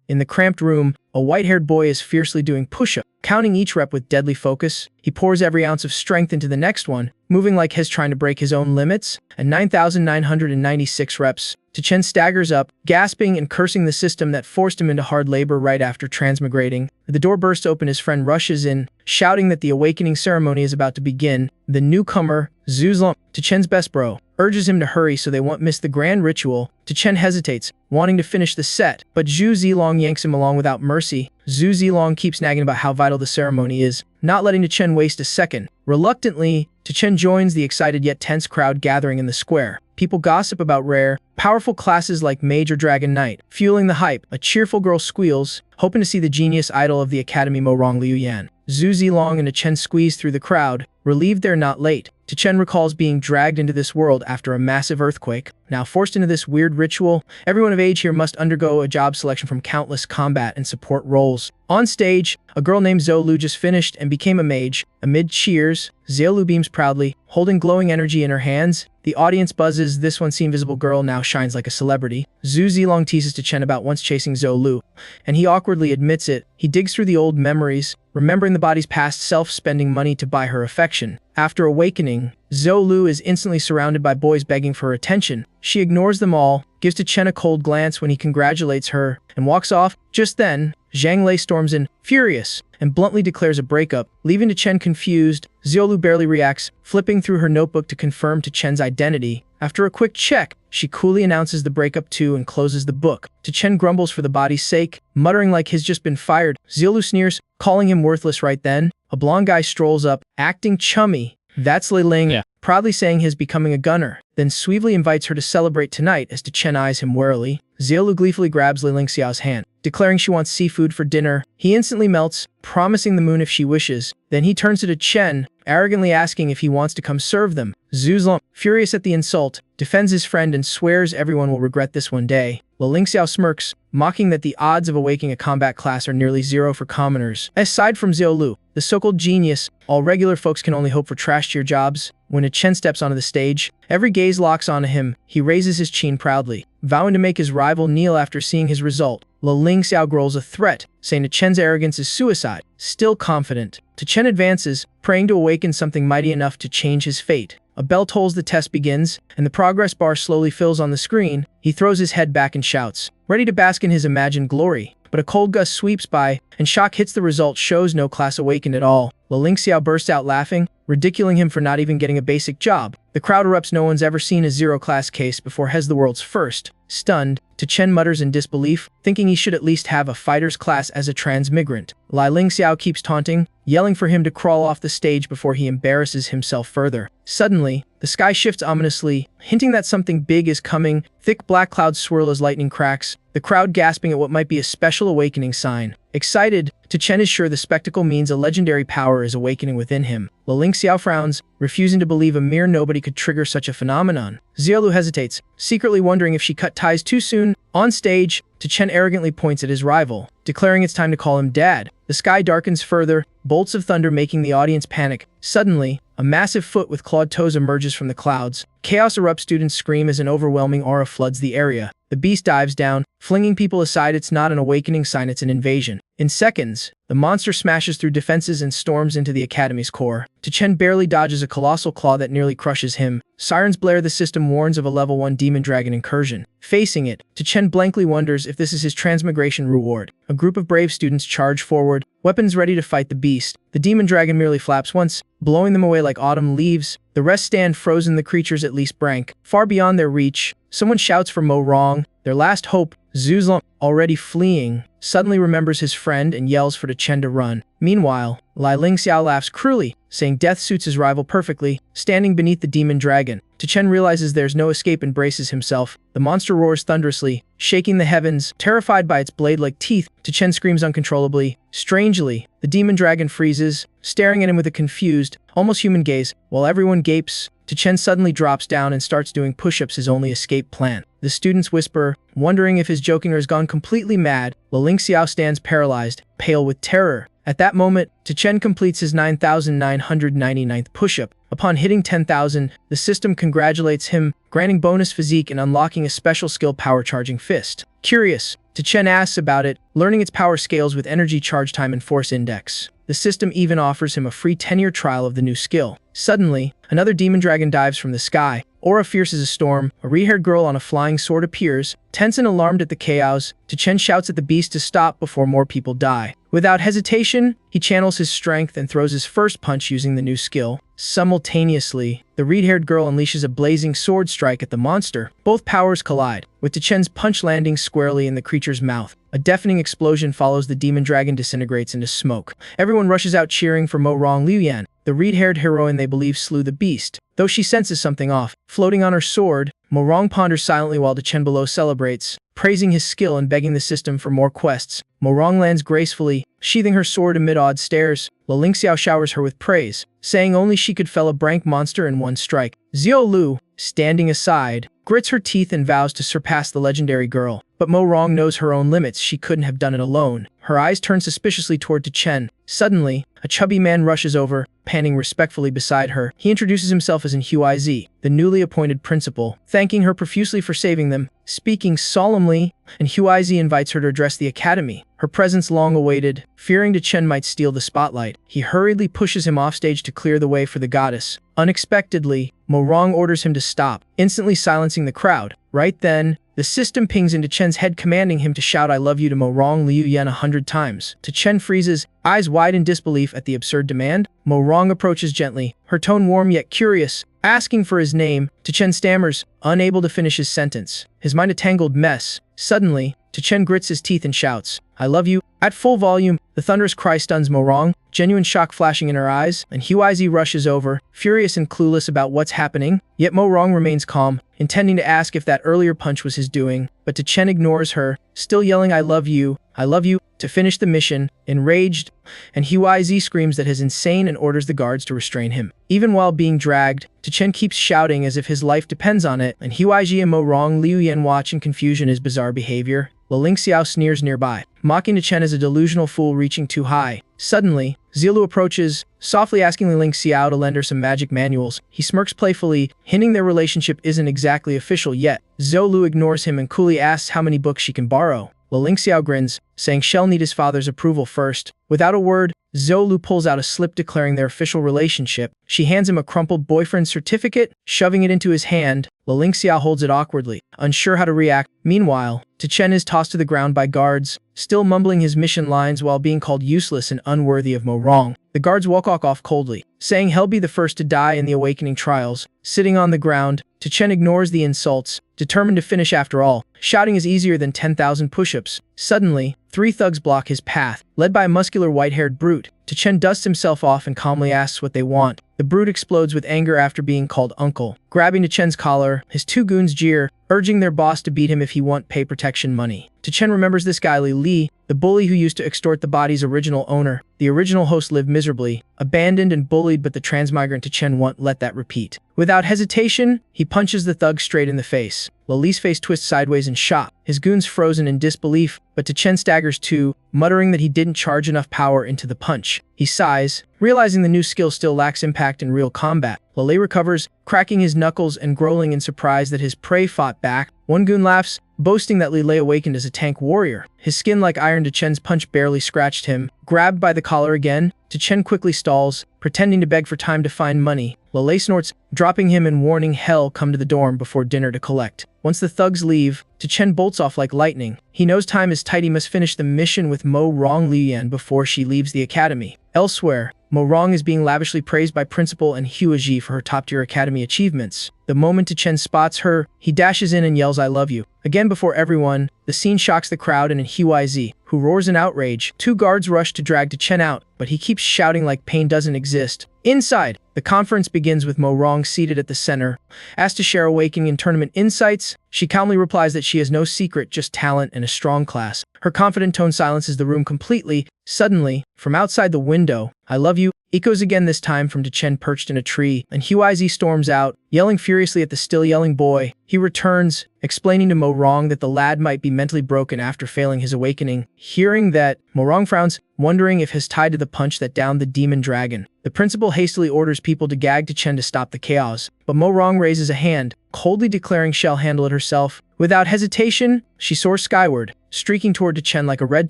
In the cramped room, a white-haired boy is fiercely doing push-ups, counting each rep with deadly focus. He pours every ounce of strength into the next one, moving like he's trying to break his own limits. At 9,996 reps, Chen staggers up, gasping and cursing the system that forced him into hard labor right after transmigrating. The door bursts open, his friend rushes in, shouting that the awakening ceremony is about to begin. The newcomer, Zhu Zilong, Chen's best bro, urges him to hurry so they won't miss the grand ritual. Chen hesitates, wanting to finish the set, but Zhu Zilong yanks him along without mercy. Zhu Zilong keeps nagging about how vital the ceremony is, not letting Chen waste a second. Reluctantly, Chen joins the excited yet tense crowd gathering in the square. People gossip about rare, powerful classes like Mage or Dragon Knight. Fueling the hype, a cheerful girl squeals, hoping to see the genius idol of the academy Mo Rong Liu Yan. Zhu Zilong and Chen squeeze through the crowd, relieved they're not late. Chen recalls being dragged into this world after a massive earthquake. Now forced into this weird ritual, everyone of age here must undergo a job selection from countless combat and support roles. On stage, a girl named Zhou Lu just finished and became a mage. Amid cheers, Zhou Lu beams proudly, holding glowing energy in her hands. The audience buzzes. This once invisible girl now shines like a celebrity. Zhu Zilong teases Chen about once chasing Zhou Lu, and he awkwardly admits it. He digs through the old memories, remembering the body's past self spending money to buy her affection. After awakening, Zhou Lu is instantly surrounded by boys begging for her attention. She ignores them all, gives Chen a cold glance when he congratulates her, and walks off. Just then, Zhang Lei storms in, furious, and bluntly declares a breakup, leaving Chen confused. Zhou Lu barely reacts, flipping through her notebook to confirm Chen's identity. After a quick check, she coolly announces the breakup too and coses the book. Chen grumbles for the body's sake, muttering like he's just been fired. Zhou Lu sneers, calling him worthless right then. A blonde guy strolls up, acting chummy. That's Li Ling, proudly saying he's becoming a gunner, then suavely invites her to celebrate tonight as Chen eyes him warily. Zhou Lu gleefully grabs Li Ling Xiao's hand, declaring she wants seafood for dinner. He instantly melts, promising the moon if she wishes. Then he turns to Chen, arrogantly asking if he wants to come serve them. Zhu Zilong, furious at the insult, defends his friend and swears everyone will regret this one day. Li Ling Xiao smirks, mocking that the odds of awakening a combat class are nearly zero for commoners. Aside from Zhou Lu, the so-called genius, all regular folks can only hope for trash-tier jobs. When Chen steps onto the stage, every gaze locks onto him. He raises his chin proudly, vowing to make his rival kneel after seeing his result. Li Ling Xiao growls a threat, saying Chen's arrogance is suicide. Still confident, Chen advances, praying to awaken something mighty enough to change his fate. A bell tolls, the test begins, and the progress bar slowly fills on the screen. He throws his head back and shouts, ready to bask in his imagined glory. But a cold gust sweeps by, and shock hits. The result shows no class awakened at all. Li Ling Xiao bursts out laughing, ridiculing him for not even getting a basic job. The crowd erupts. No one's ever seen a zero-class case before. Has the world's first. Stunned, Chen mutters in disbelief, thinking he should at least have a fighter's class as a transmigrant. Li Ling Xiao keeps taunting, yelling for him to crawl off the stage before he embarrasses himself further. Suddenly, the sky shifts ominously, hinting that something big is coming. Thick black clouds swirl as lightning cracks, the crowd gasping at what might be a special awakening sign. Excited, Chen is sure the spectacle means a legendary power is awakening within him. Li Ling Xiao frowns, refusing to believe a mere nobody could trigger such a phenomenon. Zhou Lu hesitates, secretly wondering if she cut ties too soon. On stage, Chen arrogantly points at his rival, declaring it's time to call him dad. The sky darkens further, bolts of thunder making the audience panic. Suddenly, a massive foot with clawed toes emerges from the clouds. Chaos erupts, students scream as an overwhelming aura floods the area. The beast dives down, flinging people aside. It's not an awakening sign, it's an invasion. In seconds, the monster smashes through defenses and storms into the academy's core. Chen barely dodges a colossal claw that nearly crushes him. Sirens blare, the system warns of a level 1 demon dragon incursion. Facing it, Chen blankly wonders if this is his transmigration reward. A group of brave students charge forward, weapons ready to fight the beast. The demon dragon merely flaps once, blowing them away like autumn leaves. The rest stand frozen, the creatures at least rank far beyond their reach. Someone shouts for Mo Rong, their last hope. Zhu Zilong, already fleeing, suddenly remembers his friend and yells for Chen to run. Meanwhile, Li Ling Xiao laughs cruelly, saying death suits his rival perfectly. Standing beneath the demon dragon, Chen realizes there's no escape and braces himself. The monster roars thunderously, shaking the heavens. Terrified by its blade-like teeth, Chen screams uncontrollably. Strangely, the demon dragon freezes, staring at him with a confused, almost human gaze. While everyone gapes, Chen suddenly drops down and starts doing push-ups, his only escape plan. The students whisper, wondering if his joking has gone completely mad. Li Ling Xiao stands paralyzed, pale with terror. At that moment, Chen completes his 9,999th push-up. Upon hitting 10,000, the system congratulates him, granting bonus physique and unlocking a special skill, power charging fist. Curious, Chen asks about it, learning its power scales with energy charge time and force index. The system even offers him a free 10-year trial of the new skill. Suddenly, another demon dragon dives from the sky. Aura fierce as a storm, a red-haired girl on a flying sword appears. Tense and alarmed at the chaos, Chen shouts at the beast to stop before more people die. Without hesitation, he channels his strength and throws his first punch using the new skill. Simultaneously, the red-haired girl unleashes a blazing sword strike at the monster. Both powers collide, with Chen's punch landing squarely in the creature's mouth. A deafening explosion follows. The demon dragon disintegrates into smoke. Everyone rushes out cheering for Manhwa Recap, the red-haired heroine they believe slew the beast. Though she senses something off, floating on her sword, Manhwa ponders silently while Chen below celebrates, praising his skill and begging the system for more quests. Manhwa lands gracefully, sheathing her sword amid awed stares. Lingxiao showers her with praise, saying only she could fell a brank monster in one strike. Xiao Lu, standing aside, grits her teeth and vows to surpass the legendary girl. But Manhwa knows her own limits. She couldn't have done it alone. Her eyes turn suspiciously toward Chen. Suddenly, a chubby man rushes over, panting respectfully beside her. He introduces himself as Hui, the newly appointed principal, thanking her profusely for saving them. Speaking solemnly, and Hui invites her to address the academy. Her presence long awaited. Fearing Chen might steal the spotlight, he hurriedly pushes him offstage to clear the way for the goddess. Unexpectedly, Manhwa orders him to stop, instantly silencing the crowd. Right then, the system pings into Chen's head, commanding him to shout "I love you" to Manhwa Recap 100 times. Chen freezes, eyes wide in disbelief at the absurd demand. Manhwa approaches gently, her tone warm yet curious, asking for his name. Chen stammers, unable to finish his sentence, his mind a tangled mess. Suddenly, Chen grits his teeth and shouts, "I love you." At full volume, the thunderous cry stuns Manhwa, genuine shock flashing in her eyes, and Hui rushes over, furious and clueless about what's happening. Yet Manhwa remains calm, intending to ask if that earlier punch was his doing, but Chen ignores her, still yelling "I love you, I love you," to finish the mission. Enraged, and Hui screams that he's insane and orders the guards to restrain him. Even while being dragged, Chen keeps shouting as if his life depends on it, and Hui and Manhwa watch in confusion his bizarre behavior. Lingxiao sneers nearby, mocking Chen as a delusional fool reaching too high. Suddenly, Zilu approaches, softly asking Lingxiao to lend her some magic manuals. He smirks playfully, hinting their relationship isn't exactly official yet. Zhou ignores him and coolly asks how many books she can borrow. Lingxiao grins, saying she'll need his father's approval first. Without a word, Zhou pulls out a slip declaring their official relationship. She hands him a crumpled boyfriend certificate, shoving it into his hand. Lingxiao holds it awkwardly, unsure how to react. Meanwhile, Chen is tossed to the ground by guards, still mumbling his mission lines while being called useless and unworthy of Manhwa. The guards walk off coldly, saying he'll be the first to die in the awakening trials. Sitting on the ground, Chen ignores the insults, determined to finish after all. Shouting is easier than 10,000 push-ups. Suddenly, 3 thugs block his path, led by a muscular white-haired brute. Chen dusts himself off and calmly asks what they want. The brute explodes with anger after being called uncle. Grabbing Chen's collar, his 2 goons jeer, urging their boss to beat him if he want pay protection money. Chen remembers this guy Li, the bully who used to extort the body's original owner. The original host lived miserably, abandoned and bullied, but the transmigrant Chen won't let that repeat. Without hesitation, he punches the thug straight in the face. Li's face twists sideways in shock, his goons frozen in disbelief, but Chen staggers too, muttering that he didn't charge enough power into the punch. He sighs, realizing the new skill still lacks impact in real combat. Li recovers, cracking his knuckles and growling in surprise that his prey fought back. One goon laughs, boasting that Li lay awakened as a tank warrior. His skin like iron. Chen's punch barely scratched him. Grabbed by the collar again, Chen quickly stalls, pretending to beg for time to find money. Li snorts, dropping him and warning hell come to the dorm before dinner to collect. Once the thugs leave, Chen bolts off like lightning. He knows time is tight. He must finish the mission with Manhwa Recap before she leaves the academy. Elsewhere, Manhwa is being lavishly praised by Principal and Hui for her top-tier academy achievements. The moment Chen spots her, he dashes in and yells "I love you" again before everyone. The scene shocks the crowd and Hui, who roars in outrage. 2 guards rush to drag Chen out, but he keeps shouting like pain doesn't exist. Inside, the conference begins with Manhwa seated at the center. Asked to share awakening and tournament insights, she calmly replies that she has no secret, just talent and a strong class. Her confident tone silences the room completely. Suddenly, from outside the window, "I love you" echoes again, this time from Chen perched in a tree, and Huizi storms out, yelling furiously at the still yelling boy. He returns, explaining to Mo Rong that the lad might be mentally broken after failing his awakening. Hearing that, Mo Rong frowns, wondering if he's tied to the punch that downed the demon dragon. The principal hastily orders people to gag Chen to stop the chaos, but Mo Rong raises a hand, coldly declaring she'll handle it herself. Without hesitation, she soars skyward, streaking toward Chen like a red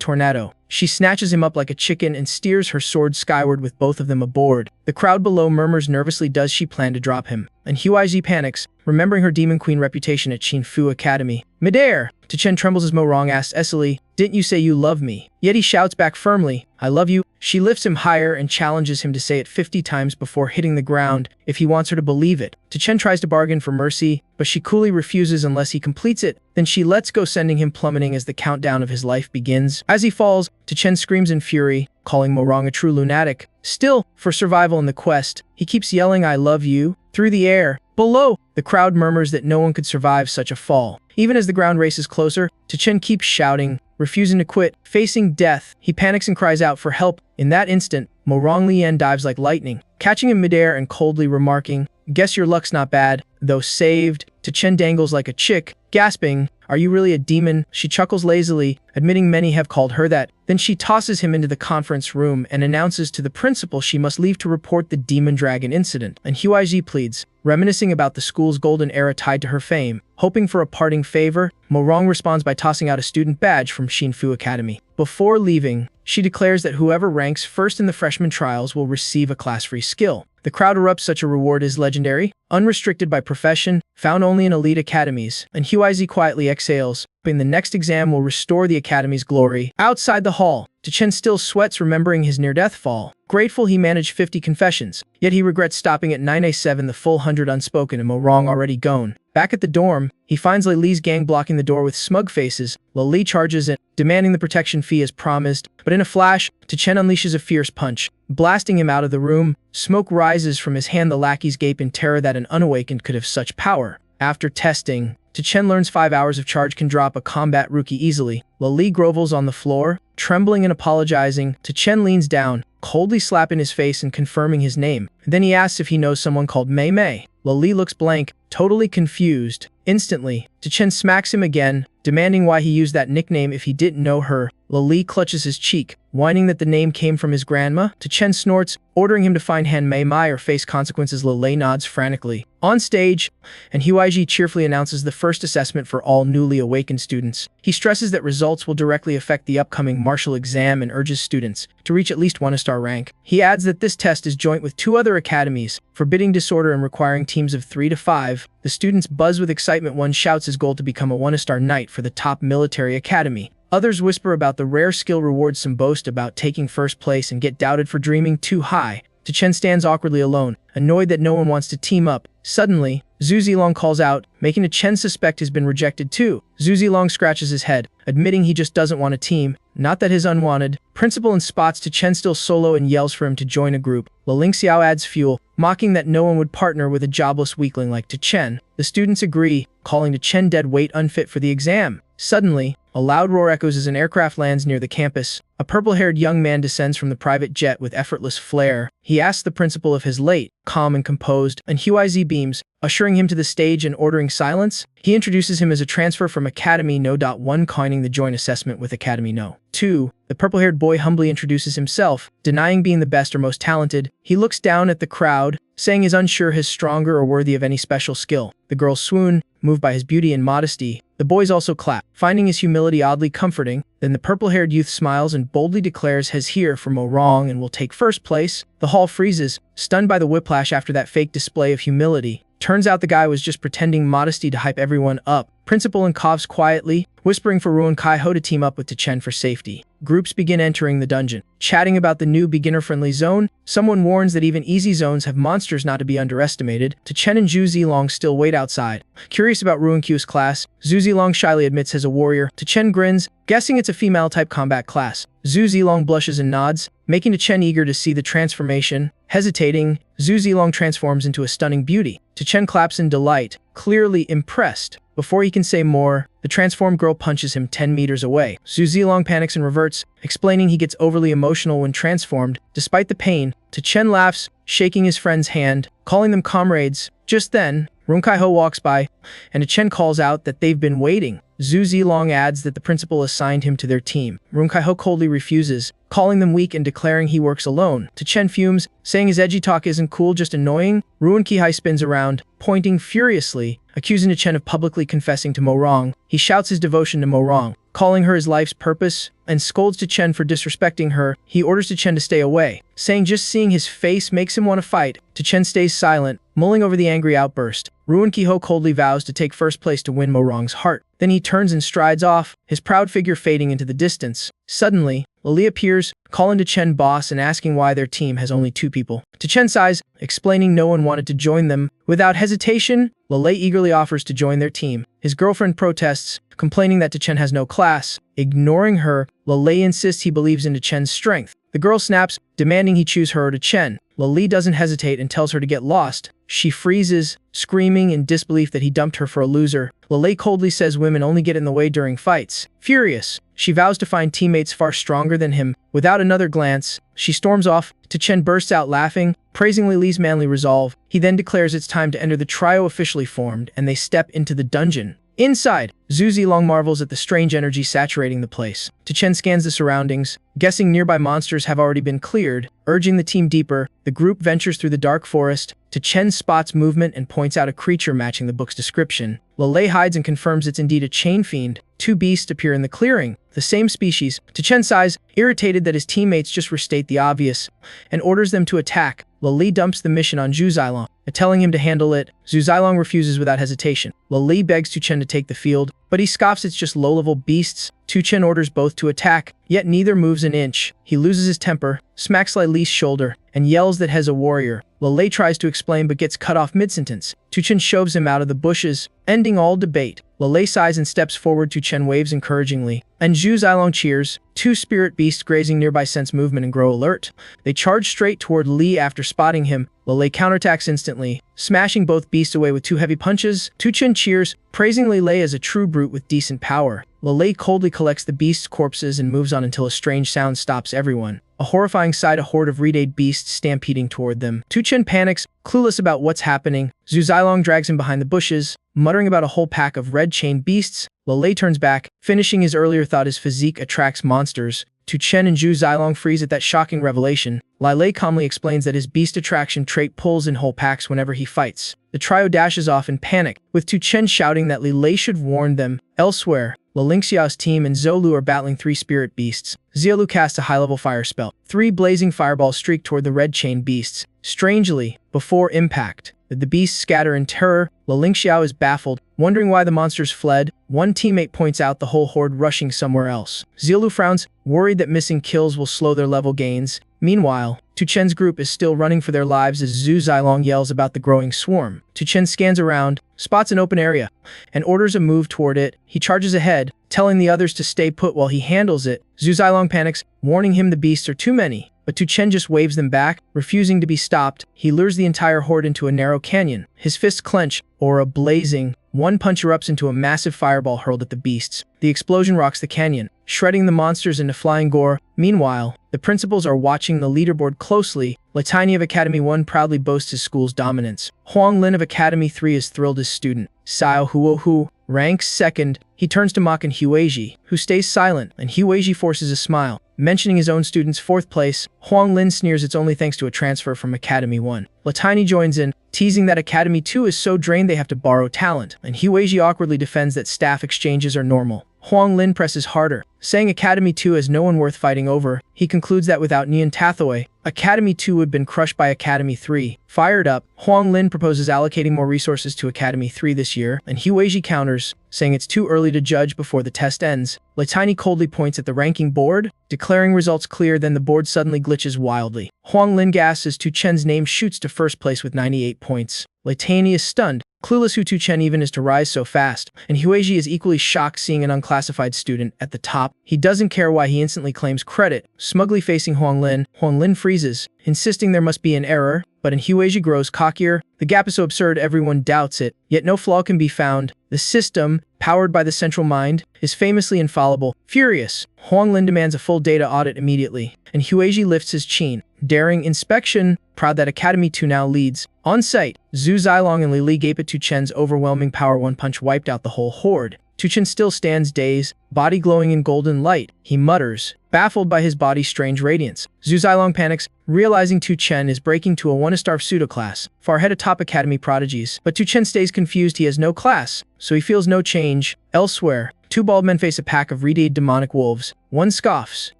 tornado. She snatches him up like a chicken and steers her sword skyward with both of them aboard. The crowd below murmurs nervously, does she plan to drop him? And Huizi panics, remembering her demon queen reputation at Xinfu Academy. Midair! Chen trembles as Mo Rong asks Essily, didn't you say you love me? Yet he shouts back firmly, I love you. She lifts him higher and challenges him to say it 50 times before hitting the ground, if he wants her to believe it. Chen tries to bargain for mercy, but she coolly refuses unless he completes it. Then she lets go, sending him plummeting as the countdown of his life begins. As he falls, Chen screams in fury, calling Mo Rong a true lunatic. Still, for survival in the quest, he keeps yelling I love you through the air. Below, the crowd murmurs that no one could survive such a fall. Even as the ground races closer, Chen keeps shouting, refusing to quit. Facing death, he panics and cries out for help. In that instant, Mo Rong Lian dives like lightning, catching him midair and coldly remarking, guess your luck's not bad, though saved. Chen dangles like a chick, gasping, are you really a demon? She chuckles lazily, admitting many have called her that. Then she tosses him into the conference room and announces to the principal she must leave to report the demon dragon incident. And Huizi pleads, reminiscing about the school's golden era tied to her fame. Hoping for a parting favor, Mo Rong responds by tossing out a student badge from Xinfu Academy. Before leaving, she declares that whoever ranks first in the freshman trials will receive a class-free skill. The crowd erupts. Such a reward is legendary, unrestricted by profession, found only in elite academies. And Huizi quietly exhales, hoping the next exam will restore the academy's glory. Outside the hall, Chen still sweats, remembering his near-death fall. Grateful he managed 50 confessions, yet he regrets stopping at 9A7, the full 100 unspoken, and Mo Rong already gone. Back at the dorm, he finds Li's gang blocking the door with smug faces. Li charges in, demanding the protection fee as promised, but in a flash, Chen unleashes a fierce punch, blasting him out of the room. Smoke rises from his hand. The lackeys gape in terror that an unawakened could have such power. After testing, Chen learns 5 hours of charge can drop a combat rookie easily. Li grovels on the floor, trembling and apologizing. Chen leans down, coldly slapping his face and confirming his name. Then he asks if he knows someone called Mei Mei. Li looks blank, totally confused. Instantly, Chen smacks him again, demanding why he used that nickname if he didn't know her. Li clutches his cheek, whining that the name came from his grandma. Chen snorts, ordering him to find Han Mei Mai or face consequences. Li nods frantically. On stage, and Huizi cheerfully announces the first assessment for all newly awakened students. He stresses that results will directly affect the upcoming martial exam and urges students to reach at least 1-star rank. He adds that this test is joint with 2 other academies, forbidding disorder and requiring teams of 3 to 5. The students buzz with excitement. One shouts his goal to become a 1-star knight for the top military academy. Others whisper about the rare skill rewards. Some boast about taking first place and get doubted for dreaming too high. Chen stands awkwardly alone, annoyed that no one wants to team up. Suddenly, Zhu Zilong calls out, making Chen suspect he's been rejected too. Zhu Zilong scratches his head, admitting he just doesn't want a team, not that he's unwanted. Principal and spots Chen still solo and yells for him to join a group. Ling Xiao adds fuel, mocking that no one would partner with a jobless weakling like Chen. The students agree, calling Chen dead weight, unfit for the exam. Suddenly, a loud roar echoes as an aircraft lands near the campus. A purple-haired young man descends from the private jet with effortless flair. He asks the principal if he's late, calm and composed, and Huizi beams, ushering him to the stage and ordering silence. He introduces him as a transfer from Academy No. 1, coining the joint assessment with Academy No. 2. The purple-haired boy humbly introduces himself, denying being the best or most talented. He looks down at the crowd, saying he's unsure he's stronger or worthy of any special skill. The girls swoon, moved by his beauty and modesty. The boys also clap, finding his humility oddly comforting. Then the purple-haired youth smiles and boldly declares he's here for Mo Rong and will take first place. The hall freezes, stunned by the whiplash after that fake display of humility. Turns out the guy was just pretending modesty to hype everyone up. Principal and coughs quietly, whispering for Ruan Kai-ho to team up with Chen for safety. Groups begin entering the dungeon, chatting about the new beginner-friendly zone. Someone warns that even easy zones have monsters not to be underestimated. Chen and Zhu Zilong still wait outside. Curious about Ruan Q's class, Zhu Zilong shyly admits he's a warrior. Chen grins, guessing it's a female-type combat class. Zhu Zilong blushes and nods, making Chen eager to see the transformation. Hesitating, Zhu Zilong transforms into a stunning beauty. Chen claps in delight, clearly impressed. Before he can say more, the transformed girl punches him 10 meters away. Zhu Zilong panics and reverts, explaining he gets overly emotional when transformed. Despite the pain, Chen laughs, shaking his friend's hand, calling them comrades. Just then, Run Kai-ho walks by, and Chen calls out that they've been waiting. Zhu Zilong adds that the principal assigned him to their team. Run Kai-ho coldly refuses, calling them weak and declaring he works alone. Chen fumes, saying his edgy talk isn't cool, just annoying. Ruan Ki-hai spins around, pointing furiously, accusing Chen of publicly confessing to Mo Rong. He shouts his devotion to Mo Rong, calling her his life's purpose, and scolds Chen for disrespecting her. He orders Chen to stay away, saying just seeing his face makes him want to fight. Chen stays silent, mulling over the angry outburst. Ruan Ki-ho coldly vows to take first place to win Mo Rong's heart. Then he turns and strides off, his proud figure fading into the distance. Suddenly, Lily appears, calling Chen boss and asking why their team has only 2 people. Chen sighs, explaining no one wanted to join them. Without hesitation, Lele eagerly offers to join their team. His girlfriend protests, complaining that Chen has no class. Ignoring her, Lele insists he believes in Chen's strength. The girl snaps, demanding he choose her or Chen. Lele doesn't hesitate and tells her to get lost. She freezes, screaming in disbelief that he dumped her for a loser. Lele coldly says women only get in the way during fights. Furious, she vows to find teammates far stronger than him. Without another glance, she storms off. Chen bursts out laughing, praising Lily's manly resolve. He then declares it's time to enter the trio officially formed, and they step into the dungeon. Inside, Zhu Zilong marvels at the strange energy saturating the place. Chen scans the surroundings, guessing nearby monsters have already been cleared. Urging the team deeper, the group ventures through the dark forest. Chen spots movement and points out a creature matching the book's description. Lele hides and confirms it's indeed a chain fiend. 2 beasts appear in the clearing, the same species. Chen sighs, irritated that his teammates just restate the obvious, and orders them to attack. Lele dumps the mission on Zhu Zilong, telling him to handle it. Zhu Zilong refuses without hesitation. Lele begs Chen to take the field, but he scoffs it's just low-level beasts. Chen orders both to attack, yet neither moves an inch. He loses his temper, smacks Lily's shoulder, and yells that he's a warrior. Lele tries to explain but gets cut off mid-sentence. Chen shoves him out of the bushes, ending all debate. Lele sighs and steps forward. Chen waves encouragingly, and Zhu Zilong cheers. 2 spirit beasts grazing nearby sense movement and grow alert. They charge straight toward Li after spotting him. Lele counterattacks instantly, smashing both beasts away with 2 heavy punches. Chen cheers, praising Lele as a true brute with decent power. Lele coldly collects the beasts' corpses and moves on until a strange sound stops everyone. A horrifying sight, a horde of red-eyed beasts stampeding toward them. Chen panics, clueless about what's happening. Zhu Zilong drags him behind the bushes, muttering about a whole pack of red-chained beasts. Lele turns back, finishing his earlier thought his physique attracts monsters. Chen and Zhu Zilong freeze at that shocking revelation. Lele calmly explains that his beast attraction trait pulls in whole packs whenever he fights. The trio dashes off in panic, with Chen shouting that Lele should warn them. Elsewhere, Linxiao's team and Zolu are battling 3 spirit beasts. Xiaolu casts a high-level fire spell. 3 blazing fireballs streak toward the red-chained beasts. Strangely, before impact, the beasts scatter in terror. Linxiao is baffled, wondering why the monsters fled. One teammate points out the whole horde rushing somewhere else. Xiaolu frowns, worried that missing kills will slow their level gains. Meanwhile, Chen's group is still running for their lives as Zhu Zilong yells about the growing swarm. Chen scans around, spots an open area, and orders a move toward it. He charges ahead, telling the others to stay put while he handles it. Zhu Zilong panics, warning him the beasts are too many, but Chen just waves them back, refusing to be stopped. He lures the entire horde into a narrow canyon. His fists clench, aura blazing. One punch erupts into a massive fireball hurled at the beasts. The explosion rocks the canyon, shredding the monsters into flying gore. Meanwhile, the principals are watching the leaderboard closely. Latini of Academy 1 proudly boasts his school's dominance. Huang Lin of Academy 3 is thrilled as student. Xiao Huohu ranks 2nd. He turns to mock Hueji, who stays silent, and Hueji forces a smile. Mentioning his own student's 4th place, Huang Lin sneers it's only thanks to a transfer from Academy 1. Latini joins in, teasing that Academy 2 is so drained they have to borrow talent, and Hueji awkwardly defends that staff exchanges are normal. Huang Lin presses harder, saying Academy 2 has no one worth fighting over. He concludes that without Nian Tathaway, Academy 2 would have been crushed by Academy 3. Fired up, Huang Lin proposes allocating more resources to Academy 3 this year, and Hueji counters, saying it's too early to judge before the test ends. Latini coldly points at the ranking board, declaring results clear. Then the board suddenly glitches wildly. Huang Lin gasps as Chen's name shoots to 1st place with 98 points. Latini is stunned, clueless who Chen even is to rise so fast, and Hueji is equally shocked seeing an unclassified student at the top. He doesn't care why he instantly claims credit, smugly facing Huang Lin freezes, insisting there must be an error, but Hueji grows cockier. The gap is so absurd everyone doubts it, yet no flaw can be found. The system, powered by the central mind, is famously infallible. Furious, Huang Lin demands a full data audit immediately, and Huaiji lifts his chin. Daring inspection, proud that Academy 2 now leads. On site, Zhu Zilong and Li Li gape at Tu Chen's overwhelming power. One punch wiped out the whole horde. Tu Chen still stands dazed, body glowing in golden light. He mutters, baffled by his body's strange radiance. Zhu Zilong panics, realizing Tu Chen is breaking to a one-star pseudo-class, far ahead of top academy prodigies. But Tu Chen stays confused. He has no class, so he feels no change. Elsewhere, two bald men face a pack of red-eyed demonic wolves. One scoffs,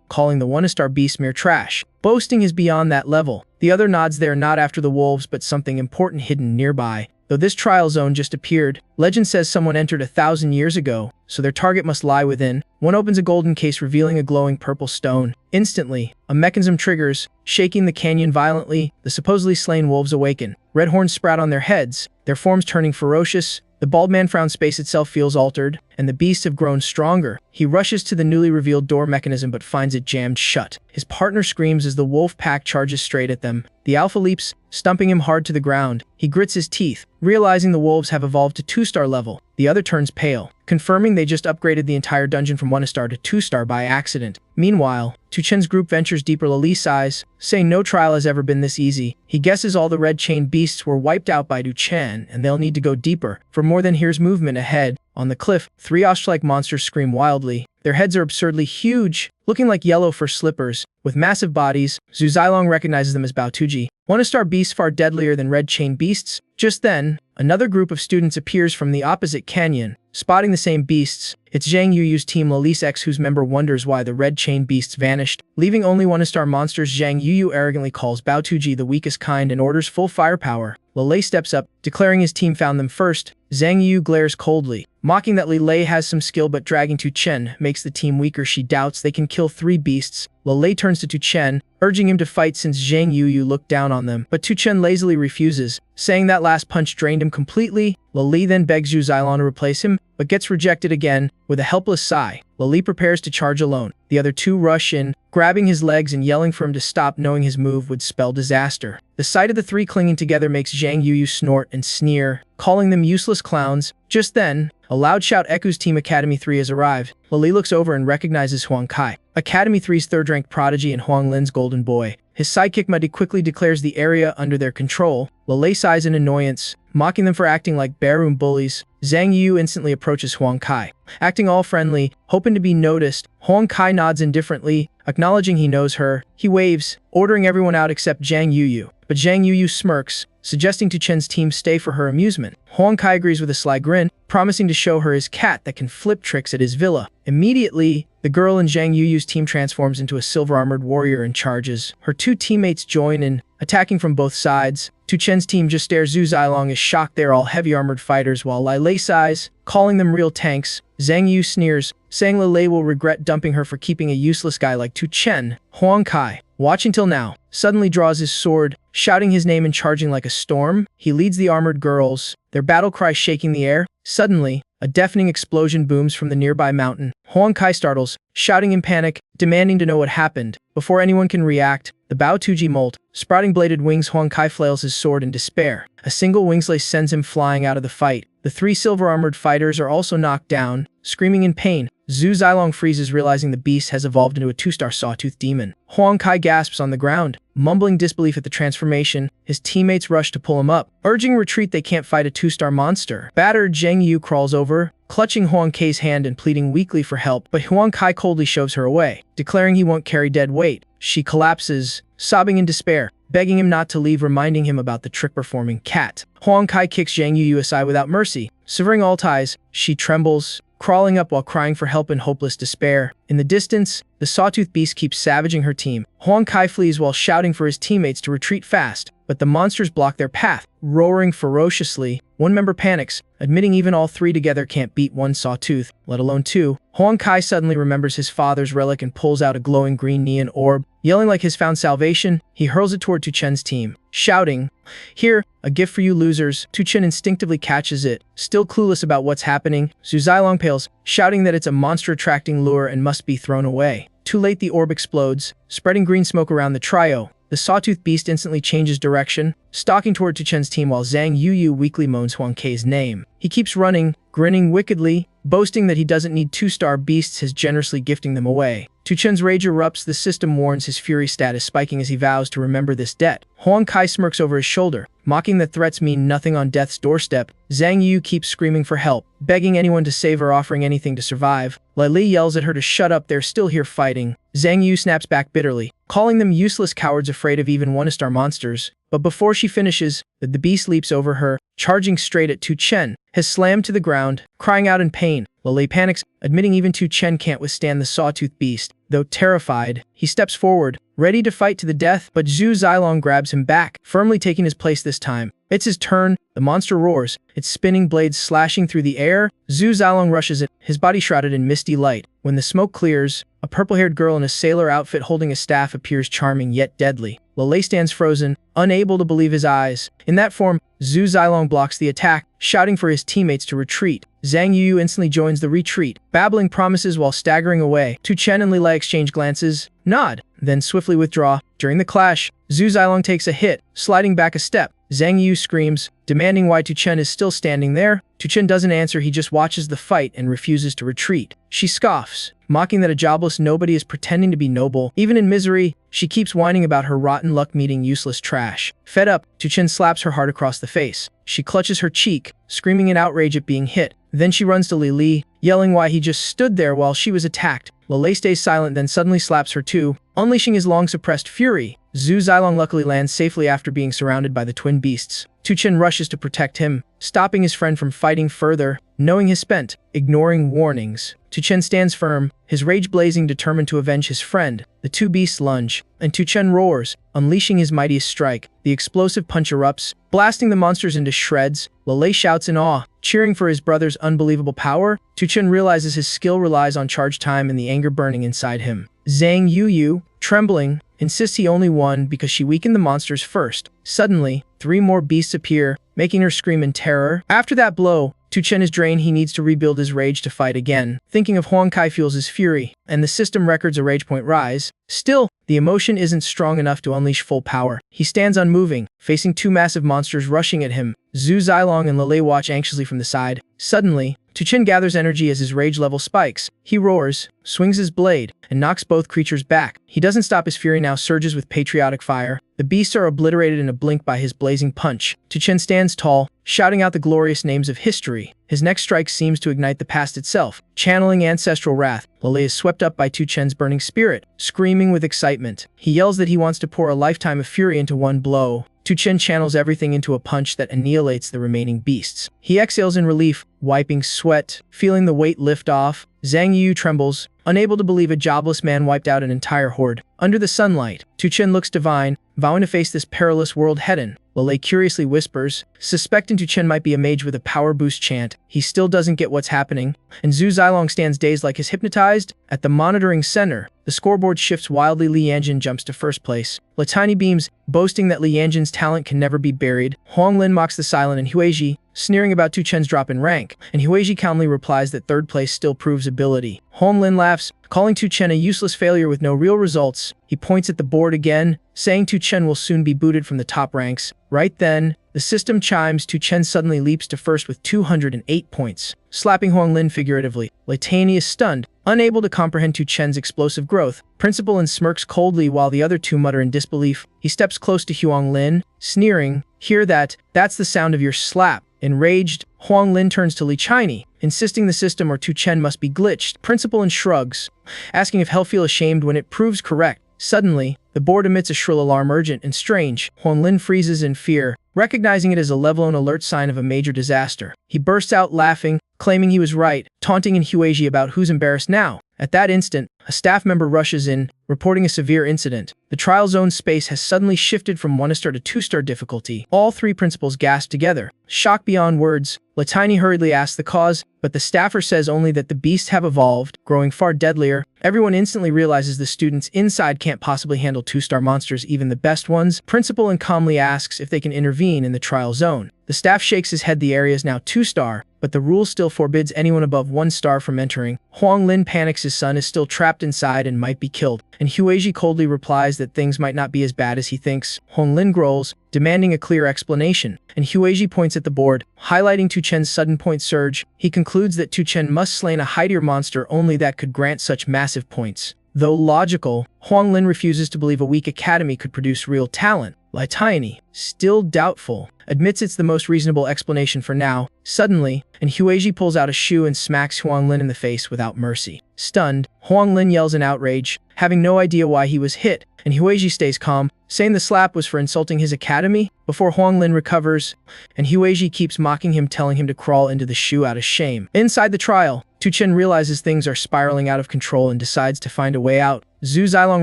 calling the one-star beast mere trash, boasting he's beyond that level. The other nods they are not after the wolves but something important hidden nearby. Though this trial zone just appeared, legend says someone entered 1,000 years ago, so their target must lie within. One opens a golden case revealing a glowing purple stone. Instantly, a mechanism triggers, shaking the canyon violently. The supposedly slain wolves awaken. Red horns sprout on their heads, their forms turning ferocious. The bald man frowns. Space itself feels altered, and the beasts have grown stronger. He rushes to the newly revealed door mechanism but finds it jammed shut. His partner screams as the wolf pack charges straight at them. The alpha leaps, stumping him hard to the ground. He grits his teeth, realizing the wolves have evolved to 2-star level. The other turns pale, confirming they just upgraded the entire dungeon from 1-star to 2-star by accident. Meanwhile, Tu Chen's group ventures deeper. Li sighs, saying no trial has ever been this easy. He guesses all the red-chained beasts were wiped out by Tu Chen, and they'll need to go deeper. For more than hears movement ahead. On the cliff, 3 ostrich-like monsters scream wildly. Their heads are absurdly huge, looking like yellow fur slippers, with massive bodies. Zhu Zilong recognizes them as Baotuji, 1-star beasts far deadlier than red-chained beasts. Just then, another group of students appears from the opposite canyon, spotting the same beasts. It's Zhang Yuyu's team Lalise X, whose member wonders why the red-chained beasts vanished. Leaving only 1-star monsters, Zhang Yuyu arrogantly calls Baotuji the weakest kind and orders full firepower. Lei steps up, declaring his team found them first. Zhang Yu glares coldly, mocking that Lei has some skill, but dragging Tu Chen makes the team weaker. She doubts they can kill 3 beasts. Lei turns to Tu Chen, urging him to fight since Zhang Yu looked down on them. But Tu Chen lazily refuses, saying that last punch drained him completely. Lei then begs Zhu Zilong to replace him, but gets rejected again. With a helpless sigh, Lei prepares to charge alone. The other two rush in, grabbing his legs and yelling for him to stop, knowing his move would spell disaster. The sight of the 3 clinging together makes Zhang Yu snort and sneer, calling them useless clowns. Just then, a loud shout echoes. Team Academy 3 has arrived. Lei looks over and recognizes Huang Kai, Academy 3's 3rd-ranked prodigy and Huang Lin's golden boy. His sidekick Muddy quickly declares the area under their control. Lei sighs in annoyance, mocking them for acting like barroom bullies. Zhang Yu instantly approaches Huang Kai, acting all friendly, hoping to be noticed. Huang Kai nods indifferently, acknowledging he knows her. He waves, ordering everyone out except Zhang Yu. But Zhang Yu smirks, suggesting Tu Chen's team stay for her amusement. Huang Kai agrees with a sly grin, promising to show her his cat that can flip tricks at his villa. Immediately, the girl in Zhang Yu's team transforms into a silver-armored warrior and charges. Her 2 teammates join in, attacking from both sides. Tu Chen's team just stares. Zhu Zilong is shocked they're all heavy-armored fighters, while Lei sighs, calling them real tanks. Zhang Yu sneers, saying Lei will regret dumping her for keeping a useless guy like Tu Chen. Huang Kai, watching till now, suddenly draws his sword, shouting his name and charging like a storm. He leads the armored girls, their battle cry shaking the air. Suddenly, a deafening explosion booms from the nearby mountain. Huang Kai startles, shouting in panic, demanding to know what happened. Before anyone can react, the Baotuji molt, sprouting bladed wings. Huang Kai flails his sword in despair. A single wing slice sends him flying out of the fight. The 3 silver-armored fighters are also knocked down, screaming in pain. Zhu Zilong freezes, realizing the beast has evolved into a 2-star sawtooth demon. Huang Kai gasps on the ground, mumbling disbelief at the transformation. His teammates rush to pull him up, urging retreat. They can't fight a 2-star monster. Battered, Zhang Yu crawls over, clutching Huang Kai's hand and pleading weakly for help, but Huang Kai coldly shoves her away, declaring he won't carry dead weight. She collapses, sobbing in despair, begging him not to leave, reminding him about the trick-performing cat. Huang Kai kicks Zhang Yu aside without mercy, severing all ties. She trembles, crawling up while crying for help in hopeless despair. In the distance, the sawtooth beast keeps savaging her team. Huang Kai flees while shouting for his teammates to retreat fast, but the monsters block their path, roaring ferociously. One member panics, admitting even all 3 together can't beat 1 sawtooth, let alone 2. Huang Kai suddenly remembers his father's relic and pulls out a glowing green neon orb. Yelling like he's found salvation, he hurls it toward Tu Chen's team, shouting, "Here, a gift for you losers." Tu Chen instinctively catches it, still clueless about what's happening. Zhu Zilong pales, shouting that it's a monster-attracting lure and must be thrown away. Too late, the orb explodes, spreading green smoke around the trio. the sawtooth beast instantly changes direction, stalking toward Tuchen's team while Zhang Yuyu weakly moans Huang Kei's name. He keeps running, grinning wickedly, boasting that he doesn't need 2-star beasts, his generously gifting them away. Tuchen's rage erupts, the system warns, his fury status spiking as he vows to remember this debt. Huang Kai smirks over his shoulder, mocking that threats mean nothing on death's doorstep. Zhang Yu keeps screaming for help, begging anyone to save her, offering anything to survive. Li yells at her to shut up, they're still here fighting. Zhang Yu snaps back bitterly, calling them useless cowards afraid of even 1-star monsters. But before she finishes, the beast leaps over her, charging straight at Tuchen, has slammed to the ground, crying out in pain. Li panics, admitting even Tuchen can't withstand the sawtooth beast. Though terrified, he steps forward, ready to fight to the death, but Zhu Zilong grabs him back, firmly taking his place this time. It's his turn. The monster roars, its spinning blades slashing through the air. Zhu Zilong rushes it, his body shrouded in misty light. When the smoke clears, a purple-haired girl in a sailor outfit holding a staff appears, charming yet deadly. Lele stands frozen, unable to believe his eyes. In that form, Zhu Zilong blocks the attack, shouting for his teammates to retreat. Zhang Yu instantly joins the retreat, babbling promises while staggering away. Tuchen and Lele exchange glances, nod, then swiftly withdraw. During the clash, Zhu Zilong takes a hit, sliding back a step. Zhang Yu screams, demanding why Tuchen is still standing there. Tuchen doesn't answer, he just watches the fight and refuses to retreat. She scoffs, mocking that a jobless nobody is pretending to be noble. Even in misery, she keeps whining about her rotten luck meeting useless trash. Fed up, Tuchen slaps her hard across the face. She clutches her cheek, screaming in outrage at being hit. Then she runs to Li, yelling why he just stood there while she was attacked. Lele stays silent, then suddenly slaps her too, unleashing his long-suppressed fury. Zhu Zilong luckily lands safely after being surrounded by the twin beasts. Tuchen rushes to protect him, stopping his friend from fighting further. Knowing his spent, ignoring warnings, Tuchen stands firm, his rage blazing, determined to avenge his friend. The two beasts lunge, and Tuchen roars, unleashing his mightiest strike. The explosive punch erupts, blasting the monsters into shreds. Lele shouts in awe, cheering for his brother's unbelievable power. Tuchen realizes his skill relies on charge time and the anger burning inside him. Zhang Yuyu, trembling, insists he only won because she weakened the monsters first. Suddenly, 3 more beasts appear, making her scream in terror. After that blow, Tuchen is drained, he needs to rebuild his rage to fight again. Thinking of Huang Kai fuels his fury, and the system records a rage point rise. Still, the emotion isn't strong enough to unleash full power. He stands unmoving, facing 2 massive monsters rushing at him. Zhu Zilong and Lele watch anxiously from the side. Suddenly, Tuchen gathers energy as his rage level spikes. He roars, swings his blade, and knocks both creatures back. He doesn't stop, his fury now surges with patriotic fire. The beasts are obliterated in a blink by his blazing punch. Tuchen stands tall, shouting out the glorious names of history. His next strike seems to ignite the past itself, channeling ancestral wrath. Lele is swept up by Tuchen's burning spirit, screaming with excitement. He yells that he wants to pour a lifetime of fury into one blow. Tuchen channels everything into a punch that annihilates the remaining beasts. He exhales in relief, wiping sweat, feeling the weight lift off. Zhang Yu trembles, unable to believe a jobless man wiped out an entire horde. Under the sunlight, Tuchen looks divine, vowing to face this perilous world head-on. Lele curiously whispers, suspecting Tuchen might be a mage with a power boost chant. He still doesn't get what's happening, and Zhu Zilong stands dazed like he's hypnotized. At the monitoring center, the scoreboard shifts wildly. Li Yanjin jumps to first place. Tiny beams, boasting that Li Yanjin's talent can never be buried. Huang Lin mocks the silent and Huiji, sneering about Tuchen's drop in rank, and Huiji calmly replies that third place still proves ability. Huang Lin laughs, calling Tuchen a useless failure with no real results. He points at the board again, saying Tuchen will soon be booted from the top ranks. Right then, the system chimes. Tuchen suddenly leaps to first with 208 points, slapping Huang Lin figuratively. Tiny is stunned, unable to comprehend Tuchen's explosive growth. Principal and smirks coldly while the other 2 mutter in disbelief. He steps close to Huang Lin, sneering, "Hear that? That's the sound of your slap." Enraged, Huang Lin turns to Li Chini, insisting the system or Tuchen must be glitched. Principal and shrugs, asking if he'll feel ashamed when it proves correct. Suddenly, the board emits a shrill alarm, urgent and strange. Huang Lin freezes in fear, recognizing it as a level-known alert sign of a major disaster. He bursts out laughing, claiming he was right, taunting in Huiji about who's embarrassed now. At that instant, a staff member rushes in, reporting a severe incident. The trial zone space has suddenly shifted from 1-star to 2-star difficulty. All 3 principals gasp together, shocked beyond words. Tiny hurriedly asks the cause, but the staffer says only that the beasts have evolved, growing far deadlier. Everyone instantly realizes the students inside can't possibly handle 2-star monsters, even the best ones. Principal and calmly asks if they can intervene in the trial zone. The staff shakes his head. The area is now 2-star, but the rule still forbids anyone above 1 star from entering. Huang Lin panics his son is still trapped inside and might be killed, and Huiji coldly replies that things might not be as bad as he thinks. Huang Lin growls, demanding a clear explanation, and Huiji points at the board, highlighting Tu Chen's sudden point surge. He concludes that Tu Chen must slay a high-tier monster only that could grant such massive points. Though logical, Huang Lin refuses to believe a weak academy could produce real talent. Lai Tiny, still doubtful, admits it's the most reasonable explanation for now. Suddenly, and Huiji pulls out a shoe and smacks Huang Lin in the face without mercy. Stunned, Huang Lin yells in outrage, having no idea why he was hit, and Huiji stays calm, saying the slap was for insulting his academy. Before Huang Lin recovers, and Huiji keeps mocking him, telling him to crawl into the shoe out of shame. Inside the trial, Tu Chen realizes things are spiraling out of control and decides to find a way out. Zhu Zilong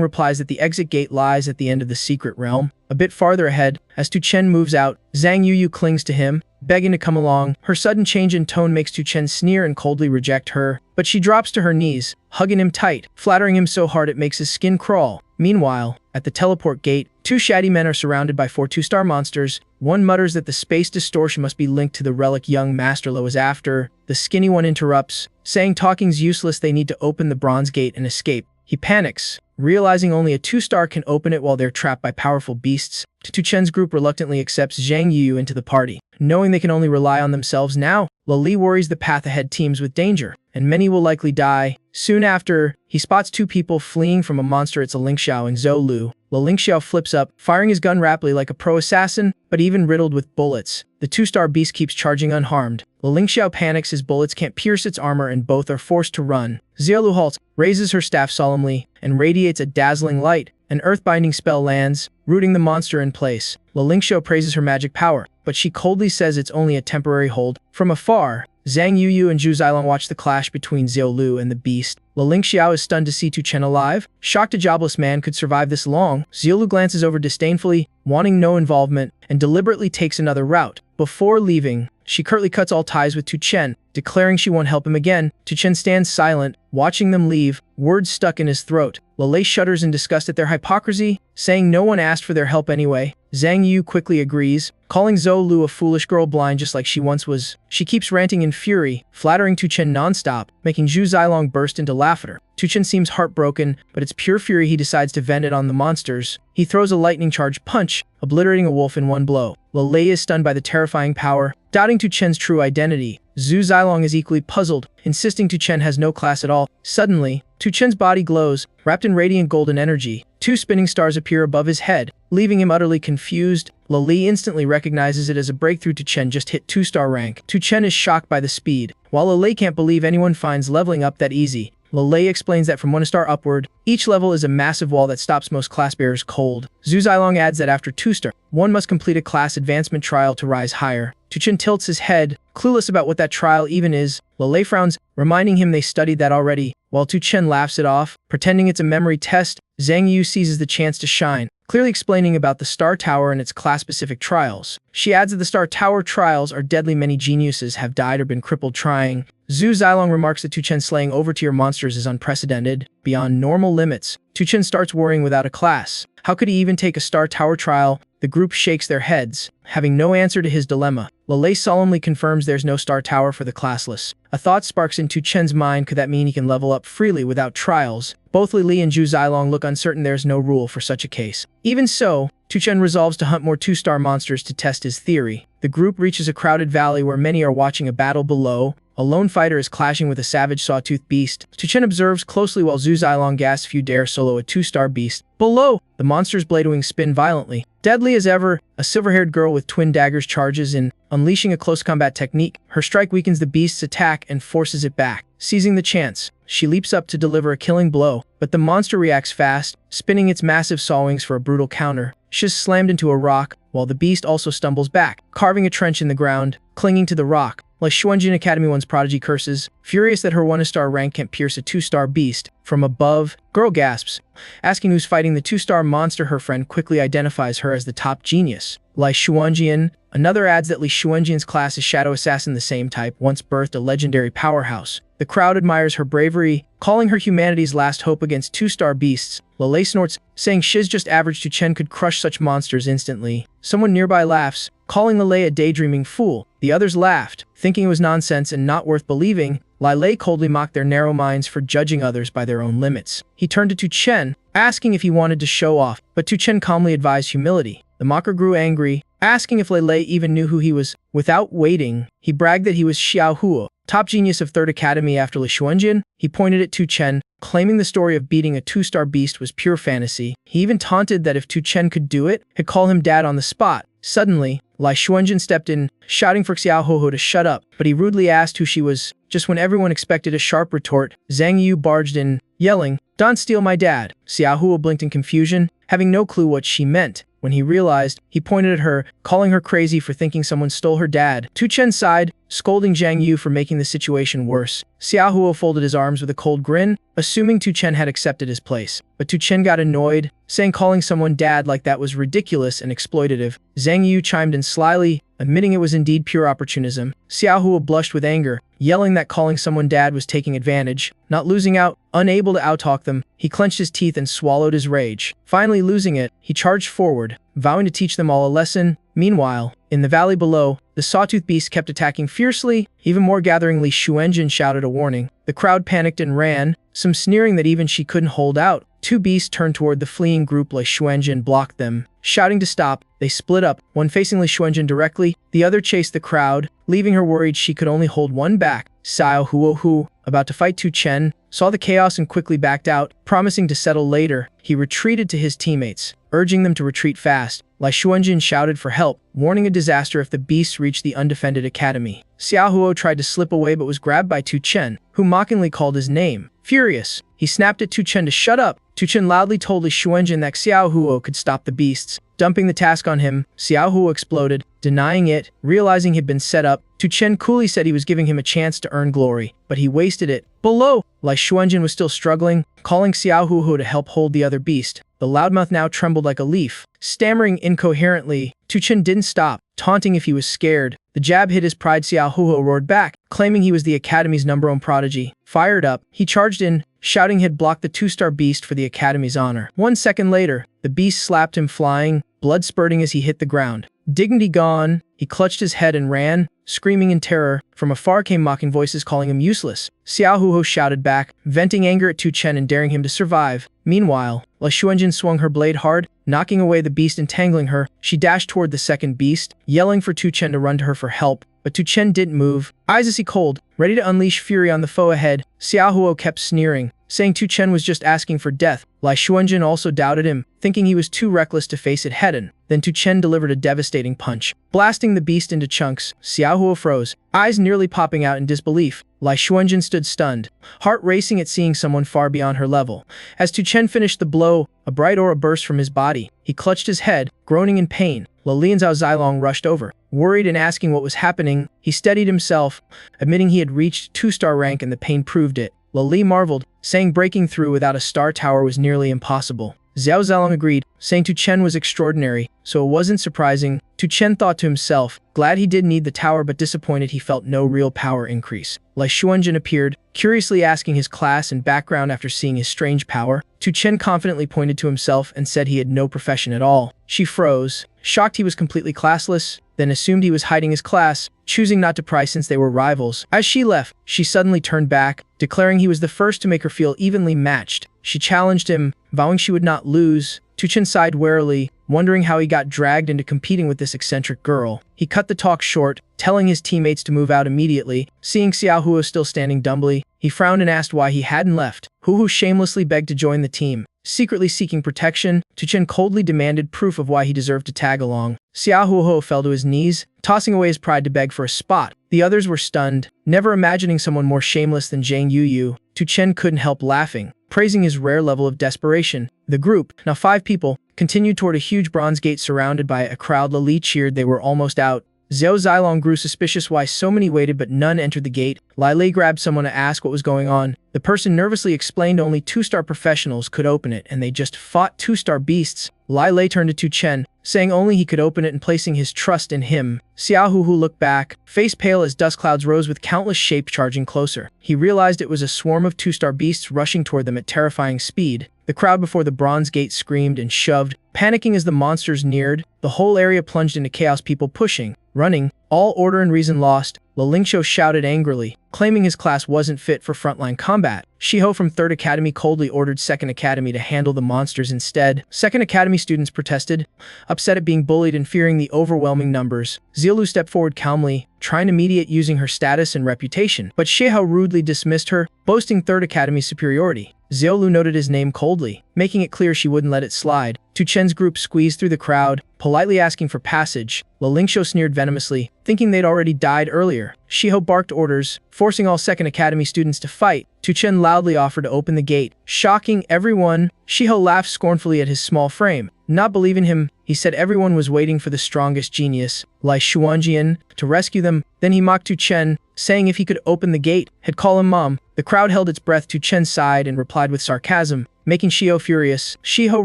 replies that the exit gate lies at the end of the secret realm. A bit farther ahead, as Tu Chen moves out, Zhang Yuyu clings to him, begging to come along. Her sudden change in tone makes Tu Chen sneer and coldly reject her, but she drops to her knees, hugging him tight, flattering him so hard it makes his skin crawl. Meanwhile, at the teleport gate, 2 shady men are surrounded by 4 2-star monsters. One mutters that the space distortion must be linked to the relic young Master Lo is after. The skinny one interrupts, saying talking's useless, they need to open the bronze gate and escape. He panics, realizing only a 2-star can open it while they're trapped by powerful beasts. Tu Chen's group reluctantly accepts Zhang Yu into the party, knowing they can only rely on themselves now. Li worries the path ahead teems with danger, and many will likely die. Soon after, he spots 2 people fleeing from a monster. It's a Lingxiao and Zhou Lu. Lingxiao flips up, firing his gun rapidly like a pro assassin, but even riddled with bullets. The 2-star beast keeps charging unharmed. Lingxiao panics, his bullets can't pierce its armor and both are forced to run. Xiaolu halts, raises her staff solemnly, and radiates a dazzling light. An earth-binding spell lands, rooting the monster in place. Lingxiao praises her magic power, but she coldly says it's only a temporary hold. From afar, Zhang Yuyu and Zhu Zilong watch the clash between Xiaolu and the beast. Lingxiao is stunned to see Tu Chen alive, shocked a jobless man could survive this long. Xiaolu glances over disdainfully, wanting no involvement, and deliberately takes another route. Before leaving, she curtly cuts all ties with Tu Chen, declaring she won't help him again. Tu Chen stands silent, watching them leave, words stuck in his throat. Lei shudders in disgust at their hypocrisy, saying no one asked for their help anyway. Zhang Yu quickly agrees, calling Zhou Lu a foolish girl blind just like she once was. She keeps ranting in fury, flattering Tu Chen nonstop, making Zhu Zilong burst into laughter. Tu Chen seems heartbroken, but it's pure fury. He decides to vent it on the monsters. He throws a lightning charge punch, obliterating a wolf in one blow. Lei is stunned by the terrifying power, doubting Tu Chen's true identity. Zhu Zilong is equally puzzled, insisting Tu Chen has no class at all. Suddenly, Tu Chen's body glows, wrapped in radiant golden energy. 2 spinning stars appear above his head, leaving him utterly confused. Li instantly recognizes it as a breakthrough. Tu Chen just hit 2-star rank. Tu Chen is shocked by the speed, while Li can't believe anyone finds leveling up that easy. Li explains that from 1-star upward, each level is a massive wall that stops most class bearers cold. Zhu Zilong adds that after 2-star, one must complete a class advancement trial to rise higher. Tu Chen tilts his head, clueless about what that trial even is. Li frowns, reminding him they studied that already, while Tu Chen laughs it off, pretending it's a memory test. Zhang Yu seizes the chance to shine, clearly explaining about the Star Tower and its class-specific trials. She adds that the Star Tower trials are deadly. Many geniuses have died or been crippled trying. Zhu Zilong remarks that Tu Chen slaying over-tier monsters is unprecedented, beyond normal limits. Tu Chen starts worrying without a class. How could he even take a Star Tower trial? The group shakes their heads, having no answer to his dilemma. Lei solemnly confirms there's no Star Tower for the classless. A thought sparks in Tu Chen's mind. Could that mean he can level up freely without trials? Both Li and Zhu Zilong look uncertain. There's no rule for such a case. Even so, Tu Chen resolves to hunt more 2-star monsters to test his theory. The group reaches a crowded valley where many are watching a battle below. A lone fighter is clashing with a savage sawtooth beast. Tu Chen observes closely while Zhu Zilong gasps, "Few dare solo a 2-star beast." Below, the monster's blade wings spin violently. Deadly as ever, a silver-haired girl with twin daggers charges in, unleashing a close combat technique. Her strike weakens the beast's attack and forces it back. Seizing the chance, she leaps up to deliver a killing blow, but the monster reacts fast, spinning its massive saw wings for a brutal counter. She's slammed into a rock, while the beast also stumbles back, carving a trench in the ground, clinging to the rock. Like Xuanjin Academy 1's prodigy curses, furious that her 1-star rank can't pierce a 2-star beast. From above, girl gasps, asking who's fighting the 2-star monster. Her friend quickly identifies her as the top genius, Lai Xuanjian. Another adds that Li Xuanjian's class is Shadow Assassin, the same type, once birthed a legendary powerhouse. The crowd admires her bravery, calling her humanity's last hope against 2-star beasts. Lei snorts, saying she's just average. Tu Chen could crush such monsters instantly. Someone nearby laughs, calling Lei a daydreaming fool, The others laughed, thinking it was nonsense and not worth believing. Lai Lei coldly mocked their narrow minds for judging others by their own limits. He turned to Tu Chen, asking if he wanted to show off, but Tu Chen calmly advised humility. The mocker grew angry, asking if Lai Lei even knew who he was. Without waiting, he bragged that he was Xiao Huo, top genius of 3rd Academy after Li Xuanjin. He pointed at Tu Chen, claiming the story of beating a 2-star beast was pure fantasy. He even taunted that if Tu Chen could do it, he'd call him dad on the spot. Suddenly, Li Xuanjin stepped in, shouting for Xiao Huo to shut up, but he rudely asked who she was. Just when everyone expected a sharp retort, Zhang Yu barged in, yelling, "Don't steal my dad." Xiao Huo blinked in confusion, having no clue what she meant. When he realized, he pointed at her, calling her crazy for thinking someone stole her dad. Tu Chen sighed, scolding Zhang Yu for making the situation worse. Xiao Huo folded his arms with a cold grin, assuming Tu Chen had accepted his place. But Tu Chen got annoyed, saying calling someone dad like that was ridiculous and exploitative. Zhang Yu chimed in slyly, admitting it was indeed pure opportunism. Xiao Huo blushed with anger, yelling that calling someone dad was taking advantage. Not losing out, unable to outtalk them, he clenched his teeth and swallowed his rage. Finally losing it, he charged forward, vowing to teach them all a lesson. Meanwhile, in the valley below, the sawtooth beast kept attacking fiercely. Even more gatheringly, Xuanjin shouted a warning. The crowd panicked and ran, some sneering that even she couldn't hold out. 2 beasts turned toward the fleeing group. Li Xuanjin blocked them. Shouting to stop, they split up, one facing Li Xuanjin directly, the other chased the crowd, leaving her worried she could only hold one back. Xiao Huo Hu, about to fight Tu Chen, saw the chaos and quickly backed out, promising to settle later. He retreated to his teammates, urging them to retreat fast. Li Xuanjin shouted for help, warning a disaster if the beasts reached the undefended academy. Xiao Huo tried to slip away but was grabbed by Tu Chen, who mockingly called his name. Furious, he snapped at Tu Chen to shut up. Tu Chen loudly told Li Xuanjin that Xiao Huo could stop the beasts. Dumping the task on him, Xiao Huo exploded, denying it. Realizing he'd been set up, Tu Chen coolly said he was giving him a chance to earn glory, but he wasted it. Below, Li Xuanjin was still struggling, calling Xiao Huo to help hold the other beast. The loudmouth now trembled like a leaf. Stammering incoherently, Tu Chen didn't stop, taunting if he was scared. The jab hit his pride. Xiao Huo roared back, claiming he was the academy's #1 prodigy. Fired up, he charged in, shouting he'd blocked the 2-star beast for the academy's honor. 1 second later, the beast slapped him flying, blood spurting as he hit the ground. Dignity gone, he clutched his head and ran, screaming in terror. From afar came mocking voices calling him useless. Xiao Huo shouted back, venting anger at Tu Chen and daring him to survive. Meanwhile, Li Xuanjin swung her blade hard, knocking away the beast, entangling her. She dashed toward the second beast, yelling for Tu Chen to run to her for help. But Tu Chen didn't move, eyes icy cold, ready to unleash fury on the foe ahead. Xiao Huo kept sneering, saying Tu Chen was just asking for death. Li Xuanjin also doubted him, thinking he was too reckless to face it head-on. Then Tu Chen delivered a devastating punch, blasting the beast into chunks. Xiao Huo froze, eyes nearly popping out in disbelief. Li Xuanjin stood stunned, heart racing at seeing someone far beyond her level. As Tu Chen finished the blow, a bright aura burst from his body. He clutched his head, groaning in pain. Lili and Zhao Zilong rushed over, worried and asking what was happening. He steadied himself, admitting he had reached 2-star rank and the pain proved it. Lili marveled, saying breaking through without a star tower was nearly impossible. Zhao Zilong agreed, saying Tu Chen was extraordinary, so it wasn't surprising. Tu Chen thought to himself, glad he did need the tower but disappointed he felt no real power increase. Li Xuanjin appeared, curiously asking his class and background after seeing his strange power. Tu Chen confidently pointed to himself and said he had no profession at all. She froze, shocked he was completely classless, then assumed he was hiding his class, choosing not to pry since they were rivals. As she left, she suddenly turned back, declaring he was the first to make her feel evenly matched. She challenged him, vowing she would not lose. Tu Chen sighed warily, wondering how he got dragged into competing with this eccentric girl. He cut the talk short, telling his teammates to move out immediately. Seeing Xiao Huo still standing dumbly, he frowned and asked why he hadn't left. Huo shamelessly begged to join the team. Secretly seeking protection, Tu Chen coldly demanded proof of why he deserved to tag along. Xiao Huo fell to his knees, tossing away his pride to beg for a spot. The others were stunned, never imagining someone more shameless than Zhang Yu. Tu Chen couldn't help laughing, praising his rare level of desperation. The group, now 5 people, continued toward a huge bronze gate surrounded by a crowd. Lili cheered they were almost out. Zhao Zilong grew suspicious why so many waited but none entered the gate. Lai Lei grabbed someone to ask what was going on. The person nervously explained only 2-star professionals could open it and they just fought 2-star beasts. Lai Lei turned to Tu Chen, saying only he could open it and placing his trust in him. Xiao Huo looked back, face pale as dust clouds rose with countless shapes charging closer. He realized it was a swarm of 2-star beasts rushing toward them at terrifying speed. The crowd before the bronze gate screamed and shoved, panicking as the monsters neared. The whole area plunged into chaos, people pushing, Running, all order and reason lost, Lingxiu shouted angrily, claiming his class wasn't fit for frontline combat. Shiho from 3rd Academy coldly ordered 2nd Academy to handle the monsters instead. 2nd Academy students protested, upset at being bullied and fearing the overwhelming numbers. Xiaolu stepped forward calmly, trying to mediate using her status and reputation, but Shiho rudely dismissed her, boasting 3rd Academy's superiority. Xiaolu noted his name coldly, making it clear she wouldn't let it slide. Tu Chen's group squeezed through the crowd, politely asking for passage. Lingxiu sneered venomously, thinking they'd already died earlier. Shiho barked orders, forcing all 2nd Academy students to fight. Tu Chen loudly offered to open the gate, shocking everyone. Shiho laughed scornfully at his small frame. Not believing him, he said everyone was waiting for the strongest genius, Lai Xuanjian, to rescue them. Then he mocked Tu Chen, saying if he could open the gate, he'd call him mom. The crowd held its breath. Tu Chen sighed and replied with sarcasm, making Shiho furious. Shiho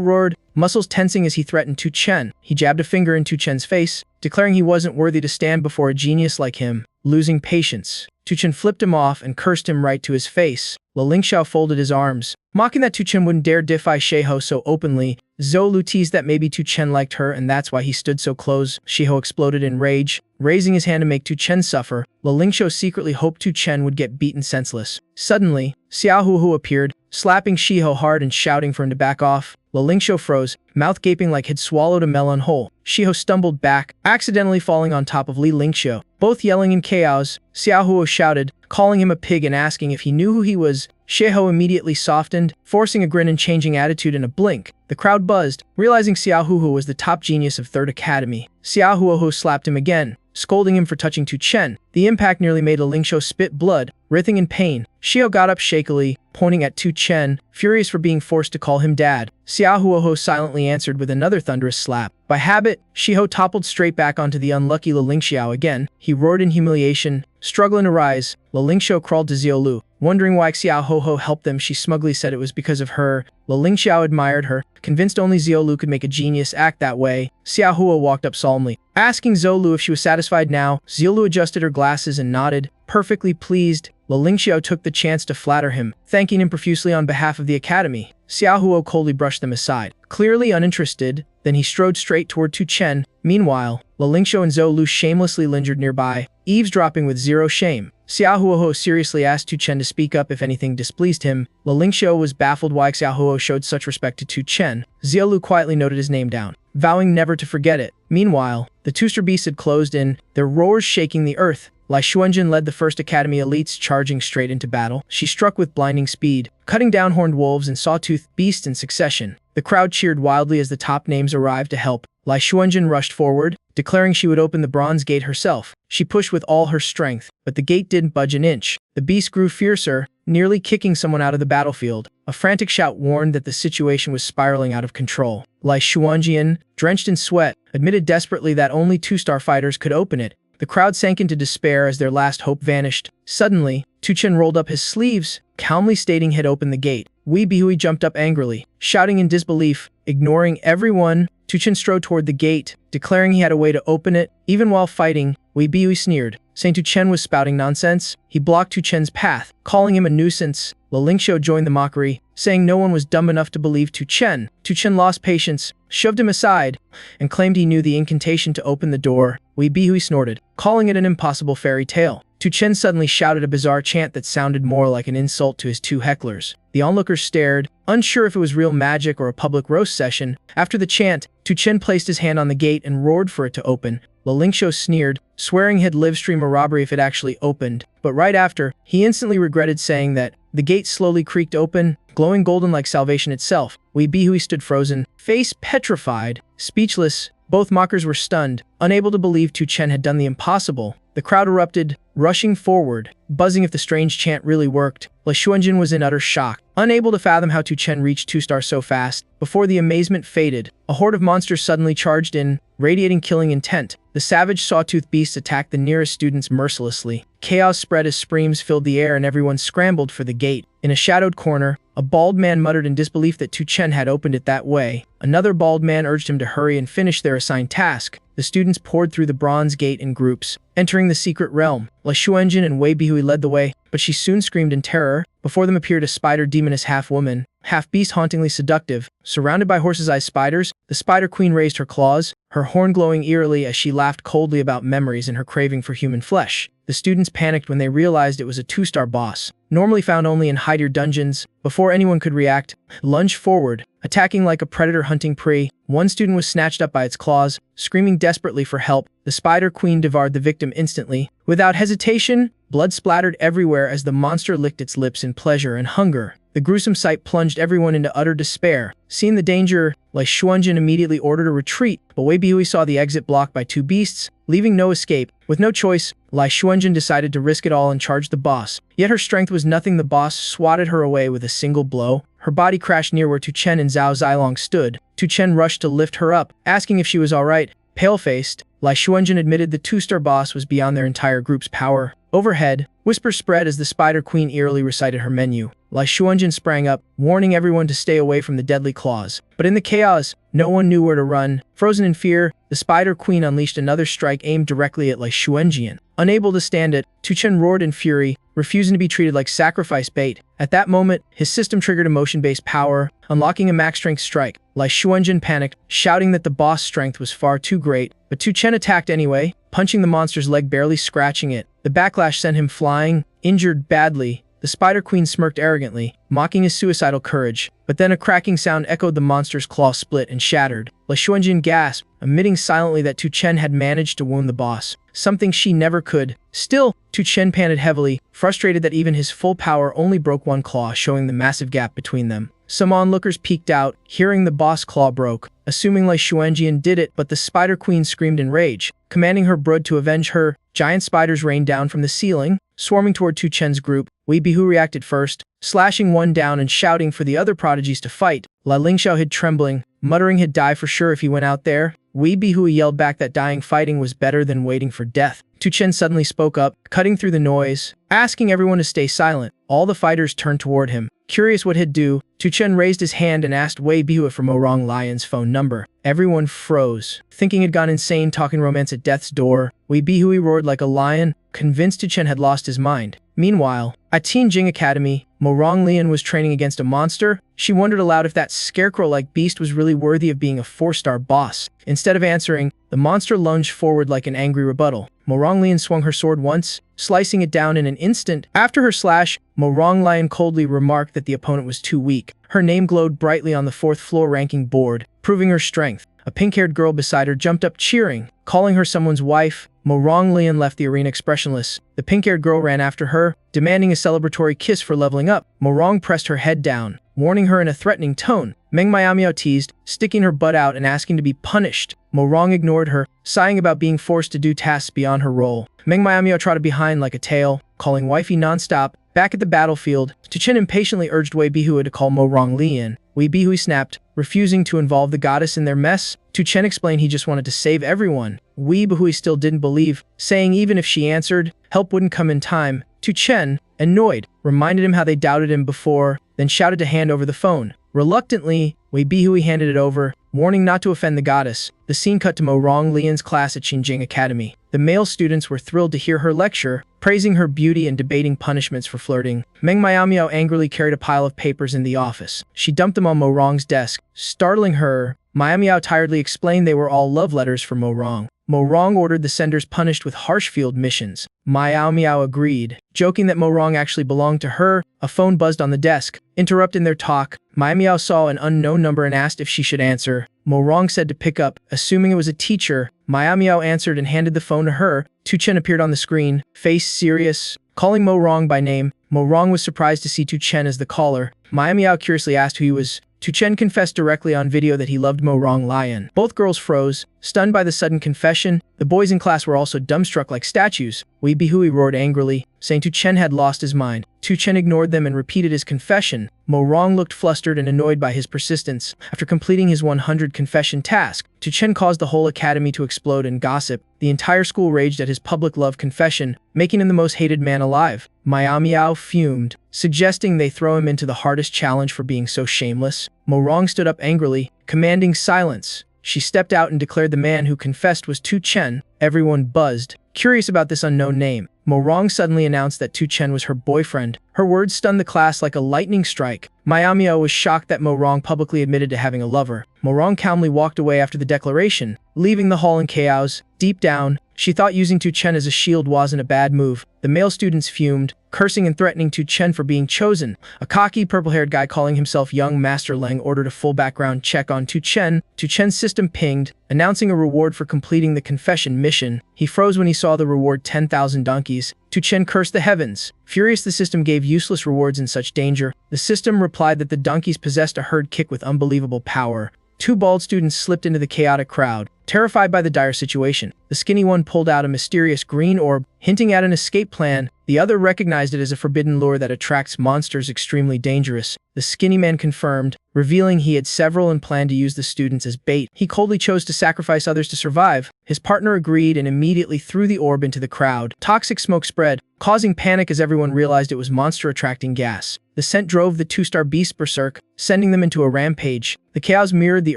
roared, muscles tensing as he threatened Tu Chen. He jabbed a finger in Tu Chen's face, declaring he wasn't worthy to stand before a genius like him. Losing patience, Tu Chen flipped him off and cursed him right to his face. Lingxiu folded his arms, mocking that Tu Chen wouldn't dare defy Shiho so openly. Xiaolu teased that maybe Tu Chen liked her and that's why he stood so close. Shiho exploded in rage, raising his hand to make Tu Chen suffer. Lingxiu secretly hoped Tu Chen would get beaten senseless. Suddenly, Xiao Huhu appeared, slapping Shiho hard and shouting for him to back off. Lingxiu froze, mouth gaping like he'd swallowed a melon whole. Shiho stumbled back, accidentally falling on top of Lingxiu. Both yelling in chaos, Xiao Huo shouted, calling him a pig and asking if he knew who he was. Shiho immediately softened, forcing a grin and changing attitude in a blink. The crowd buzzed, realizing Xiao Huo was the top genius of 3rd Academy. Xiao Huo slapped him again, scolding him for touching Tu Chen. The impact nearly made Lingxiu spit blood, writhing in pain. Shiho got up shakily, pointing at Tu Chen, furious for being forced to call him dad. Xiao Huo silently answered with another thunderous slap. By habit, Shiho toppled straight back onto the unlucky Lingxiu again. He roared in humiliation, struggling to rise. Lingxiu crawled to Xiaolu. Wondering why Xiao Ho helped them, she smugly said it was because of her. Lingxiu admired her, convinced only Xiaolu could make a genius act that way. Xiao Huo walked up solemnly, asking Xiaolu if she was satisfied now. Xiaolu adjusted her glasses and nodded, perfectly pleased. Lingxiu took the chance to flatter him, thanking him profusely on behalf of the academy. Xiao Huo coldly brushed them aside, clearly uninterested. Then he strode straight toward Tu Chen. Meanwhile, Lingxiu and Xiaolu shamelessly lingered nearby, eavesdropping with zero shame. Xiao Huo seriously asked Tu Chen to speak up if anything displeased him. Lingxiu was baffled why Xiao Huo showed such respect to Tu Chen. Xiaolu quietly noted his name down, vowing never to forget it. Meanwhile, the Tooster Beasts had closed in, their roars shaking the earth. Lai Xuanjin led the 1st Academy elites charging straight into battle. She struck with blinding speed, cutting down horned wolves and sawtooth beasts in succession. The crowd cheered wildly as the top names arrived to help. Lai Xuanjin rushed forward, declaring she would open the bronze gate herself. She pushed with all her strength, but the gate didn't budge an inch. The beast grew fiercer, nearly kicking someone out of the battlefield. A frantic shout warned that the situation was spiraling out of control. Lai Xuanjian, drenched in sweat, admitted desperately that only 2-star fighters could open it. The crowd sank into despair as their last hope vanished. Suddenly, Tu Chen rolled up his sleeves, calmly stating he'd opened the gate. Wei Bihui jumped up angrily, shouting in disbelief. Ignoring everyone, Tu Chen strode toward the gate, declaring he had a way to open it. Even while fighting, Wei Bihui sneered, saying Tu Chen was spouting nonsense. He blocked Tu Chen's path, calling him a nuisance. Lingxiu joined the mockery, saying no one was dumb enough to believe Tu Chen. Tu Chen lost patience, shoved him aside, and claimed he knew the incantation to open the door. Wei Bihui snorted, calling it an impossible fairy tale. Tu Chen suddenly shouted a bizarre chant that sounded more like an insult to his 2 hecklers. The onlookers stared, unsure if it was real magic or a public roast session. After the chant, Tu Chen placed his hand on the gate and roared for it to open. Lingxiu sneered, swearing he'd live stream a robbery if it actually opened. But right after, he instantly regretted saying that. The gate slowly creaked open, glowing golden like salvation itself. Wei Bihui stood frozen, face petrified, speechless. Both mockers were stunned, unable to believe Tu Chen had done the impossible. The crowd erupted, rushing forward, buzzing if the strange chant really worked. Lai Xuanjin was in utter shock, unable to fathom how Tu Chen reached 2-star so fast. Before the amazement faded, a horde of monsters suddenly charged in, radiating killing intent. The savage sawtooth beasts attacked the nearest students mercilessly. Chaos spread as screams filled the air and everyone scrambled for the gate. In a shadowed corner, a bald man muttered in disbelief that Tu Chen had opened it that way. Another bald man urged him to hurry and finish their assigned task. The the students poured through the bronze gate in groups, entering the secret realm. Lai Xuanjin and Wei Bihui led the way, but she soon screamed in terror. Before them appeared a spider demoness half-woman, half-beast hauntingly seductive. Surrounded by horses-eyed spiders, the Spider Queen raised her claws, her horn glowing eerily as she laughed coldly about memories and her craving for human flesh. The students panicked when they realized it was a 2-star boss, normally found only in hide-tier dungeons. Before anyone could react, lunged forward, attacking like a predator hunting prey. One student was snatched up by its claws, screaming desperately for help. The Spider Queen devoured the victim instantly. Without hesitation, blood splattered everywhere as the monster licked its lips in pleasure and hunger. The gruesome sight plunged everyone into utter despair. Seeing the danger, Lai Xuanjin immediately ordered a retreat, but Wei Bihui saw the exit blocked by 2 beasts, leaving no escape. With no choice, Lai Xuanjin decided to risk it all and charge the boss. Yet her strength was nothing. The boss swatted her away with a single blow. Her body crashed near where Tu Chen and Zhao Zilong stood. Tu Chen rushed to lift her up, asking if she was alright. Pale-faced, Lai Xuanjin admitted the 2-star boss was beyond their entire group's power. Overhead, whispers spread as the Spider Queen eerily recited her menu. Lai Xuanjin sprang up, warning everyone to stay away from the deadly claws. But in the chaos, no one knew where to run. Frozen in fear, the Spider Queen unleashed another strike aimed directly at Lai Xuanjin. Unable to stand it, Tu Chen roared in fury, refusing to be treated like sacrifice bait. At that moment, his system triggered emotion-based power, unlocking a max-strength strike. Lai Xuanjin panicked, shouting that the boss' strength was far too great, but Tu Chen attacked anyway, punching the monster's leg, barely scratching it. The backlash sent him flying, injured badly. The Spider Queen smirked arrogantly, mocking his suicidal courage. But then a cracking sound echoed. The monster's claw split and shattered. Lai Xuanjin gasped, admitting silently that Tu Chen had managed to wound the boss, something she never could. Still, Tu Chen panted heavily, frustrated that even his full power only broke one claw, showing the massive gap between them. Some onlookers peeked out, hearing the boss claw broke, assuming Lai Xuanjin did it, but the Spider Queen screamed in rage, commanding her brood to avenge her. Giant spiders rained down from the ceiling, swarming toward Tu Chen's group. Wei Bihui reacted first, slashing one down and shouting for the other prodigies to fight. Lai Lingxiao hid trembling, muttering he'd die for sure if he went out there. Wei Bihui yelled back that dying fighting was better than waiting for death. Tu Chen suddenly spoke up, cutting through the noise, asking everyone to stay silent. All the fighters turned toward him, curious what he'd do. Tu Chen raised his hand and asked Wei Bihui for Mo Ronglion's phone number. Everyone froze, thinking he'd gone insane talking romance at death's door. Wei Bihui roared like a lion, convinced Tu Chen had lost his mind. Meanwhile, at Tianjing Academy, Mo Ronglion was training against a monster. She wondered aloud if that scarecrow-like beast was really worthy of being a 4-star boss. Instead of answering, the monster lunged forward like an angry rebuttal. Mo Ronglion swung her sword once, slicing it down in an instant. After her slash, Mo Ronglion coldly remarked that the opponent was too weak. Her name glowed brightly on the 4th floor ranking board, proving her strength. A pink-haired girl beside her jumped up cheering, calling her someone's wife. Mo Ronglion left the arena expressionless. The pink-haired girl ran after her, demanding a celebratory kiss for leveling up. Mo Rong pressed her head down, warning her in a threatening tone. Meng Miao teased, sticking her butt out and asking to be punished. Mo Rong ignored her, sighing about being forced to do tasks beyond her role. Meng Miao trotted behind like a tail, calling wifey nonstop. Back at the battlefield, Tu Chen impatiently urged Wei Bihui to call Mo Ronglion. Wei Bihui snapped, refusing to involve the goddess in their mess. Tu Chen explained he just wanted to save everyone. Wei Bihui still didn't believe, saying even if she answered, help wouldn't come in time. Tu Chen, annoyed, reminded him how they doubted him before, then shouted to hand over the phone. Reluctantly, Wei Bihui handed it over, warning not to offend the goddess. The scene cut to Mo Ronglion's class at Tianjing Academy. The male students were thrilled to hear her lecture, praising her beauty and debating punishments for flirting. Meng Miao angrily carried a pile of papers in the office. She dumped them on Mo Rong's desk, startling her. Miao tiredly explained they were all love letters for Mo Rong. Mo Rong ordered the senders punished with harsh field missions. Miao agreed, joking that Mo Rong actually belonged to her. A phone buzzed on the desk, interrupting their talk. Miao saw an unknown number and asked if she should answer. Mo Rong said to pick up, assuming it was a teacher. Miao answered and handed the phone to her. Tu Chen appeared on the screen, face serious, calling Mo Rong by name. Mo Rong was surprised to see Tu Chen as the caller. Miao curiously asked who he was. Tu Chen confessed directly on video that he loved Mo Ronglion. Both girls froze, stunned by the sudden confession. The boys in class were also dumbstruck like statues. Wei Bihui roared angrily, saying Tu Chen had lost his mind. Tu Chen ignored them and repeated his confession. Mo Rong looked flustered and annoyed by his persistence. After completing his 100 confession task, Tu Chen caused the whole academy to explode in gossip. The entire school raged at his public love confession, making him the most hated man alive. Miao fumed, suggesting they throw him into the hardest challenge for being so shameless. Mo Rong stood up angrily, commanding silence. She stepped out and declared the man who confessed was Tu Chen. Everyone buzzed, curious about this unknown name. Mo Rong suddenly announced that Tu Chen was her boyfriend. Her words stunned the class like a lightning strike. Miao was shocked that Mo Rong publicly admitted to having a lover. Mo Rong calmly walked away after the declaration, leaving the hall in chaos. Deep down, she thought using Tu Chen as a shield wasn't a bad move. The male students fumed, cursing and threatening Tu Chen for being chosen. A cocky, purple-haired guy calling himself Young Master Leng ordered a full background check on Tu Chen. Tu Chen's system pinged, announcing a reward for completing the confession mission. He froze when he saw the reward: 10,000 donkeys. Tu Chen cursed the heavens. Furious, the system gave useless rewards in such danger. The system replied that the donkeys possessed a herd kick with unbelievable power. Two bald students slipped into the chaotic crowd. Terrified by the dire situation, the skinny one pulled out a mysterious green orb, hinting at an escape plan. The other recognized it as a forbidden lure that attracts monsters extremely dangerous. The skinny man confirmed, revealing he had several and planned to use the students as bait. He coldly chose to sacrifice others to survive. His partner agreed and immediately threw the orb into the crowd. Toxic smoke spread, causing panic as everyone realized it was monster-attracting gas. The scent drove the two-star beasts berserk, sending them into a rampage. The chaos mirrored the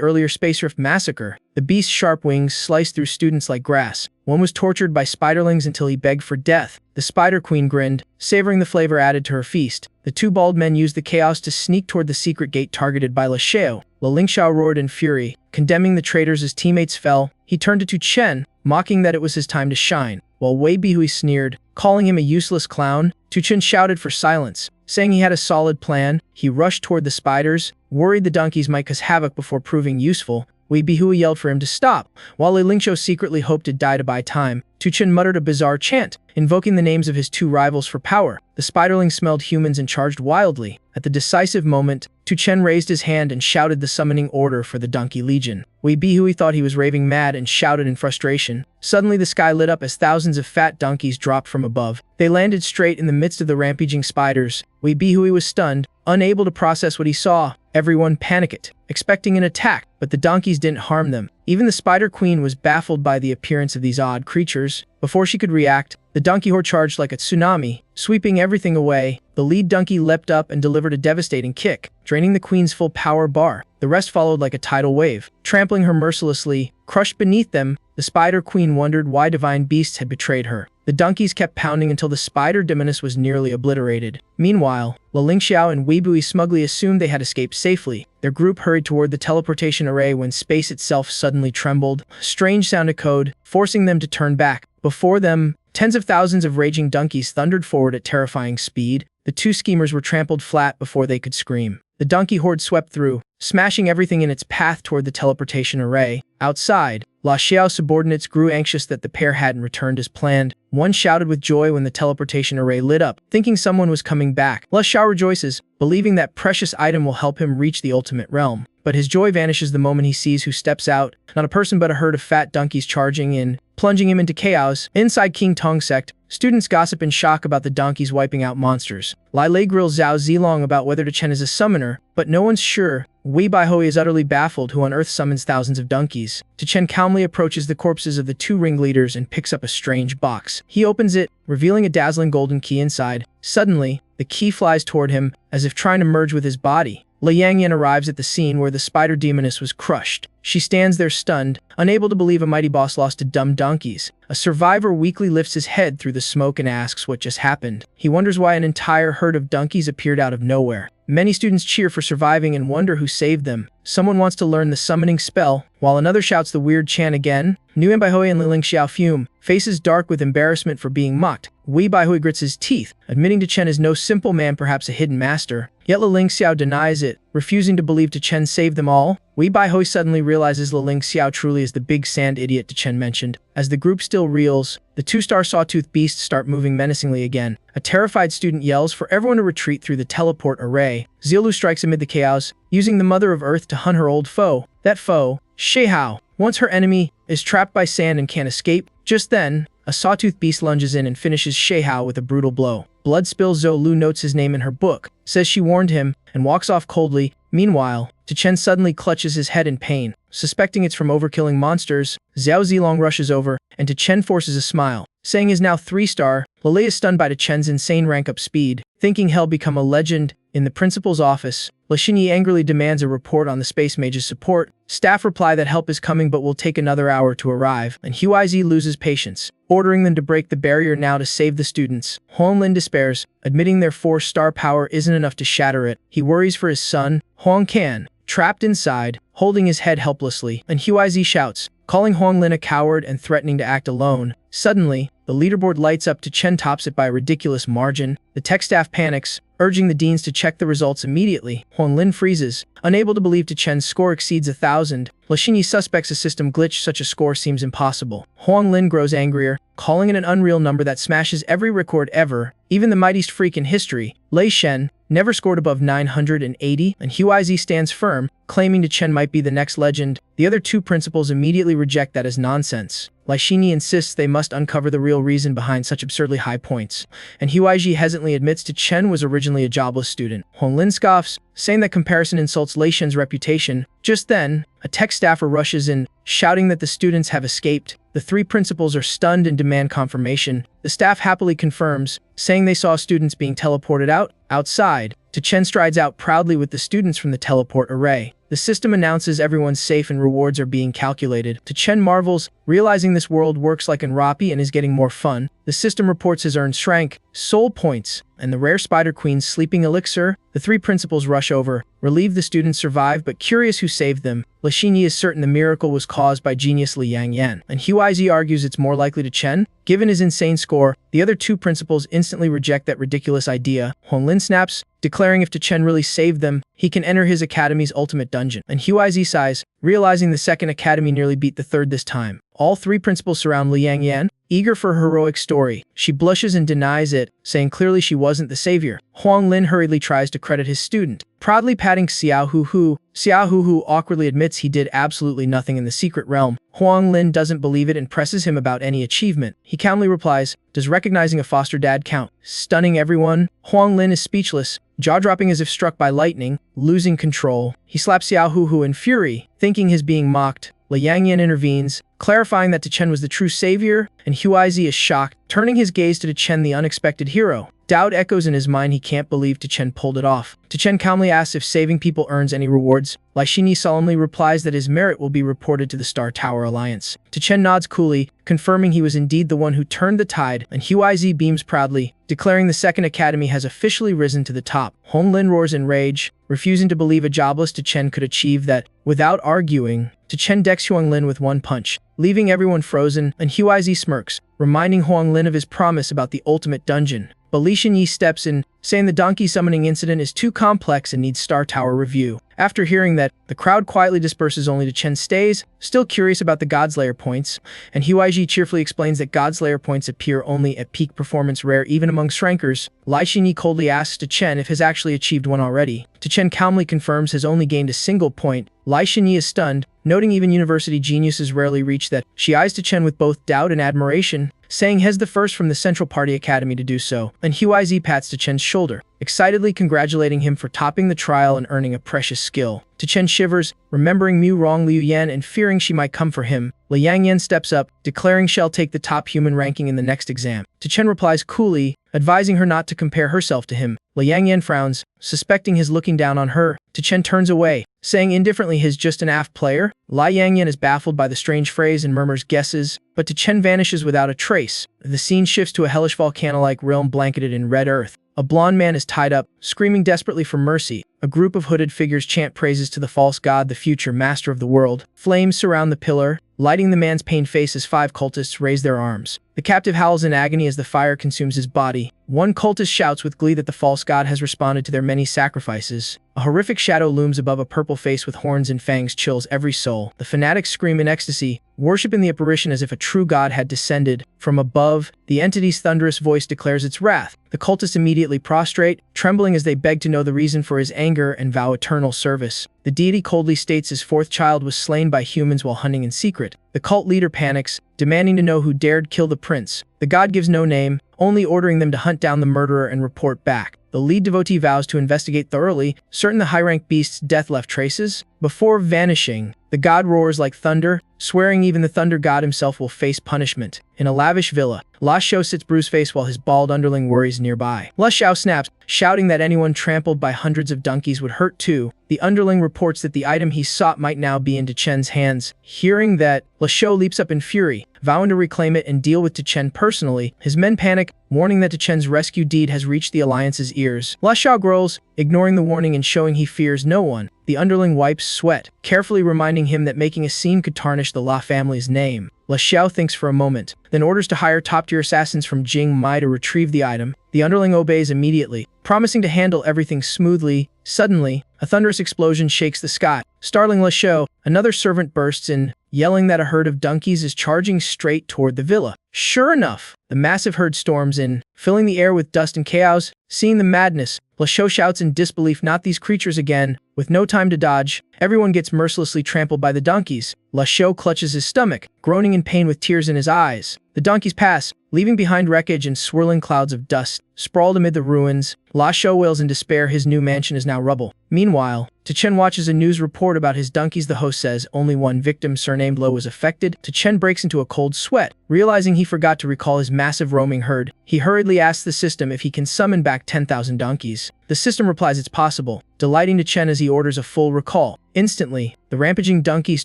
earlier Space Rift massacre. The beast's sharp wings sliced through students like grass. One was tortured by spiderlings until he begged for death. The Spider Queen grinned, savoring the flavor added to her feast. The two bald men used the chaos to sneak toward the secret gate targeted by Le Xiao. Le Lingxiao roared in fury, condemning the traitors as teammates fell. He turned to Tu Chen, mocking that it was his time to shine. While Wei Bihui sneered, calling him a useless clown, Tu Chen shouted for silence, saying he had a solid plan. He rushed toward the spiders, worried the donkeys might cause havoc before proving useful. Wei Bihui yelled for him to stop, while Li Lingxiao secretly hoped to die to buy time. Tu Chen muttered a bizarre chant, invoking the names of his two rivals for power. The spiderlings smelled humans and charged wildly. At the decisive moment, Tu Chen raised his hand and shouted the summoning order for the Donkey Legion. Wei Bihui thought he was raving mad and shouted in frustration. Suddenly the sky lit up as thousands of fat donkeys dropped from above. They landed straight in the midst of the rampaging spiders. Wei Bihui was stunned, unable to process what he saw. Everyone panicked, expecting an attack, but the donkeys didn't harm them. Even the Spider Queen was baffled by the appearance of these odd creatures. Before she could react, the donkey horde charged like a tsunami, sweeping everything away. The lead donkey leapt up and delivered a devastating kick, draining the queen's full power bar. The rest followed like a tidal wave, trampling her mercilessly. Crushed beneath them, the Spider Queen wondered why divine beasts had betrayed her. The donkeys kept pounding until the Spider Demoness was nearly obliterated. Meanwhile, Le Lingxiao and Wei Bihui smugly assumed they had escaped safely. Their group hurried toward the teleportation array when space itself suddenly trembled. A strange sound echoed, forcing them to turn back. Before them, tens of thousands of raging donkeys thundered forward at terrifying speed. The two schemers were trampled flat before they could scream. The donkey horde swept through, smashing everything in its path toward the teleportation array. Outside, La Xiao's subordinates grew anxious that the pair hadn't returned as planned. One shouted with joy when the teleportation array lit up, thinking someone was coming back. La Xiao rejoices, believing that precious item will help him reach the ultimate realm. But his joy vanishes the moment he sees who steps out. Not a person but a herd of fat donkeys charging in, plunging him into chaos. Inside King Tong sect, students gossip in shock about the donkeys wiping out monsters. Lai Lei grills Zhao Zilong about whether Tu Chen is a summoner, but no one's sure. Wei Bihui is utterly baffled who on earth summons thousands of donkeys. Tu Chen calmly approaches the corpses of the two ringleaders and picks up a strange box. He opens it, revealing a dazzling golden key inside. Suddenly, the key flies toward him, as if trying to merge with his body. Li Yangyan arrives at the scene where the spider demoness was crushed. She stands there stunned, unable to believe a mighty boss lost to dumb donkeys. A survivor weakly lifts his head through the smoke and asks what just happened. He wonders why an entire herd of donkeys appeared out of nowhere. Many students cheer for surviving and wonder who saved them. Someone wants to learn the summoning spell, while another shouts the weird chant again. Nguyen Baihui and Li Lingxiao fume, faces dark with embarrassment for being mocked. Wei Baihui grits his teeth, admitting Tu Chen is no simple man, perhaps a hidden master. Yet Li Lingxiao denies it, refusing to believe Tu Chen saved them all. Wei Baihui suddenly realizes Li Lingxiao truly is the big sand idiot Tu Chen mentioned. As the group still reels, the two-star sawtooth beasts start moving menacingly again. A terrified student yells for everyone to retreat through the teleport array. Zilu strikes amid the chaos, using the Mother of Earth to hunt her old foe. That foe, Sheihao, once her enemy, is trapped by sand and can't escape. Just then, a sawtooth beast lunges in and finishes Sheihao with a brutal blow. Blood spills. Zhou Lu notes his name in her book, says she warned him, and walks off coldly. Meanwhile, Tu Chen suddenly clutches his head in pain. Suspecting it's from overkilling monsters, Zhao Zilong rushes over, and Tu Chen forces a smile, saying is now 3-star. Lele is stunned by Tu Chen's insane rank-up speed, thinking he'll become a legend. In the principal's office, Lashini angrily demands a report on the space mage's support. Staff reply that help is coming but will take another hour to arrive, and Huizi loses patience, ordering them to break the barrier now to save the students. Huang Lin despairs, admitting their 4-star power isn't enough to shatter it. He worries for his son, Huang Can, trapped inside, holding his head helplessly, and Huizi shouts, calling Huang Lin a coward and threatening to act alone. Suddenly, the leaderboard lights up. Chen tops it by a ridiculous margin. The tech staff panics, urging the deans to check the results immediately. Huang Lin freezes, unable to believe Chen's score exceeds 1,000. Lashini suspects a system glitch. Such a score seems impossible. Huang Lin grows angrier, calling it an unreal number that smashes every record ever. Even the mightiest freak in history, Lei Shen, never scored above 980, and Huizi stands firm, claiming Chen might be the next legend. The other 2 principals immediately reject that as nonsense. Lashini insists they must uncover the real reason behind such absurdly high points, and Huizi hesitantly admits Chen was originally a jobless student. Huang Lin scoffs, saying that comparison insults Lei Shen's reputation. Just then, a tech staffer rushes in, shouting that the students have escaped. The 3 principals are stunned and demand confirmation. The staff happily confirms, saying they saw students being teleported outside. Chen strides out proudly with the students from the teleport array. The system announces everyone's safe and rewards are being calculated. Chen marvels, realizing this world works like Enrapi and is getting more fun. The system reports his earned strength, soul points, and the rare Spider Queen's sleeping elixir. The 3 principals rush over, relieved the students survive but curious who saved them. Lashini is certain the miracle was caused by genius Li Yang, and Huizi argues it's more likely to Chen. Given his insane score, the other 2 principals instantly reject that ridiculous idea. Huang Lin snaps, declaring if Chen really saved them, he can enter his academy's ultimate dungeon. And Huizi sighs, realizing the second academy nearly beat the third this time. All 3 principals surround Li Yang, eager for her heroic story. She blushes and denies it, saying clearly she wasn't the savior. Huang Lin hurriedly tries to credit his student, proudly patting Xiao Hu. Xiao Hu awkwardly admits he did absolutely nothing in the secret realm. Huang Lin doesn't believe it and presses him about any achievement. He calmly replies, does recognizing a foster dad count? Stunning everyone, Huang Lin is speechless, jaw-dropping as if struck by lightning, losing control. He slaps Xiao Hu in fury, thinking he's being mocked. Li Yang intervenes, clarifying that Chen was the true savior, and Huizi is shocked, turning his gaze to Chen, the unexpected hero. Doubt echoes in his mind. He can't believe Chen pulled it off. Chen calmly asks if saving people earns any rewards. Lashini solemnly replies that his merit will be reported to the Star Tower Alliance. Chen nods coolly, confirming he was indeed the one who turned the tide, and Huizi beams proudly, declaring the second academy has officially risen to the top. Huang Lin roars in rage, refusing to believe a jobless Chen could achieve that. Without arguing, Chen decks Huang Lin with 1 punch, leaving everyone frozen, and Huizi smirks, reminding Huang Lin of his promise about the ultimate dungeon. But Li Shenyi steps in, saying the donkey summoning incident is too complex and needs Star Tower review. After hearing that, the crowd quietly disperses. Only Chen stays, still curious about the Godslayer points, and Huizi cheerfully explains that Godslayer points appear only at peak performance, rare even among Shrinkers. Li Shenyi coldly asks Chen if has actually achieved one already. Chen calmly confirms has only gained a single point. Li Shenyi is stunned, noting even university geniuses rarely reach that. She eyes Chen with both doubt and admiration, saying he's the first from the Central Party Academy to do so, and Huizi pats Chen's shoulder, excitedly congratulating him for topping the trial and earning a precious skill. Chen shivers, remembering Mu Rong Liu Yan and fearing she might come for him. Li Yang steps up, declaring she'll take the top human ranking in the next exam. Chen replies coolly, advising her not to compare herself to him. Li Yang frowns, suspecting his looking down on her. Chen turns away, saying indifferently he's just an AF player. Li Yang is baffled by the strange phrase and murmurs guesses, but Chen vanishes without a trace. The scene shifts to a hellish volcano-like realm blanketed in red earth. A blonde man is tied up, screaming desperately for mercy. A group of hooded figures chant praises to the false god, the future master of the world. Flames surround the pillar, lighting the man's pained face as 5 cultists raise their arms. The captive howls in agony as the fire consumes his body. One cultist shouts with glee that the false god has responded to their many sacrifices. A horrific shadow looms above a purple face with horns and fangs, chills every soul. The fanatics scream in ecstasy, worshiping the apparition as if a true god had descended. From above, the entity's thunderous voice declares its wrath. The cultists immediately prostrate, trembling as they beg to know the reason for his anger and vow eternal service. The deity coldly states his 4th child was slain by humans while hunting in secret. The cult leader panics, demanding to know who dared kill the prince. The god gives no name, only ordering them to hunt down the murderer and report back. The lead devotee vows to investigate thoroughly, certain the high-ranked beast's death left traces. Before vanishing, the god roars like thunder, swearing even the thunder god himself will face punishment. In a lavish villa, La Xiao sits bruise-faced while his bald underling worries nearby. La Xiao snaps, shouting that anyone trampled by hundreds of donkeys would hurt too. The underling reports that the item he sought might now be in Chen's hands. Hearing that, La Xiao leaps up in fury, vowing to reclaim it and deal with Chen personally. His men panic, warning that Chen's rescue deed has reached the Alliance's ears. La Xiao growls, ignoring the warning and showing he fears no one. The underling wipes sweat, carefully reminding him that making a scene could tarnish the La family's name. La Xiao thinks for a moment, then orders to hire top-tier assassins from Jing Mai to retrieve the item. The underling obeys immediately, promising to handle everything smoothly. Suddenly, a thunderous explosion shakes the sky. Startling La Xiao, another servant bursts in, yelling that a herd of donkeys is charging straight toward the villa. Sure enough, the massive herd storms in, filling the air with dust and chaos. Seeing the madness, La Xiao shouts in disbelief, "Not these creatures again!" With no time to dodge, everyone gets mercilessly trampled by the donkeys. La Xiao clutches his stomach, groaning in pain with tears in his eyes. The donkeys pass, leaving behind wreckage and swirling clouds of dust. Sprawled amid the ruins, La Xiao wails in despair. His new mansion is now rubble. Meanwhile, Chen watches a news report about his donkeys. The host says only one victim, surnamed Lo, was affected. Chen breaks into a cold sweat, realizing he forgot to recall his massive roaming herd. He hurriedly asks the system if he can summon back 10,000 donkeys. The system replies it's possible, delighting Chen as he orders a full recall. Instantly, the rampaging donkeys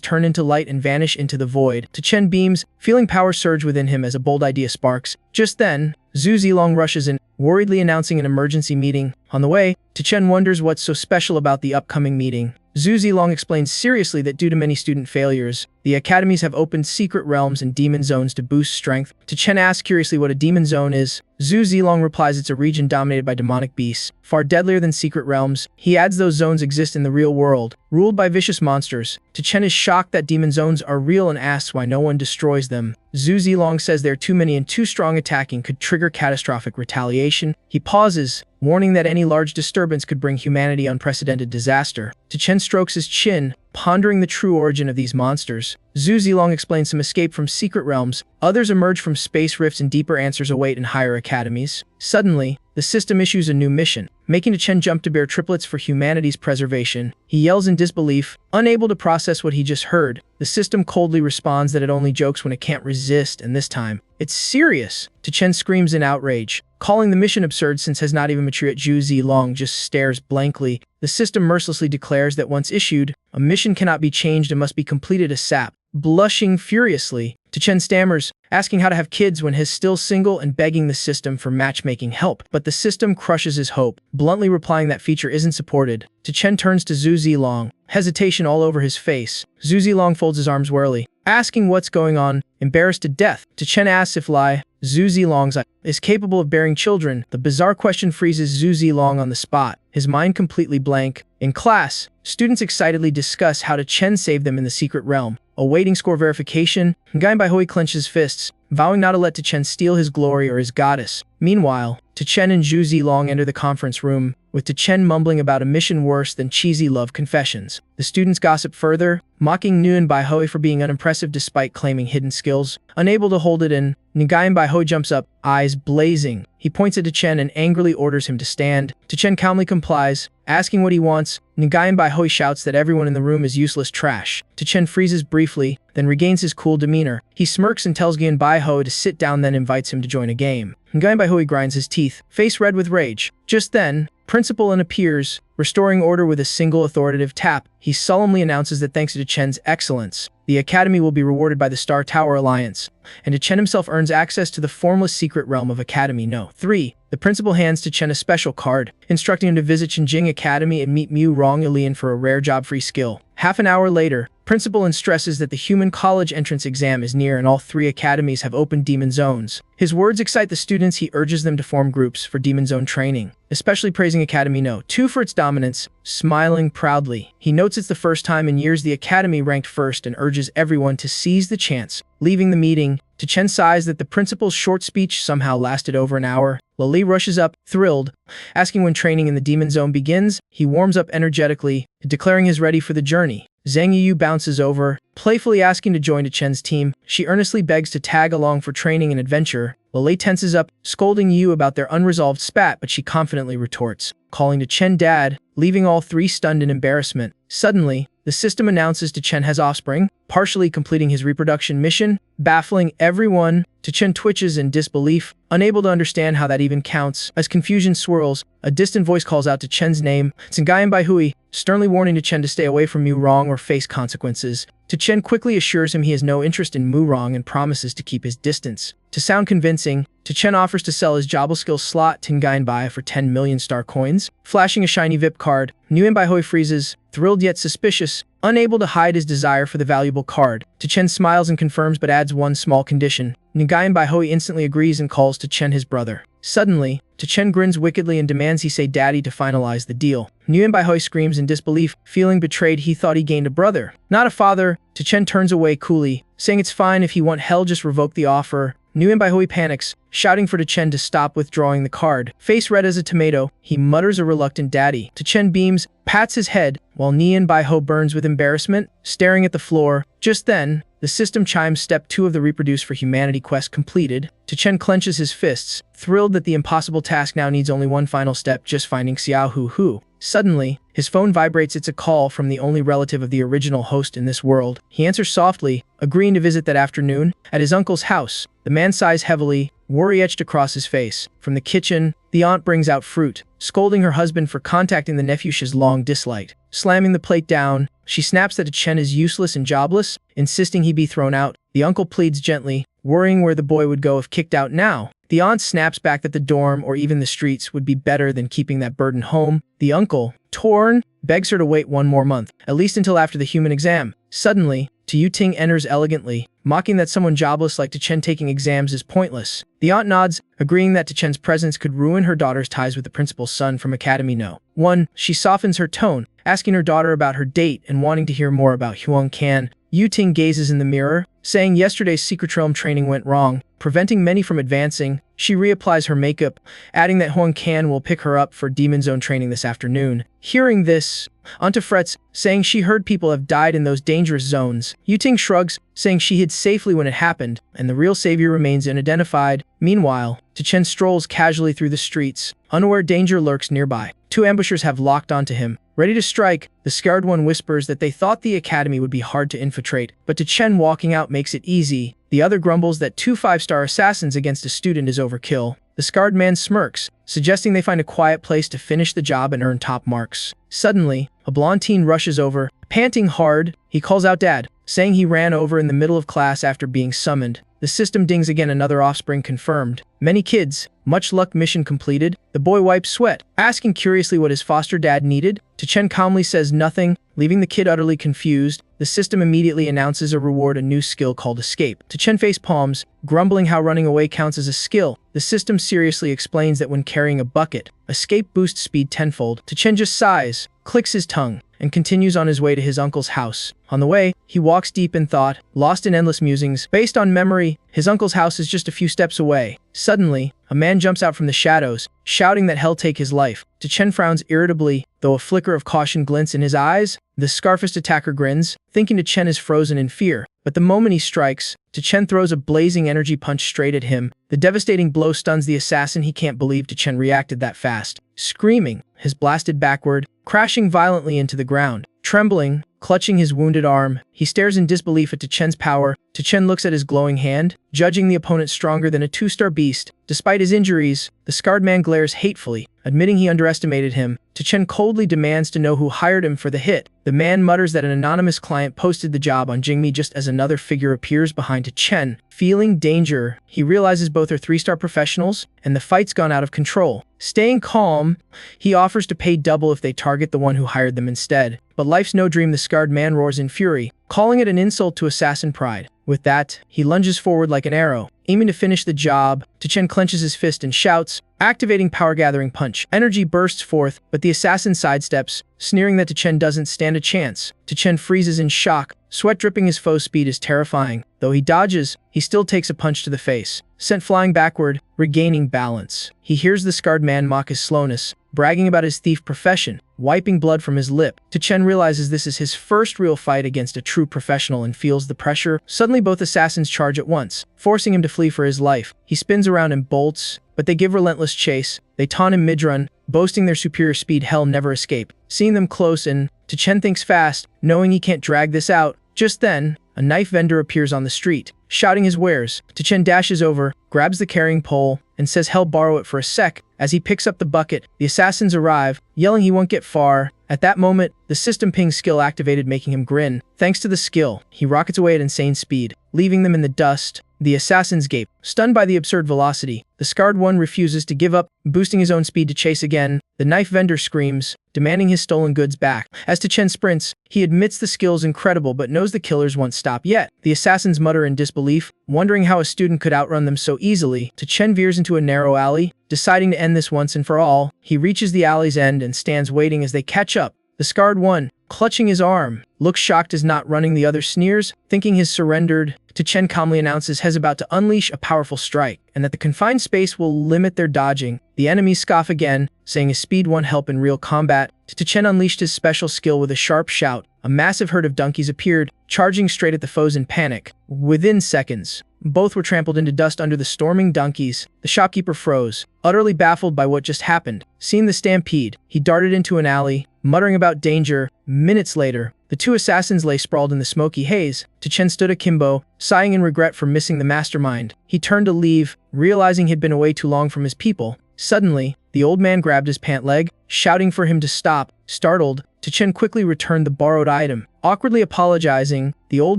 turn into light and vanish into the void. Chen beams, feeling power surge within him as a bold idea sparks. Just then, Zhu Zilong rushes in, worriedly announcing an emergency meeting. On the way, Chen wonders what's so special about the upcoming meeting. Zhu Zilong explains seriously that due to many student failures, the academies have opened secret realms and demon zones to boost strength. Chen asks curiously what a demon zone is. Zhu Zilong replies it's a region dominated by demonic beasts, far deadlier than secret realms. He adds those zones exist in the real world, ruled by vicious monsters. Chen is shocked that demon zones are real and asks why no one destroys them. Zhu Zilong says they're too many and too strong, attacking could trigger catastrophic retaliation. He pauses, warning that any large disturbance could bring humanity unprecedented disaster. Chen strokes his chin, pondering the true origin of these monsters. Zhu Zilong explains some escape from secret realms, others emerge from space rifts, and deeper answers await in higher academies. Suddenly, the system issues a new mission, making Chen jump to bear triplets for humanity's preservation. He yells in disbelief, unable to process what he just heard. The system coldly responds that it only jokes when it can't resist, and this time, it's serious. Chen screams in outrage, calling the mission absurd since has not even matured. Zhu Zilong just stares blankly. The system mercilessly declares that once issued, a mission cannot be changed and must be completed ASAP. Blushing furiously, Chen stammers, asking how to have kids when he's still single and begging the system for matchmaking help. But the system crushes his hope, bluntly replying that feature isn't supported. Chen turns to Zhu Zilong, hesitation all over his face. Zhu Zilong folds his arms warily, asking what's going on. Embarrassed to death, Chen asks if Zhu Zilong's is capable of bearing children. The bizarre question freezes Zhu Zilong on the spot, his mind completely blank. In class, students excitedly discuss how Chen saved them in the secret realm. Awaiting score verification, Nguyen Baihui clenches fists, vowing not to let Chen steal his glory or his goddess. Meanwhile, Chen and Zhu Zilong enter the conference room, with Chen mumbling about a mission worse than cheesy love confessions. The students gossip further, mocking Nguyen Baihui for being unimpressive despite claiming hidden skills. Unable to hold it in, Nguyen Baihui jumps up, eyes blazing. He points at Chen and angrily orders him to stand. Chen calmly complies, asking what he wants. Nguyen Baihui shouts that everyone in the room is useless trash. Chen freezes briefly, then regains his cool demeanor. He smirks and tells Nguyen Baihui to sit down, then invites him to join a game. Nguyen Baihui grinds his teeth, face red with rage. Just then, Principal N appears, restoring order with a single authoritative tap. He solemnly announces that thanks to Chen's excellence, the Academy will be rewarded by the Star Tower Alliance, and Chen himself earns access to the formless secret realm of Academy No. 3. The principal hands Chen a special card, instructing him to visit Chenjing Academy and meet Mu Rong Ilian for a rare job-free skill. Half an hour later, Principal N stresses that the human college entrance exam is near and all 3 academies have opened demon zones. His words excite the students. He urges them to form groups for demon zone training, especially praising Academy No. 2 for its dominance. Smiling proudly, he notes it's the first time in years the academy ranked first and urges everyone to seize the chance. Leaving the meeting, Chen sighs that the principal's short speech somehow lasted over an hour. Lali rushes up, thrilled, asking when training in the demon zone begins. He warms up energetically, declaring he's ready for the journey. Zhang Yu bounces over, playfully asking to join Chen's team. She earnestly begs to tag along for training and adventure. Lei tenses up, scolding Yu about their unresolved spat, but she confidently retorts, calling to Chen dad, leaving all three stunned in embarrassment. Suddenly, the system announces Chen has offspring, partially completing his reproduction mission, baffling everyone. Chen twitches in disbelief, unable to understand how that even counts. As confusion swirls, a distant voice calls out to Chen's name, Tsengayan Bai Hui, sternly warning Chen to stay away from Mu Rong or face consequences. Chen quickly assures him he has no interest in Mu Rong and promises to keep his distance. To sound convincing, Chen offers to sell his Jobble skill slot Tsengayan Bai for 10 million star coins, flashing a shiny VIP card. Nguyen Bai Hui freezes, thrilled yet suspicious, unable to hide his desire for the valuable card. Chen smiles and confirms but adds one small condition. Nguyen Bai Hui instantly agrees and calls Chen his brother. Suddenly, Chen grins wickedly and demands he say daddy to finalize the deal. Nguyen Bai Hui screams in disbelief, feeling betrayed. He thought he gained a brother, not a father. Chen turns away coolly, saying it's fine if he want hell, just revoke the offer. Nguyen Bai Hui panics, shouting for Chen to stop withdrawing the card. Face red as a tomato, he mutters a reluctant daddy. Chen beams, pats his head, while Nguyen Bai Hui burns with embarrassment, staring at the floor. Just then, the system chimes step 2 of the Reproduce for Humanity quest completed. Chen clenches his fists, thrilled that the impossible task now needs only one final step, just finding Xiao Hu Hu. Suddenly, his phone vibrates. It's a call from the only relative of the original host in this world. He answers softly, agreeing to visit that afternoon at his uncle's house. The man sighs heavily, worry etched across his face. From the kitchen, the aunt brings out fruit, scolding her husband for contacting the nephew she's long disliked. Slamming the plate down, she snaps that Chen is useless and jobless, insisting he be thrown out. The uncle pleads gently, worrying where the boy would go if kicked out now. The aunt snaps back that the dorm or even the streets would be better than keeping that burden home. The uncle, torn, begs her to wait one more month, at least until after the human exam. Suddenly, Yu Ting enters elegantly, mocking that someone jobless like Chen taking exams is pointless. The aunt nods, agreeing that Chen's presence could ruin her daughter's ties with the principal's son from Academy No. 1. She softens her tone, asking her daughter about her date and wanting to hear more about Huang Can. Yu Ting gazes in the mirror, saying yesterday's secret realm training went wrong, preventing many from advancing. She reapplies her makeup, adding that Huang Can will pick her up for Demon Zone training this afternoon. Hearing this, Anta frets, saying she heard people have died in those dangerous zones. Yu Ting shrugs, saying she hid safely when it happened, and the real savior remains unidentified. Meanwhile, Chen strolls casually through the streets, unaware danger lurks nearby. 2 ambushers have locked onto him. Ready to strike, the scared one whispers that they thought the academy would be hard to infiltrate, but Chen walking out makes it easy. The other grumbles that 2 5-star assassins against a student is overkill. The scarred man smirks, suggesting they find a quiet place to finish the job and earn top marks. Suddenly, a blonde teen rushes over, panting hard. He calls out Dad, saying he ran over in the middle of class after being summoned. The system dings again, another offspring confirmed. Many kids, much luck, mission completed. The boy wipes sweat, asking curiously what his foster dad needed. Chen calmly says nothing, leaving the kid utterly confused. The system immediately announces a reward, a new skill called Escape. Chen face palms, grumbling how running away counts as a skill. The system seriously explains that when carrying a bucket, Escape boosts speed tenfold. Chen just sighs, clicks his tongue, and continues on his way to his uncle's house. On the way, he walks deep in thought, lost in endless musings. Based on memory, his uncle's house is just a few steps away. Suddenly, a man jumps out from the shadows, shouting that hell take his life. Chen frowns irritably, though a flicker of caution glints in his eyes. The scarfist attacker grins, thinking Chen is frozen in fear. But the moment he strikes, Chen throws a blazing energy punch straight at him. The devastating blow stuns the assassin. He can't believe Chen reacted that fast. Screaming, his blasted backward, crashing violently into the ground. Trembling, clutching his wounded arm, he stares in disbelief at Chen's power. Chen looks at his glowing hand, judging the opponent stronger than a 2-star beast. Despite his injuries, the scarred man glares hatefully, admitting he underestimated him. Chen coldly demands to know who hired him for the hit. The man mutters that an anonymous client posted the job on Jingmi just as another figure appears behind Chen. Feeling danger, he realizes both are 3-star professionals, and the fight's gone out of control. Staying calm, he offers to pay double if they target the one who hired them instead. But life's no dream. The scarred man roars in fury, calling it an insult to assassin pride. With that, he lunges forward like an arrow, aiming to finish the job. Chen clenches his fist and shouts, activating Power Gathering Punch. Energy bursts forth, but the assassin sidesteps, sneering that Chen doesn't stand a chance. Chen freezes in shock, sweat dripping. His foe's speed is terrifying. Though he dodges, he still takes a punch to the face, sent flying backward, regaining balance. He hears the scarred man mock his slowness, bragging about his thief profession. wiping blood from his lip. Chen realizes this is his first real fight against a true professional and feels the pressure. Suddenly both assassins charge at once, forcing him to flee for his life. He spins around and bolts, but they give relentless chase. They taunt him mid-run, boasting their superior speed. Hell never escape. Seeing them close in, Chen thinks fast, knowing he can't drag this out. Just then, a knife vendor appears on the street, shouting his wares. Chen dashes over, grabs the carrying pole, and says he'll borrow it for a sec. As he picks up the bucket, the assassins arrive, yelling he won't get far. At that moment, the system ping skill activated, making him grin. Thanks to the skill, he rockets away at insane speed, leaving them in the dust. The assassins gape, stunned by the absurd velocity. The scarred one refuses to give up, boosting his own speed to chase again. The knife vendor screams, demanding his stolen goods back. As Chen sprints, he admits the skill's incredible but knows the killers won't stop yet. The assassins mutter in disbelief, wondering how a student could outrun them so easily. Chen veers into a narrow alley, deciding to end this once and for all. He reaches the alley's end and stands waiting as they catch up. The scarred one, clutching his arm, looks shocked as not running. The other sneers, thinking he's surrendered. Chen calmly announces he's about to unleash a powerful strike, and that the confined space will limit their dodging. The enemies scoff again, saying his speed won't help in real combat. Chen unleashed his special skill with a sharp shout. A massive herd of donkeys appeared, charging straight at the foes in panic. Within seconds, both were trampled into dust under the storming donkeys. The shopkeeper froze, utterly baffled by what just happened. Seeing the stampede, he darted into an alley, muttering about danger. Minutes later, the two assassins lay sprawled in the smoky haze. Chen stood akimbo, sighing in regret for missing the mastermind. He turned to leave, realizing he'd been away too long from his people. Suddenly, the old man grabbed his pant leg, shouting for him to stop. Startled, Chen quickly returned the borrowed item. Awkwardly apologizing, the old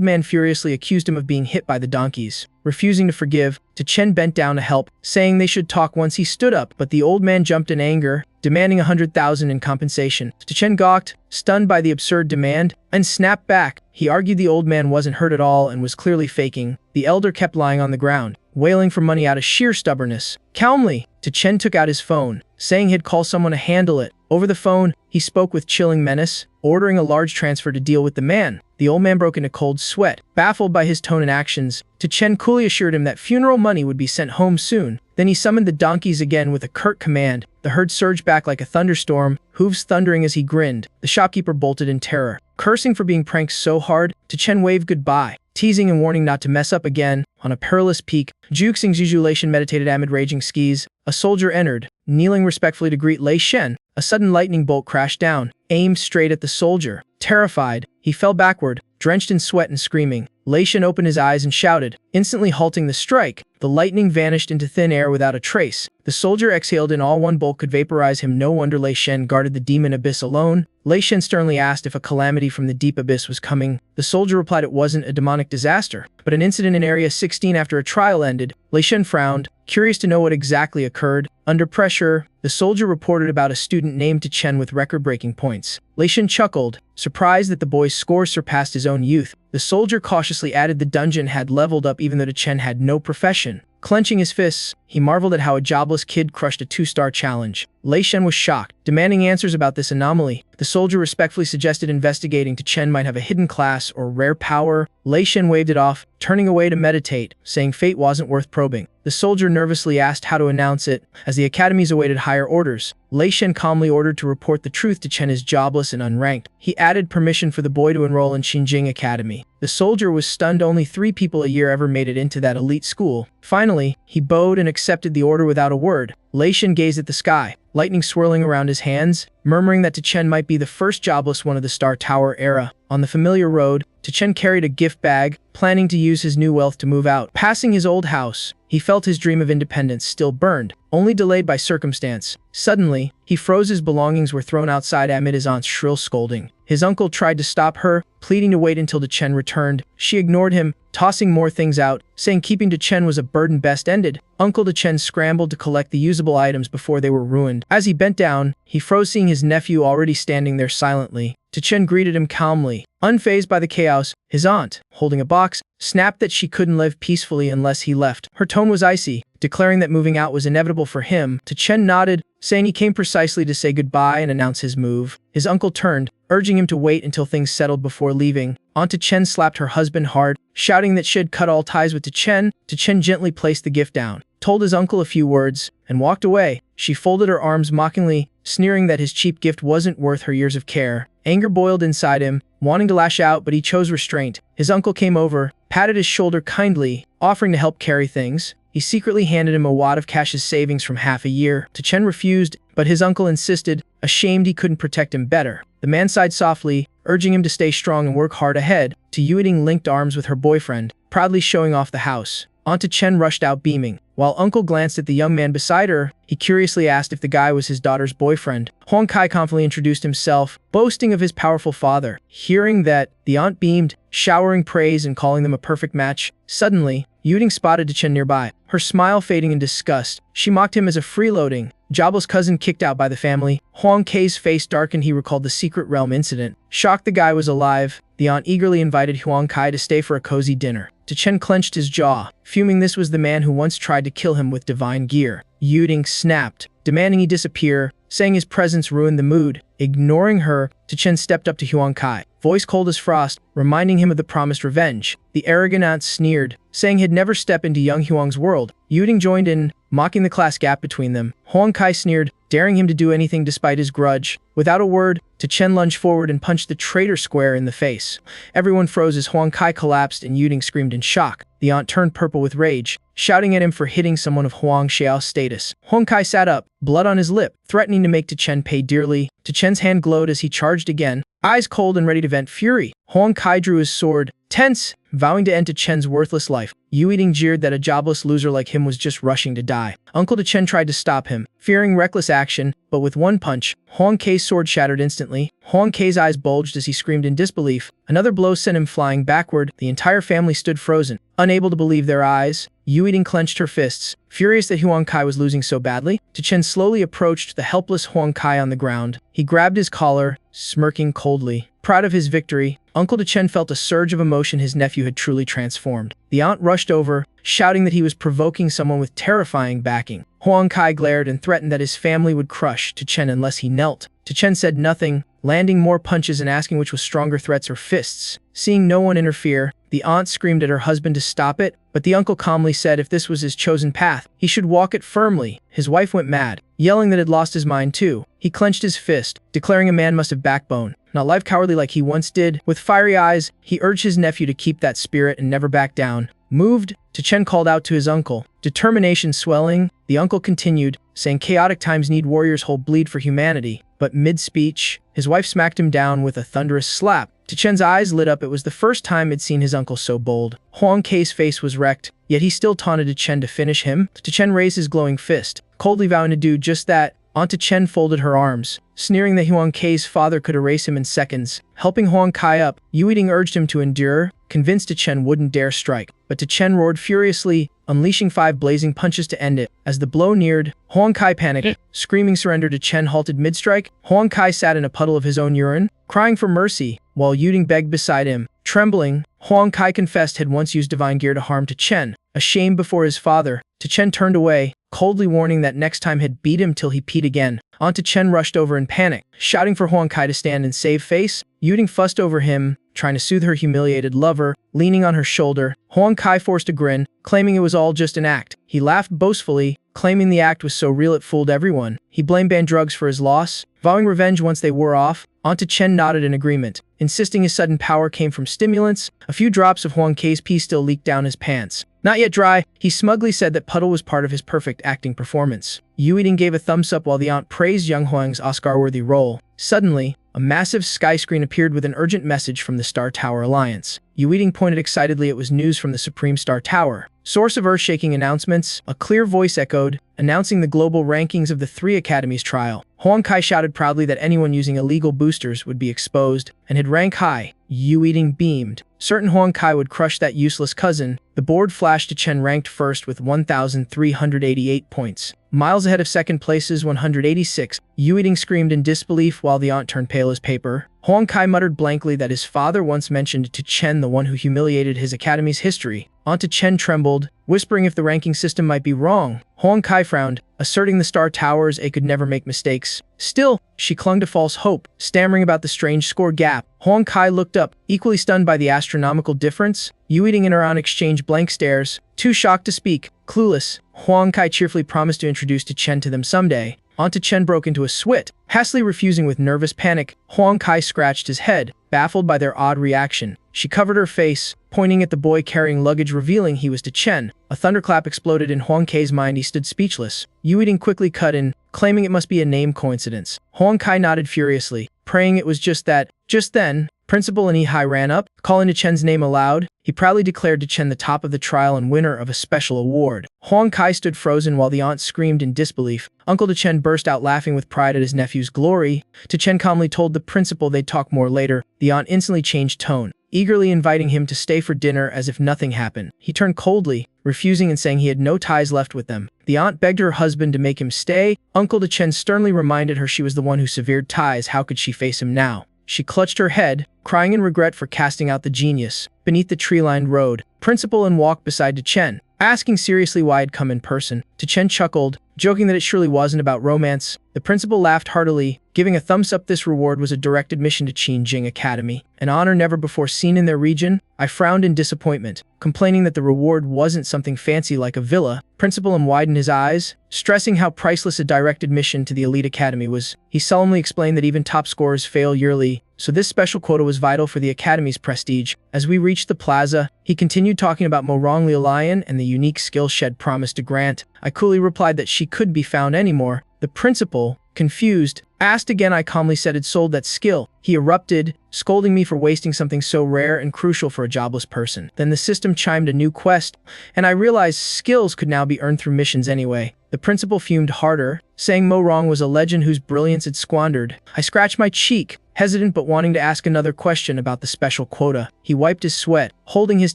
man furiously accused him of being hit by the donkeys. Refusing to forgive, Chen bent down to help, saying they should talk once he stood up, but the old man jumped in anger, demanding 100,000 in compensation. Chen gawked, stunned by the absurd demand, and snapped back. He argued the old man wasn't hurt at all and was clearly faking. The elder kept lying on the ground, wailing for money out of sheer stubbornness. Calmly, Chen took out his phone, saying he'd call someone to handle it. Over the phone, he spoke with chilling menace, ordering a large transfer to deal with the man. The old man broke into cold sweat, baffled by his tone and actions. Chen coolly assured him that funeral money would be sent home soon. Then he summoned the donkeys again with a curt command. The herd surged back like a thunderstorm, hooves thundering as he grinned. The shopkeeper bolted in terror, cursing for being pranked so hard. Chen waved goodbye, teasing and warning not to mess up again. On a perilous peak, Juxing's Zhulation meditated amid raging skis. A soldier entered, kneeling respectfully to greet Lei Shen. A sudden lightning bolt crashed down, aimed straight at the soldier. Terrified, he fell backward, drenched in sweat and screaming. Lei Shen opened his eyes and shouted, instantly halting the strike. The lightning vanished into thin air without a trace. The soldier exhaled in all one bolt could vaporize him. No wonder Lei Shen guarded the demon abyss alone. Lei Shen sternly asked if a calamity from the deep abyss was coming. The soldier replied it wasn't a demonic disaster, but an incident in Area 16 after a trial ended. Lei Shen frowned, curious to know what exactly occurred. Under pressure, the soldier reported about a student named Chen with record-breaking points. Lei Shen chuckled, surprised that the boy's scores surpassed his own youth. The soldier cautiously added the dungeon had leveled up even though Chen had no profession. Clenching his fists, he marveled at how a jobless kid crushed a 2-star challenge. Lei Shen was shocked, demanding answers about this anomaly. The soldier respectfully suggested investigating. Chen might have a hidden class or rare power. Lei Shen waved it off, turning away to meditate, saying fate wasn't worth probing. The soldier nervously asked how to announce it, as the academies awaited higher orders. Lei Shen calmly ordered to report the truth. Chen is jobless and unranked. He added permission for the boy to enroll in Xinjing Academy. The soldier was stunned. Only 3 people a year ever made it into that elite school. Finally, he bowed and accepted the order without a word. Lei Shen gazed at the sky, lightning swirling around his hands, murmuring that Chen might be the first jobless one of the Star Tower era. On the familiar road, Chen carried a gift bag, planning to use his new wealth to move out. Passing his old house, he felt his dream of independence still burned, only delayed by circumstance. Suddenly, he froze. His belongings were thrown outside amid his aunt's shrill scolding. His uncle tried to stop her, pleading to wait until Chen returned. She ignored him, tossing more things out, saying keeping Chen was a burden best ended. Uncle Chen scrambled to collect the usable items before they were ruined. As he bent down, he froze, seeing his nephew already standing there silently. Chen greeted him calmly, unfazed by the chaos. His aunt, holding a box, snapped that she couldn't live peacefully unless he left. Her tone was icy, declaring that moving out was inevitable for him. Chen nodded, saying he came precisely to say goodbye and announce his move. His uncle turned, urging him to wait until things settled before leaving. Aunt Chen slapped her husband hard, shouting that she'd cut all ties with Chen. Chen gently placed the gift down, told his uncle a few words, and walked away. She folded her arms mockingly, sneering that his cheap gift wasn't worth her years of care. Anger boiled inside him, wanting to lash out, but he chose restraint. His uncle came over, patted his shoulder kindly, offering to help carry things. He secretly handed him a wad of cash's savings from half a year. Chen refused, but his uncle insisted, ashamed he couldn't protect him better. The man sighed softly, urging him to stay strong and work hard ahead. Yuting linked arms with her boyfriend, proudly showing off the house. Chen rushed out beaming. While Uncle glanced at the young man beside her, he curiously asked if the guy was his daughter's boyfriend. Huang Kai confidently introduced himself, boasting of his powerful father. Hearing that, the aunt beamed, showering praise and calling them a perfect match. Suddenly, Yuting spotted Chen nearby, her smile fading in disgust. She mocked him as a freeloading, jobless cousin kicked out by the family. Huang Kai's face darkened. He recalled the secret realm incident. Shocked the guy was alive, the aunt eagerly invited Huang Kai to stay for a cozy dinner. Chen clenched his jaw, fuming this was the man who once tried to kill him with divine gear. Yuting snapped, demanding he disappear, saying his presence ruined the mood. Ignoring her, Chen stepped up to Huang Kai, voice cold as frost, reminding him of the promised revenge. The arrogant aunt sneered, saying he'd never step into young Huang's world. Yuting joined in, mocking the class gap between them. Huang Kai sneered, daring him to do anything despite his grudge. Without a word, Chen lunged forward and punched the traitor square in the face. Everyone froze as Huang Kai collapsed and Yuting screamed in shock. The aunt turned purple with rage, shouting at him for hitting someone of Huang Xiao's status. Huang Kai sat up, blood on his lip, threatening to make Chen pay dearly. Chen's hand glowed as he charged again, eyes cold and ready to vent fury. Huang Kai drew his sword, tense, vowing to end Chen's worthless life. Yuting jeered that a jobless loser like him was just rushing to die. Uncle Chen tried to stop him, fearing reckless action, but with one punch, Huang Kai's sword shattered instantly. Huang Kai's eyes bulged as he screamed in disbelief. Another blow sent him flying backward. The entire family stood frozen, unable to believe their eyes. Yuting clenched her fists, furious that Huang Kai was losing so badly. Chen slowly approached the helpless Huang Kai on the ground. He grabbed his collar, smirking coldly. Proud of his victory, Uncle Chen felt a surge of emotion. His nephew had truly transformed. The aunt rushed over, shouting that he was provoking someone with terrifying backing. Huang Kai glared and threatened that his family would crush Chen unless he knelt. Chen said nothing, landing more punches and asking which was stronger, threats or fists. Seeing no one interfere, the aunt screamed at her husband to stop it, but the uncle calmly said if this was his chosen path, he should walk it firmly. His wife went mad, yelling that he'd lost his mind too. He clenched his fist, declaring a man must have backbone, not life cowardly like he once did. With fiery eyes, he urged his nephew to keep that spirit and never back down. Moved, Chen called out to his uncle, determination swelling. The uncle continued, saying chaotic times need warriors whole bleed for humanity. But mid-speech, his wife smacked him down with a thunderous slap. Chen's eyes lit up. It was the first time he'd seen his uncle so bold. Huang Kai's face was wrecked, yet he still taunted Chen to finish him. Chen raised his glowing fist, coldly vowing to do just that. Aunt Chen folded her arms, sneering that Huang Kai's father could erase him in seconds. Helping Huang Kai up, Yuting urged him to endure, convinced Chen wouldn't dare strike. But Chen roared furiously, unleashing 5 blazing punches to end it. As the blow neared, Huang Kai panicked, screaming surrender. Chen halted mid-strike. Huang Kai sat in a puddle of his own urine, crying for mercy, while Yuting begged beside him. Trembling, Huang Kai confessed had once used divine gear to harm Chen. Ashamed before his father, Chen turned away, coldly warning that next time he'd beat him till he peed again. Aunt Chen rushed over in panic, shouting for Huang Kai to stand and save face. Yuting fussed over him, trying to soothe her humiliated lover, leaning on her shoulder. Huang Kai forced a grin, claiming it was all just an act. He laughed boastfully, claiming the act was so real it fooled everyone. He blamed banned drugs for his loss, vowing revenge once they wore off. Aunt Chen nodded in agreement, insisting his sudden power came from stimulants. A few drops of Huang Kai's pee still leaked down his pants. Not yet dry, he smugly said that puddle was part of his perfect acting performance. Yuting gave a thumbs up while the aunt praised young Huang's Oscar-worthy role. Suddenly, a massive sky screen appeared with an urgent message from the Star Tower Alliance. Yuting pointed excitedly. It was news from the Supreme Star Tower. Source of earth-shaking announcements, a clear voice echoed, announcing the global rankings of the 3 academies trial. Huang Kai shouted proudly that anyone using illegal boosters would be exposed, and he'd rank high. Yuting beamed, certain Huang Kai would crush that useless cousin. The board flashed Chen ranked first with 1,388 points. Miles ahead of second place is 186. Yuting screamed in disbelief while the aunt turned pale as paper. Huang Kai muttered blankly that his father once mentioned to Chen the one who humiliated his academy's history. Aunt Chen trembled, whispering if the ranking system might be wrong. Huang Kai frowned, asserting the Star Towers A could never make mistakes. Still, she clung to false hope, stammering about the strange score gap. Huang Kai looked up, equally stunned by the astronomical difference. Yuting and her aunt exchanged blank stares, too shocked to speak. Clueless, Huang Kai cheerfully promised to introduce Chen to them someday. Onto Chen broke into a sweat, hastily refusing with nervous panic. Huang Kai scratched his head, baffled by their odd reaction. She covered her face, pointing at the boy carrying luggage, revealing he was to Chen. A thunderclap exploded in Huang Kai's mind. He stood speechless. Yu Yiding quickly cut in, claiming it must be a name coincidence. Huang Kai nodded furiously, praying it was just that. Just then, Principal and Ihai ran up, calling to Chen's name aloud. He proudly declared to Chen the top of the trial and winner of a special award. Huang Kai stood frozen while the aunt screamed in disbelief. Uncle to Chen burst out laughing with pride at his nephew's glory. To Chen calmly told the principal they'd talk more later. The aunt instantly changed tone, eagerly inviting him to stay for dinner as if nothing happened. He turned coldly, refusing and saying he had no ties left with them. The aunt begged her husband to make him stay. Uncle to Chen sternly reminded her she was the one who severed ties. How could she face him now? She clutched her head, crying in regret for casting out the genius. Beneath the tree-lined road, Principal and walked beside to Chen, asking seriously why I'd come in person. To Chen chuckled, joking that it surely wasn't about romance. The principal laughed heartily, giving a thumbs up. This reward was a direct admission to Qinjing Academy, an honor never before seen in their region. I frowned in disappointment, complaining that the reward wasn't something fancy like a villa. Principal widened his eyes, stressing how priceless a direct admission to the elite academy was. He solemnly explained that even top scorers fail yearly, so this special quota was vital for the academy's prestige. As we reached the plaza, he continued talking about Wrongly Lion and the unique skill Shed promised to grant. I coolly replied that she couldn't be found anymore. The principal, confused, asked again. I calmly said it sold that skill. He erupted, scolding me for wasting something so rare and crucial for a jobless person. Then the system chimed a new quest, and I realized skills could now be earned through missions anyway. The principal fumed harder, saying Mo Rong was a legend whose brilliance had squandered. I scratched my cheek, hesitant but wanting to ask another question about the special quota. He wiped his sweat, holding his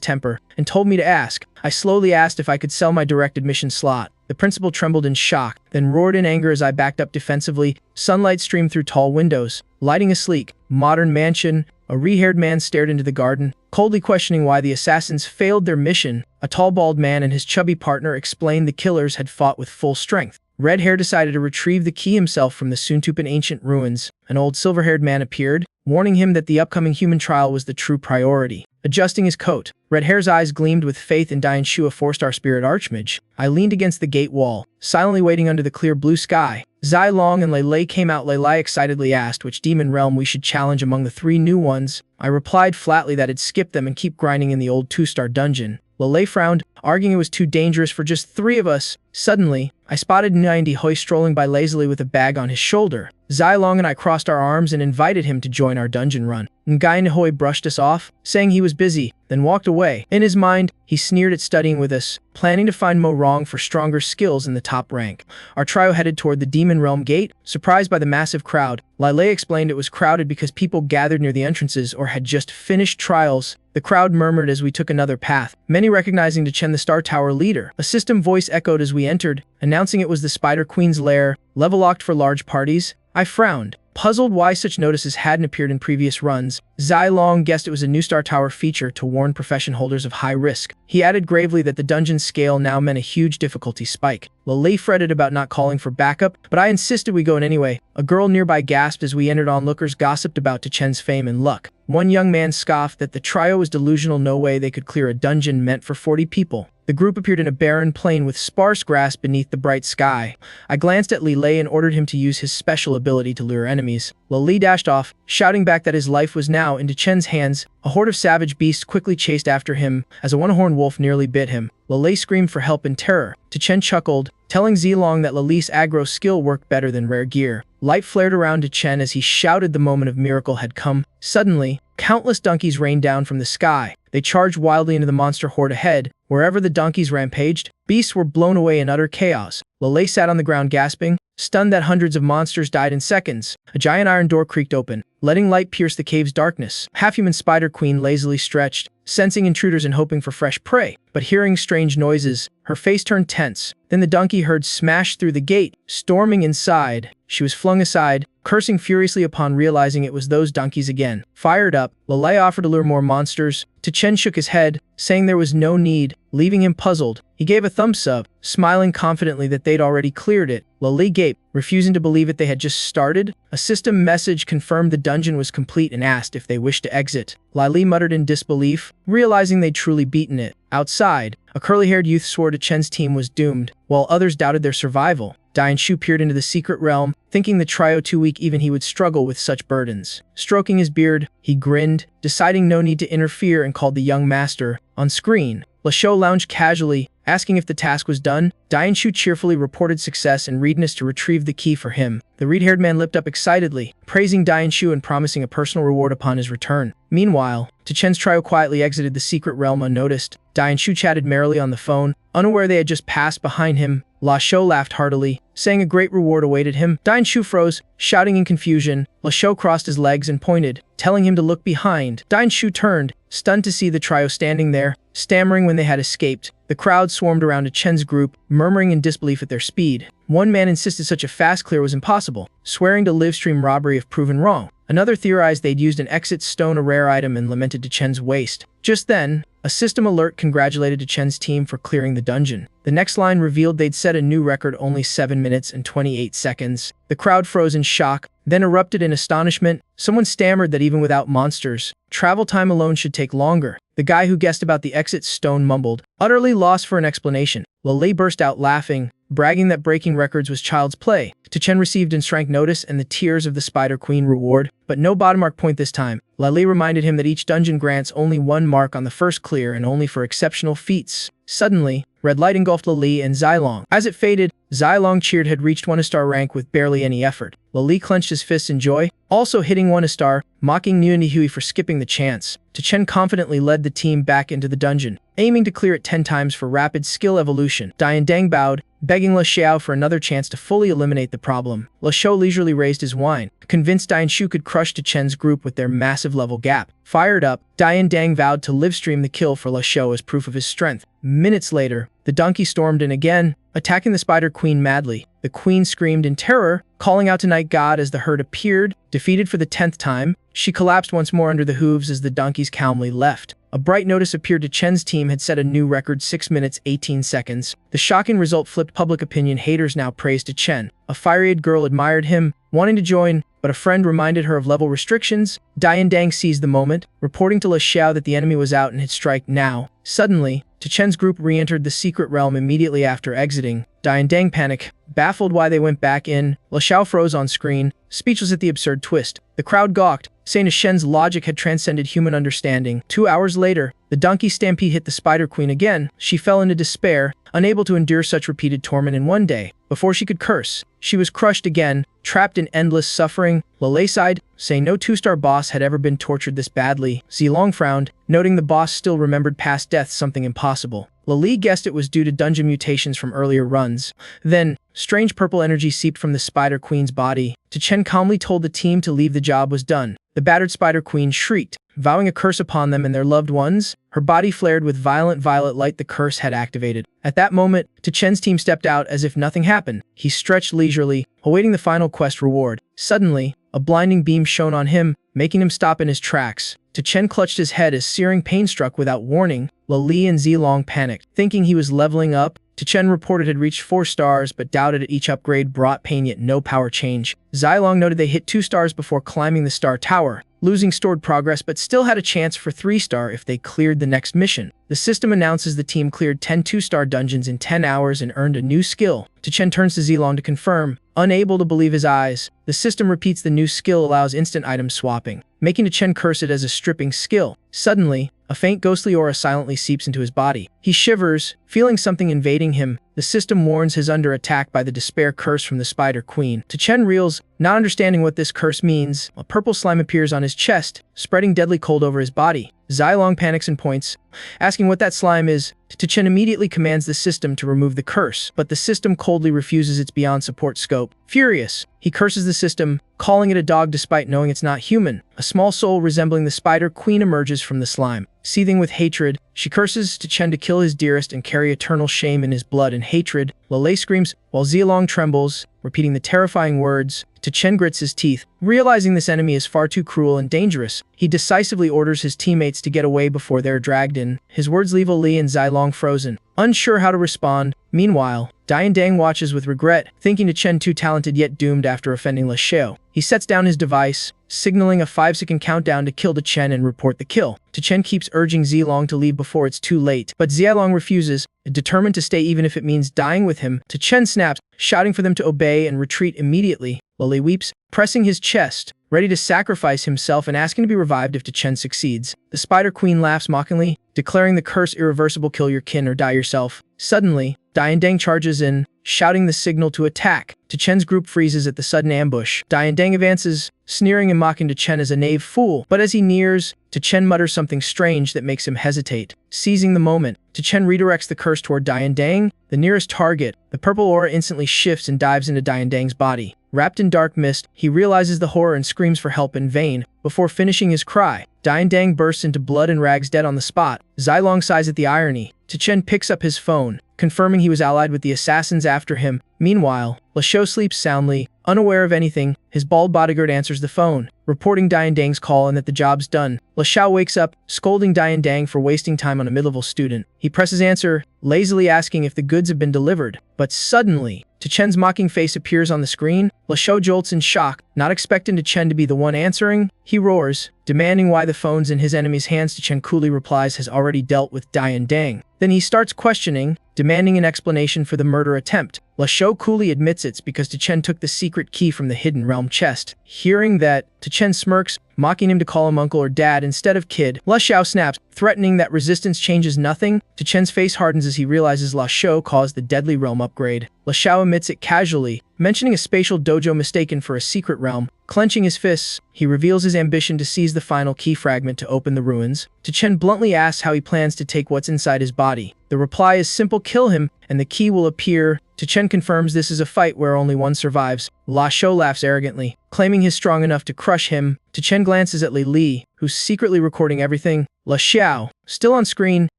temper, and told me to ask. I slowly asked if I could sell my direct admission slot. The principal trembled in shock, then roared in anger as I backed up defensively. Sunlight streamed through tall windows, lighting a sleek, modern mansion. A re-haired man stared into the garden, coldly questioning why the assassins failed their mission. A tall bald man and his chubby partner explained the killers had fought with full strength. Red Hair decided to retrieve the key himself from the Suntupan ancient ruins. An old silver-haired man appeared, warning him that the upcoming human trial was the true priority. Adjusting his coat, Red Hair's eyes gleamed with faith in Dian Shu, a 4-star spirit archmage. I leaned against the gate wall, silently waiting under the clear blue sky. Zai Long and Lei Lei came out. Lei Lei excitedly asked which demon realm we should challenge among the 3 new ones. I replied flatly that I'd skip them and keep grinding in the old 2-star dungeon. Lei Lei frowned, arguing it was too dangerous for just 3 of us. Suddenly, I spotted Nindi Hoi strolling by lazily with a bag on his shoulder. Zai Long and I crossed our arms and invited him to join our dungeon run. Ngai Nihoi brushed us off, saying he was busy, then walked away. In his mind, he sneered at studying with us, planning to find Mo Rong for stronger skills in the top rank. Our trio headed toward the Demon Realm gate, surprised by the massive crowd. Lai Lei explained it was crowded because people gathered near the entrances or had just finished trials. The crowd murmured as we took another path, many recognizing to Chen the Star Tower leader. A system voice echoed as we entered, announcing it was the Spider Queen's lair, level locked for large parties. I frowned, puzzled why such notices hadn't appeared in previous runs. Zai Long guessed it was a new Star Tower feature to warn profession holders of high risk. He added gravely that the dungeon scale now meant a huge difficulty spike. Lei fretted about not calling for backup, but I insisted we go in anyway. A girl nearby gasped as we entered. Onlookers gossiped about To Chen's fame and luck. One young man scoffed that the trio was delusional. No way they could clear a dungeon meant for 40 people. The group appeared in a barren plain with sparse grass beneath the bright sky. I glanced at Li Lei and ordered him to use his special ability to lure enemies. Li dashed off, shouting back that his life was now into Chen's hands. A horde of savage beasts quickly chased after him, as a one-horned wolf nearly bit him. Li screamed for help in terror. To Chen chuckled, telling Zilong that Li's aggro skill worked better than rare gear. Light flared around to Chen as he shouted the moment of miracle had come. Suddenly, countless donkeys rained down from the sky. They charged wildly into the monster horde ahead. Wherever the donkeys rampaged, beasts were blown away in utter chaos. Lei sat on the ground gasping, stunned that hundreds of monsters died in seconds. A giant iron door creaked open, letting light pierce the cave's darkness. Half-human Spider Queen lazily stretched, sensing intruders and hoping for fresh prey. But hearing strange noises, her face turned tense. Then the donkey herd smashed through the gate, storming inside. She was flung aside, cursing furiously upon realizing it was those donkeys again. Fired up, Lei offered to lure more monsters. To Chen shook his head, saying there was no need, leaving him puzzled. He gave a thumbs up, smiling confidently that they'd already cleared it. Lei gaped, refusing to believe it. They had just started. A system message confirmed the dungeon was complete and asked if they wished to exit. Li muttered in disbelief, realizing they'd truly beaten it. Outside, a curly-haired youth swore to Chen's team was doomed, while others doubted their survival. Shu peered into the secret realm, thinking the trio too weak even he would struggle with such burdens. Stroking his beard, he grinned, deciding no need to interfere, and called the young master. On screen, Shu lounged casually, asking if the task was done. Shu cheerfully reported success and readiness to retrieve the key for him. The reed-haired man lipped up excitedly, praising Shu and promising a personal reward upon his return. Meanwhile, Chen's trio quietly exited the secret realm unnoticed. Shu chatted merrily on the phone, unaware they had just passed behind him. Shu laughed heartily, saying a great reward awaited him. Shu froze, shouting in confusion. Shu crossed his legs and pointed, telling him to look behind. Shu turned, stunned to see the trio standing there, stammering when they had escaped. The crowd swarmed around Chen's group, murmuring in disbelief at their speed. One man insisted such a fast clear was impossible, swearing to livestream robbery if proven wrong. Another theorized they'd used an exit stone, a rare item, and lamented Chen's waste. Just then, a system alert congratulated Chen's team for clearing the dungeon. The next line revealed they'd set a new record, only 7 minutes and 28 seconds. The crowd froze in shock, then erupted in astonishment. Someone stammered that even without monsters, travel time alone should take longer. The guy who guessed about the exit stone mumbled, utterly lost for an explanation. Lele burst out laughing, bragging that breaking records was child's play. Chen received and shrank notice and the tears of the Spider Queen reward, but no bottom mark point this time. Lele reminded him that each dungeon grants only 1 mark on the first clear and only for exceptional feats. Suddenly, red light engulfed Lele and Zilong. As it faded, Zilong cheered had reached 1-star rank with barely any effort. Lele clenched his fists in joy, also hitting 1-star, mocking Hui for skipping the chance. Chen confidently led the team back into the dungeon, aiming to clear it 10 times for rapid skill evolution. Dang bowed, begging Xiao for another chance to fully eliminate the problem. Xiao leisurely raised his wine, convinced Shu could crush Chen's group with their massive level gap. Fired up, Dang vowed to livestream the kill for Xiao as proof of his strength. Minutes later, the donkey stormed in again, attacking the Spider Queen madly. The queen screamed in terror, calling out to Night God as the herd appeared. Defeated for the 10th time, she collapsed once more under the hooves as the donkeys calmly left. A bright notice appeared to Chen's team had set a new record, 6 minutes 18 seconds. The shocking result flipped public opinion. Haters now praised Chen. A fiery-eyed girl admired him, wanting to join, but a friend reminded her of level restrictions. Dang seized the moment, reporting to Xiao that the enemy was out and had strike now. Suddenly, Chen's group re-entered the secret realm immediately after exiting. Dang panicked, baffled why they went back in. Xiao froze on screen, speechless at the absurd twist. The crowd gawked, saying Chen's logic had transcended human understanding. 2 hours later, the donkey stampede hit the Spider Queen again. She fell into despair, unable to endure such repeated torment in one day. Before she could curse, she was crushed again, trapped in endless suffering. Lele sighed, saying no 2-star boss had ever been tortured this badly. Zilong frowned, noting the boss still remembered past deaths, something impossible. Lele guessed it was due to dungeon mutations from earlier runs. Then, strange purple energy seeped from the Spider Queen's body. Chen calmly told the team to leave, the job was done. The battered Spider Queen shrieked, vowing a curse upon them and their loved ones. Her body flared with violent violet light the curse had activated. At that moment, Chen's team stepped out as if nothing happened. He stretched leisurely, awaiting the final quest reward. Suddenly, a blinding beam shone on him, making him stop in his tracks. Chen clutched his head as searing pain struck without warning. Lele and Zilong panicked, thinking he was leveling up. Chen reported had reached 4 stars but doubted each upgrade brought pain yet no power change. Zilong noted they hit 2 stars before climbing the star tower, losing stored progress but still had a chance for 3-star if they cleared the next mission. The system announces the team cleared 10 2-star dungeons in 10 hours and earned a new skill. Chen turns to Zilong to confirm, unable to believe his eyes. The system repeats the new skill allows instant item swapping, making Chen curse it as a stripping skill. Suddenly, a faint ghostly aura silently seeps into his body. He shivers, feeling something invading him. The system warns he's under attack by the despair curse from the Spider Queen. Chen reels, not understanding what this curse means. A purple slime appears on his chest, spreading deadly cold over his body. Zilong panics and points, asking what that slime is. Chen immediately commands the system to remove the curse, but the system coldly refuses its beyond support scope. Furious, he curses the system, calling it a dog despite knowing it's not human. A small soul resembling the Spider Queen emerges from the slime. Seething with hatred, she curses Chen to kill his dearest and carry eternal shame in his blood and hatred. Lele screams, while Zilong trembles, repeating the terrifying words. Chen grits his teeth. Realizing this enemy is far too cruel and dangerous, he decisively orders his teammates to get away before they're dragged in. His words leave Li and Zilong frozen, unsure how to respond. Meanwhile, Dang watches with regret, thinking Chen too talented yet doomed after offending Le Xiao. He sets down his device, signaling a 5-second countdown to kill Chen and report the kill. Chen keeps urging Zilong to leave before it's too late, but Zilong refuses, determined to stay even if it means dying with him. Chen snaps, shouting for them to obey and retreat immediately. Li weeps, pressing his chest, ready to sacrifice himself and asking to be revived if Chen succeeds. The Spider Queen laughs mockingly, declaring the curse irreversible: kill your kin or die yourself. Suddenly, Dang charges in, shouting the signal to attack. Chen's group freezes at the sudden ambush. Dang advances, sneering and mocking Chen as a knave fool, but as he nears, Chen mutters something strange that makes him hesitate. Seizing the moment, Chen redirects the curse toward Dang, the nearest target. The purple aura instantly shifts and dives into Dang's body. Wrapped in dark mist, he realizes the horror and screams for help in vain. Before finishing his cry, Dang bursts into blood and rags dead on the spot. Zilong sighs at the irony. Chen picks up his phone, confirming he was allied with the assassins after him. Meanwhile, Le Xiao sleeps soundly, unaware of anything. His bald bodyguard answers the phone, reporting Dang's call and that the job's done. Le Xiao wakes up, scolding Dang for wasting time on a mid-level student. He presses answer, lazily asking if the goods have been delivered. But suddenly, Chen's mocking face appears on the screen. Le Xiao jolts in shock, not expecting Chen to be the one answering. He roars, demanding why the phone's in his enemy's hands. Chen coolly replies has already dealt with Dang. Then he starts questioning, demanding an explanation for the murder attempt. Le Xiao coolly admits it's because Chen took the secret key from the hidden realm chest. Hearing that, Chen smirks, mocking him to call him uncle or dad instead of kid. Le Xiao snaps, threatening that resistance changes nothing. Chen's face hardens as he realizes Le Xiao caused the deadly realm upgrade. Le Xiao admits it casually, mentioning a spatial dojo mistaken for a secret realm. Clenching his fists, he reveals his ambition to seize the final key fragment to open the ruins. Chen bluntly asks how he plans to take what's inside his body. The reply is simple: kill him, and the key will appear. Chen confirms this is a fight where only one survives. Le Xiao laughs arrogantly, claiming he's strong enough to crush him. Chen glances at Li, who's secretly recording everything. Le Xiao, still on screen,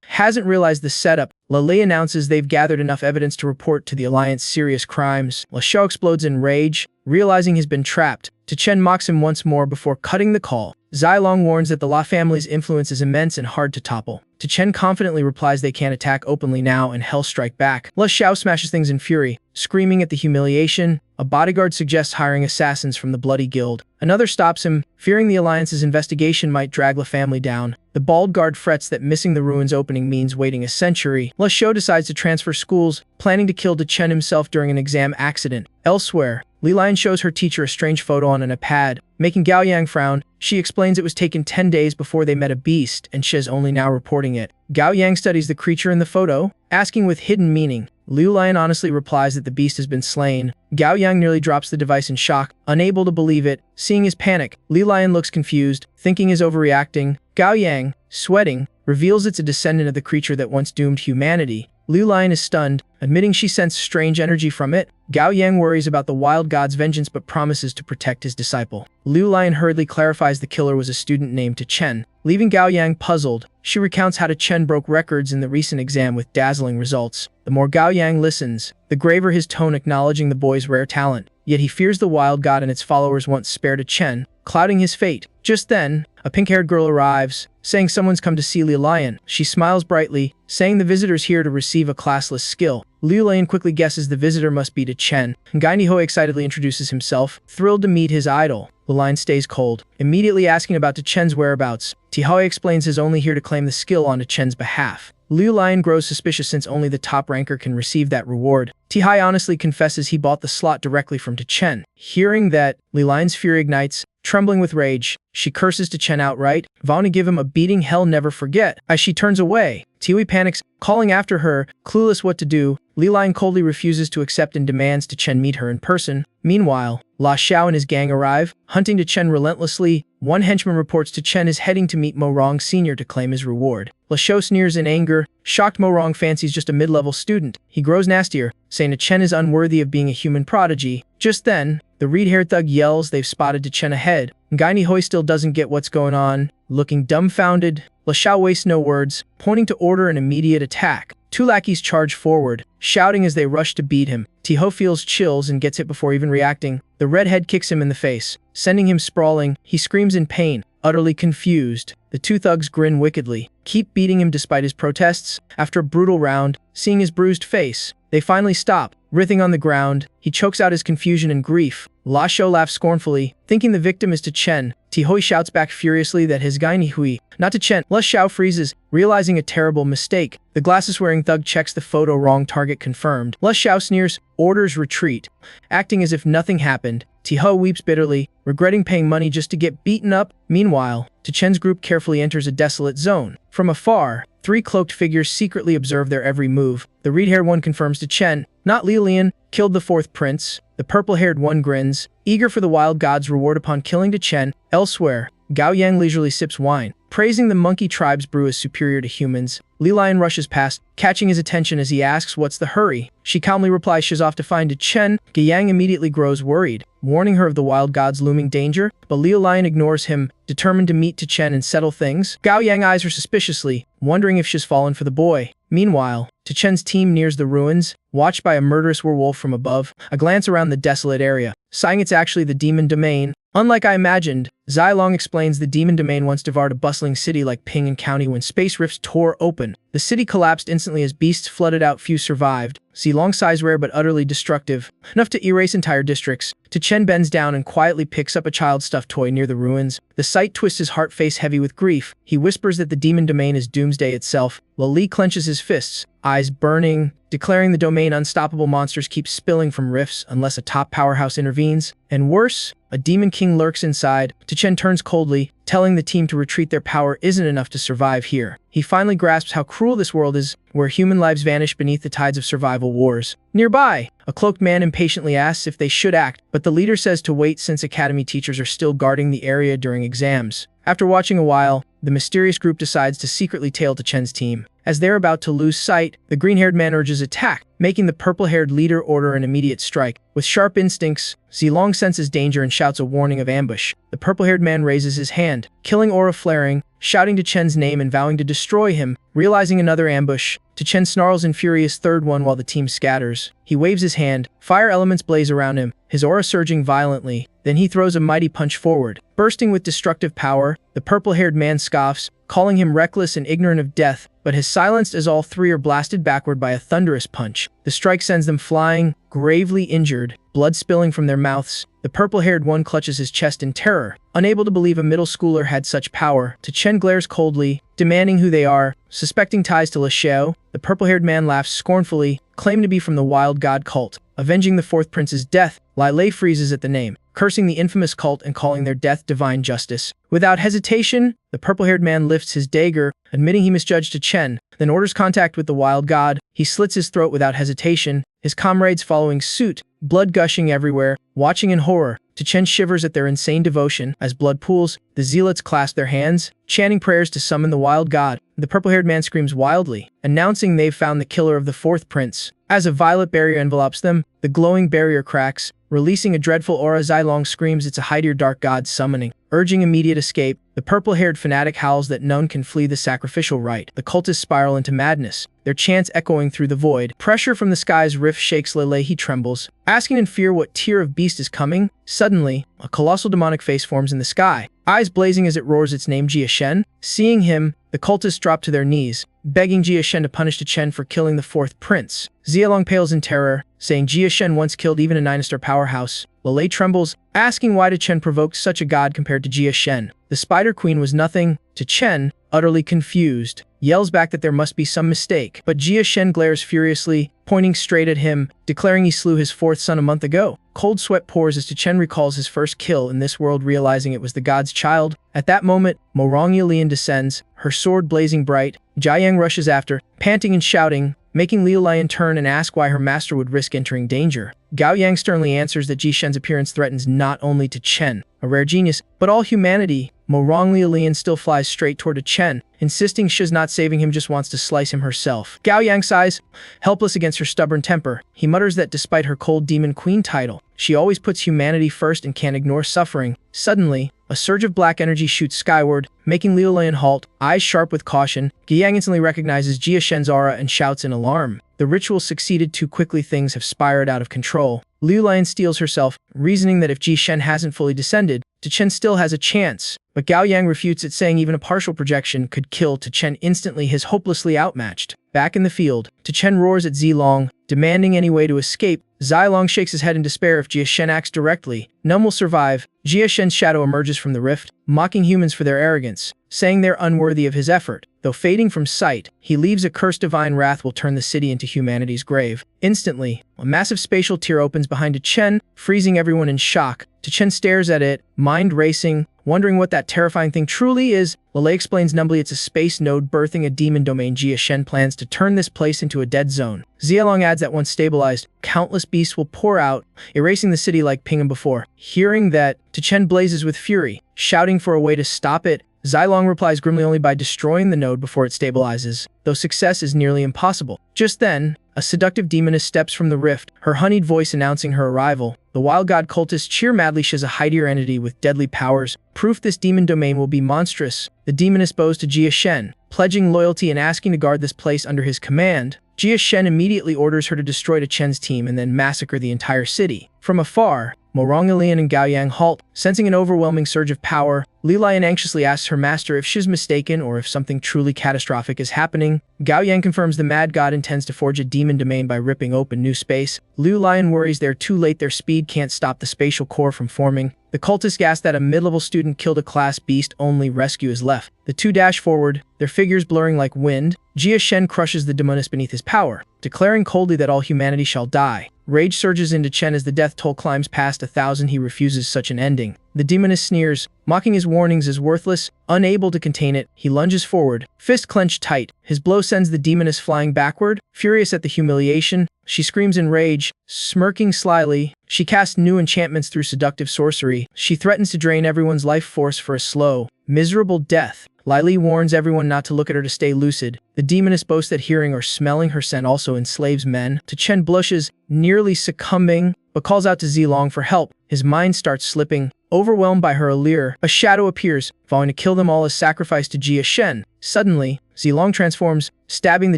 hasn't realized the setup. Li announces they've gathered enough evidence to report to the Alliance serious crimes. Le Xiao explodes in rage, realizing he's been trapped. Chen mocks him once more before cutting the call. Zilong warns that the La family's influence is immense and hard to topple. Chen confidently replies they can't attack openly now and hell strike back. Le Xiao smashes things in fury, screaming at the humiliation. A bodyguard suggests hiring assassins from the Bloody Guild. Another stops him, fearing the Alliance's investigation might drag La family down. The bald guard frets that missing the ruins opening means waiting a century. Le Xiao decides to transfer schools, planning to kill Chen himself during an exam accident. Elsewhere, Li shows her teacher a strange photo on an iPad, making Gao Yang frown. She explains it was taken 10 days before they met a beast, and she's only now reporting it. Gao Yang studies the creature in the photo, asking with hidden meaning. Liu Lian honestly replies that the beast has been slain. Gao Yang nearly drops the device in shock, unable to believe it. Seeing his panic, Liu Lian looks confused, thinking he's overreacting. Gao Yang, sweating, reveals it's a descendant of the creature that once doomed humanity. Liu Lian is stunned, admitting she sensed strange energy from it. Gao Yang worries about the wild god's vengeance but promises to protect his disciple. Liu Lian hurriedly clarifies the killer was a student named Chen. Leaving Gao Yang puzzled, she recounts how Chen broke records in the recent exam with dazzling results. The more Gao Yang listens, the graver his tone, acknowledging the boy's rare talent. Yet he fears the wild god and its followers once spared Chen, clouding his fate. Just then, a pink-haired girl arrives, saying someone's come to see Liu Lian. She smiles brightly, saying the visitor's here to receive a classless skill. Liu Lian quickly guesses the visitor must be Chen. Gai Nihoi excitedly introduces himself, thrilled to meet his idol. Liu Lian stays cold, immediately asking about Chen's whereabouts. Tihoi explains he's only here to claim the skill on Chen's behalf. Liu Lian grows suspicious since only the top ranker can receive that reward. Tihai honestly confesses he bought the slot directly from Chen. Hearing that, Liu Lian's fury ignites. Trembling with rage, she curses Chen outright, vowing to give him a beating he'll never forget. As she turns away, Tiwi panics, calling after her, clueless what to do. Liu Lian coldly refuses to accept and demands Chen meet her in person. Meanwhile, La Xiao and his gang arrive, hunting Chen relentlessly. One henchman reports Chen is heading to meet Mo Rong Sr. to claim his reward. Le Xiao sneers in anger, shocked Mo Rong fancies just a mid-level student. He grows nastier, saying Chen is unworthy of being a human prodigy. Just then, the reed-haired thug yells they've spotted Chen ahead. Gai Nihoi still doesn't get what's going on. Looking dumbfounded, Le Xiao wastes no words, pointing to order an immediate attack. Two lackeys charge forward, shouting as they rush to beat him. Tiho feels chills and gets hit before even reacting. The redhead kicks him in the face, sending him sprawling. He screams in pain, utterly confused. The two thugs grin wickedly, keep beating him despite his protests. After a brutal round, seeing his bruised face, they finally stop. Writhing on the ground, he chokes out his confusion and grief. La Shou laughs scornfully, thinking the victim is to Chen. Tihoi shouts back furiously that his guy Nihui, not to Chen. La Shou freezes, realizing a terrible mistake. The glasses-wearing thug checks the photo, wrong target confirmed. La Shou sneers, orders retreat. Acting as if nothing happened, Tiho weeps bitterly, regretting paying money just to get beaten up. Meanwhile, Chen's group carefully enters a desolate zone. From afar, three cloaked figures secretly observe their every move. The red-haired one confirms to Chen, not Lialian, killed the fourth prince. The purple-haired one grins, eager for the wild god's reward upon killing to Chen. Elsewhere, Gao Yang leisurely sips wine, praising the monkey tribe's brew as superior to humans. Li Lion rushes past, catching his attention as he asks what's the hurry. She calmly replies she's off to find Chen. Ge Yang immediately grows worried, warning her of the wild god's looming danger, but Li Lion ignores him, determined to meet Chen and settle things. Gao Yang eyes her suspiciously, wondering if she's fallen for the boy. Meanwhile, Chen's team nears the ruins, watched by a murderous werewolf from above. A glance around the desolate area, sighing it's actually the demon domain. Unlike I imagined, Zai Long explains the demon domain once devoured a bustling city like Ping'an County when space rifts tore open. The city collapsed instantly as beasts flooded out. Few survived. Zilong size rare but utterly destructive, enough to erase entire districts. Chen bends down and quietly picks up a child's stuffed toy near the ruins. The sight twists his heart, face heavy with grief. He whispers that the demon domain is doomsday itself. Li clenches his fists, eyes burning, declaring the domain unstoppable. Monsters keep spilling from rifts unless a top powerhouse intervenes. And worse, a demon king lurks inside. Chen turns coldly, telling the team to retreat. Their power isn't enough to survive here. He finally grasps how cruel this world is, where human lives vanish beneath the tides of survival wars. Nearby, a cloaked man impatiently asks if they should act, but the leader says to wait since academy teachers are still guarding the area during exams. After watching a while, the mysterious group decides to secretly tail Chen's team. As they're about to lose sight, the green-haired man urges attack, making the purple-haired leader order an immediate strike. With sharp instincts, Zilong senses danger and shouts a warning of ambush. The purple-haired man raises his hand, killing aura flaring, shouting to Chen's name and vowing to destroy him. Realizing another ambush, Chen snarls in furious third one while the team scatters. He waves his hand, fire elements blaze around him, his aura surging violently. Then he throws a mighty punch forward. Bursting with destructive power, the purple-haired man scoffs, calling him reckless and ignorant of death, but is silenced as all three are blasted backward by a thunderous punch. The strike sends them flying, gravely injured, blood spilling from their mouths. The purple-haired one clutches his chest in terror, unable to believe a middle schooler had such power. Chen glares coldly, demanding who they are. Suspecting ties to La Shou, the purple-haired man laughs scornfully, claiming to be from the wild god cult, avenging the fourth prince's death. Lai freezes at the name, cursing the infamous cult and calling their death divine justice. Without hesitation, the purple-haired man lifts his dagger, admitting he misjudged Chen, then orders contact with the wild god. He slits his throat without hesitation, his comrades following suit, blood gushing everywhere. Watching in horror, Chen shivers at their insane devotion. As blood pools, the zealots clasp their hands, chanting prayers to summon the wild god. The purple-haired man screams wildly, announcing they've found the killer of the fourth prince. As a violet barrier envelops them, the glowing barrier cracks, releasing a dreadful aura. Zilong screams it's a Haidir dark god summoning, urging immediate escape. The purple-haired fanatic howls that none can flee the sacrificial rite. The cultists spiral into madness, their chants echoing through the void. Pressure from the sky's rift shakes Lele. He trembles, asking in fear what tier of beast is coming. Suddenly, a colossal demonic face forms in the sky, eyes blazing as it roars its name, Jia Shen. Seeing him, the cultists drop to their knees, begging Jia Shen to punish Chen for killing the fourth prince. Zilong pales in terror, saying Jia Shen once killed even a 9-star powerhouse. Lele trembles, asking why Chen provoked such a god compared to Jia Shen. The Spider Queen was nothing. Chen, utterly confused, yells back that there must be some mistake, but Jia Shen glares furiously, pointing straight at him, declaring he slew his fourth son a month ago. Cold sweat pours as Chen recalls his first kill in this world, realizing it was the god's child. At that moment, Morong Lian descends, her sword blazing bright. Jiayang rushes after, panting and shouting, making Liu Lian turn and ask why her master would risk entering danger. Gao Yang sternly answers that Ji Shen's appearance threatens not only Chen, a rare genius, but all humanity. Morong Lian still flies straight toward Chen, insisting she's not saving him, just wants to slice him herself. Gao Yang sighs, helpless against her stubborn temper. He mutters that despite her cold demon queen title, she always puts humanity first and can't ignore suffering. Suddenly, A surge of black energy shoots skyward, making Liu Lian halt, eyes sharp with caution. Guiyang instantly recognizes Jia Shen's aura and shouts in alarm. The ritual succeeded too quickly, things have spiraled out of control. Liu Lian steels herself, reasoning that if Jia Shen hasn't fully descended, Chen still has a chance. But Gao Yang refutes it, saying even a partial projection could kill Chen instantly. He is hopelessly outmatched. Back in the field, Chen roars at Zilong, demanding any way to escape. Zilong shakes his head in despair. If Jia Shen acts directly, none will survive. Jia Shen's shadow emerges from the rift, mocking humans for their arrogance, saying they're unworthy of his effort. Though fading from sight, he leaves a curse. Divine wrath will turn the city into humanity's grave. Instantly, a massive spatial tear opens behind Chen, freezing everyone in shock. Chen stares at it, mind racing, wondering what that terrifying thing truly is. Lele explains numbly it's a space node birthing a demon domain. Jia Shen plans to turn this place into a dead zone. Zilong adds that once stabilized, countless beasts will pour out, erasing the city like Pingham before. Hearing that, Chen blazes with fury, shouting for a way to stop it. Zilong replies grimly only by destroying the node before it stabilizes, though success is nearly impossible. Just then, a seductive demoness steps from the rift, her honeyed voice announcing her arrival. The wild god cultists cheer madly. She is a hightier entity with deadly powers, proof this demon domain will be monstrous. The demoness bows to Jia Shen, pledging loyalty and asking to guard this place under his command. Jia Shen immediately orders her to destroy Chen's team and then massacre the entire city. From afar, Manhwa Recap and Gao Yang halt, sensing an overwhelming surge of power. Li Lian anxiously asks her master if she's mistaken or if something truly catastrophic is happening. Gao Yang confirms the mad god intends to forge a demon domain by ripping open new space. Liu Lian worries they're too late, their speed can't stop the spatial core from forming. The cultists gasp that a mid-level student killed a class beast, only rescue is left. The two dash forward, their figures blurring like wind. Jia Shen crushes the demoness beneath his power, declaring coldly that all humanity shall die. Rage surges into Chen as the death toll climbs past 1,000. He refuses such an ending. The demoness sneers, mocking his warnings as worthless. Unable to contain it, he lunges forward, fist clenched tight. His blow sends the demoness flying backward. Furious at the humiliation, she screams in rage, smirking slyly. She casts new enchantments through seductive sorcery. She threatens to drain everyone's life force for a slow, miserable death. Li Li warns everyone not to look at her to stay lucid. The demoness boasts that hearing or smelling her scent also enslaves men. Chen blushes, nearly succumbing, but calls out to Zilong for help. His mind starts slipping. Overwhelmed by her allure, a shadow appears, vowing to kill them all as sacrifice to Jia Shen. Suddenly, Zilong transforms, stabbing the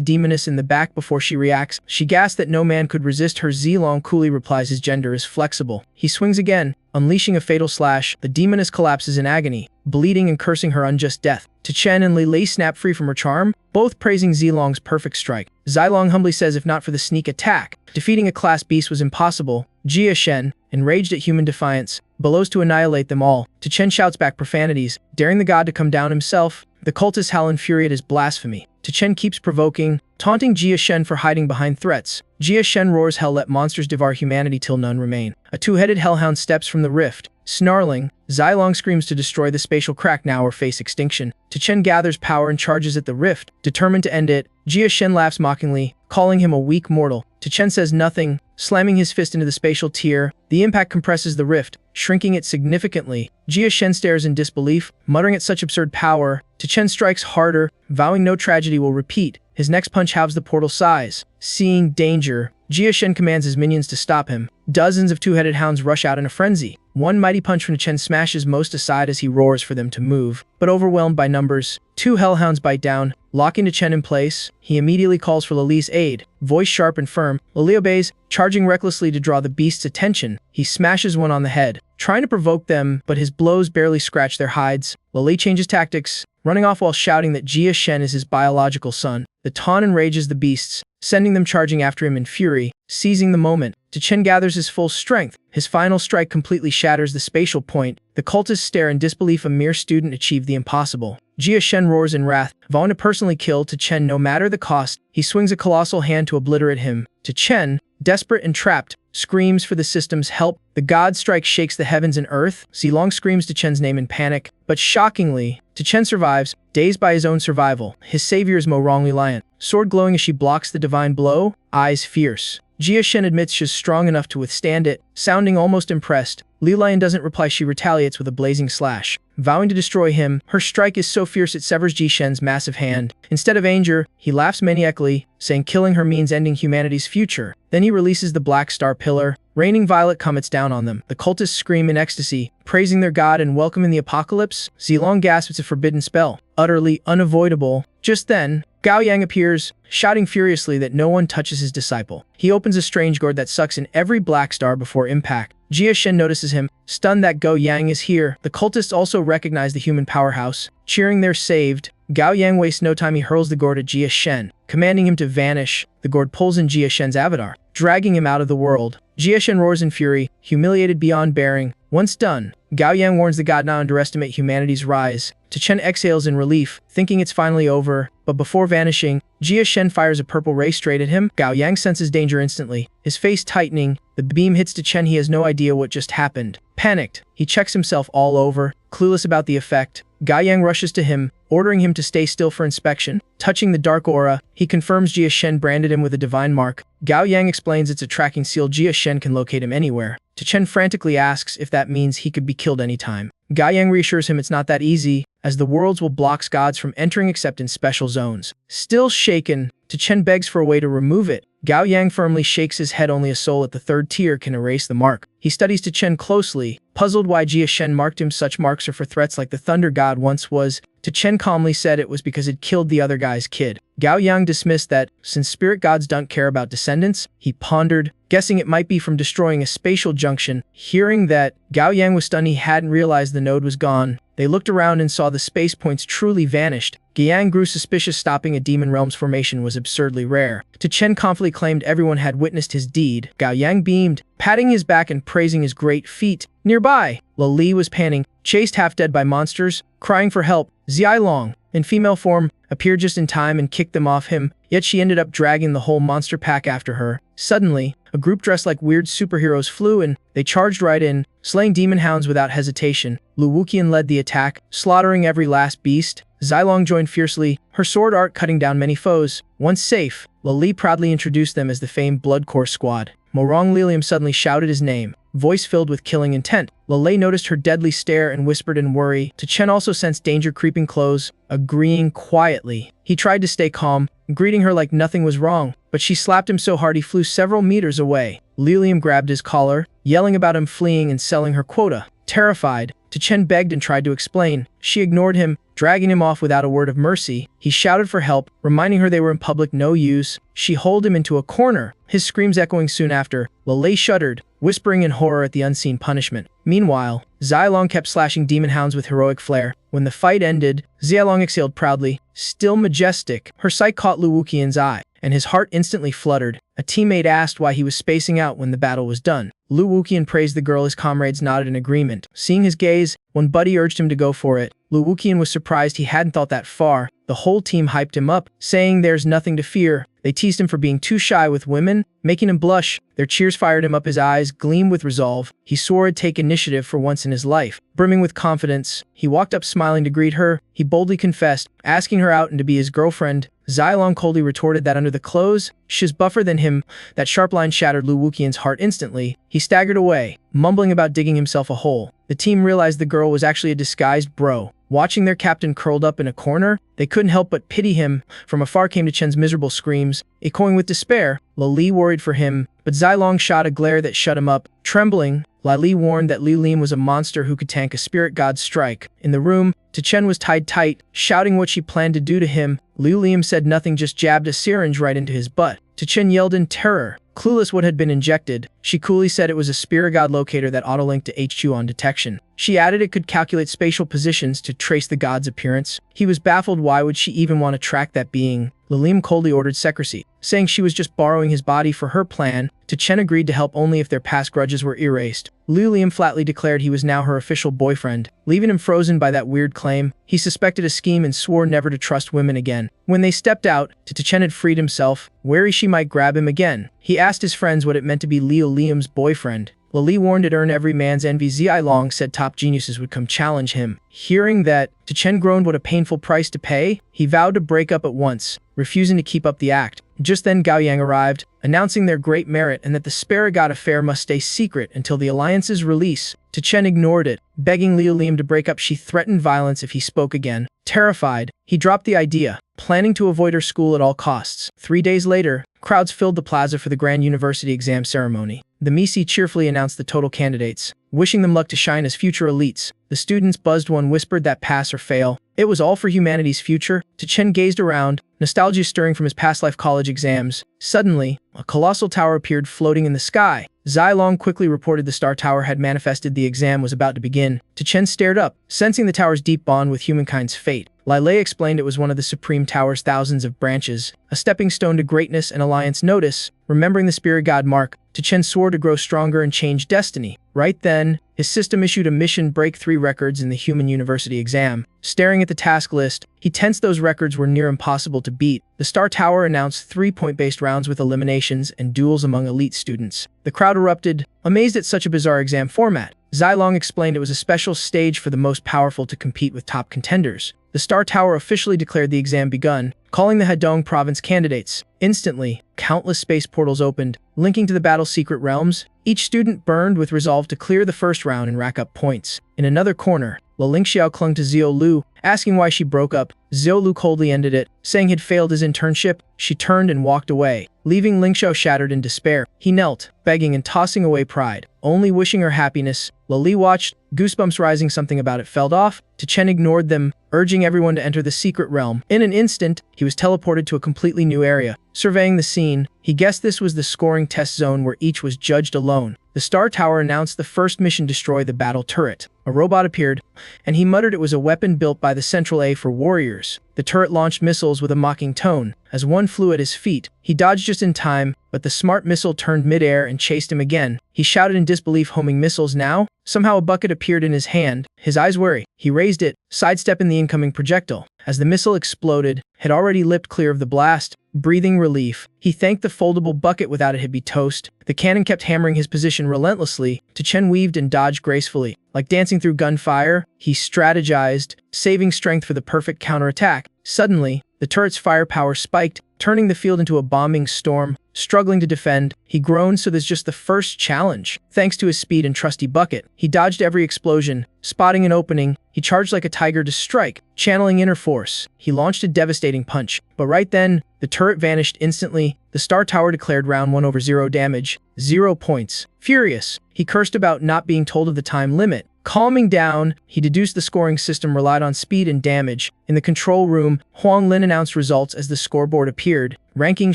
demoness in the back before she reacts. She gasps that no man could resist her. Zilong coolly replies his gender is flexible. He swings again, unleashing a fatal slash. The demoness collapses in agony, bleeding and cursing her unjust death. Chen and Li Li snap free from her charm, both praising Zilong's perfect strike. Zilong humbly says if not for the sneak attack, defeating a class beast was impossible. Jia Shen, enraged at human defiance, bellows to annihilate them all. Chen shouts back profanities, daring the god to come down himself. The cultists howl in fury at his blasphemy. Chen keeps provoking, taunting Jia Shen for hiding behind threats. Jia Shen roars, hell, let monsters devour humanity till none remain. A two-headed hellhound steps from the rift, snarling. Zilong screams to destroy the spatial crack now or face extinction. Chen gathers power and charges at the rift, determined to end it. Jia Shen laughs mockingly, calling him a weak mortal. Chen says nothing, slamming his fist into the spatial tier. The impact compresses the rift, shrinking it significantly. Jia Shen stares in disbelief, muttering at such absurd power. Chen strikes harder, vowing no tragedy will repeat. His next punch halves the portal size. Seeing danger, Jia Shen commands his minions to stop him. Dozens of two-headed hounds rush out in a frenzy. One mighty punch from Chen smashes most aside as he roars for them to move. But overwhelmed by numbers, two hellhounds bite down, locking Chen in place. He immediately calls for Lili's aid, voice sharp and firm. Lili obeys, charging recklessly to draw the beast's attention. He smashes one on the head, trying to provoke them, but his blows barely scratch their hides. Lili changes tactics, running off while shouting that Jia Shen is his biological son. The taunt enrages the beasts, sending them charging after him in fury. Seizing the moment, Chen gathers his full strength. His final strike completely shatters the spatial point. The cultists stare in disbelief. A mere student achieved the impossible. Jia Shen roars in wrath, vowing to personally kill Chen no matter the cost. He swings a colossal hand to obliterate him. Chen, desperate and trapped, screams for the system's help. The god strike shakes the heavens and earth. Zilong screams Chen's name in panic, but shockingly, Chen survives, dazed by his own survival. His savior is Manhwa Recap, sword glowing as she blocks the divine blow, eyes fierce. Jia Shen admits she's strong enough to withstand it, sounding almost impressed. Li Lian doesn't reply. She retaliates with a blazing slash. Vowing to destroy him, her strike is so fierce it severs Ji Shen's massive hand. Instead of anger, he laughs maniacally, saying killing her means ending humanity's future. Then he releases the Black Star Pillar. Raining violet comets down on them. The cultists scream in ecstasy, praising their god and welcoming the apocalypse. Zilong gasps it's a forbidden spell, utterly unavoidable. Just then, Gao Yang appears, shouting furiously that no one touches his disciple. He opens a strange gourd that sucks in every black star before impact. Jia Shen notices him, stunned that Gao Yang is here. The cultists also recognize the human powerhouse. Cheering they're saved, Gao Yang wastes no time. He hurls the gourd at Jia Shen, commanding him to vanish. The gourd pulls in Jia Shen's avatar, dragging him out of the world. Jia Shen roars in fury, humiliated beyond bearing. Once done, Gao Yang warns the god not to underestimate humanity's rise. Chen exhales in relief, thinking it's finally over, but before vanishing, Jia Shen fires a purple ray straight at him. Gao Yang senses danger instantly, his face tightening. The beam hits Chen. He has no idea what just happened. Panicked, he checks himself all over, clueless about the effect. Gao Yang rushes to him, ordering him to stay still for inspection. Touching the dark aura, he confirms Jia Shen branded him with a divine mark. Gao Yang explains it's a tracking seal. Jia Shen can locate him anywhere. Chen frantically asks if that means he could be killed anytime. Gao Yang reassures him it's not that easy, as the worlds will block gods from entering except in special zones. Still shaken, Chen begs for a way to remove it. Gao Yang firmly shakes his head. Only a soul at the third tier can erase the mark. He studies Chen closely, puzzled why Jia Shen marked him. Such marks are for threats like the thunder god once was. Chen calmly said it was because it killed the other guy's kid. Gao Yang dismissed that, since spirit gods don't care about descendants. He pondered, guessing it might be from destroying a spatial junction. Hearing that, Gao Yang was stunned. He hadn't realized the node was gone. They looked around and saw the space points truly vanished. Yang grew suspicious. Stopping a demon realm's formation was absurdly rare. Chen confidently claimed everyone had witnessed his deed. Gao Yang beamed, patting his back and praising his great feat. Nearby, Li was panting, chased half dead by monsters, crying for help. Zilong, in female form, appeared just in time and kicked them off him, yet she ended up dragging the whole monster pack after her. Suddenly, a group dressed like weird superheroes flew in. They charged right in, slaying demon hounds without hesitation. Lu Wuqian led the attack, slaughtering every last beast. Zilong joined fiercely, her sword art cutting down many foes. Once safe, Li proudly introduced them as the famed Blood Core Squad. Morong Lilium suddenly shouted his name, voice filled with killing intent. Lele noticed her deadly stare and whispered in worry. Chen also sensed danger creeping close, agreeing quietly. He tried to stay calm, greeting her like nothing was wrong, but she slapped him so hard he flew several meters away. Lilium grabbed his collar, yelling about him fleeing and selling her quota. Terrified, Chen begged and tried to explain. She ignored him, dragging him off without a word of mercy. He shouted for help, reminding her they were in public, no use. She hauled him into a corner, his screams echoing soon after. Lele shuddered, whispering in horror at the unseen punishment. Meanwhile, Zilong kept slashing demon hounds with heroic flair. When the fight ended, Zilong exhaled proudly, still majestic. Her sight caught Lu Wuqian's eye, and his heart instantly fluttered. A teammate asked why he was spacing out when the battle was done. Lu Wuqian praised the girl. His comrades nodded in agreement. Seeing his gaze, one buddy urged him to go for it. Lu Wuqian was surprised. He hadn't thought that far. The whole team hyped him up, saying there's nothing to fear. They teased him for being too shy with women, making him blush. Their cheers fired him up. His eyes gleamed with resolve. He swore he'd take initiative for once in his life. Brimming with confidence, he walked up smiling to greet her. He boldly confessed, asking her out and to be his girlfriend. Zilong coldly retorted that under the clothes, she's buffer than him. That sharp line shattered Lu Wuqian's heart instantly. He staggered away, mumbling about digging himself a hole. The team realized the girl was actually a disguised bro. Watching their captain curled up in a corner, they couldn't help but pity him. From afar came Chen's miserable screams, echoing with despair. Li worried for him, but Zilong shot a glare that shut him up. Trembling, Li warned that Li Lim was a monster who could tank a spirit god's strike. In the room, Chen was tied tight, shouting what she planned to do to him. Li Lim said nothing, just jabbed a syringe right into his butt. Chen yelled in terror, clueless what had been injected. She coolly said it was a spirit god locator that auto-linked to HQ on detection. She added it could calculate spatial positions to trace the god's appearance. He was baffled. Why would she even want to track that being? Lilim coldly ordered secrecy, saying she was just borrowing his body for her plan. Chen agreed to help only if their past grudges were erased. Lilim flatly declared he was now her official boyfriend, leaving him frozen by that weird claim. He suspected a scheme and swore never to trust women again. When they stepped out, Chen had freed himself, wary she might grab him again. He asked his friends what it meant to be Lilim's boyfriend. Li warned it earned every man's envy. Zilong said top geniuses would come challenge him. Hearing that, Chen groaned what a painful price to pay. He vowed to break up at once, refusing to keep up the act. Just then Gao Yang arrived, announcing their great merit and that the Sparagod affair must stay secret until the Alliance's release. Chen ignored it, begging Liam to break up. She threatened violence if he spoke again. Terrified, he dropped the idea, planning to avoid her school at all costs. 3 days later, crowds filled the plaza for the grand university exam ceremony. The Misi cheerfully announced the total candidates, wishing them luck to shine as future elites. The students buzzed. One whispered that pass or fail. It was all for humanity's future. Chen gazed around, nostalgia stirring from his past life college exams. Suddenly, a colossal tower appeared floating in the sky. Long quickly reported the star tower had manifested. The exam was about to begin. Chen stared up, sensing the tower's deep bond with humankind's fate. Lei explained it was one of the supreme tower's thousands of branches, a stepping stone to greatness and alliance. Notice, remembering the spirit god mark, Chen swore to grow stronger and change destiny. Right then, his system issued a mission: break 3 records in the human university exam. Staring at the task list, he tensed. Those records were near impossible to beat. The Star Tower announced 3-point-based rounds with eliminations and duels among elite students. The crowd erupted, amazed at such a bizarre exam format. Long explained it was a special stage for the most powerful to compete with top contenders. The Star Tower officially declared the exam begun, calling the Hedong province candidates. Instantly, countless space portals opened, linking to the battle's secret realms. Each student burned with resolve to clear the first round and rack up points. In another corner, Lingxiao clung to Xiao Lu, asking why she broke up. Xiao Lu coldly ended it, saying he'd failed his internship. She turned and walked away, leaving Lingxiao shattered in despair. He knelt, begging and tossing away pride, only wishing her happiness. Li watched, goosebumps rising. Something about it felt off. Chen ignored them, urging everyone to enter the secret realm. In an instant, he was teleported to a completely new area. Surveying the scene, he guessed this was the scoring test zone where each was judged alone. The Star Tower announced the first mission: destroy the battle turret. A robot appeared, and he muttered it was a weapon built by the Central A for warriors. The turret launched missiles with a mocking tone. As one flew at his feet, he dodged just in time, but the smart missile turned midair and chased him again. He shouted in disbelief, homing missiles now? Somehow a bucket appeared in his hand, his eyes wary. He raised it, sidestepping the incoming projectile. As the missile exploded, had already leapt clear of the blast. Breathing relief, he thanked the foldable bucket. Without it, he'd be toast. The cannon kept hammering his position relentlessly. Chen weaved and dodged gracefully. Like dancing through gunfire, he strategized, saving strength for the perfect counterattack. Suddenly, the turret's firepower spiked, turning the field into a bombing storm. Struggling to defend, he groaned. So there's just the first challenge. Thanks to his speed and trusty bucket, he dodged every explosion. Spotting an opening, he charged like a tiger to strike. Channeling inner force, he launched a devastating punch. But right then, the turret vanished instantly. The Star Tower declared round 1 over 0 damage, 0 points. Furious, he cursed about not being told of the time limit. Calming down, he deduced the scoring system relied on speed and damage. In the control room, Huang Lin announced results as the scoreboard appeared. Rankings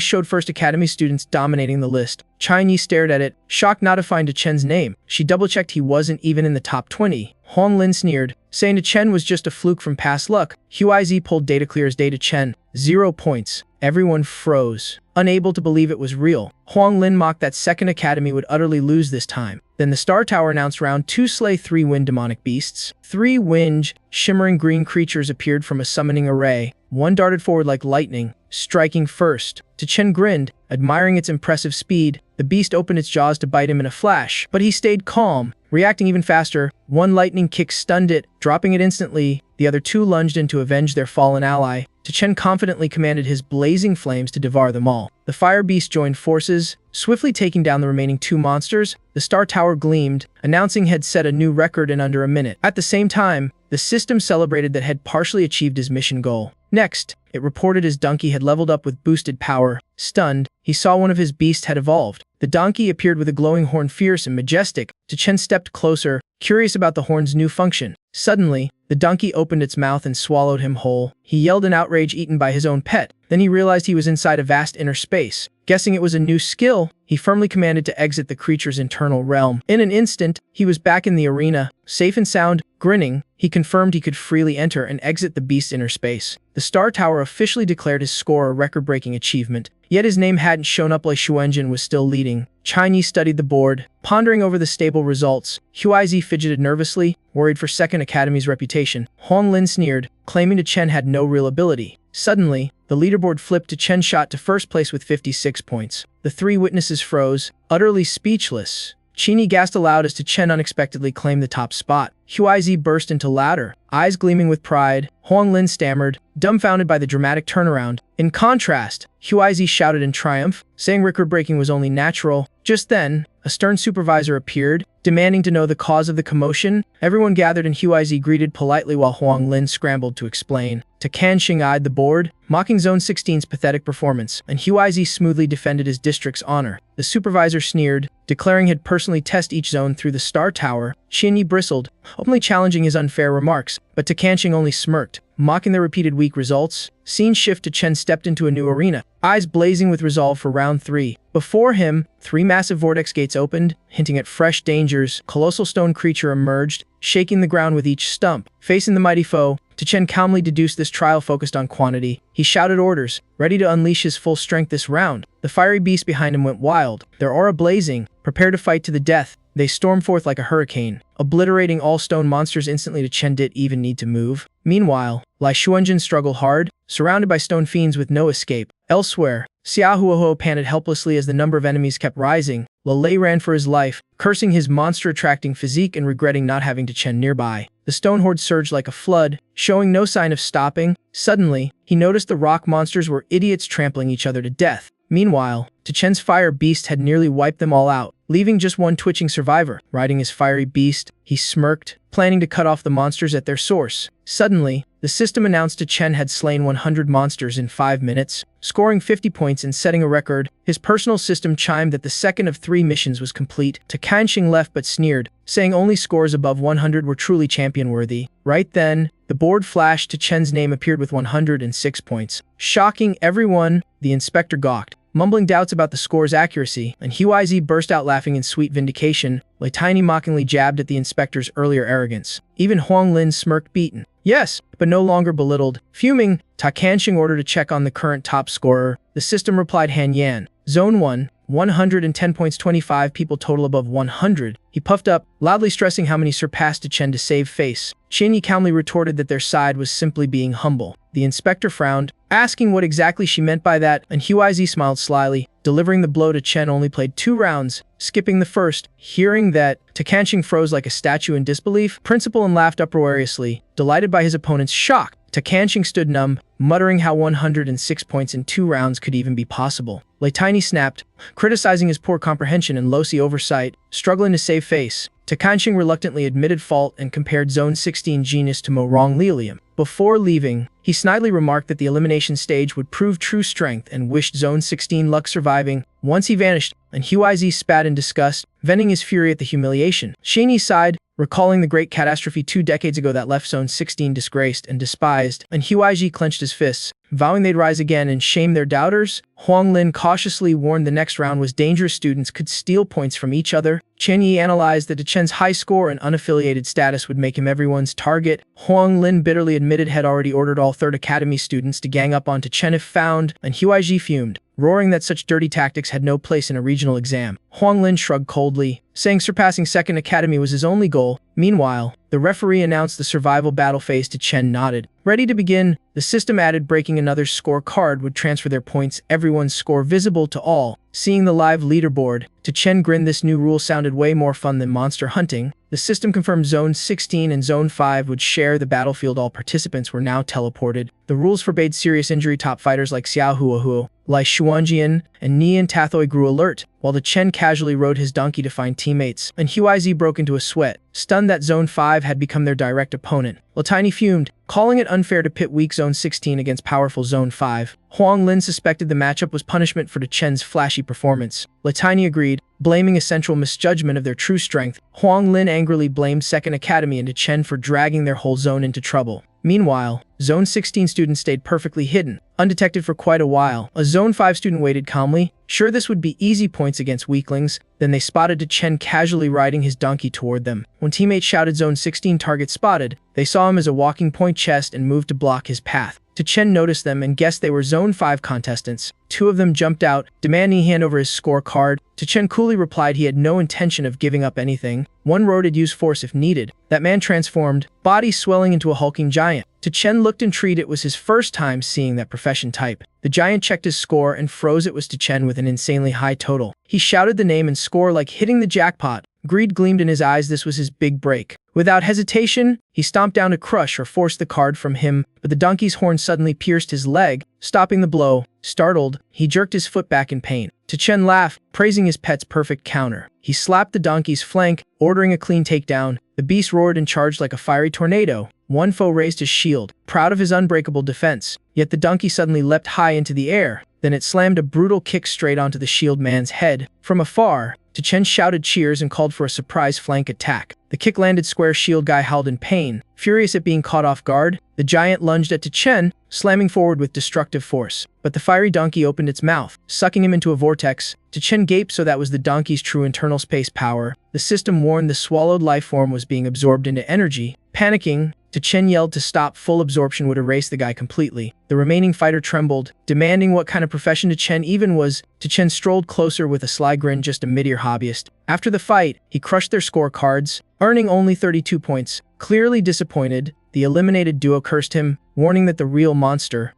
showed First Academy students dominating the list. Chinese stared at it, shocked not to find Chen's name. She double-checked he wasn't even in the top 20. Huang Lin sneered, saying Chen was just a fluke from past luck. Huizi pulled data clear as day. Chen, 0 points. Everyone froze, unable to believe it was real. Huang Lin mocked that Second Academy would utterly lose this time. Then the Star Tower announced round 2: slay 3 wind demonic beasts. 3 winged, shimmering green creatures appeared from a summoning array. One darted forward like lightning, striking first. Chen grinned, admiring its impressive speed. The beast opened its jaws to bite him in a flash, but he stayed calm, reacting even faster. One lightning kick stunned it, dropping it instantly. The other 2 lunged in to avenge their fallen ally. Chen confidently commanded his blazing flames to devour them all. The fire beast joined forces, swiftly taking down the remaining 2 monsters. The Star Tower gleamed, announcing had set a new record in under a minute. At the same time, the system celebrated that had partially achieved his mission goal. Next, it reported his donkey had leveled up with boosted power. Stunned, he saw one of his beasts had evolved. The donkey appeared with a glowing horn, fierce and majestic. Chen stepped closer, curious about the horn's new function. Suddenly, the donkey opened its mouth and swallowed him whole. He yelled in outrage, eaten by his own pet. Then he realized he was inside a vast inner space. Guessing it was a new skill, he firmly commanded to exit the creature's internal realm. In an instant, he was back in the arena, safe and sound. Grinning, he confirmed he could freely enter and exit the beast's inner space. The Star Tower officially declared his score a record-breaking achievement, yet his name hadn't shown up. Lei Xuanjin was still leading. Chinese studied the board, pondering over the stable results. Huizi fidgeted nervously, worried for Second Academy's reputation. Huang Lin sneered, claiming Chen had no real ability. Suddenly, the leaderboard flipped. Chen shot to first place with 56 points. The 3 witnesses froze, utterly speechless. Qini gasped aloud as Chen unexpectedly claimed the top spot. Huizi burst into laughter, eyes gleaming with pride. Huang Lin stammered, dumbfounded by the dramatic turnaround. In contrast, Huizi shouted in triumph, saying record-breaking was only natural. Just then, a stern supervisor appeared, demanding to know the cause of the commotion. Everyone gathered and Huizi greeted politely while Huang Lin scrambled to explain. Takanxing eyed the board, mocking Zone 16's pathetic performance, and Huizi smoothly defended his district's honor. The supervisor sneered, declaring he'd personally test each zone through the Star Tower. Xinyi bristled, openly challenging his unfair remarks, but Takanxing only smirked, mocking the repeated weak results. Scene shift to Chen stepped into a new arena, eyes blazing with resolve for round 3. Before him, 3 massive vortex gates opened, hinting at fresh dangers. Colossal stone creature emerged, shaking the ground with each stump. Facing the mighty foe, Chen calmly deduced this trial focused on quantity. He shouted orders, ready to unleash his full strength this round. The fiery beast behind him went wild, their aura blazing, prepare to fight to the death. They stormed forth like a hurricane, obliterating all stone monsters instantly. Chen didn't even need to move. Meanwhile, Lai Xuanjin struggled hard, surrounded by stone fiends with no escape. Elsewhere, Xiaohuohuo panted helplessly as the number of enemies kept rising. Lei ran for his life, cursing his monster-attracting physique and regretting not having Chen nearby. The stone horde surged like a flood, showing no sign of stopping. Suddenly, he noticed the rock monsters were idiots trampling each other to death. Meanwhile, Chen's fire beast had nearly wiped them all out, leaving just one twitching survivor. Riding his fiery beast, he smirked, planning to cut off the monsters at their source. Suddenly, the system announced Chen had slain 100 monsters in 5 minutes, scoring 50 points and setting a record. His personal system chimed that the second of 3 missions was complete. Takanxing left but sneered, saying only scores above 100 were truly champion-worthy. Right then, the board flashed. Chen's name appeared with 106 points. Shocking everyone, the inspector gawked, mumbling doubts about the score's accuracy, and Huizi burst out laughing in sweet vindication. Lei Tiny mockingly jabbed at the inspector's earlier arrogance. Even Huang Lin smirked, beaten. Yes, but no longer belittled. Fuming, Takanxing ordered to check on the current top scorer. The system replied Han Yan. Zone 1, 110 points, 25 people total above 100. He puffed up, loudly stressing how many surpassed Chen to save face. Xinyi calmly retorted that their side was simply being humble. The inspector frowned, asking what exactly she meant by that, and Huizi smiled slyly, delivering the blow. Chen only played 2 rounds, skipping the first. Hearing that, Takanxing froze like a statue in disbelief, principle, and laughed uproariously, delighted by his opponent's shock. Takanxing stood numb, muttering how 106 points in 2 rounds could even be possible. Lei Tiny snapped, criticizing his poor comprehension and low-key oversight, struggling to save face. Takanxing reluctantly admitted fault and compared Zone 16 genius to Morong Lilium. Before leaving, he snidely remarked that the elimination stage would prove true strength and wished Zone 16 luck surviving. Once he vanished, and Huizi spat in disgust, venting his fury at the humiliation. Xinyi sighed, recalling the great catastrophe 2 decades ago that left Zone 16 disgraced and despised, and Huizi clenched his fists, vowing they'd rise again and shame their doubters. Huang Lin cautiously warned the next round was dangerous. Students could steal points from each other. Xinyi analyzed that Chen's high score and unaffiliated status would make him everyone's target. Huang Lin bitterly admitted had already ordered all 3rd Academy students to gang up onto Chen if found, and Huizi fumed, roaring that such dirty tactics had no place in a regional exam. Huang Lin shrugged coldly, saying surpassing 2nd Academy was his only goal. Meanwhile, the referee announced the survival battle phase. Chen nodded, ready to begin. The system added breaking another score card would transfer their points, everyone's score visible to all. Seeing the live leaderboard, Chen grinned. This new rule sounded way more fun than monster hunting. The system confirmed Zone 16 and Zone 5 would share the battlefield. All participants were now teleported. The rules forbade serious injury. Top fighters like Xiaohuohuo, Lai Xuanjian, and Nian Tathoy grew alert, while Chen casually rode his donkey to find teammates, and Huizi broke into a sweat, stunned that Zone 5 had become their direct opponent. Lei Tiny fumed, calling it unfair to pit weak Zone 16 against powerful Zone 5. Huang Lin suspected the matchup was punishment for Chen's flashy performance. Lei Tiny agreed, blaming a central misjudgment of their true strength. Huang Lin angrily blamed 2nd Academy and Chen for dragging their whole zone into trouble. Meanwhile, Zone 16 students stayed perfectly hidden, undetected for quite a while. A Zone 5 student waited calmly, sure this would be easy points against weaklings. Then they spotted Chen casually riding his donkey toward them. When teammates shouted Zone 16 target spotted, they saw him as a walking point chest and moved to block his path. Chen noticed them and guessed they were Zone 5 contestants. 2 of them jumped out, demanding he hand over his scorecard. Chen coolly replied he had no intention of giving up anything. One wrote he'd use force if needed. That man transformed, body swelling into a hulking giant. Chen looked intrigued. It was his first time seeing that profession type. The giant checked his score and froze. It was Chen with an insanely high total. He shouted the name and score like hitting the jackpot. Greed gleamed in his eyes. This was his big break. Without hesitation, he stomped down to crush or force the card from him, but the donkey's horn suddenly pierced his leg, stopping the blow. Startled, he jerked his foot back in pain. Chen laughed, praising his pet's perfect counter. He slapped the donkey's flank, ordering a clean takedown. The beast roared and charged like a fiery tornado. One foe raised his shield, proud of his unbreakable defense. Yet the donkey suddenly leapt high into the air. Then it slammed a brutal kick straight onto the shield man's head. From afar, Chen shouted cheers and called for a surprise flank attack. The kick landed square. Shield guy howled in pain. Furious at being caught off guard, the giant lunged at Chen, slamming forward with destructive force. But the fiery donkey opened its mouth, sucking him into a vortex. Chen gaped, so that was the donkey's true internal space power. The system warned the swallowed life form was being absorbed into energy. Panicking, Chen yelled to stop. Full absorption would erase the guy completely. The remaining fighter trembled, demanding what kind of profession Chen even was. Chen strolled closer with a sly grin, just a mid-year hobbyist. After the fight, he crushed their scorecards, earning only 32 points. Clearly disappointed, the eliminated duo cursed him, warning that the real monster,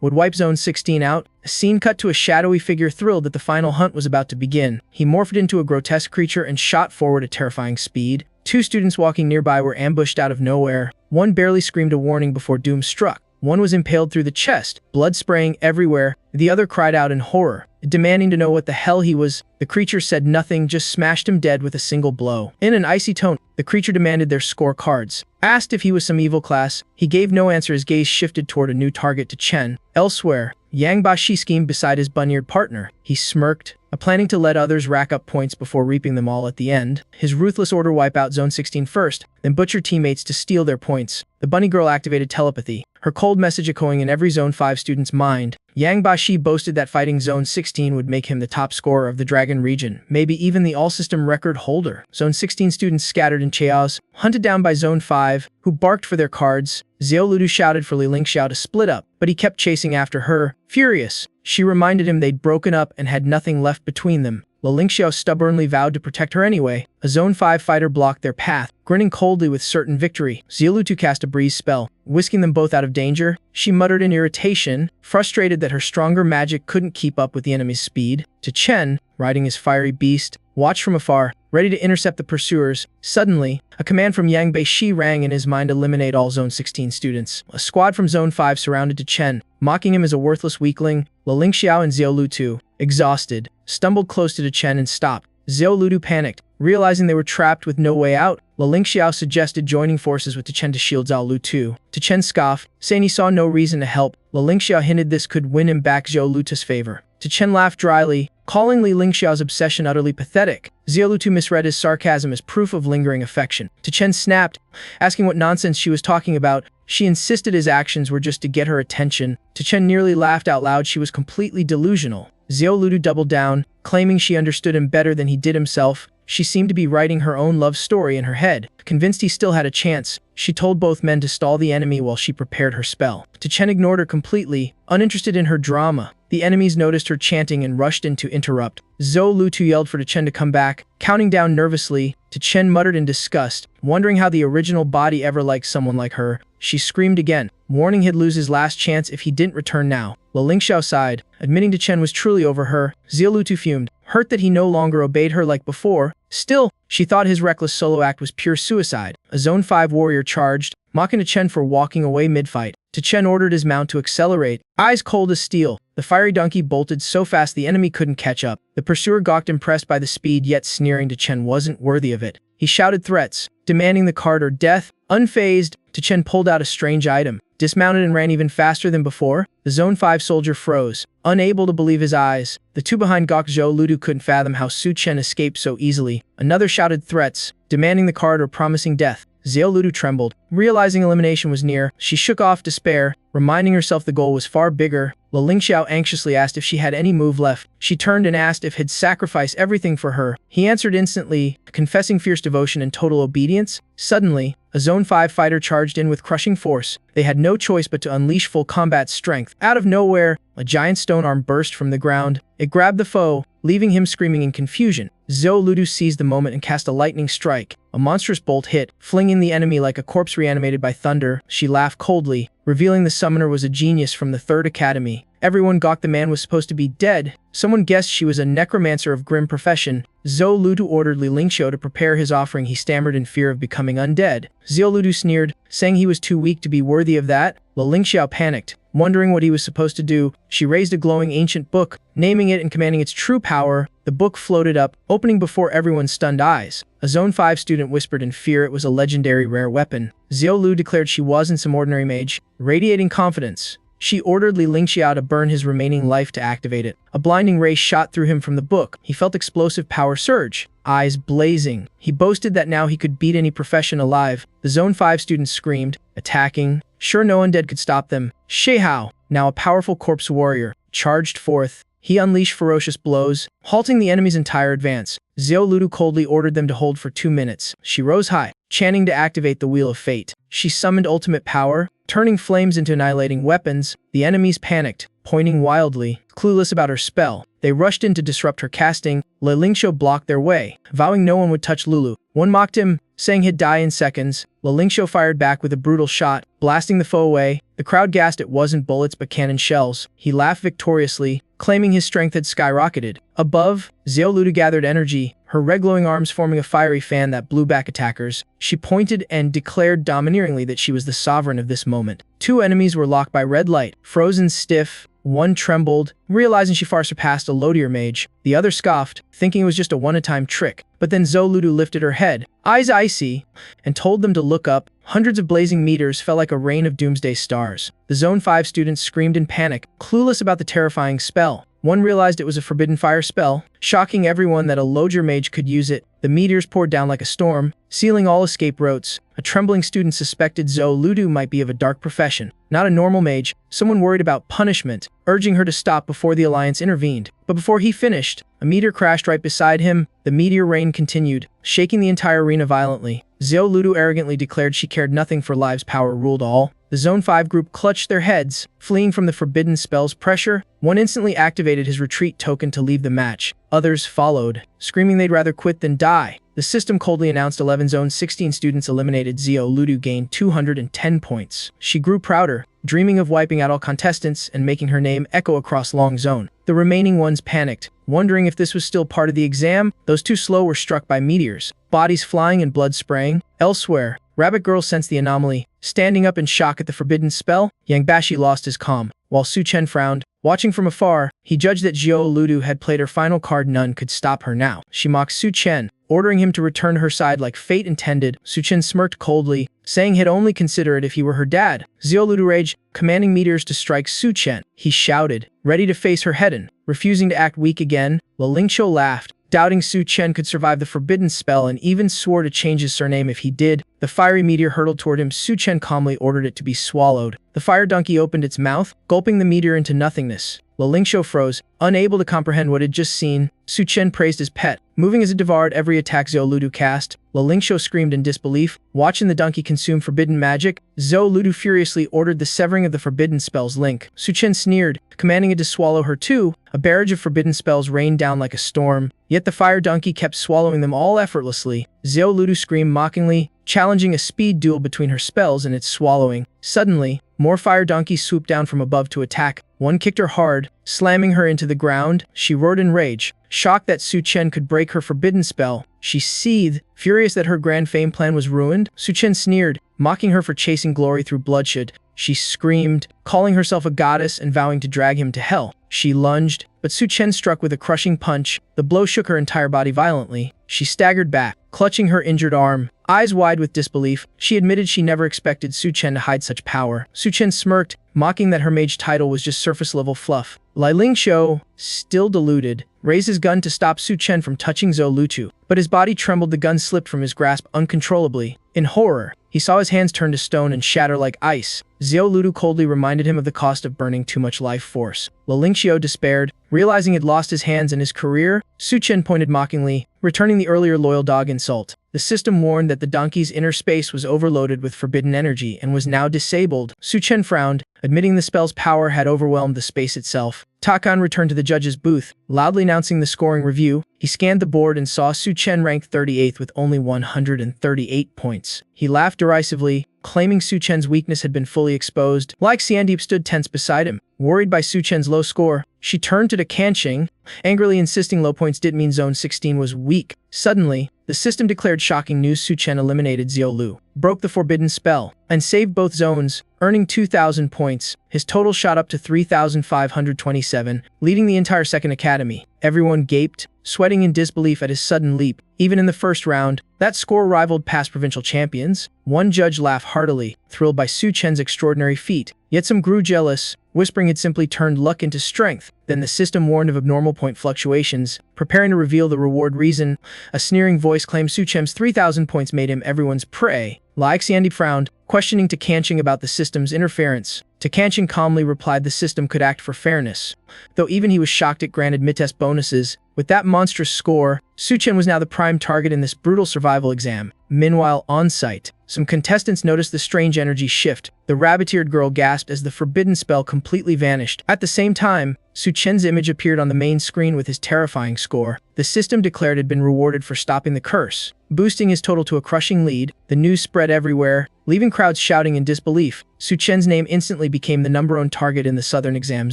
would wipe Zone 16 out. A scene cut to a shadowy figure thrilled that the final hunt was about to begin. He morphed into a grotesque creature and shot forward at terrifying speed. Two students walking nearby were ambushed out of nowhere. One barely screamed a warning before doom struck. One was impaled through the chest, blood spraying everywhere. The other cried out in horror, demanding to know what the hell he was. The creature said nothing, just smashed him dead with a single blow. In an icy tone, the creature demanded their scorecards. Asked if he was some evil class, he gave no answer. His gaze shifted toward a new target, Chen. Elsewhere, Yang Bashi schemed beside his bunny-eared partner. He smirked, planning to let others rack up points before reaping them all at the end. His ruthless order: wipe out Zone 16 first, then butcher teammates to steal their points. The bunny girl activated telepathy, her cold message echoing in every Zone 5 student's mind. Yang Bashi boasted that fighting Zone 16 would make him the top scorer of the Dragon region, maybe even the all-system record holder. Zone 16 students scattered in chaos, hunted down by Zone 5, who barked for their cards. Xiao Ludu shouted for Li Lingxiao to split up, but he kept chasing after her. Furious, she reminded him they'd broken up and had nothing left between them. Li Lingxiao stubbornly vowed to protect her anyway. A Zone 5 fighter blocked their path, grinning coldly with certain victory. Xiao Ludu cast a breeze spell, whisking them both out of danger. She muttered in irritation, frustrated that her stronger magic couldn't keep up with the enemy's speed. Chen, riding his fiery beast, watched from afar, ready to intercept the pursuers. Suddenly, a command from Yang Beishi rang in his mind: eliminate all Zone 16 students. A squad from Zone 5 surrounded Chen, mocking him as a worthless weakling. Li Lingxiao and Xiao Ludu, exhausted, stumbled close to Chen and stopped. Xiao Ludu panicked, realizing they were trapped with no way out. Li Lingxiao suggested joining forces with Chen to shield Xiao Ludu. Chen scoffed, saying he saw no reason to help. Li Lingxiao hinted this could win him back Xiao Ludu's favor. Chen laughed dryly, calling Li Lingxiao's obsession utterly pathetic. Xiao Ludu misread his sarcasm as proof of lingering affection. Chen snapped, asking what nonsense she was talking about. She insisted his actions were just to get her attention. Chen nearly laughed out loud. She was completely delusional. Xiao Ludu doubled down, claiming she understood him better than he did himself. She seemed to be writing her own love story in her head. Convinced he still had a chance, she told both men to stall the enemy while she prepared her spell. Chen ignored her completely, uninterested in her drama. The enemies noticed her chanting and rushed in to interrupt. Xiao Ludu yelled for Chen to come back, counting down nervously. Chen muttered in disgust, wondering how the original body ever liked someone like her. She screamed again, warning he'd lose his last chance if he didn't return now. Li Lingxiao sighed, admitting Chen was truly over her. Xiao Ludu fumed, hurt that he no longer obeyed her like before. Still, she thought his reckless solo act was pure suicide. A Zone 5 warrior charged, mocking Chen for walking away mid-fight. Chen ordered his mount to accelerate, eyes cold as steel. The fiery donkey bolted so fast the enemy couldn't catch up. The pursuer gawked, impressed by the speed, yet sneering Chen wasn't worthy of it. He shouted threats, demanding the card or death. Unfazed, Chen pulled out a strange item, dismounted and ran even faster than before. The Zone 5 soldier froze, unable to believe his eyes. The two behind gawked. Xiao Ludu couldn't fathom how Chen escaped so easily. Another shouted threats, demanding the card or promising death. Xiao Ludu trembled, realizing elimination was near. She shook off despair, reminding herself the goal was far bigger. Li Lingxiao anxiously asked if she had any move left. She turned and asked if he'd sacrifice everything for her. He answered instantly, confessing fierce devotion and total obedience. Suddenly, a Zone 5 fighter charged in with crushing force. They had no choice but to unleash full combat strength. Out of nowhere, a giant stone arm burst from the ground. It grabbed the foe, leaving him screaming in confusion. Xiao Ludu seized the moment and cast a lightning strike. A monstrous bolt hit, flinging the enemy like a corpse reanimated by thunder. She laughed coldly, revealing the summoner was a genius from the 3rd Academy. Everyone gawked. The man was supposed to be dead. Someone guessed she was a necromancer of grim profession. Zhou Lutu ordered Li Lingxiu to prepare his offering. He stammered in fear of becoming undead. Zhou Lutu sneered, saying he was too weak to be worthy of that. Li Lingxiu panicked, wondering what he was supposed to do. She raised a glowing ancient book, naming it and commanding its true power. The book floated up, opening before everyone's stunned eyes. A Zone 5 student whispered in fear it was a legendary rare weapon. Xiao Lu declared she wasn't some ordinary mage, radiating confidence. She ordered Li Lingxiu to burn his remaining life to activate it. A blinding ray shot through him from the book. He felt explosive power surge, eyes blazing. He boasted that now he could beat any profession alive. The Zone 5 students screamed, attacking. Sure, no undead could stop them. Sheihao, now a powerful corpse warrior, charged forth. He unleashed ferocious blows, halting the enemy's entire advance. Xiao Ludu coldly ordered them to hold for 2 minutes. She rose high, chanting to activate the Wheel of Fate. She summoned ultimate power, turning flames into annihilating weapons. The enemies panicked, pointing wildly, clueless about her spell. They rushed in to disrupt her casting. Li Lingxiu blocked their way, vowing no one would touch Lulu. One mocked him, saying he'd die in seconds. Li Lingxiu fired back with a brutal shot, blasting the foe away. The crowd gasped it wasn't bullets but cannon shells. He laughed victoriously, claiming his strength had skyrocketed. Above, Xiao Ludu gathered energy, her red glowing arms forming a fiery fan that blew back attackers. She pointed and declared domineeringly that she was the sovereign of this moment. 2 enemies were locked by red light, frozen stiff. One trembled, realizing she far surpassed a loadier mage. The other scoffed, thinking it was just a one-time trick. But then Zhou Ludu lifted her head, eyes icy, and told them to look up. Hundreds of blazing meteors fell like a rain of doomsday stars. The Zone 5 students screamed in panic, clueless about the terrifying spell. One realized it was a forbidden fire spell, shocking everyone that a loadier mage could use it. The meteors poured down like a storm, sealing all escape routes. A trembling student suspected Zhou Ludu might be of a dark profession, not a normal mage, someone worried about punishment, urging her to stop before the Alliance intervened. But before he finished, a meteor crashed right beside him. The meteor rain continued, shaking the entire arena violently. Xiao Ludu arrogantly declared she cared nothing for lives, power ruled all. The Zone 5 group clutched their heads, fleeing from the forbidden spell's pressure. One instantly activated his retreat token to leave the match. Others followed, screaming they'd rather quit than die. The system coldly announced 11 Zone 16 students eliminated. Xiao Ludu gained 210 points. She grew prouder, dreaming of wiping out all contestants and making her name echo across Long Zone. The remaining ones panicked, wondering if this was still part of the exam. Those too slow were struck by meteors, bodies flying and blood spraying. Elsewhere, Rabbit Girl sensed the anomaly, standing up in shock at the forbidden spell. Yang Bashi lost his calm, while Su Chen frowned. Watching from afar, he judged that Xiao Ludu had played her final card. None could stop her now. She mocked Su Chen, ordering him to return to her side like fate intended. Su Chen smirked coldly, saying he'd only consider it if he were her dad. Xiao Ludu raged, commanding meteors to strike Su Chen. He shouted, ready to face her head-on. Refusing to act weak again, Li Lingxiu laughed, doubting Su Chen could survive the forbidden spell, and even swore to change his surname if he did. The fiery meteor hurtled toward him. Su Chen calmly ordered it to be swallowed. The fire donkey opened its mouth, gulping the meteor into nothingness. Li Lingxiu froze, unable to comprehend what it had just seen. Su Chen praised his pet, moving as it devoured every attack Xiao Ludu cast. Li Lingxiu screamed in disbelief, watching the donkey consume forbidden magic. Xiao Ludu furiously ordered the severing of the forbidden spell's link. Su Chen sneered, commanding it to swallow her too. A barrage of forbidden spells rained down like a storm, yet the fire donkey kept swallowing them all effortlessly. Xiao Ludu screamed mockingly, challenging a speed duel between her spells and its swallowing. Suddenly, more fire donkeys swooped down from above to attack. One kicked her hard, slamming her into the ground. She roared in rage, shocked that Su Chen could break her forbidden spell. She seethed, furious that her grand fame plan was ruined. Su Chen sneered, mocking her for chasing glory through bloodshed. She screamed, calling herself a goddess and vowing to drag him to hell. She lunged, but Su Chen struck with a crushing punch. The blow shook her entire body violently. She staggered back, clutching her injured arm. Eyes wide with disbelief, she admitted she never expected Su Chen to hide such power. Su Chen smirked, mocking that her mage title was just surface-level fluff. Li Lingxiu, still deluded, raised his gun to stop Su Chen from touching Zhou Lutu, but his body trembled. The gun slipped from his grasp uncontrollably. In horror, he saw his hands turn to stone and shatter like ice. Xiao Ludu coldly reminded him of the cost of burning too much life force. Li Lingxiu despaired, realizing he'd lost his hands and his career. Su Chen pointed mockingly, returning the earlier loyal dog insult. The system warned that the donkey's inner space was overloaded with forbidden energy and was now disabled. Su Chen frowned, admitting the spell's power had overwhelmed the space itself. Takan returned to the judge's booth, loudly announcing the scoring review. He scanned the board and saw Su Chen ranked 38th with only 138 points. He laughed derisively, claiming Su Chen's weakness had been fully exposed. Like Xiandeep stood tense beside him. Worried by Su Chen's low score, she turned to Kanqing, angrily insisting low points didn't mean Zone 16 was weak. Suddenly, the system declared shocking news: Su Chen eliminated Xiao Lu, broke the forbidden spell, and saved both zones, earning 2,000 points. His total shot up to 3,527, leading the entire second academy. Everyone gaped, sweating in disbelief at his sudden leap. Even in the first round, that score rivaled past provincial champions. One judge laughed heartily, thrilled by Su Chen's extraordinary feat. Yet some grew jealous, whispering it simply turned luck into strength. Then the system warned of abnormal point fluctuations, preparing to reveal the reward reason. A sneering voice claimed Su Chen's 3,000 points made him everyone's prey. Lai Xiandi frowned, questioning Kanqing about the system's interference. Kanqing calmly replied the system could act for fairness, though even he was shocked it granted Mites bonuses. With that monstrous score, Su Chen was now the prime target in this brutal survival exam. Meanwhile, on-site, some contestants noticed the strange energy shift. The rabbit-eared girl gasped as the forbidden spell completely vanished. At the same time, Su Chen's image appeared on the main screen with his terrifying score. The system declared had been rewarded for stopping the curse, boosting his total to a crushing lead. The news spread everywhere, leaving crowds shouting in disbelief. Su Chen's name instantly became the #1 target in the southern exam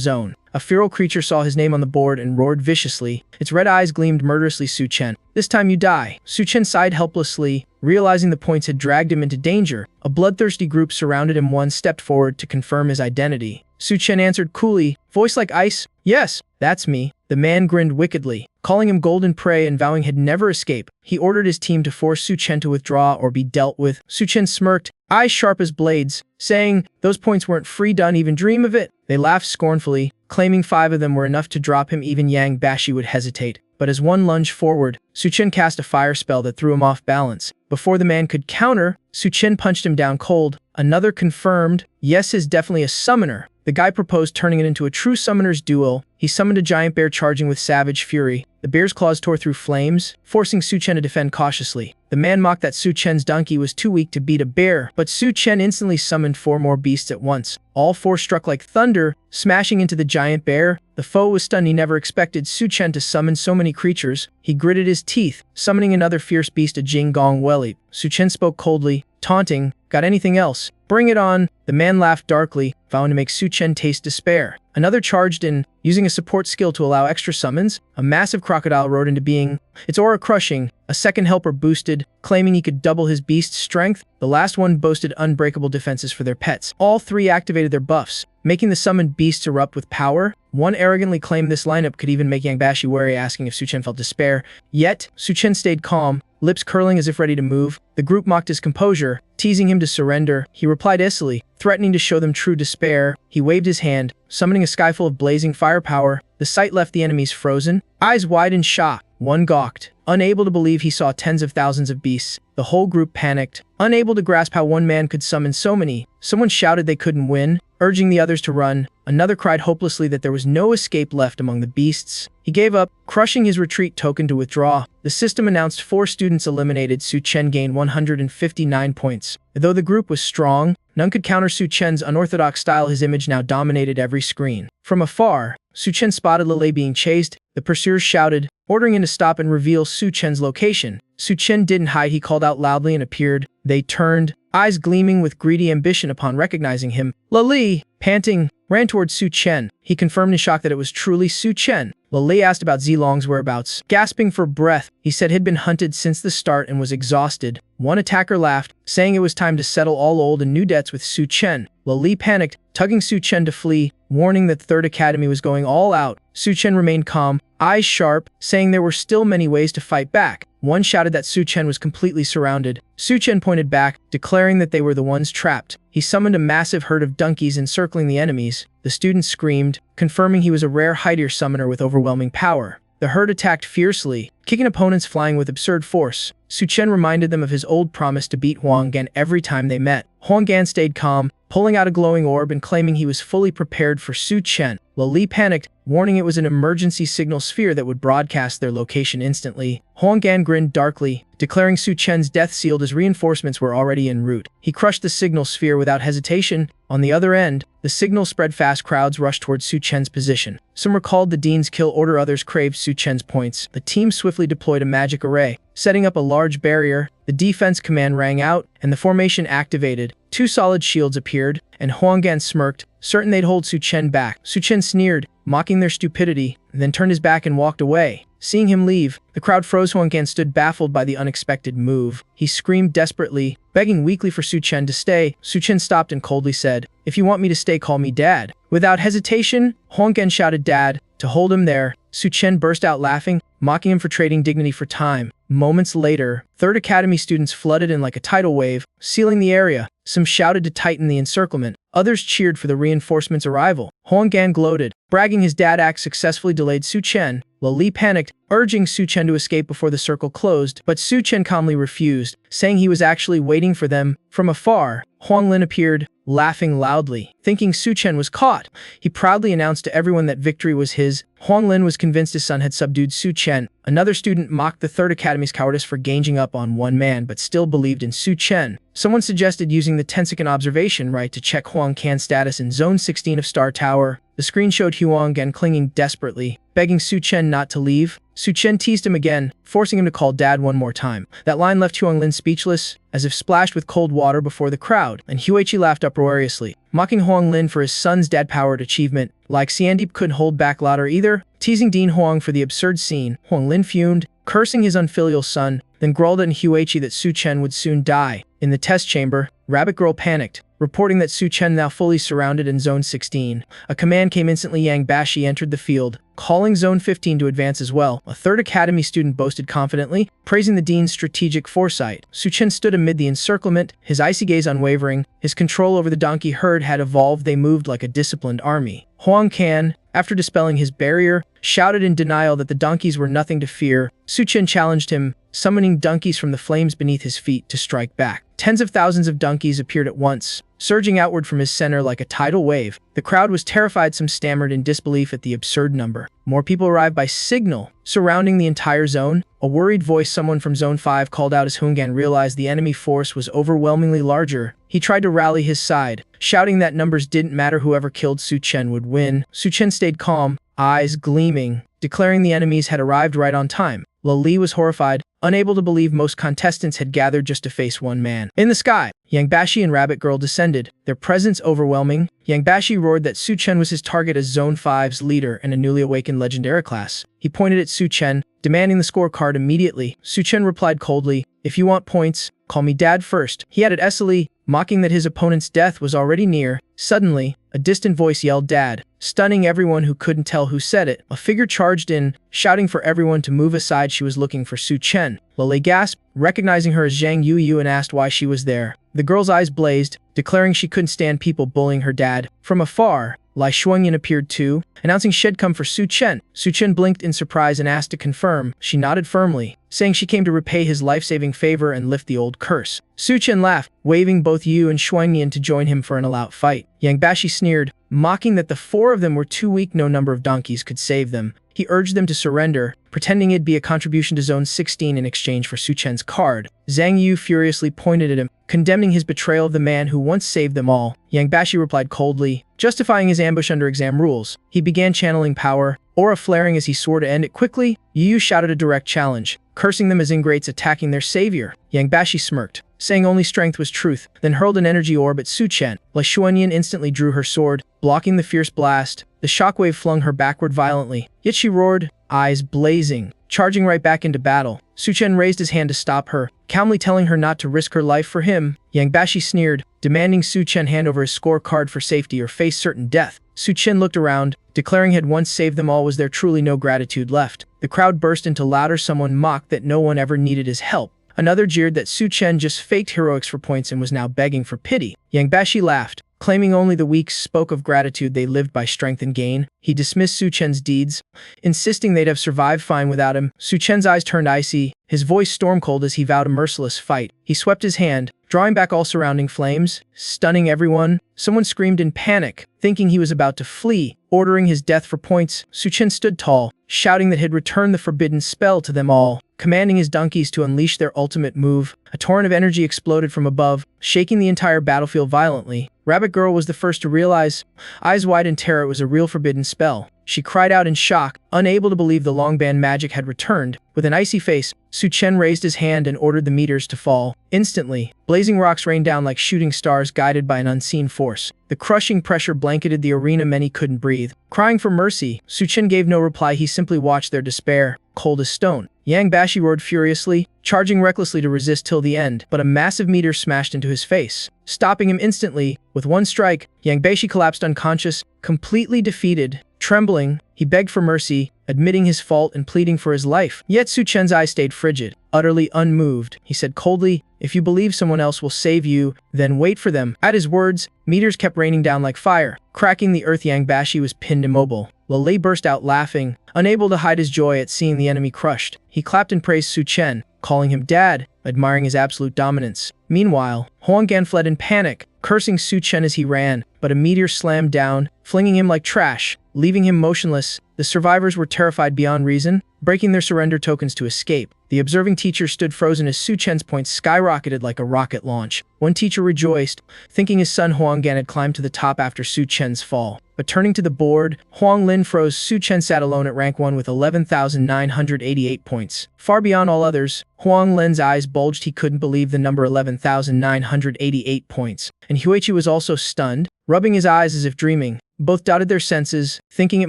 zone. A feral creature saw his name on the board and roared viciously. Its red eyes gleamed murderously. Su Chen, this time you die. Su Chen sighed helplessly, realizing the points had dragged him into danger. A bloodthirsty group surrounded him. One stepped forward to confirm his identity. Su Chen answered coolly, voice like ice, "Yes, that's me." The man grinned wickedly, calling him golden prey and vowing he'd never escape. He ordered his team to force Su Chen to withdraw or be dealt with. Su Chen smirked, eyes sharp as blades, saying, "Those points weren't free, don't even dream of it." They laughed scornfully, claiming 5 of them were enough to drop him. Even Yang Bashi would hesitate. But as one lunged forward, Su Chen cast a fire spell that threw him off balance. Before the man could counter, Su Chen punched him down cold. Another confirmed, yes, is definitely a summoner. The guy proposed turning it into a true summoner's duel. He summoned a giant bear charging with savage fury. The bear's claws tore through flames, forcing Su Chen to defend cautiously. The man mocked that Su Chen's donkey was too weak to beat a bear, but Su Chen instantly summoned 4 more beasts at once. All 4 struck like thunder, smashing into the giant bear. The foe was stunned. He never expected Su Chen to summon so many creatures. He gritted his teeth, summoning another fierce beast, a Jingong Weli. Su Chen spoke coldly, taunting, "Got anything else? Bring it on." The man laughed darkly, vowing to make Su Chen taste despair. Another charged in, using a support skill to allow extra summons. A massive crocodile rode into being, its aura crushing. A second helper boosted, claiming he could double his beast's strength. The last one boasted unbreakable defenses for their pets. All 3 activated their buffs, making the summoned beasts erupt with power. One arrogantly claimed this lineup could even make Yang Bashi wary, asking if Su Chen felt despair. Yet, Su Chen stayed calm, lips curling as if ready to move. The group mocked his composure, teasing him to surrender. He replied icily, threatening to show them true despair. He waved his hand, summoning a sky full of blazing firepower. The sight left the enemies frozen, eyes wide in shock. One gawked, unable to believe he saw tens of thousands of beasts. The whole group panicked, unable to grasp how one man could summon so many. Someone shouted they couldn't win, urging the others to run. Another cried hopelessly that there was no escape left among the beasts. He gave up, crushing his retreat token to withdraw. The system announced 4 students eliminated. Su Chen gained 159 points. Though the group was strong, none could counter Su Chen's unorthodox style. His image now dominated every screen. From afar, Su Chen spotted Lele being chased. The pursuers shouted, ordering him to stop and reveal Su Chen's location. Su Chen didn't hide. He called out loudly and appeared. They turned, eyes gleaming with greedy ambition upon recognizing him. Lele, panting, ran towards Su Chen. He confirmed in shock that it was truly Su Chen. Lele asked about Zilong's whereabouts. Gasping for breath, he said he'd been hunted since the start and was exhausted. One attacker laughed, saying it was time to settle all old and new debts with Su Chen. Lele panicked, tugging Su Chen to flee, warning that the Third Academy was going all out. Su Chen remained calm, eyes sharp, saying there were still many ways to fight back. One shouted that Su Chen was completely surrounded. Su Chen pointed back, declaring that they were the ones trapped. He summoned a massive herd of donkeys encircling the enemies. The students screamed, confirming he was a rare Haidir summoner with overwhelming power. The herd attacked fiercely, kicking opponents flying with absurd force. Su Chen reminded them of his old promise to beat Huang Gan every time they met. Huang Gan stayed calm, pulling out a glowing orb and claiming he was fully prepared for Su Chen. Lele panicked, warning it was an emergency signal sphere that would broadcast their location instantly. Huang Gan grinned darkly, declaring Su Chen's death sealed as reinforcements were already en route. He crushed the signal sphere without hesitation. On the other end, the signal spread fast. Crowds rushed towards Su Chen's position. Some recalled the dean's kill order, others craved Su Chen's points. The team swiftly deployed a magic array, setting up a large barrier. The defense command rang out, and the formation activated. 2 solid shields appeared, and Huang Gan smirked, certain they'd hold Su Chen back. Su Chen sneered, mocking their stupidity, then turned his back and walked away. Seeing him leave, the crowd froze. Huang Gan stood baffled by the unexpected move. He screamed desperately, begging weakly for Su Chen to stay. Su Chen stopped and coldly said, "If you want me to stay, call me Dad." Without hesitation, Huang Gan shouted Dad to hold him there. Su Chen burst out laughing, mocking him for trading dignity for time. Moments later, 3rd Academy students flooded in like a tidal wave, sealing the area. Some shouted to tighten the encirclement. Others cheered for the reinforcements' arrival. Huang Gan gloated, bragging his dad act successfully delayed Su Chen. Li panicked, urging Su Chen to escape before the circle closed, but Su Chen calmly refused, saying he was actually waiting for them. From afar, Huang Lin appeared, laughing loudly. Thinking Su Chen was caught, he proudly announced to everyone that victory was his. Huang Lin was convinced his son had subdued Su Chen. Another student mocked the 3rd Academy's cowardice for ganging up on one man but still believed in Su Chen. Someone suggested using the 10-second observation right to check Huang Can's status in Zone 16 of Star Tower. The screen showed Huang Gan clinging desperately, begging Su Chen not to leave. Su Chen teased him again, forcing him to call Dad one more time. That line left Huang Lin speechless, as if splashed with cold water before the crowd, and Huichi laughed uproariously, mocking Huang Lin for his son's dad-powered achievement. Like Xiandeep couldn't hold back louder either, teasing Dean Huang for the absurd scene. Huang Lin fumed, cursing his unfilial son, then growled at Huichi that Su Chen would soon die. In the test chamber, Rabbit Girl panicked, reporting that Su Chen now fully surrounded in Zone 16. A command came instantly. Yang Bashi entered the field, calling Zone 15 to advance as well. A 3rd Academy student boasted confidently, praising the dean's strategic foresight. Su Chen stood amid the encirclement, his icy gaze unwavering. His control over the donkey herd had evolved. They moved like a disciplined army. Huang Can, after dispelling his barrier, shouted in denial that the donkeys were nothing to fear. Su Chen challenged him, summoning donkeys from the flames beneath his feet to strike back. Tens of thousands of donkeys appeared at once, surging outward from his center like a tidal wave. The crowd was terrified. Some stammered in disbelief at the absurd number. More people arrived by signal, surrounding the entire zone. A worried voice, someone from Zone 5, called out as Huang Gan realized the enemy force was overwhelmingly larger. He tried to rally his side, shouting that numbers didn't matter, whoever killed Su Chen would win. Su Chen stayed calm, eyes gleaming, declaring the enemies had arrived right on time. Li was horrified, unable to believe most contestants had gathered just to face one man. In the sky, Yang Bashi and Rabbit Girl descended, their presence overwhelming. Yang Bashi roared that Su Chen was his target as Zone 5's leader and a newly awakened legendary class. He pointed at Su Chen, demanding the scorecard immediately. Su Chen replied coldly, "If you want points, call me Dad first." He added Esily, mocking that his opponent's death was already near. Suddenly, a distant voice yelled Dad, stunning everyone who couldn't tell who said it. A figure charged in, shouting for everyone to move aside. She was looking for Su Chen. Lele gasped, recognizing her as Zhang Yu, and asked why she was there. The girl's eyes blazed, declaring she couldn't stand people bullying her dad. From afar, Lai Shuangyan appeared too, announcing she'd come for Su Chen. Su Chen blinked in surprise and asked to confirm. She nodded firmly, saying she came to repay his life-saving favor and lift the old curse. Su Chen laughed, waving both Yu and Shuangyan to join him for an all-out fight. Yang Bashi sneered, mocking that the 4 of them were too weak, no number of donkeys could save them. He urged them to surrender, pretending it'd be a contribution to Zone 16 in exchange for Su Chen's card. Zhang Yu furiously pointed at him, condemning his betrayal of the man who once saved them all. Yang Bashi replied coldly, justifying his ambush under exam rules. He began channeling power, aura flaring as he swore to end it quickly. Yu shouted a direct challenge, cursing them as ingrates attacking their savior. Yang Bashi smirked, saying only strength was truth, then hurled an energy orb at Su Chen. Lai Shuangyan instantly drew her sword, blocking the fierce blast. The shockwave flung her backward violently, yet she roared, eyes blazing, charging right back into battle. Su Chen raised his hand to stop her, calmly telling her not to risk her life for him. Yang Bashi sneered, demanding Su Chen hand over his scorecard for safety or face certain death. Su Chen looked around, declaring he had once saved them all. Was there truly no gratitude left? The crowd burst into laughter. Someone mocked that no one ever needed his help. Another jeered that Su Chen just faked heroics for points and was now begging for pity. Yang Bashi laughed, claiming only the weak spoke of gratitude. They lived by strength and gain. He dismissed Su Chen's deeds, insisting they'd have survived fine without him. Su Chen's eyes turned icy, his voice storm-cold as he vowed a merciless fight. He swept his hand, drawing back all surrounding flames, stunning everyone. Someone screamed in panic, thinking he was about to flee, ordering his death for points. Su Chen stood tall, shouting that he'd returned the forbidden spell to them all, commanding his donkeys to unleash their ultimate move. A torrent of energy exploded from above, shaking the entire battlefield violently. Rabbit Girl was the first to realize, eyes wide in terror, it was a real forbidden spell. She cried out in shock, unable to believe the long band magic had returned. With an icy face, Su Chen raised his hand and ordered the meters to fall. Instantly, blazing rocks rained down like shooting stars guided by an unseen force. The crushing pressure blanketed the arena. Many couldn't breathe. Crying for mercy, Su Chen gave no reply. He simply watched their despair, cold as stone. Yang Bashi roared furiously, charging recklessly to resist till the end, but a massive meteor smashed into his face, stopping him instantly. With one strike, Yang Bashi collapsed unconscious, completely defeated. Trembling, he begged for mercy, admitting his fault and pleading for his life. Yet Su Chen's eyes stayed frigid, utterly unmoved. He said coldly, "If you believe someone else will save you, then wait for them." At his words, meteors kept raining down like fire, cracking the earth. Yang Bashi was pinned immobile. Lei burst out laughing, unable to hide his joy at seeing the enemy crushed. He clapped and praised Su Chen, calling him dad, admiring his absolute dominance. Meanwhile, Huang Gan fled in panic, cursing Su Chen as he ran, but a meteor slammed down, flinging him like trash, leaving him motionless. The survivors were terrified beyond reason, breaking their surrender tokens to escape. The observing teacher stood frozen as Su Chen's points skyrocketed like a rocket launch. One teacher rejoiced, thinking his son Huang Gan had climbed to the top after Su Chen's fall. But turning to the board, Huang Lin froze. Su Chen sat alone at rank 1 with 11,988 points. Far beyond all others, Huang Lin's eyes bulged. He couldn't believe the number 11,988 points. And Huichi was also stunned, rubbing his eyes as if dreaming. Both doubted their senses, thinking it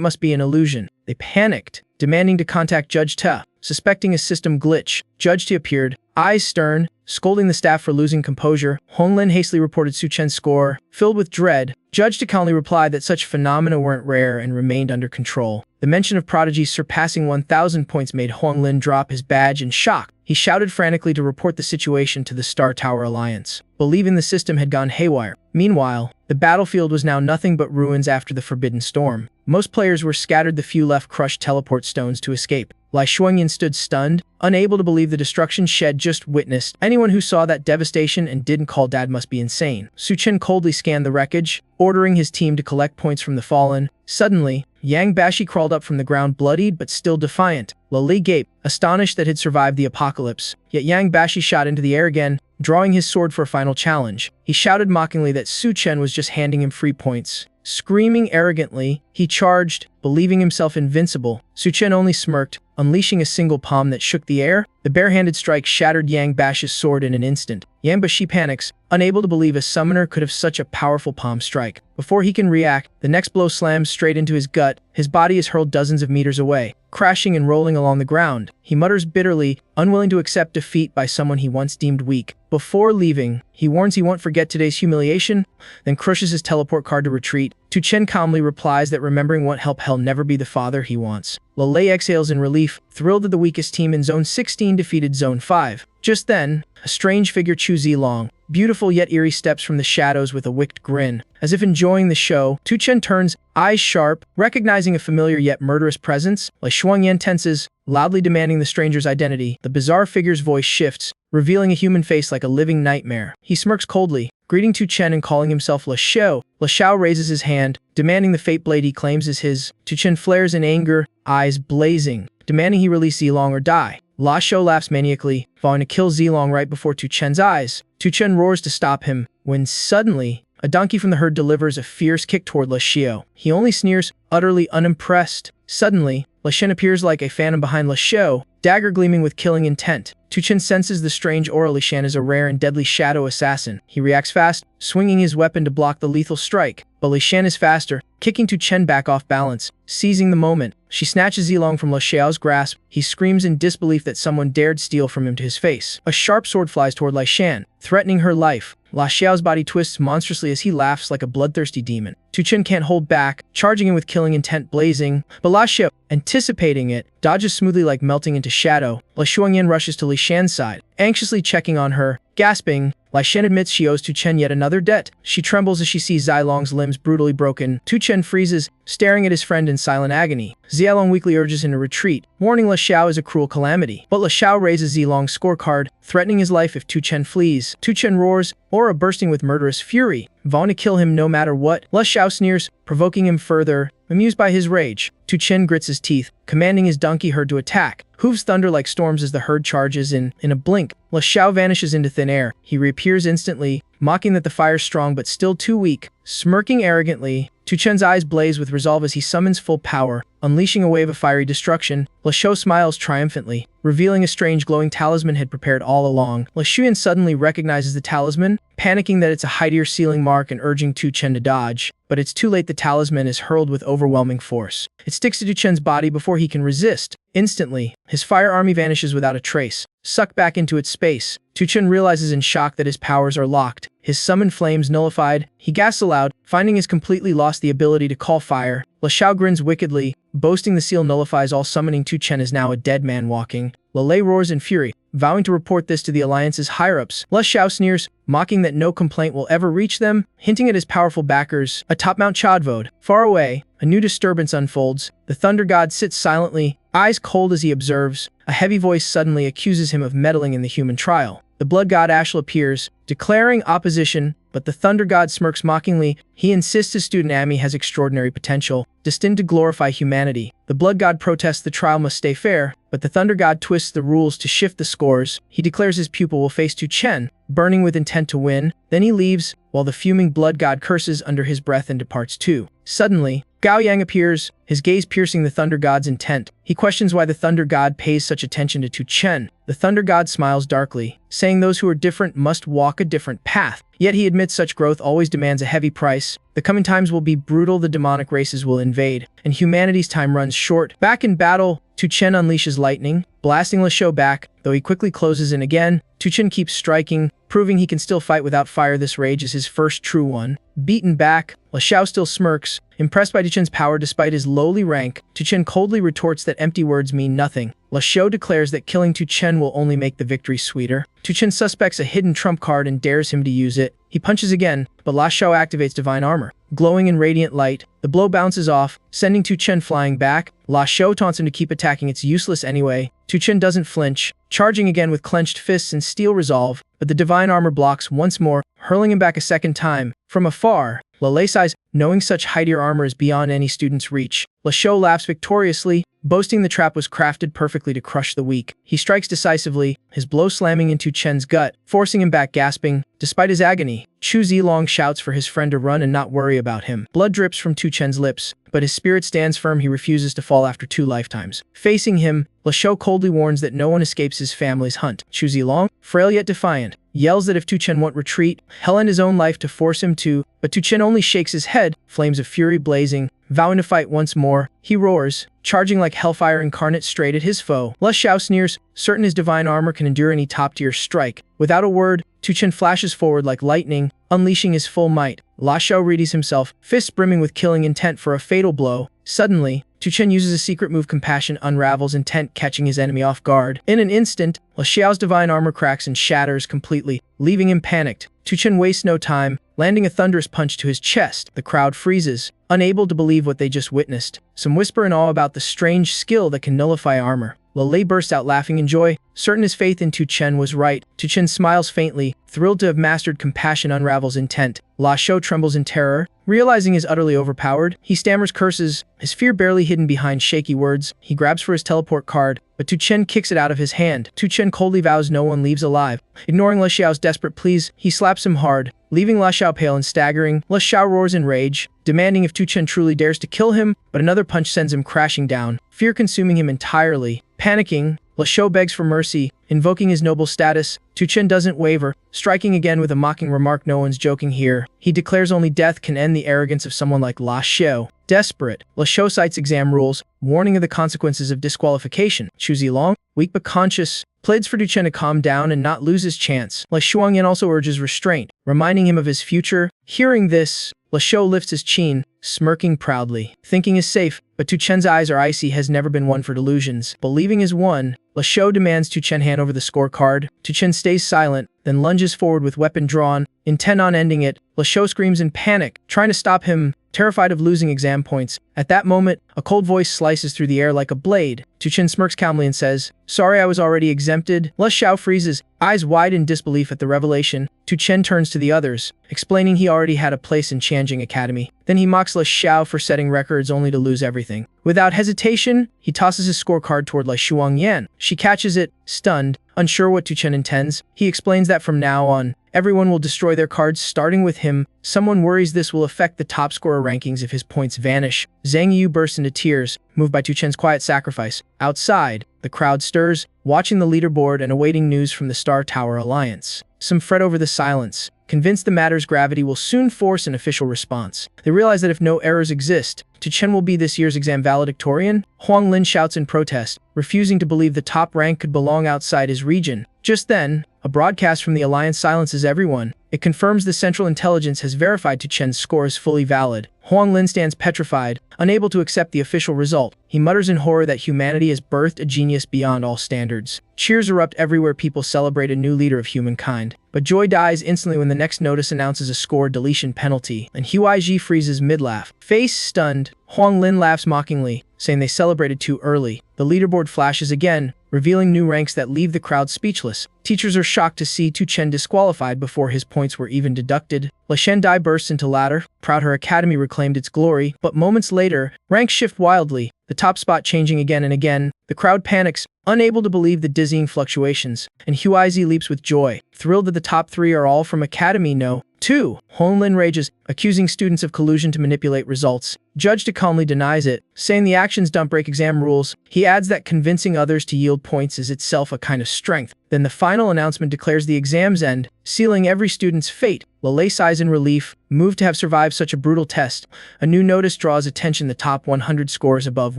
must be an illusion. They panicked, demanding to contact Judge Te, suspecting a system glitch. Judge Te appeared, eyes stern, scolding the staff for losing composure. Huang Lin hastily reported Su Chen's score. Filled with dread, Judge Te calmly replied that such phenomena weren't rare and remained under control. The mention of prodigies surpassing 1,000 points made Huang Lin drop his badge in shock. He shouted frantically to report the situation to the Star Tower Alliance, believing the system had gone haywire. Meanwhile, the battlefield was now nothing but ruins after the Forbidden Storm. Most players were scattered, the few left crushed teleport stones to escape. Lai Shuangyan stood stunned, unable to believe the destruction she'd just witnessed. Anyone who saw that devastation and didn't call dad must be insane. Su Chen coldly scanned the wreckage, ordering his team to collect points from the fallen. Suddenly, Yang Bashi crawled up from the ground, bloodied but still defiant. Li gaped, astonished that he'd survived the apocalypse. Yet Yang Bashi shot into the air again, drawing his sword for a final challenge. He shouted mockingly that Su Chen was just handing him free points. Screaming arrogantly, he charged, believing himself invincible. Su Chen only smirked, unleashing a single palm that shook the air. The bare-handed strike shattered Yang Bashi's sword in an instant. Yang Bashi panics, unable to believe a summoner could have such a powerful palm strike. Before he can react, the next blow slams straight into his gut. His body is hurled dozens of meters away, crashing and rolling along the ground. He mutters bitterly, unwilling to accept defeat by someone he once deemed weak. Before leaving, he warns he won't forget today's humiliation, then crushes his teleport card to retreat. Tu Chen calmly replies that remembering won't help. He'll never be the father he wants. Lei exhales in relief, thrilled that the weakest team in Zone 16 defeated Zone 5. Just then, a strange figure, Chu Zilong, beautiful yet eerie, steps from the shadows with a wicked grin. As if enjoying the show, Tu Chen turns, eyes sharp, recognizing a familiar yet murderous presence. Lai Shuangyan tenses, loudly demanding the stranger's identity. The bizarre figure's voice shifts, revealing a human face like a living nightmare. He smirks coldly, greeting Tu Chen and calling himself Le Xiao. Le Xiao raises his hand, demanding the fate blade he claims is his. Tu Chen flares in anger, eyes blazing, demanding he release Zilong or die. La Xiao laughs maniacally, vowing to kill Zilong right before Tu Chen's eyes. Tu Chen roars to stop him, when suddenly, a donkey from the herd delivers a fierce kick toward Le Xiao. He only sneers, utterly unimpressed. Suddenly, Le Xiao appears like a phantom behind Le Xiao, dagger gleaming with killing intent. Tu Chen senses the strange aura. Li Shan is a rare and deadly shadow assassin. He reacts fast, swinging his weapon to block the lethal strike. But Li Shan is faster, kicking Tu Chen back off balance. Seizing the moment, she snatches Zilong from Le Xiao's grasp. He screams in disbelief that someone dared steal from him to his face. A sharp sword flies toward Li Shan, threatening her life. La Xiao's body twists monstrously as he laughs like a bloodthirsty demon. Tu Chen can't hold back, charging in with killing intent blazing, but La Xiao, anticipating it, dodges smoothly like melting into shadow. La Shuangyan rushes to Li Shan's side, anxiously checking on her. Gasping, Lai Shen admits she owes Tu Chen yet another debt. She trembles as she sees Zai Long's limbs brutally broken. Tu Chen freezes, staring at his friend in silent agony. Zai Long weakly urges him to retreat, warning Le Xiao is a cruel calamity. But Le Xiao raises Zai Long's scorecard, threatening his life if Tu Chen flees. Tu Chen roars, aura bursting with murderous fury, vowing to kill him no matter what. Le Xiao sneers, provoking him further. Amused by his rage, Tu Chen grits his teeth, commanding his donkey herd to attack. Hooves thunder like storms as the herd charges in a blink. Le Xiao vanishes into thin air. He reappears instantly, mocking that the fire's strong but still too weak. Smirking arrogantly, Tu Chen's eyes blaze with resolve as he summons full power, unleashing a wave of fiery destruction. Le Xiao smiles triumphantly, revealing a strange glowing talisman had prepared all along. Le Xuyan suddenly recognizes the talisman, panicking that it's a hide-ear sealing mark and urging Tu Chen to dodge. But it's too late. The talisman is hurled with overwhelming force. It sticks to Tu Chen's body before he can resist. Instantly, his fire army vanishes without a trace, sucked back into its space. Tu Chen realizes in shock that his powers are locked. His summoned flames nullified. He gasps aloud, finding he's completely lost the ability to call fire. Le Xiao grins wickedly, boasting the seal nullifies all summoning. Tu Chen is now a dead man walking. Lei roars in fury, vowing to report this to the Alliance's higher-ups. Le Xiao sneers, mocking that no complaint will ever reach them, hinting at his powerful backers. Atop Mount Chadvode, far away, a new disturbance unfolds. The Thunder God sits silently, eyes cold as he observes. A heavy voice suddenly accuses him of meddling in the human trial. The Blood God Ashla appears, declaring opposition, but the Thunder God smirks mockingly. He insists his student Ami has extraordinary potential, destined to glorify humanity. The Blood God protests the trial must stay fair, but the Thunder God twists the rules to shift the scores. He declares his pupil will face Tu Chen, burning with intent to win. Then he leaves, while the fuming Blood God curses under his breath and departs too. Suddenly, Gao Yang appears, his gaze piercing the Thunder God's intent. He questions why the Thunder God pays such attention to Tu Chen. The Thunder God smiles darkly, saying those who are different must walk a different path. Yet he admits such growth always demands a heavy price. The coming times will be brutal, the demonic races will invade, and humanity's time runs short. Back in battle, Tu Chen unleashes lightning, blasting Le Xiao back, though he quickly closes in again. Tu Chen keeps striking, proving he can still fight without fire. This rage is his first true one. Beaten back, Le Xiao still smirks, impressed by Tu Chen's power despite his lowly rank. Tu Chen coldly retorts that empty words mean nothing. Le Xiao declares that killing Tu Chen will only make the victory sweeter. Tu Chen suspects a hidden trump card and dares him to use it. He punches again, but Le Xiao activates divine armor. Glowing in radiant light, the blow bounces off, sending Tu Chen flying back. Le Xiao taunts him to keep attacking, it's useless anyway. Tu Chen doesn't flinch, charging again with clenched fists and steel resolve, but the divine armor blocks once more, hurling him back a second time. From afar, Lei sighs, knowing such hide-ear armor is beyond any student's reach. Le Xiao laughs victoriously, boasting the trap was crafted perfectly to crush the weak. He strikes decisively, his blow slamming into Chen's gut, forcing him back gasping. Despite his agony, Chu Zilong shouts for his friend to run and not worry about him. Blood drips from Tu Chen's lips, but his spirit stands firm. He refuses to fall after 2 lifetimes. Facing him, Le Xiao coldly warns that no one escapes his family's hunt. Chu Zilong, frail yet defiant, yells that if Tu Chen won't retreat, he'll end his own life to force him to, but Tu Chen only shakes his head, flames of fury blazing. Vowing to fight once more, he roars, charging like hellfire incarnate straight at his foe. Le Xiao sneers, certain his divine armor can endure any top-tier strike. Without a word, Tu Chen flashes forward like lightning, unleashing his full might. Le Xiao readies himself, fists brimming with killing intent for a fatal blow. Suddenly, Tu Chen uses a secret move. Compassion unravels intent, catching his enemy off guard. In an instant, Le Xiao's divine armor cracks and shatters completely, leaving him panicked. Tu Chen wastes no time, landing a thunderous punch to his chest. The crowd freezes, unable to believe what they just witnessed. Some whisper in awe about the strange skill that can nullify armor. Lei bursts out laughing in joy, certain his faith in Tu Chen was right. Tu Chen smiles faintly, thrilled to have mastered compassion unravels intent. Le Xiao trembles in terror, realizing he's utterly overpowered. He stammers curses, his fear barely hidden behind shaky words. He grabs for his teleport card, but Tu Chen kicks it out of his hand. Tu Chen coldly vows no one leaves alive. Ignoring Le Xiao's desperate pleas, he slaps him hard, leaving Le Xiao pale and staggering. Le Xiao roars in rage, demanding if Tu Chen truly dares to kill him, but another punch sends him crashing down, fear consuming him entirely. Panicking, Le Xiao begs for mercy, invoking his noble status. Tu Chen doesn't waver, striking again with a mocking remark, no one's joking here. He declares only death can end the arrogance of someone like Le Xiao. Desperate, Le Xiao cites exam rules, warning of the consequences of disqualification. Chu Zilong, weak but conscious, pleads for Tu Chen to calm down and not lose his chance. Le Shuangyan also urges restraint, reminding him of his future. Hearing this, Le Shou lifts his chin, smirking proudly. Thinking is safe, but Tu Chen's eyes are icy. Has never been one for delusions. Believing is one. Le Shou demands Tu Chen hand over the scorecard. Tu Chen stays silent, then lunges forward with weapon drawn, intent on ending it. Le Shou screams in panic, trying to stop him, terrified of losing exam points. At that moment, a cold voice slices through the air like a blade. Tu Chen smirks calmly and says, "Sorry, I was already exempted." Le Shou freezes, eyes wide in disbelief at the revelation. Tu Chen turns to the others, explaining he already had a place in Chanjing Academy. Then he mocks Le Shou for setting records only to lose everything. Without hesitation, he tosses his scorecard toward Le Shuangyan. She catches it, stunned, unsure what Tu Chen intends. He explains that from now on, everyone will destroy their cards starting with him. Someone worries this will affect the top scorer rankings if his points vanish. Zhang Yu bursts into tears, moved by Tu Chen's quiet sacrifice. Outside, the crowd stirs, watching the leaderboard and awaiting news from the Star Tower Alliance. Some fret over the silence, convinced the matter's gravity will soon force an official response. They realize that if no errors exist, Tu Chen will be this year's exam valedictorian. Huang Lin shouts in protest, refusing to believe the top rank could belong outside his region. Just then, a broadcast from the Alliance silences everyone. It confirms the Central Intelligence has verified Tu Chen's score is fully valid. Huang Lin stands petrified, unable to accept the official result. He mutters in horror that humanity has birthed a genius beyond all standards. Cheers erupt everywhere. People celebrate a new leader of humankind. But joy dies instantly when the next notice announces a score deletion penalty, and Huaiji freezes mid-laugh. Face stunned, Huang Lin laughs mockingly, saying they celebrated too early. The leaderboard flashes again, revealing new ranks that leave the crowd speechless. Teachers are shocked to see Tu Chen disqualified before his points were even deducted. Le Shendai bursts into laughter, proud her academy reclaimed its glory, but moments later, ranks shift wildly, the top spot changing again and again. The crowd panics, unable to believe the dizzying fluctuations, and Huaizi leaps with joy, thrilled that the top three are all from Academy No. 2. Honglin rages, accusing students of collusion to manipulate results. Judge De calmly denies it, saying the actions don't break exam rules. He adds that convincing others to yield points is itself a kind of strength. Then the final announcement declares the exam's end, sealing every student's fate. Lele sighs in relief, moved to have survived such a brutal test. A new notice draws attention. The top 100 scores above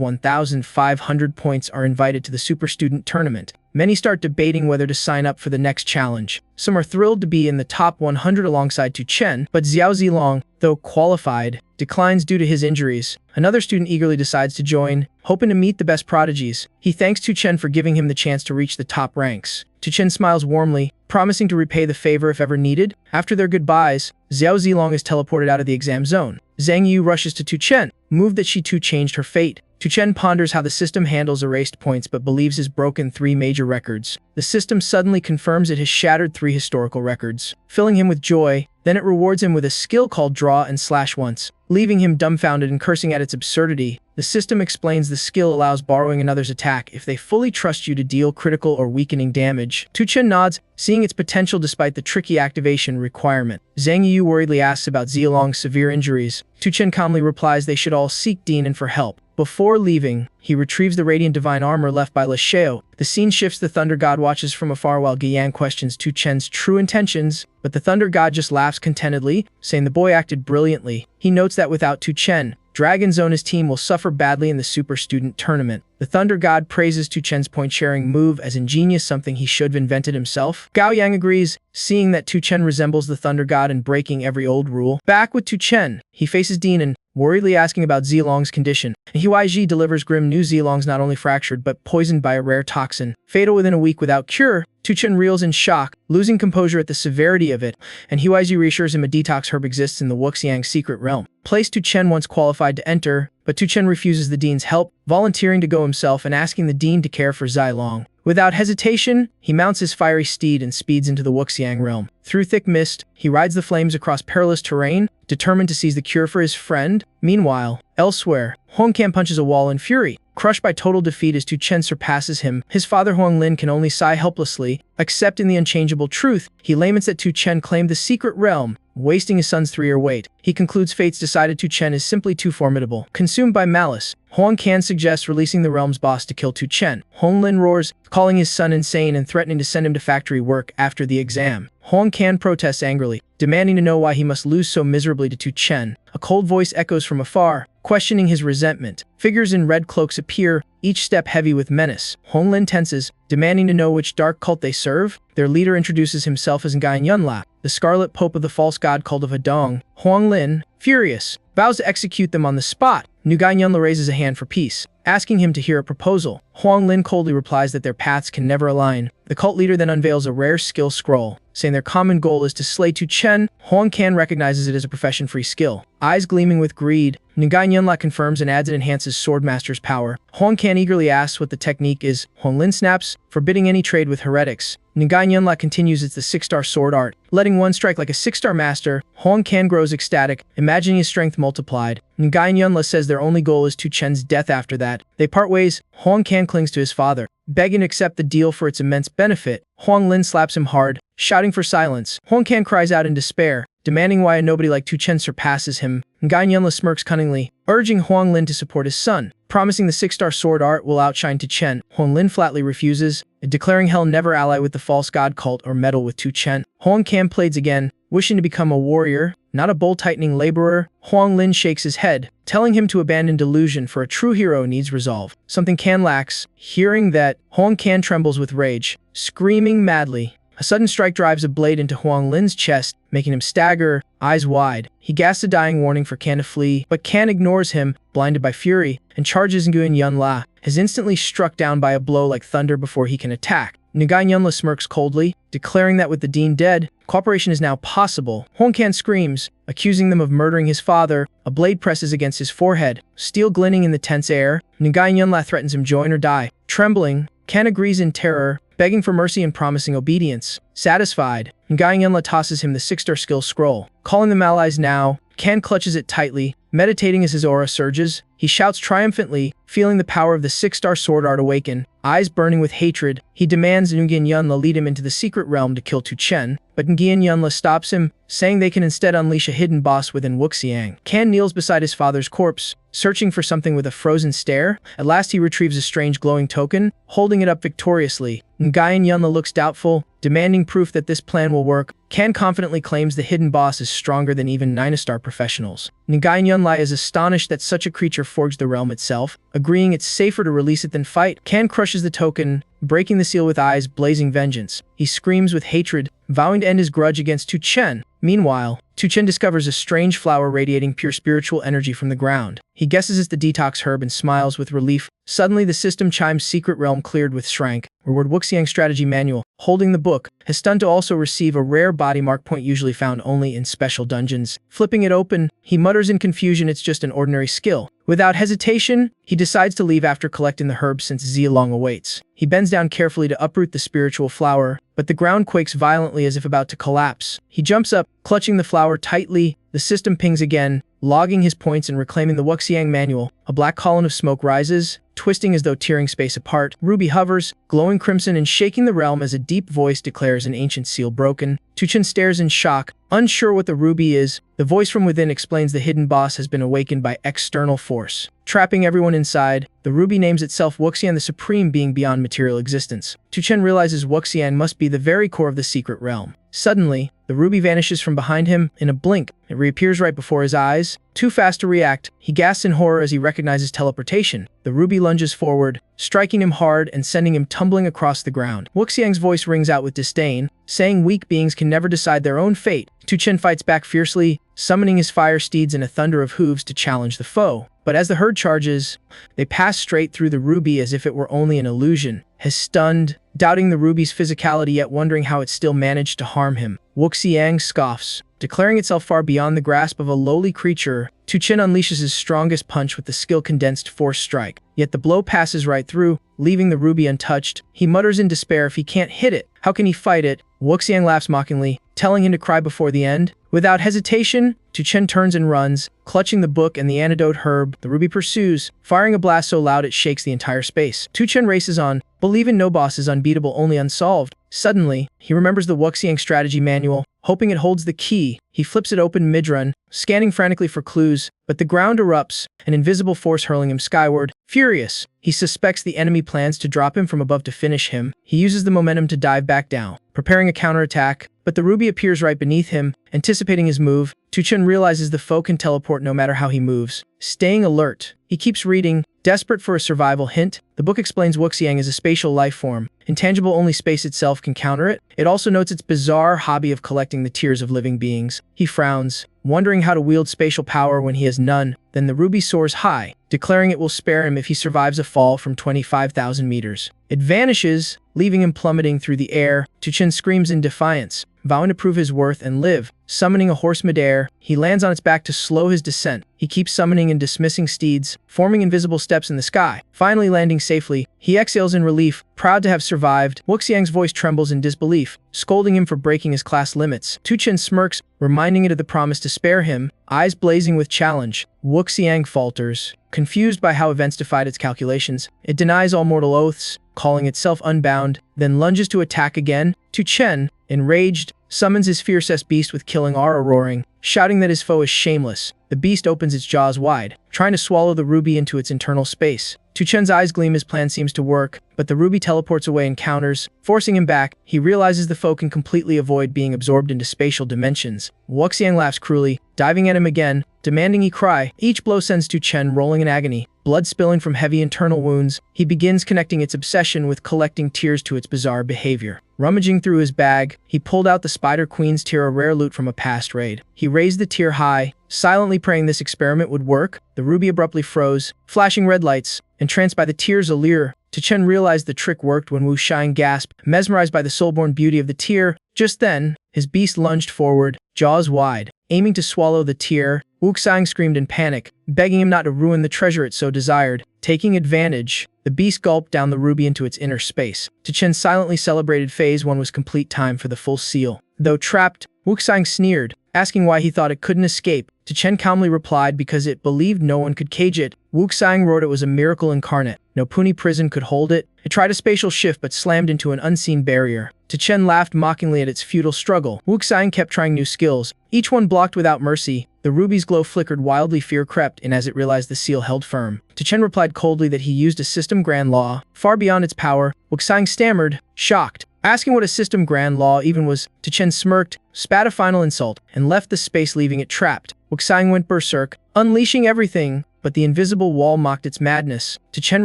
1,500 points are invited to the Super Student Tournament. Many start debating whether to sign up for the next challenge. Some are thrilled to be in the top 100 alongside Tu Chen, but Xiao Zilong, though qualified, declines due to his injuries. Another student eagerly decides to join, hoping to meet the best prodigies. He thanks Tu Chen for giving him the chance to reach the top ranks. Tu Chen smiles warmly, promising to repay the favor if ever needed. After their goodbyes, Xiao Zilong is teleported out of the exam zone. Zhang Yu rushes to Tu Chen, moved that she too changed her fate. Tu Chen ponders how the system handles erased points but believes has broken 3 major records. The system suddenly confirms it has shattered 3 historical records, filling him with joy. Then it rewards him with a skill called Draw and Slash Once, leaving him dumbfounded and cursing at its absurdity. The system explains the skill allows borrowing another's attack if they fully trust you to deal critical or weakening damage. Tu Chen nods, seeing its potential despite the tricky activation requirement. Zhang Yu worriedly asks about Zilong's severe injuries. Tu Chen calmly replies they should all seek Dinan for help. Before leaving, he retrieves the radiant divine armor left by Le Shao. The scene shifts. The Thunder God watches from afar while Guiyang questions Tu Chen's true intentions, but the Thunder God just laughs contentedly, saying the boy acted brilliantly. He notes that without Tu Chen, Dragon Zona's team will suffer badly in the Super Student Tournament. The Thunder God praises Tu Chen's point-sharing move as ingenious, something he should have invented himself. Gao Yang agrees, seeing that Tu Chen resembles the Thunder God in breaking every old rule. Back with Tu Chen, he faces Dinan, worriedly asking about Zilong's condition. Huaiji delivers grim news. Zilong's not only fractured but poisoned by a rare toxin, fatal within a week without cure. Tu Chen reels in shock, losing composure at the severity of it, and Huaiji reassures him a detox herb exists in the Wuxiang secret realm. Place Tu Chen once qualified to enter, but Tu Chen refuses the dean's help, volunteering to go himself and asking the dean to care for Zilong. Without hesitation, he mounts his fiery steed and speeds into the Wuxiang realm. Through thick mist, he rides the flames across perilous terrain, determined to seize the cure for his friend. Meanwhile, elsewhere, Huang Can punches a wall in fury, crushed by total defeat as Tu Chen surpasses him. His father Huang Lin can only sigh helplessly, accepting the unchangeable truth. He laments that Tu Chen claimed the secret realm, wasting his son's 3-year wait. He concludes fate's decided Tu Chen is simply too formidable. Consumed by malice, Huang Can suggests releasing the realm's boss to kill Tu Chen. Huang Lin roars, calling his son insane and threatening to send him to factory work after the exam. Huang Can protests angrily, demanding to know why he must lose so miserably to Tu Chen. A cold voice echoes from afar, questioning his resentment. Figures in red cloaks appear, each step heavy with menace. Hong Lin tenses, demanding to know which dark cult they serve. Their leader introduces himself as Nguyen Yunla, the scarlet pope of the false god cult of Adong. Huang Lin, furious, vows to execute them on the spot. Nguyen Yunla raises a hand for peace, asking him to hear a proposal. Huang Lin coldly replies that their paths can never align. The cult leader then unveils a rare skill scroll, saying their common goal is to slay Tu Chen. Huang Can recognizes it as a profession-free skill. Eyes gleaming with greed, Nguyen Yunla confirms and adds it enhances Swordmaster's power. Huang Can eagerly asks what the technique is. Huang Lin snaps, forbidding any trade with heretics. Nguyen Yunla continues it's the 6-star sword art, letting one strike like a 6-star master. Huang Can grows ecstatic, imagining his strength multiplied. Nguyen Yunla says their only goal is Tu Chen's death after that. They part ways. Huang Can clings to his father, begging to accept the deal for its immense benefit. Huang Lin slaps him hard, shouting for silence. Huang Can cries out in despair, demanding why a nobody like Tu Chen surpasses him. Nguyen Yunla smirks cunningly, urging Huang Lin to support his son, promising the 6-star sword art will outshine Tu Chen. Huang Lin flatly refuses, declaring he'll never ally with the false god cult or meddle with Tu Chen. Huang Can pleads again, wishing to become a warrior, not a bowl-tightening laborer. Huang Lin shakes his head, telling him to abandon delusion for a true hero needs resolve. Something Can lacks. Hearing that, Huang Can trembles with rage, screaming madly. A sudden strike drives a blade into Huang Lin's chest, making him stagger, eyes wide. He gasps a dying warning for Can to flee, but Can ignores him, blinded by fury, and charges Nguyen Yunla, is instantly struck down by a blow like thunder before he can attack. Nguyen Yunla smirks coldly, declaring that with the dean dead, cooperation is now possible. Huang Can screams, accusing them of murdering his father. A blade presses against his forehead, steel glinting in the tense air. Nguyen Yunla threatens him join or die. Trembling, Can agrees in terror, begging for mercy and promising obedience. Satisfied, Nguyen Yunla tosses him the 6-star skill scroll. Calling them allies now, Can clutches it tightly, meditating as his aura surges. He shouts triumphantly, feeling the power of the 6-star sword art awaken. Eyes burning with hatred, he demands Nguyen Yunla lead him into the secret realm to kill Tu Chen, but Nguyen Yunla stops him, saying they can instead unleash a hidden boss within Wuxiang. Can kneels beside his father's corpse, searching for something with a frozen stare. At last he retrieves a strange glowing token, holding it up victoriously. Nguyen Yunla looks doubtful, demanding proof that this plan will work. Can confidently claims the hidden boss is stronger than even 9-star professionals. Nguyen Yunla is astonished that such a creature forged the realm itself, agreeing it's safer to release it than fight. Can crushes the token, breaking the seal with eyes blazing vengeance. He screams with hatred, vowing to end his grudge against Tu Chen. Meanwhile, Tu Chen discovers a strange flower radiating pure spiritual energy from the ground. He guesses it's the detox herb and smiles with relief. Suddenly, the system chimes secret realm cleared with Shrank. Reward Wuxiang strategy manual. Holding the book, has stunned to also receive a rare body mark point usually found only in special dungeons. Flipping it open, he mutters in confusion it's just an ordinary skill. Without hesitation, he decides to leave after collecting the herb since Zilong awaits. He bends down carefully to uproot the spiritual flower, but the ground quakes violently as if about to collapse. He jumps up, clutching the flower tightly. The system pings again, logging his points and reclaiming the Wuxiang manual. A black column of smoke rises, twisting as though tearing space apart. Ruby hovers, glowing crimson and shaking the realm as a deep voice declares an ancient seal broken. Tu Chen stares in shock, unsure what the ruby is. The voice from within explains the hidden boss has been awakened by external force, trapping everyone inside. The ruby names itself Wuxian, the supreme being beyond material existence. Tu Chen realizes Wuxian must be the very core of the secret realm. Suddenly, the ruby vanishes from behind him. In a blink, it reappears right before his eyes. Too fast to react, he gasps in horror as he recognizes teleportation. The ruby lunges forward, striking him hard and sending him tumbling across the ground. Wuxiang's voice rings out with disdain, saying weak beings can never decide their own fate. Tu Chen fights back fiercely, summoning his fire steeds in a thunder of hooves to challenge the foe. But as the herd charges, they pass straight through the ruby as if it were only an illusion. His stunned, doubting the ruby's physicality yet wondering how it still managed to harm him. Wuxiang scoffs, declaring itself far beyond the grasp of a lowly creature. Tu Chen unleashes his strongest punch with the skill condensed force strike. Yet the blow passes right through, leaving the ruby untouched. He mutters in despair if he can't hit it, how can he fight it? Wuxiang laughs mockingly, telling him to cry before the end. Without hesitation, Tu Chen turns and runs, clutching the book and the antidote herb. The ruby pursues, firing a blast so loud it shakes the entire space. Tu Chen races on, believing no boss is unbeatable, only unsolved. Suddenly, he remembers the Wuxiang strategy manual, hoping it holds the key. He flips it open mid-run, scanning frantically for clues, but the ground erupts, an invisible force hurling him skyward. Furious, he suspects the enemy plans to drop him from above to finish him. He uses the momentum to dive back down, preparing a counterattack, but the ruby appears right beneath him, anticipating his move. Tuchen realizes the foe can teleport no matter how he moves. Staying alert, he keeps reading, desperate for a survival hint. The book explains Wuxiang is a spatial life form. Intangible, only space itself can counter it. It also notes its bizarre hobby of collecting the tears of living beings. He frowns, wondering how to wield spatial power when he has none. Then the ruby soars high, declaring it will spare him if he survives a fall from 25,000 meters. It vanishes, leaving him plummeting through the air. Tuchen screams in defiance, vowing to prove his worth and live. Summoning a horse midair, he lands on its back to slow his descent. He keeps summoning and dismissing steeds, forming invisible steps in the sky. Finally landing safely, he exhales in relief, proud to have survived. Wuxiang's voice trembles in disbelief, scolding him for breaking his class limits. Tuchen smirks, reminding it of the promise to spare him, eyes blazing with challenge. Wuxiang falters, confused by how events defied its calculations. It denies all mortal oaths, calling itself unbound, then lunges to attack again. Tuchen, enraged, summons his fiercest beast with killing aura roaring, shouting that his foe is shameless. The beast opens its jaws wide, trying to swallow the ruby into its internal space. Tuchen's eyes gleam. His plan seems to work, but the ruby teleports away and counters, forcing him back. He realizes the foe can completely avoid being absorbed into spatial dimensions. Wuxiang laughs cruelly, diving at him again, demanding he cry. Each blow sends Tuchen rolling in agony, blood spilling from heavy internal wounds. He begins connecting its obsession with collecting tears to its bizarre behavior. Rummaging through his bag, he pulled out the Spider Queen's tear, a rare loot from a past raid. He raised the tear high, silently praying this experiment would work. The ruby abruptly froze, flashing red lights. Entranced by the tear's allure, Tuchen realized the trick worked when Wuxiang gasped, mesmerized by the soulborn beauty of the tear. Just then, his beast lunged forward, jaws wide, aiming to swallow the tear. Wuxiang screamed in panic, begging him not to ruin the treasure it so desired. Taking advantage, the beast gulped down the ruby into its inner space. Tuchen silently celebrated phase 1 was complete. Time for the full seal. Though trapped, Wuxiang sneered, asking why he thought it couldn't escape. Tuchen calmly replied because it believed no one could cage it. Wuxiang wrote it was a miracle incarnate. No puny prison could hold it. It tried a spatial shift but slammed into an unseen barrier. Tuchen laughed mockingly at its futile struggle. Wuxiang kept trying new skills, each one blocked without mercy. The ruby's glow flickered wildly. Fear crept in as it realized the seal held firm. Tuchen replied coldly that he used a system grand law, far beyond its power. Wuxiang stammered, shocked, asking what a system grand law even was. Tuchen smirked, spat a final insult, and left the space, leaving it trapped. Wuxiang went berserk, unleashing everything, but the invisible wall mocked its madness. Tuchen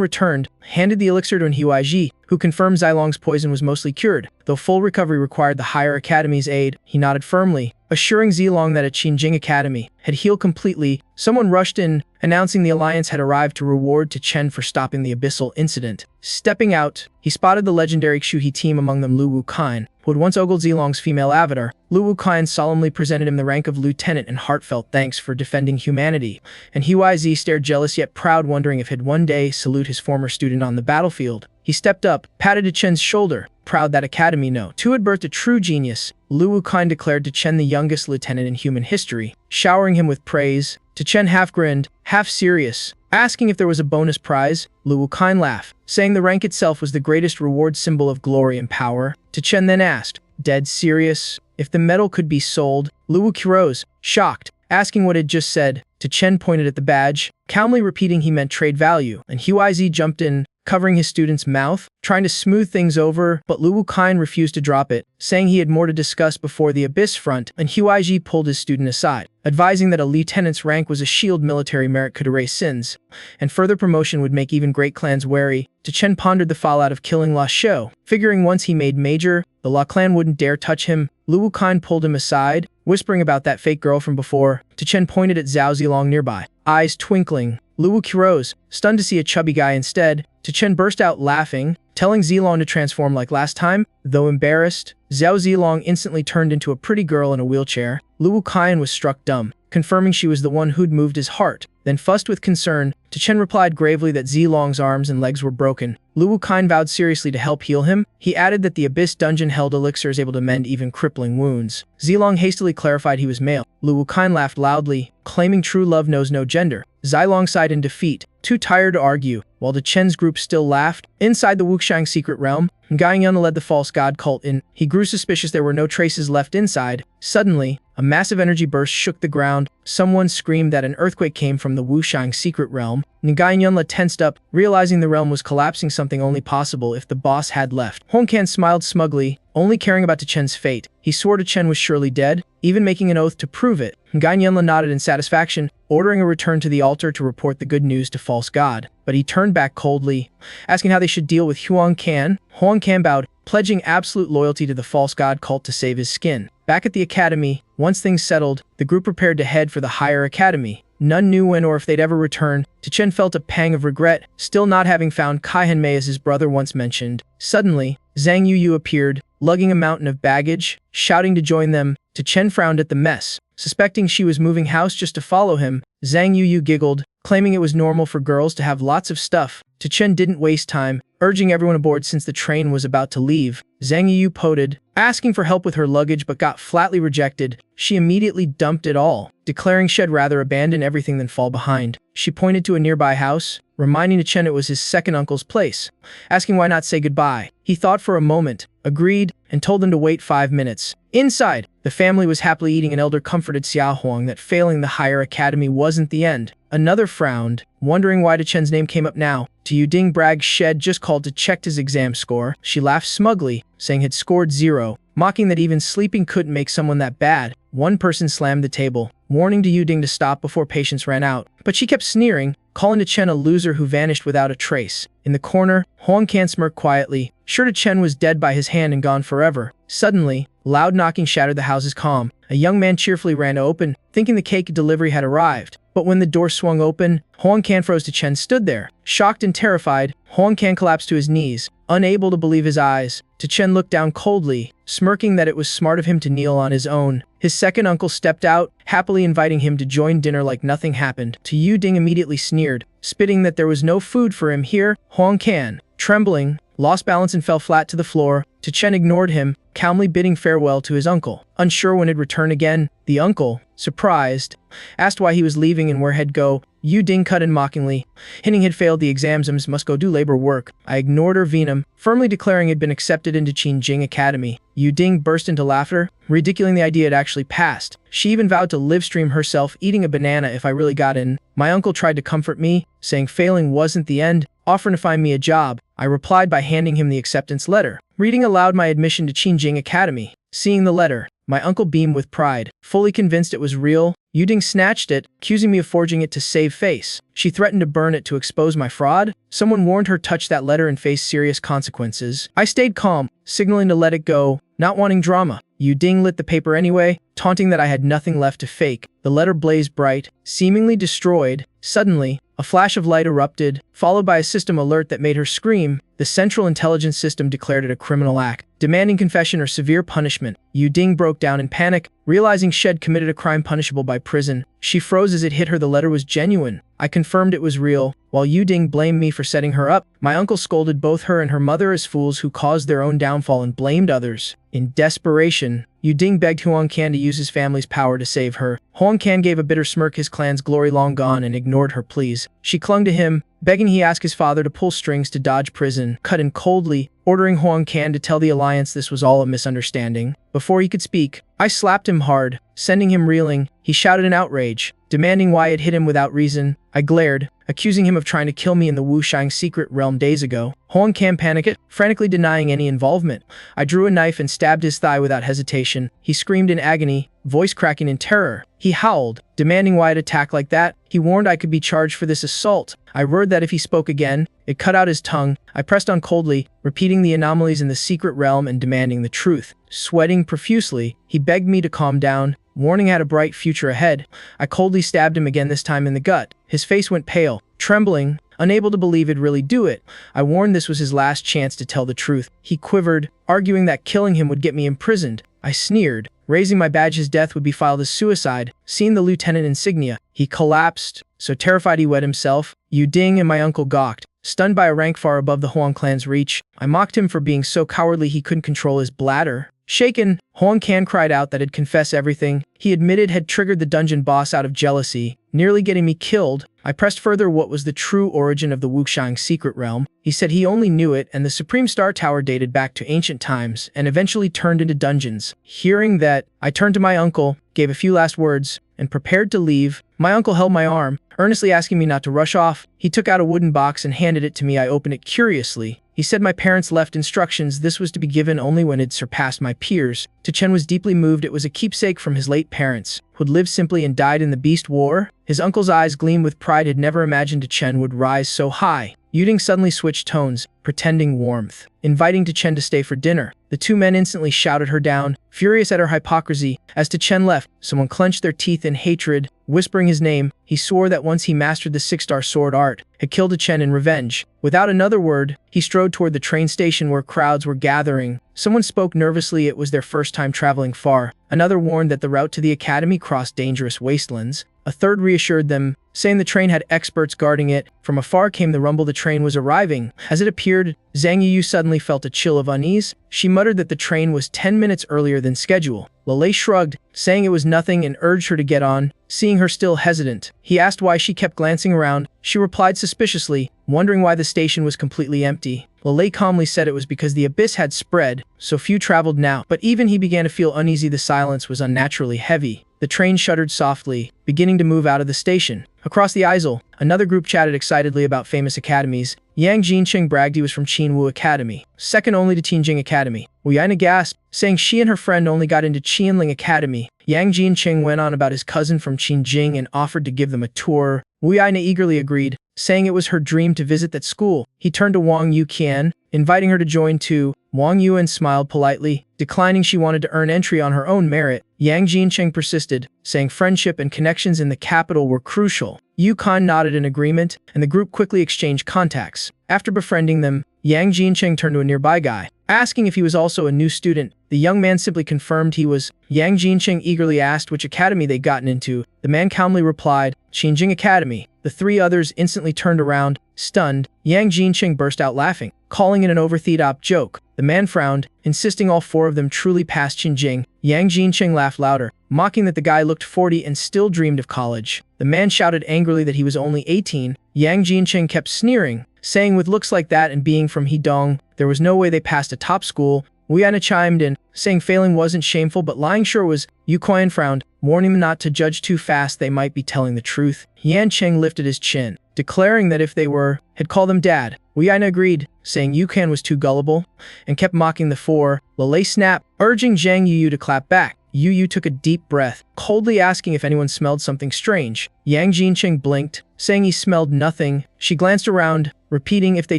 returned, handed the elixir to Huaiji, who confirmed Zilong's poison was mostly cured. Though full recovery required the higher academy's aid, he nodded firmly, assuring Zilong that at Qinjing Academy had healed completely. Someone rushed in, announcing the Alliance had arrived to reward Tuchen for stopping the abyssal incident. Stepping out, he spotted the legendary Xuhi team, among them Lu Wuqian, who had once ogled Zilong's female avatar. Lu Wuqian solemnly presented him the rank of lieutenant and heartfelt thanks for defending humanity, and Huaizi stared jealous yet proud, wondering if he'd one day salute his former student on the battlefield. He stepped up, patted Tuchen's shoulder, proud that Academy No. 2 had birthed a true genius. Lu Wuqian declared Tuchen the youngest lieutenant in human history, showering him with praise. Tuchen half grinned, half serious, asking if there was a bonus prize. Lu Wuqian laughed, saying the rank itself was the greatest reward, symbol of glory and power. Tuchen then asked, dead serious, if the medal could be sold. Lu Wuqian rose, shocked, asking what it just said. Tuchen pointed at the badge, calmly repeating he meant trade value, and Huaizi jumped in, covering his student's mouth, trying to smooth things over, but Lu Wuqian refused to drop it, saying he had more to discuss before the Abyss front, and Huaiji pulled his student aside, advising that a lieutenant's rank was a shield. Military merit could erase sins, and further promotion would make even great clans wary. Tuchen pondered the fallout of killing La Shou, figuring once he made major, the La clan wouldn't dare touch him. Lu Wuqian pulled him aside, whispering about that fake girl from before. Tuchen pointed at Zhao Zilong nearby, eyes twinkling. Lu Wuqian rose, stunned to see a chubby guy instead. Tuchen burst out laughing, telling Zilong to transform like last time. Though embarrassed, Zhao Zilong instantly turned into a pretty girl in a wheelchair. Lu Wuqian was struck dumb, confirming she was the one who'd moved his heart, then fussed with concern. Tuchen replied gravely that Zilong's arms and legs were broken. Lu Wuqian vowed seriously to help heal him. He added that the Abyss dungeon held elixirs able to mend even crippling wounds. Zilong hastily clarified he was male. Lu Wuqian laughed loudly, claiming true love knows no gender. Zilong sighed in defeat, too tired to argue, while Tuchen's group still laughed. Inside the Wuxiang secret realm, Guiyun led the false god cult in. He grew suspicious there were no traces left inside. Suddenly, a A massive energy burst shook the ground. Someone screamed that an earthquake came from the Wuxiang secret realm. Ngai Yunla tensed up, realizing the realm was collapsing, something only possible if the boss had left. Hong Kan smiled smugly, only caring about Chen's fate. He swore Chen was surely dead, even making an oath to prove it. Ngai Yunla nodded in satisfaction, ordering a return to the altar to report the good news to false god. But he turned back coldly, asking how they should deal with Huang Kan. Huang Kan bowed, pledging absolute loyalty to the false god cult to save his skin. Back at the academy, once things settled, the group prepared to head for the higher academy. None knew when or if they'd ever return. Chen felt a pang of regret, still not having found Kai Henmei as his brother once mentioned. Suddenly, Zhang Yuyu appeared, lugging a mountain of baggage, shouting to join them. Chen frowned at the mess. Suspecting she was moving house just to follow him, Zhang Yuyu giggled, claiming it was normal for girls to have lots of stuff. Chen didn't waste time, urging everyone aboard since the train was about to leave. Zhang Yuyu pouted, asking for help with her luggage but got flatly rejected. She immediately dumped it all, declaring she'd rather abandon everything than fall behind. She pointed to a nearby house, reminding Chen it was his second uncle's place, asking why not say goodbye. He thought for a moment, agreed, and told them to wait 5 minutes. Inside, the family was happily eating. An elder comforted Xiao Huang that failing the higher academy wasn't the end. Another frowned, wondering why Chen's name came up now. Tu Ding bragged Shed just called to check his exam score. She laughed smugly, saying he'd scored 0, mocking that even sleeping couldn't make someone that bad. One person slammed the table, warning Yu Ding to stop before patience ran out. But she kept sneering, calling Chen a loser who vanished without a trace. In the corner, Huang Kan smirked quietly, sure Chen was dead by his hand and gone forever. Suddenly, loud knocking shattered the house's calm. A young man cheerfully ran to open, thinking the cake delivery had arrived. But when the door swung open, Huang Kan froze. Chen stood there. Shocked and terrified, Huang Kan collapsed to his knees, unable to believe his eyes. Chen looked down coldly, smirking that it was smart of him to kneel on his own. His second uncle stepped out, happily inviting him to join dinner like nothing happened. Yu Ding immediately sneered, spitting that there was no food for him here. Huang Kan, trembling, lost balance and fell flat to the floor. Chen ignored him, calmly bidding farewell to his uncle. Unsure when he'd return again, the uncle, surprised, asked why he was leaving and where he'd go. Yu Ding cut in mockingly, hinting he'd failed the exams and must go do labor work. I ignored her venom, firmly declaring he'd been accepted into Qinjing Academy. Yu Ding burst into laughter, ridiculing the idea it actually passed. She even vowed to live stream herself eating a banana if I really got in. My uncle tried to comfort me, saying failing wasn't the end, offering to find me a job. I replied by handing him the acceptance letter, reading aloud my admission to Qinjing Academy. Seeing the letter, my uncle beamed with pride. Fully convinced it was real, Yu Ding snatched it, accusing me of forging it to save face. She threatened to burn it to expose my fraud. Someone warned her touch that letter and face serious consequences. I stayed calm, signaling to let it go, not wanting drama. Yu Ding lit the paper anyway, taunting that I had nothing left to fake. The letter blazed bright, seemingly destroyed. Suddenly, a flash of light erupted, followed by a system alert that made her scream. The Central Intelligence System declared it a criminal act, demanding confession or severe punishment. Yu Ding broke down in panic, realizing Shed committed a crime punishable by prison. She froze as it hit her the letter was genuine. I confirmed it was real, while Yu Ding blamed me for setting her up. My uncle scolded both her and her mother as fools who caused their own downfall and blamed others. In desperation, Yu Ding begged Huang Kan to use his family's power to save her. Huang Kan gave a bitter smirk, his clan's glory long gone, and ignored her pleas. She clung to him, begging he ask his father to pull strings to dodge prison. Cut in coldly, ordering Huang Kan to tell the Alliance this was all a misunderstanding. Before he could speak, I slapped him hard, sending him reeling. He shouted in outrage, demanding why it hit him without reason. I glared, accusing him of trying to kill me in the Wuxiang secret realm days ago. Huang Kan panicked, frantically denying any involvement. I drew a knife and stabbed his thigh without hesitation. He screamed in agony, voice cracking in terror. He howled, demanding why I'd attack like that. He warned I could be charged for this assault. I roared that if he spoke again, it cut out his tongue. I pressed on coldly, repeating the anomalies in the secret realm and demanding the truth. Sweating profusely, he begged me to calm down, warning I had a bright future ahead. I coldly stabbed him again, this time in the gut. His face went pale, trembling, unable to believe he'd really do it. I warned this was his last chance to tell the truth. He quivered, arguing that killing him would get me imprisoned. I sneered, raising my badge his death would be filed as suicide. Seeing the lieutenant insignia, he collapsed, so terrified he wet himself. Yu Ding and my uncle gawked, stunned by a rank far above the Huang clan's reach. I mocked him for being so cowardly he couldn't control his bladder. Shaken, Huang Kan cried out that he'd confess everything he admitted had triggered the dungeon boss out of jealousy, nearly getting me killed. I pressed further what was the true origin of the Wuxiang secret realm. He said he only knew it and the Supreme Star Tower dated back to ancient times and eventually turned into dungeons. Hearing that, I turned to my uncle, gave a few last words, and prepared to leave. My uncle held my arm, earnestly asking me not to rush off. He took out a wooden box and handed it to me. I opened it curiously. He said my parents left instructions this was to be given only when it surpassed my peers. Chen was deeply moved. It was a keepsake from his late parents, who'd lived simply and died in the Beast War. His uncle's eyes gleamed with pride. Had never imagined Chen would rise so high. Yuding suddenly switched tones, pretending warmth, inviting Chen to stay for dinner. The two men instantly shouted her down, furious at her hypocrisy. As Chen left, someone clenched their teeth in hatred, whispering his name. He swore that once he mastered the six-star sword art, had killed Chen in revenge. Without another word, he strode toward the train station where crowds were gathering. Someone spoke nervously. It was their first time traveling far. Another warned that the route to the academy crossed dangerous wastelands. A third reassured them, saying the train had experts guarding it. From afar came the rumble. The train was arriving. As it appeared, Zhang Yu suddenly felt a chill of unease. She muttered that the train was 10 minutes earlier than schedule. Lei shrugged, saying it was nothing, and urged her to get on. Seeing her still hesitant, he asked why she kept glancing around. She replied suspiciously, wondering why the station was completely empty. Lei calmly said it was because the abyss had spread, so few traveled now. But even he began to feel uneasy. The silence was unnaturally heavy. The train shuddered softly, beginning to move out of the station. Across the aisle, another group chatted excitedly about famous academies. Yang Jincheng bragged he was from Qinwu Academy, second only to Tianjing Academy. Wu Yaina gasped, saying she and her friend only got into Qianling Academy. Yang Jincheng went on about his cousin from Qinjing and offered to give them a tour. Wu Yaina eagerly agreed, saying it was her dream to visit that school. He turned to Wang Yuqian, inviting her to join too. Wang Yuan smiled politely, declining. She wanted to earn entry on her own merit. Yang Jincheng persisted, saying friendship and connections in the capital were crucial. Yu Kan nodded in agreement, and the group quickly exchanged contacts. After befriending them, Yang Jincheng turned to a nearby guy, asking if he was also a new student. The young man simply confirmed he was. Yang Jincheng eagerly asked which academy they'd gotten into. The man calmly replied, Qinjing Academy. The three others instantly turned around, stunned. Yang Jincheng burst out laughing, calling it an over-the-top joke. The man frowned, insisting all four of them truly passed Qinjing. Yang Jincheng laughed louder, mocking that the guy looked 40 and still dreamed of college. The man shouted angrily that he was only 18. Yang Jincheng kept sneering, saying with looks like that and being from Hedong, there was no way they passed a top school. Wu Yaina chimed in, saying failing wasn't shameful but lying sure was. Yu Qian frowned, warning them not to judge too fast, they might be telling the truth. Yan Cheng lifted his chin, declaring that if they had called them dad. Wu Yaina agreed, saying Yu Qian was too gullible, and kept mocking the four. Lei snapped, urging Zhang Yu to clap back. Yu took a deep breath, coldly asking if anyone smelled something strange. Yang Jincheng blinked, saying he smelled nothing. She glanced around, repeating if they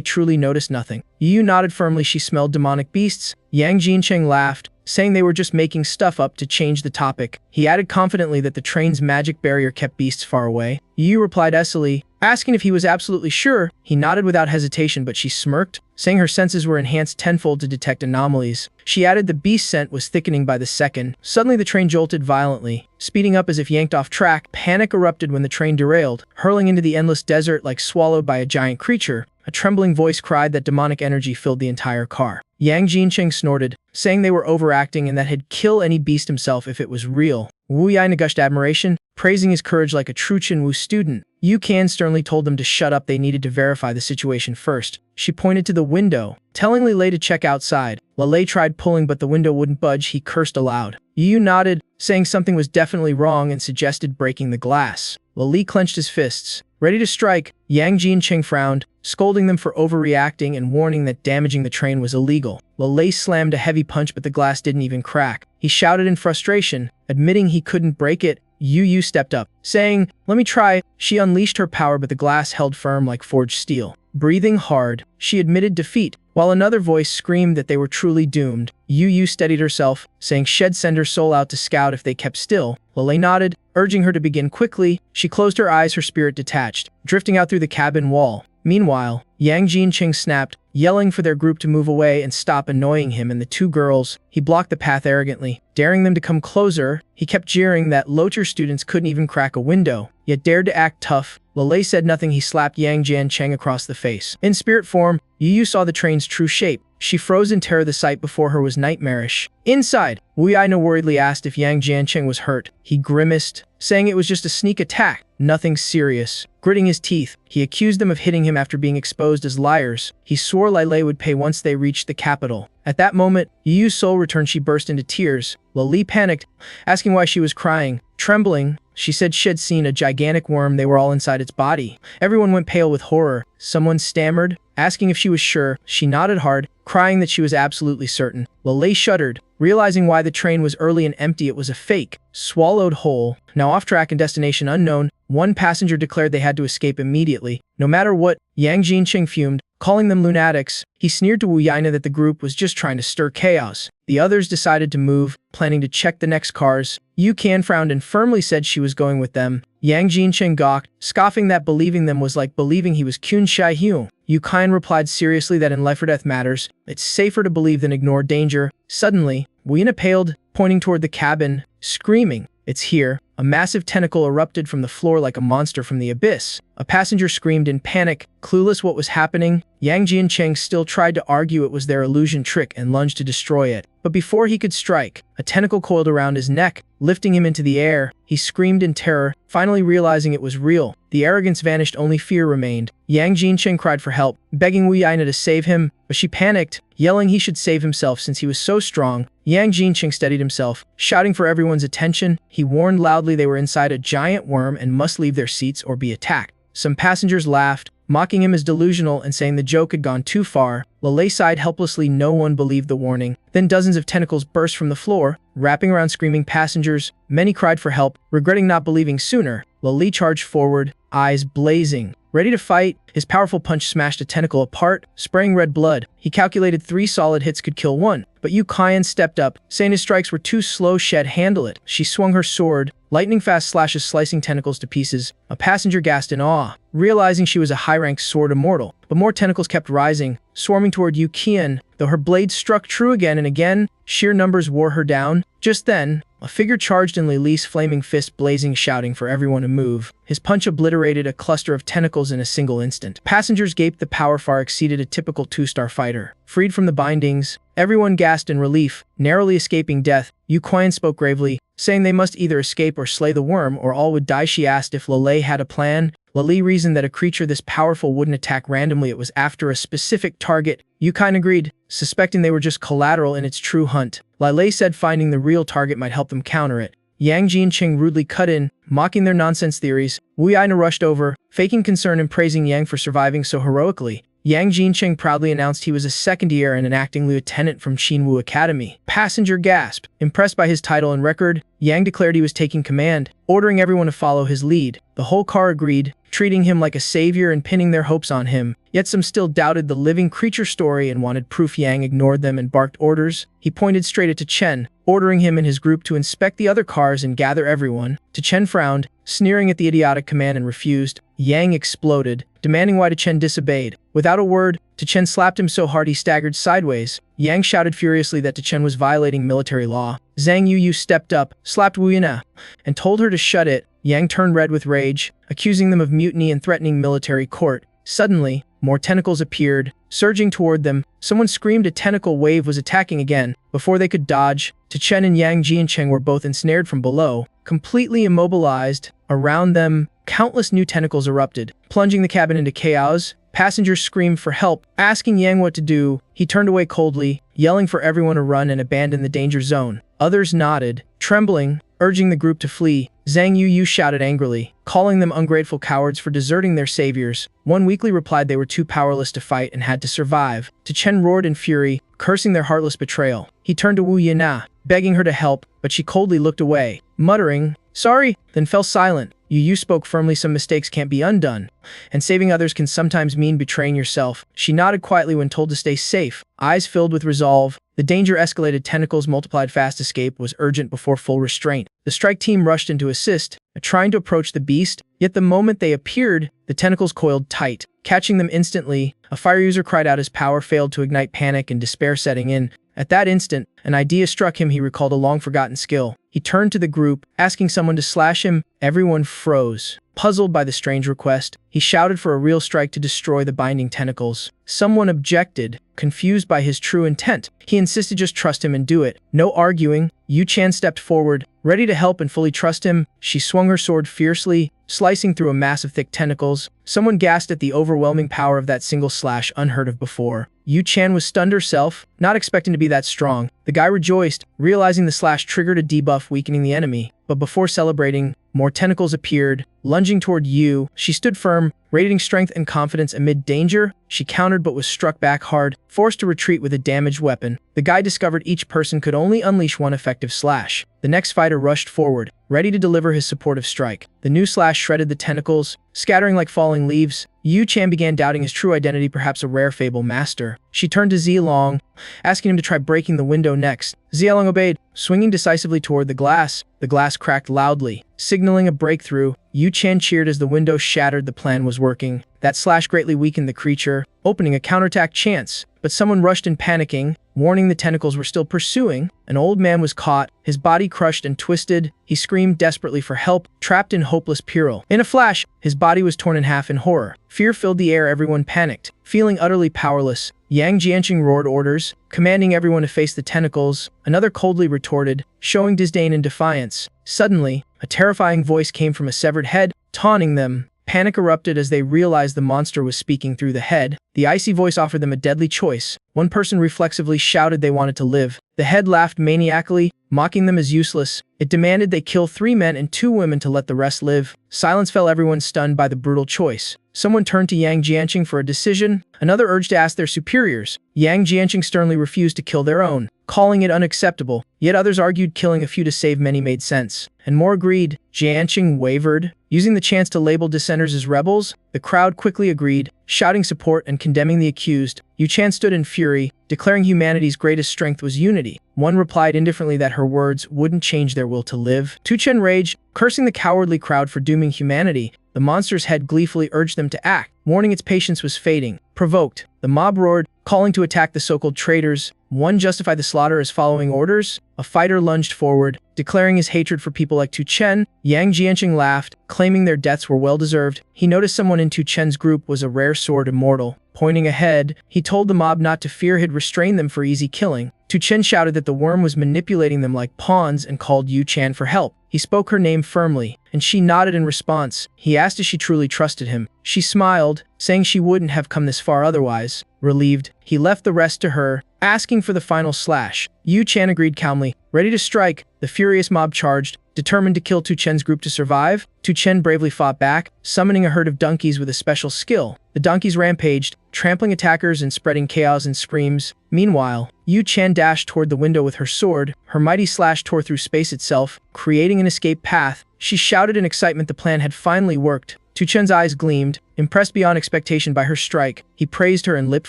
truly noticed nothing. Yu nodded firmly. She smelled demonic beasts. Yang Jincheng laughed, saying they were just making stuff up to change the topic. He added confidently that the train's magic barrier kept beasts far away. Yu replied icily, asking if he was absolutely sure. He nodded without hesitation, but she smirked, saying her senses were enhanced tenfold to detect anomalies. She added the beast scent was thickening by the second. Suddenly the train jolted violently, speeding up as if yanked off track. Panic erupted when the train derailed, hurling into the endless desert like swallowed by a giant creature. A trembling voice cried that demonic energy filled the entire car. Yang Jincheng snorted, saying they were overacting and that he'd kill any beast himself if it was real. Wu Yaina gushed admiration, praising his courage like a true Qinwu student. Yu Qian sternly told them to shut up. They needed to verify the situation first. She pointed to the window, telling Lei to check outside. Lei tried pulling, but the window wouldn't budge. He cursed aloud. Yu nodded, saying something was definitely wrong and suggested breaking the glass. Lei clenched his fists, ready to strike. Yang Jincheng frowned, scolding them for overreacting and warning that damaging the train was illegal. Lei slammed a heavy punch, but the glass didn't even crack. He shouted in frustration, admitting he couldn't break it. Yu stepped up, saying, "Let me try." She unleashed her power, but the glass held firm like forged steel. Breathing hard, she admitted defeat, while another voice screamed that they were truly doomed. Yu steadied herself, saying she'd send her soul out to scout if they kept still. Lei nodded, urging her to begin quickly. She closed her eyes, her spirit detached, drifting out through the cabin wall. Meanwhile, Yang Jincheng snapped, yelling for their group to move away and stop annoying him and the two girls. He blocked the path arrogantly, daring them to come closer. He kept jeering that low-tier students couldn't even crack a window, yet dared to act tough. Lei said nothing. He slapped Yang Jincheng across the face. In spirit form, Yu saw the train's true shape. She froze in terror. The sight before her was nightmarish. Inside, Wu Yaina worriedly asked if Yang Jincheng was hurt. He grimaced, saying it was just a sneak attack. nothing serious. Gritting his teeth, he accused them of hitting him after being exposed as liars. He swore Lei would pay once they reached the capital. At that moment, Yu's soul returned. She burst into tears. Lei panicked, asking why she was crying. Trembling, she said she'd seen a gigantic worm. They were all inside its body. Everyone went pale with horror. Someone stammered, asking if she was sure. She nodded hard, crying that she was absolutely certain. Lei shuddered, realizing why the train was early and empty. It was a fake, swallowed whole. Now off track and destination unknown, one passenger declared they had to escape immediately. No matter what, Yang Jinqing fumed, calling them lunatics. He sneered to Wu Yaina that the group was just trying to stir chaos. The others decided to move, planning to check the next cars. Yu Qian frowned and firmly said she was going with them. Yang Jinqing gawked, scoffing that believing them was like believing he was Qun Shai Hu. Yu Qian replied seriously that in life or death matters, it's safer to believe than ignore danger. Suddenly, Wu Yaina paled, pointing toward the cabin, screaming, "It's here." A massive tentacle erupted from the floor like a monster from the abyss. A passenger screamed in panic, clueless what was happening. Yang Jiancheng still tried to argue it was their illusion trick and lunged to destroy it. But before he could strike, a tentacle coiled around his neck, lifting him into the air. He screamed in terror, finally realizing it was real. The arrogance vanished, only fear remained. Yang Jincheng cried for help, begging Wu Yaina to save him, but she panicked, yelling he should save himself since he was so strong. Yang Jincheng steadied himself, shouting for everyone's attention. He warned loudly they were inside a giant worm and must leave their seats or be attacked. Some passengers laughed, mocking him as delusional and saying the joke had gone too far. Lei sighed helplessly. No one believed the warning. Then dozens of tentacles burst from the floor, wrapping around screaming passengers. Many cried for help, regretting not believing sooner. Lei charged forward, eyes blazing. Ready to fight, his powerful punch smashed a tentacle apart, spraying red blood. He calculated 3 solid hits could kill one, but Yu Qian stepped up, saying his strikes were too slow. She'd handle it. She swung her sword, lightning-fast slashes slicing tentacles to pieces. A passenger gasped in awe, realizing she was a high-ranked sword immortal. But more tentacles kept rising, swarming toward Yu Qian. Though her blade struck true again and again, sheer numbers wore her down. Just then, a figure charged in Li's flaming fist blazing, shouting for everyone to move. His punch obliterated a cluster of tentacles in a single instant. Passengers gaped. The power far exceeded a typical 2-star fighter. Freed from the bindings, everyone gasped in relief, narrowly escaping death. Yu Qian spoke gravely, saying they must either escape or slay the worm or all would die. She asked if Lei had a plan. Lei reasoned that a creature this powerful wouldn't attack randomly. It was after a specific target. Yu Qian agreed, suspecting they were just collateral in its true hunt. Lei said finding the real target might help them counter it. Yang Jincheng rudely cut in, mocking their nonsense theories. Wu Yaina rushed over, faking concern and praising Yang for surviving so heroically. Yang Jincheng proudly announced he was a second year and an acting lieutenant from Xinwu Academy. Passenger gasped. Impressed by his title and record, Yang declared he was taking command, ordering everyone to follow his lead. The whole car agreed, treating him like a savior and pinning their hopes on him. Yet some still doubted the living creature story and wanted proof. Yang ignored them and barked orders. He pointed straight at Chen, ordering him and his group to inspect the other cars and gather everyone. Chen frowned, sneering at the idiotic command, and refused. Yang exploded, demanding why Chen disobeyed. Without a word, Chen slapped him so hard he staggered sideways. Yang shouted furiously that Chen was violating military law. Zhang Yu stepped up, slapped Wu Yaina, and told her to shut it. Yang turned red with rage, accusing them of mutiny and threatening military court. Suddenly, more tentacles appeared, surging toward them. Someone screamed. A tentacle wave was attacking again. Before they could dodge, Chen and Yang Jiancheng were both ensnared from below, completely immobilized. Around them, countless new tentacles erupted, plunging the cabin into chaos. Passengers screamed for help, asking Yang what to do. He turned away coldly, yelling for everyone to run and abandon the danger zone. Others nodded, trembling, urging the group to flee. Zhang Yu shouted angrily, calling them ungrateful cowards for deserting their saviors. One weakly replied they were too powerless to fight and had to survive. Chen roared in fury, cursing their heartless betrayal. He turned to Wu Yaina, begging her to help, but she coldly looked away, muttering, "Sorry," then fell silent. Yu spoke firmly. Some mistakes can't be undone, and saving others can sometimes mean betraying yourself. She nodded quietly when told to stay safe, eyes filled with resolve. The danger escalated. Tentacles multiplied. Fast escape was urgent before full restraint. The strike team rushed in to assist, trying to approach the beast, yet the moment they appeared, the tentacles coiled tight, catching them instantly. A fire user cried out as power failed to ignite, panic and despair setting in. At that instant, an idea struck him. He recalled a long-forgotten skill. He turned to the group, asking someone to slash him. Everyone froze. Puzzled by the strange request, he shouted for a real strike to destroy the binding tentacles. Someone objected, confused by his true intent. He insisted just trust him and do it. No arguing. Yu-chan stepped forward, ready to help and fully trust him. She swung her sword fiercely, slicing through a mass of thick tentacles. Someone gasped at the overwhelming power of that single slash, unheard of before. Yu-chan was stunned herself, not expecting to be that strong. The guy rejoiced, realizing the slash triggered a debuff weakening the enemy. But before celebrating, more tentacles appeared. Lunging toward Yu, she stood firm, radiating strength and confidence amid danger. She countered but was struck back hard, forced to retreat with a damaged weapon. The guy discovered each person could only unleash one effective slash. The next fighter rushed forward, ready to deliver his supportive strike. The new slash shredded the tentacles, scattering like falling leaves. Yu-chan began doubting his true identity, perhaps a rare fable master. She turned to Zilong, asking him to try breaking the window next. Zilong obeyed, swinging decisively toward the glass. The glass cracked loudly, signaling a breakthrough. Yu-chan cheered as the window shattered. The plan was working. That slash greatly weakened the creature, opening a counterattack chance. But someone rushed in, panicking, warning the tentacles were still pursuing. An old man was caught, his body crushed and twisted. He screamed desperately for help, trapped in hopeless peril. In a flash, his body was torn in half in horror. Fear filled the air. Everyone panicked. Feeling utterly powerless, Yang Jianqing roared orders, commanding everyone to face the tentacles. Another coldly retorted, showing disdain and defiance. Suddenly, a terrifying voice came from a severed head, taunting them. Panic erupted as they realized the monster was speaking through the head. The icy voice offered them a deadly choice. One person reflexively shouted they wanted to live. The head laughed maniacally, mocking them as useless. It demanded they kill 3 men and 2 women to let the rest live. Silence fell, everyone stunned by the brutal choice. Someone turned to Yang Jianqing for a decision. Another urged to ask their superiors. Yang Jianqing sternly refused to kill their own, calling it unacceptable. Yet others argued killing a few to save many made sense. And more agreed. Jianqing wavered, using the chance to label dissenters as rebels. The crowd quickly agreed, shouting support and condemning the accused. Yu-chan stood in fury, declaring humanity's greatest strength was unity. One replied indifferently that her words wouldn't change their will to live. Tu-chen raged, cursing the cowardly crowd for dooming humanity. The monster's head gleefully urged them to act, warning its patience was fading. Provoked, the mob roared, calling to attack the so-called traitors. One justified the slaughter as following orders. A fighter lunged forward, declaring his hatred for people like Tu-chen. Yang Jianqing laughed, claiming their deaths were well-deserved. He noticed someone in Tu-chen's group was a rare sword immortal. Pointing ahead, he told the mob not to fear, he'd restrain them for easy killing. Tu-chen shouted that the worm was manipulating them like pawns and called Yu-chan for help. He spoke her name firmly, and she nodded in response. He asked if she truly trusted him. She smiled, saying she wouldn't have come this far otherwise. Relieved, he left the rest to her, asking for the final slash. Yu-chan agreed calmly, ready to strike. The furious mob charged, determined to kill Tu-chen's group to survive. Tu-chen bravely fought back, summoning a herd of donkeys with a special skill. The donkeys rampaged, trampling attackers and spreading chaos and screams. Meanwhile, Yu-chan dashed toward the window with her sword. Her mighty slash tore through space itself, creating an escape path. She shouted in excitement the plan had finally worked. Tu-chen's eyes gleamed, impressed beyond expectation by her strike. He praised her and leapt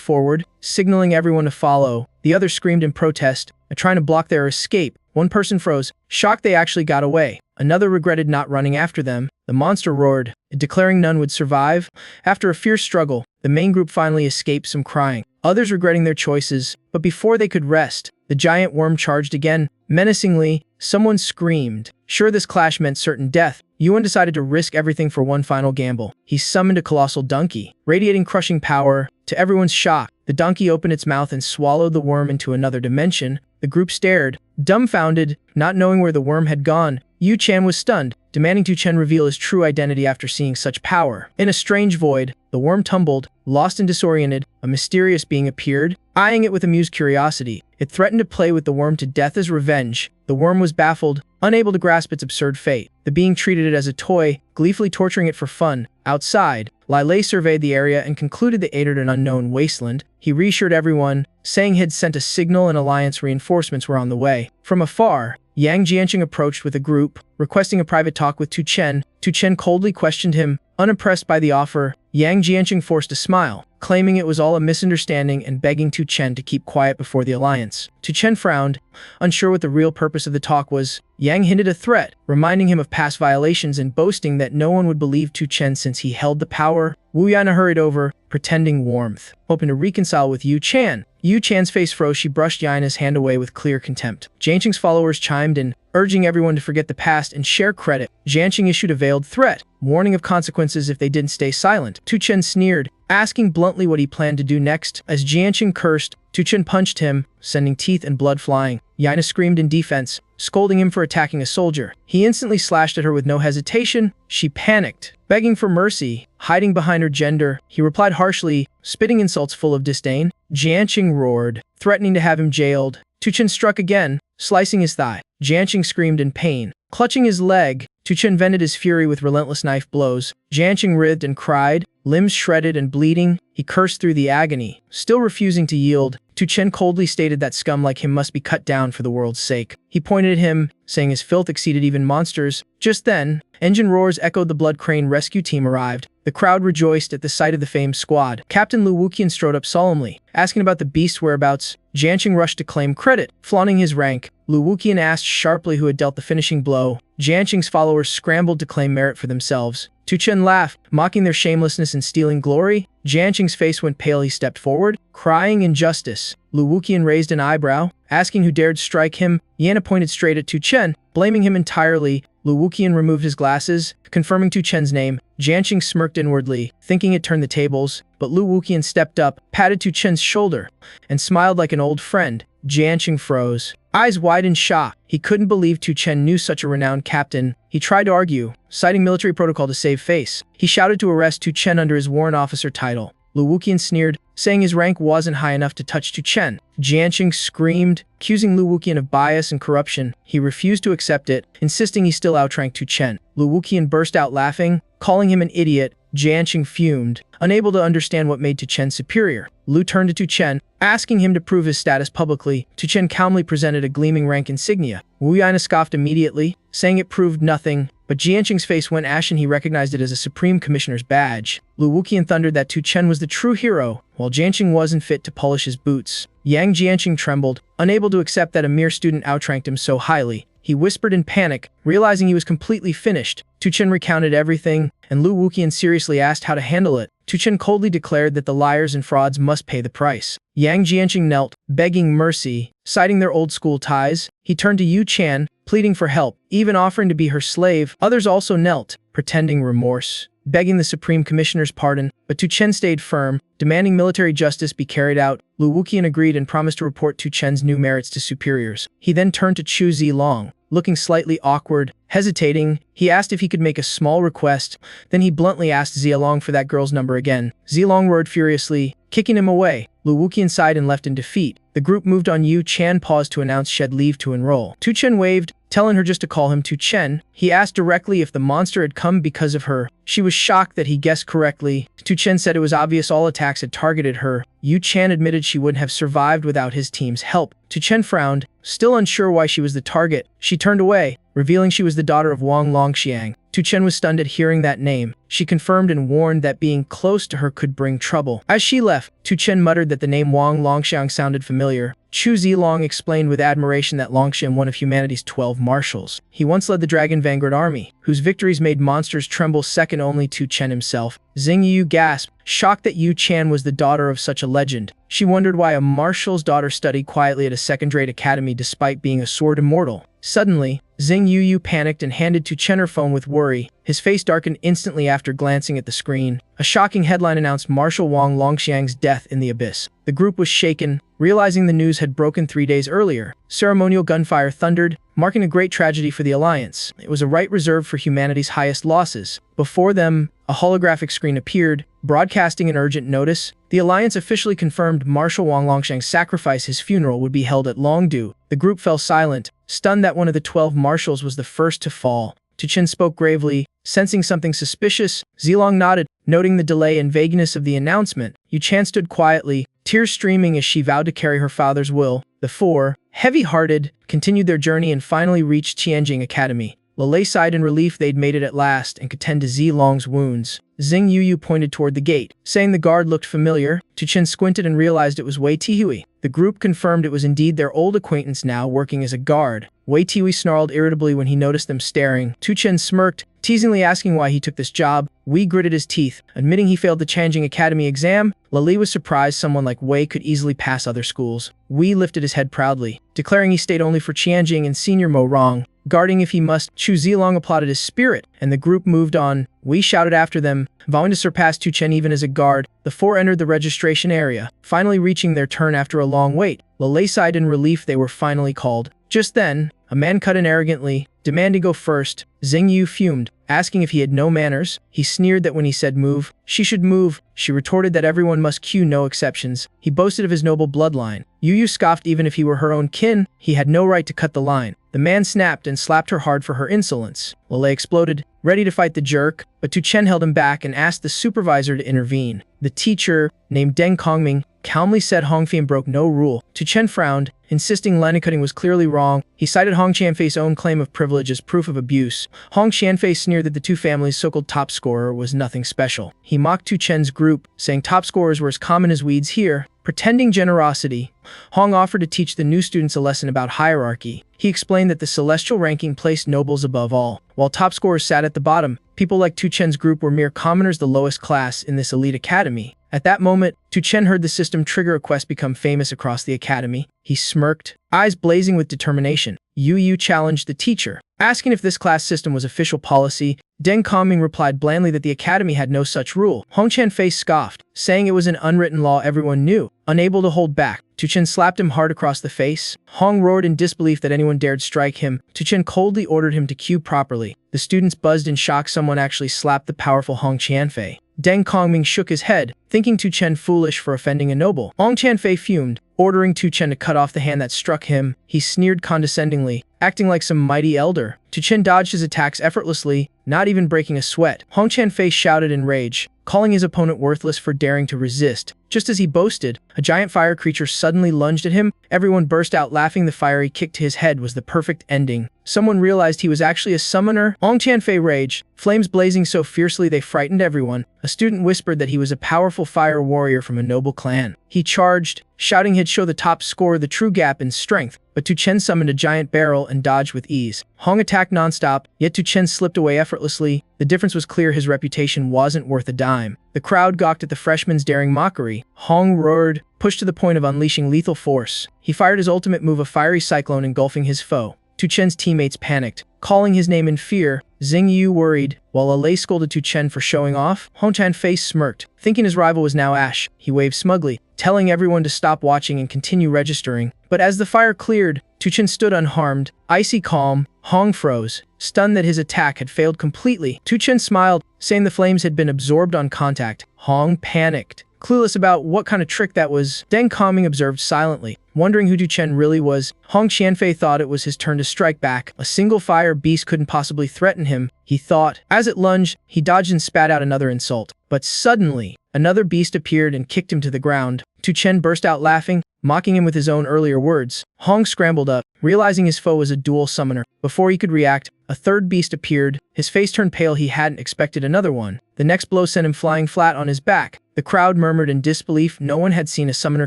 forward, signaling everyone to follow. The others screamed in protest, trying to block their escape. One person froze, shocked they actually got away. Another regretted not running after them. The monster roared, declaring none would survive. After a fierce struggle, the main group finally escaped, some crying, others regretting their choices. But before they could rest, the giant worm charged again. Menacingly, someone screamed. Sure, this clash meant certain death. Yuan decided to risk everything for one final gamble. He summoned a colossal donkey, radiating crushing power. To everyone's shock, the donkey opened its mouth and swallowed the worm into another dimension. The group stared, dumbfounded, not knowing where the worm had gone. Yu-chan was stunned, demanding Tu-chen reveal his true identity after seeing such power. In a strange void, the worm tumbled, lost and disoriented. A mysterious being appeared, eyeing it with amused curiosity. It threatened to play with the worm to death as revenge. The worm was baffled, unable to grasp its absurd fate. The being treated it as a toy, gleefully torturing it for fun. Outside, Lei surveyed the area and concluded they entered an unknown wasteland. He reassured everyone, saying he'd sent a signal and alliance reinforcements were on the way. From afar, Yang Jianqing approached with a group, requesting a private talk with Tu-chen. Tu-chen coldly questioned him, unimpressed by the offer. Yang Jianqing forced a smile, claiming it was all a misunderstanding and begging Tu-chen to keep quiet before the alliance. Tu-chen frowned, unsure what the real purpose of the talk was. Yang hinted a threat, reminding him of past violations and boasting that no one would believe Tu-chen since he held the power. Wu Yana hurried over, pretending warmth, hoping to reconcile with Yu-chan. Yu Chan's face froze. She brushed Yaina's hand away with clear contempt. Jianqing's followers chimed in, urging everyone to forget the past and share credit. Jianqing issued a veiled threat, warning of consequences if they didn't stay silent. Tu Chen sneered, asking bluntly what he planned to do next. As Jianqing cursed, Tu Chen punched him, sending teeth and blood flying. Yaina screamed in defense, scolding him for attacking a soldier. He instantly slashed at her with no hesitation. She panicked, begging for mercy. Hiding behind her gender, he replied harshly, spitting insults full of disdain. Jianqing roared, threatening to have him jailed. Tu Chen struck again, slicing his thigh. Jianqing screamed in pain. Clutching his leg, Tu Chen vented his fury with relentless knife blows. Jianqing writhed and cried, limbs shredded and bleeding. He cursed through the agony. Still refusing to yield, Tu Chen coldly stated that scum like him must be cut down for the world's sake. He pointed at him, saying his filth exceeded even monsters. Just then, engine roars echoed. The Blood Crane rescue team arrived. The crowd rejoiced at the sight of the famed squad. Captain Lu Wuqian strode up solemnly, asking about the beast's whereabouts. Jianqing rushed to claim credit, flaunting his rank. Lu Wuqian asked sharply who had dealt the finishing blow. Jianqing's followers scrambled to claim merit for themselves. Tu Chen laughed, mocking their shamelessness in stealing glory. Jianqing's face went pale. He stepped forward, crying injustice. Lu Wuqian raised an eyebrow, asking who dared strike him. Yaina pointed straight at Tu Chen, blaming him entirely. Lu Wuqian removed his glasses, confirming Tu Chen's name. Jianqing smirked inwardly, thinking it turned the tables, but Lu Wuqian stepped up, patted Tu Chen's shoulder, and smiled like an old friend. Jianqing froze, eyes wide in shock. He couldn't believe Tu Chen knew such a renowned captain. He tried to argue, citing military protocol to save face. He shouted to arrest Tu Chen under his warrant officer title. Lu Wuqian sneered, saying his rank wasn't high enough to touch Tu Chen. Jianqing screamed, accusing Lu Wuqian of bias and corruption. He refused to accept it, insisting he still outranked Tu Chen. Lu Wuqian burst out laughing, calling him an idiot. Jianqing fumed, unable to understand what made Tu Chen superior. Lu turned to Tu Chen, asking him to prove his status publicly. Tu Chen calmly presented a gleaming rank insignia. Wu Yaina scoffed immediately, saying it proved nothing, but Jianqing's face went ashen. He recognized it as a Supreme Commissioner's badge. Lu Wuqian thundered that Tu Chen was the true hero, while Jianqing wasn't fit to polish his boots. Jianqing trembled, unable to accept that a mere student outranked him so highly. He whispered in panic, realizing he was completely finished. Tu Chen recounted everything, and Lu Wuqian seriously asked how to handle it. Tu Chen coldly declared that the liars and frauds must pay the price. Jianqing knelt, begging mercy, citing their old-school ties. He turned to Yu Chan, pleading for help, even offering to be her slave. Others also knelt, pretending remorse, begging the Supreme Commissioner's pardon, but Tu Chen stayed firm, demanding military justice be carried out. Lu Wuqian agreed and promised to report Tu Chen's new merits to superiors. He then turned to Chu Zilong, looking slightly awkward. Hesitating, he asked if he could make a small request. Then he bluntly asked Zilong for that girl's number again. Zilong roared furiously, kicking him away. Lu Wuqian sighed and left in defeat. The group moved on. Yu Chan paused to announce she had leave to enroll. Tu Chen waved, telling her just to call him Tu Chen. He asked directly if the monster had come because of her. She was shocked that he guessed correctly. Tu Chen said it was obvious all attacks had targeted her. Yu Chan admitted she wouldn't have survived without his team's help. Tu Chen frowned, still unsure why she was the target. She turned away, revealing she was the daughter of Wang Longxiang. Tu Chen was stunned at hearing that name. She confirmed and warned that being close to her could bring trouble. As she left, Tu Chen muttered that the name Wang Longxiang sounded familiar. Chu Zilong explained with admiration that Longxiang, one of humanity's 12 marshals. He once led the Dragon Vanguard army, whose victories made monsters tremble, second only to Chen himself. Xing Yu gasped, shocked that Yu Chan was the daughter of such a legend. She wondered why a marshal's daughter studied quietly at a second-rate academy despite being a sword immortal. Suddenly, Xing Yu panicked and handed Tu Chen her phone with worry. His face darkened instantly after glancing at the screen. A shocking headline announced Marshal Wang Longxiang's death in the abyss. The group was shaken, realizing the news had broken 3 days earlier. Ceremonial gunfire thundered, marking a great tragedy for the Alliance. It was a right reserved for humanity's highest losses. Before them, a holographic screen appeared, broadcasting an urgent notice. The Alliance officially confirmed Marshal Wang Longxiang's sacrifice. His funeral would be held at Longdu. The group fell silent, stunned that one of the 12 marshals was the first to fall. Tu Chen spoke gravely, sensing something suspicious. Zilong nodded, noting the delay and vagueness of the announcement. Yu Chan stood quietly, tears streaming as she vowed to carry her father's will. The four, heavy-hearted, continued their journey and finally reached Tianjing Academy. Lele sighed in relief they'd made it at last and could tend to Zilong's wounds. Xing Yu pointed toward the gate, saying the guard looked familiar. Tu Chen squinted and realized it was Wei Tihui. The group confirmed it was indeed their old acquaintance now working as a guard. Wei Tiwi snarled irritably when he noticed them staring. Tu Chen smirked, teasingly asking why he took this job. Wei gritted his teeth, admitting he failed the Chanjing Academy exam. Li was surprised someone like Wei could easily pass other schools. Wei lifted his head proudly, declaring he stayed only for Qianjing and Senior Mo Rong, guarding if he must. Chu Zilong applauded his spirit, and the group moved on. Wei shouted after them, vowing to surpass Tu Chen even as a guard. The four entered the registration area, finally reaching their turn after a long wait. Li sighed in relief they were finally called. Just then, a man cut in arrogantly, demanding go first. Xing Yu fumed, asking if he had no manners. He sneered that when he said move, she should move. She retorted that everyone must queue, no exceptions. He boasted of his noble bloodline. Yu scoffed even if he were her own kin, he had no right to cut the line. The man snapped and slapped her hard for her insolence. Lele exploded, ready to fight the jerk, but Tu Chen held him back and asked the supervisor to intervene. The teacher, named Deng Kongming, calmly said Hong Fian broke no rule. Tu Chen frowned, insisting cutting was clearly wrong. He cited Hong Qianfei's own claim of privilege as proof of abuse. Hong Qianfei sneered that the two families' so-called top scorer was nothing special. He mocked Tu Chen's group, saying top scorers were as common as weeds here. Pretending generosity, Hong offered to teach the new students a lesson about hierarchy. He explained that the celestial ranking placed nobles above all, while top scorers sat at the bottom. People like Tu Chen's group were mere commoners, the lowest class in this elite academy. At that moment, Tu Chen heard the system trigger a quest become famous across the academy. He smirked, eyes blazing with determination. Yu challenged the teacher, asking if this class system was official policy. Deng Kongming replied blandly that the academy had no such rule. Hong Qianfei scoffed, saying it was an unwritten law everyone knew. Unable to hold back, Tu Chen slapped him hard across the face. Hong roared in disbelief that anyone dared strike him. Tu Chen coldly ordered him to queue properly. The students buzzed in shock someone actually slapped the powerful Hong Qianfei. Deng Kongming shook his head, thinking Tu Chen foolish for offending a noble. Hong Qianfei fumed, ordering Tu Chen to cut off the hand that struck him. He sneered condescendingly, acting like some mighty elder. Tu Chen dodged his attacks effortlessly, not even breaking a sweat. Hong Qianfei shouted in rage, calling his opponent worthless for daring to resist. Just as he boasted, a giant fire creature suddenly lunged at him. Everyone burst out laughing. The fiery kick to his head was the perfect ending. Someone realized he was actually a summoner. Hong Qianfei raged, flames blazing so fiercely they frightened everyone. A student whispered that he was a powerful fire warrior from a noble clan. He charged, shouting he'd show the top scorer the true gap in strength, but Tu Chen summoned a giant barrel and dodged with ease. Hong attacked nonstop, yet Tu Chen slipped away effortlessly. The difference was clear, his reputation wasn't worth a dime. The crowd gawked at the freshman's daring mockery. Hong roared, pushed to the point of unleashing lethal force. He fired his ultimate move, a fiery cyclone engulfing his foe. Tu Chen's teammates panicked, calling his name in fear. Xing Yu worried, while Lei scolded Tu Chen for showing off. Hong Qianfei smirked, thinking his rival was now Ash. He waved smugly, telling everyone to stop watching and continue registering. But as the fire cleared, Tu Chen stood unharmed, icy calm. Hong froze, stunned that his attack had failed completely. Tu Chen smiled, saying the flames had been absorbed on contact. Hong panicked, clueless about what kind of trick that was. Deng Kongming observed silently, wondering who Tu Chen really was. Hong Qianfei thought it was his turn to strike back. A single fire beast couldn't possibly threaten him, he thought. As it lunged, he dodged and spat out another insult. But suddenly, another beast appeared and kicked him to the ground. Tu Chen burst out laughing, mocking him with his own earlier words. Hong scrambled up, realizing his foe was a dual summoner. Before he could react, a third beast appeared. His face turned pale. He hadn't expected another one. The next blow sent him flying flat on his back. The crowd murmured in disbelief. No one had seen a summoner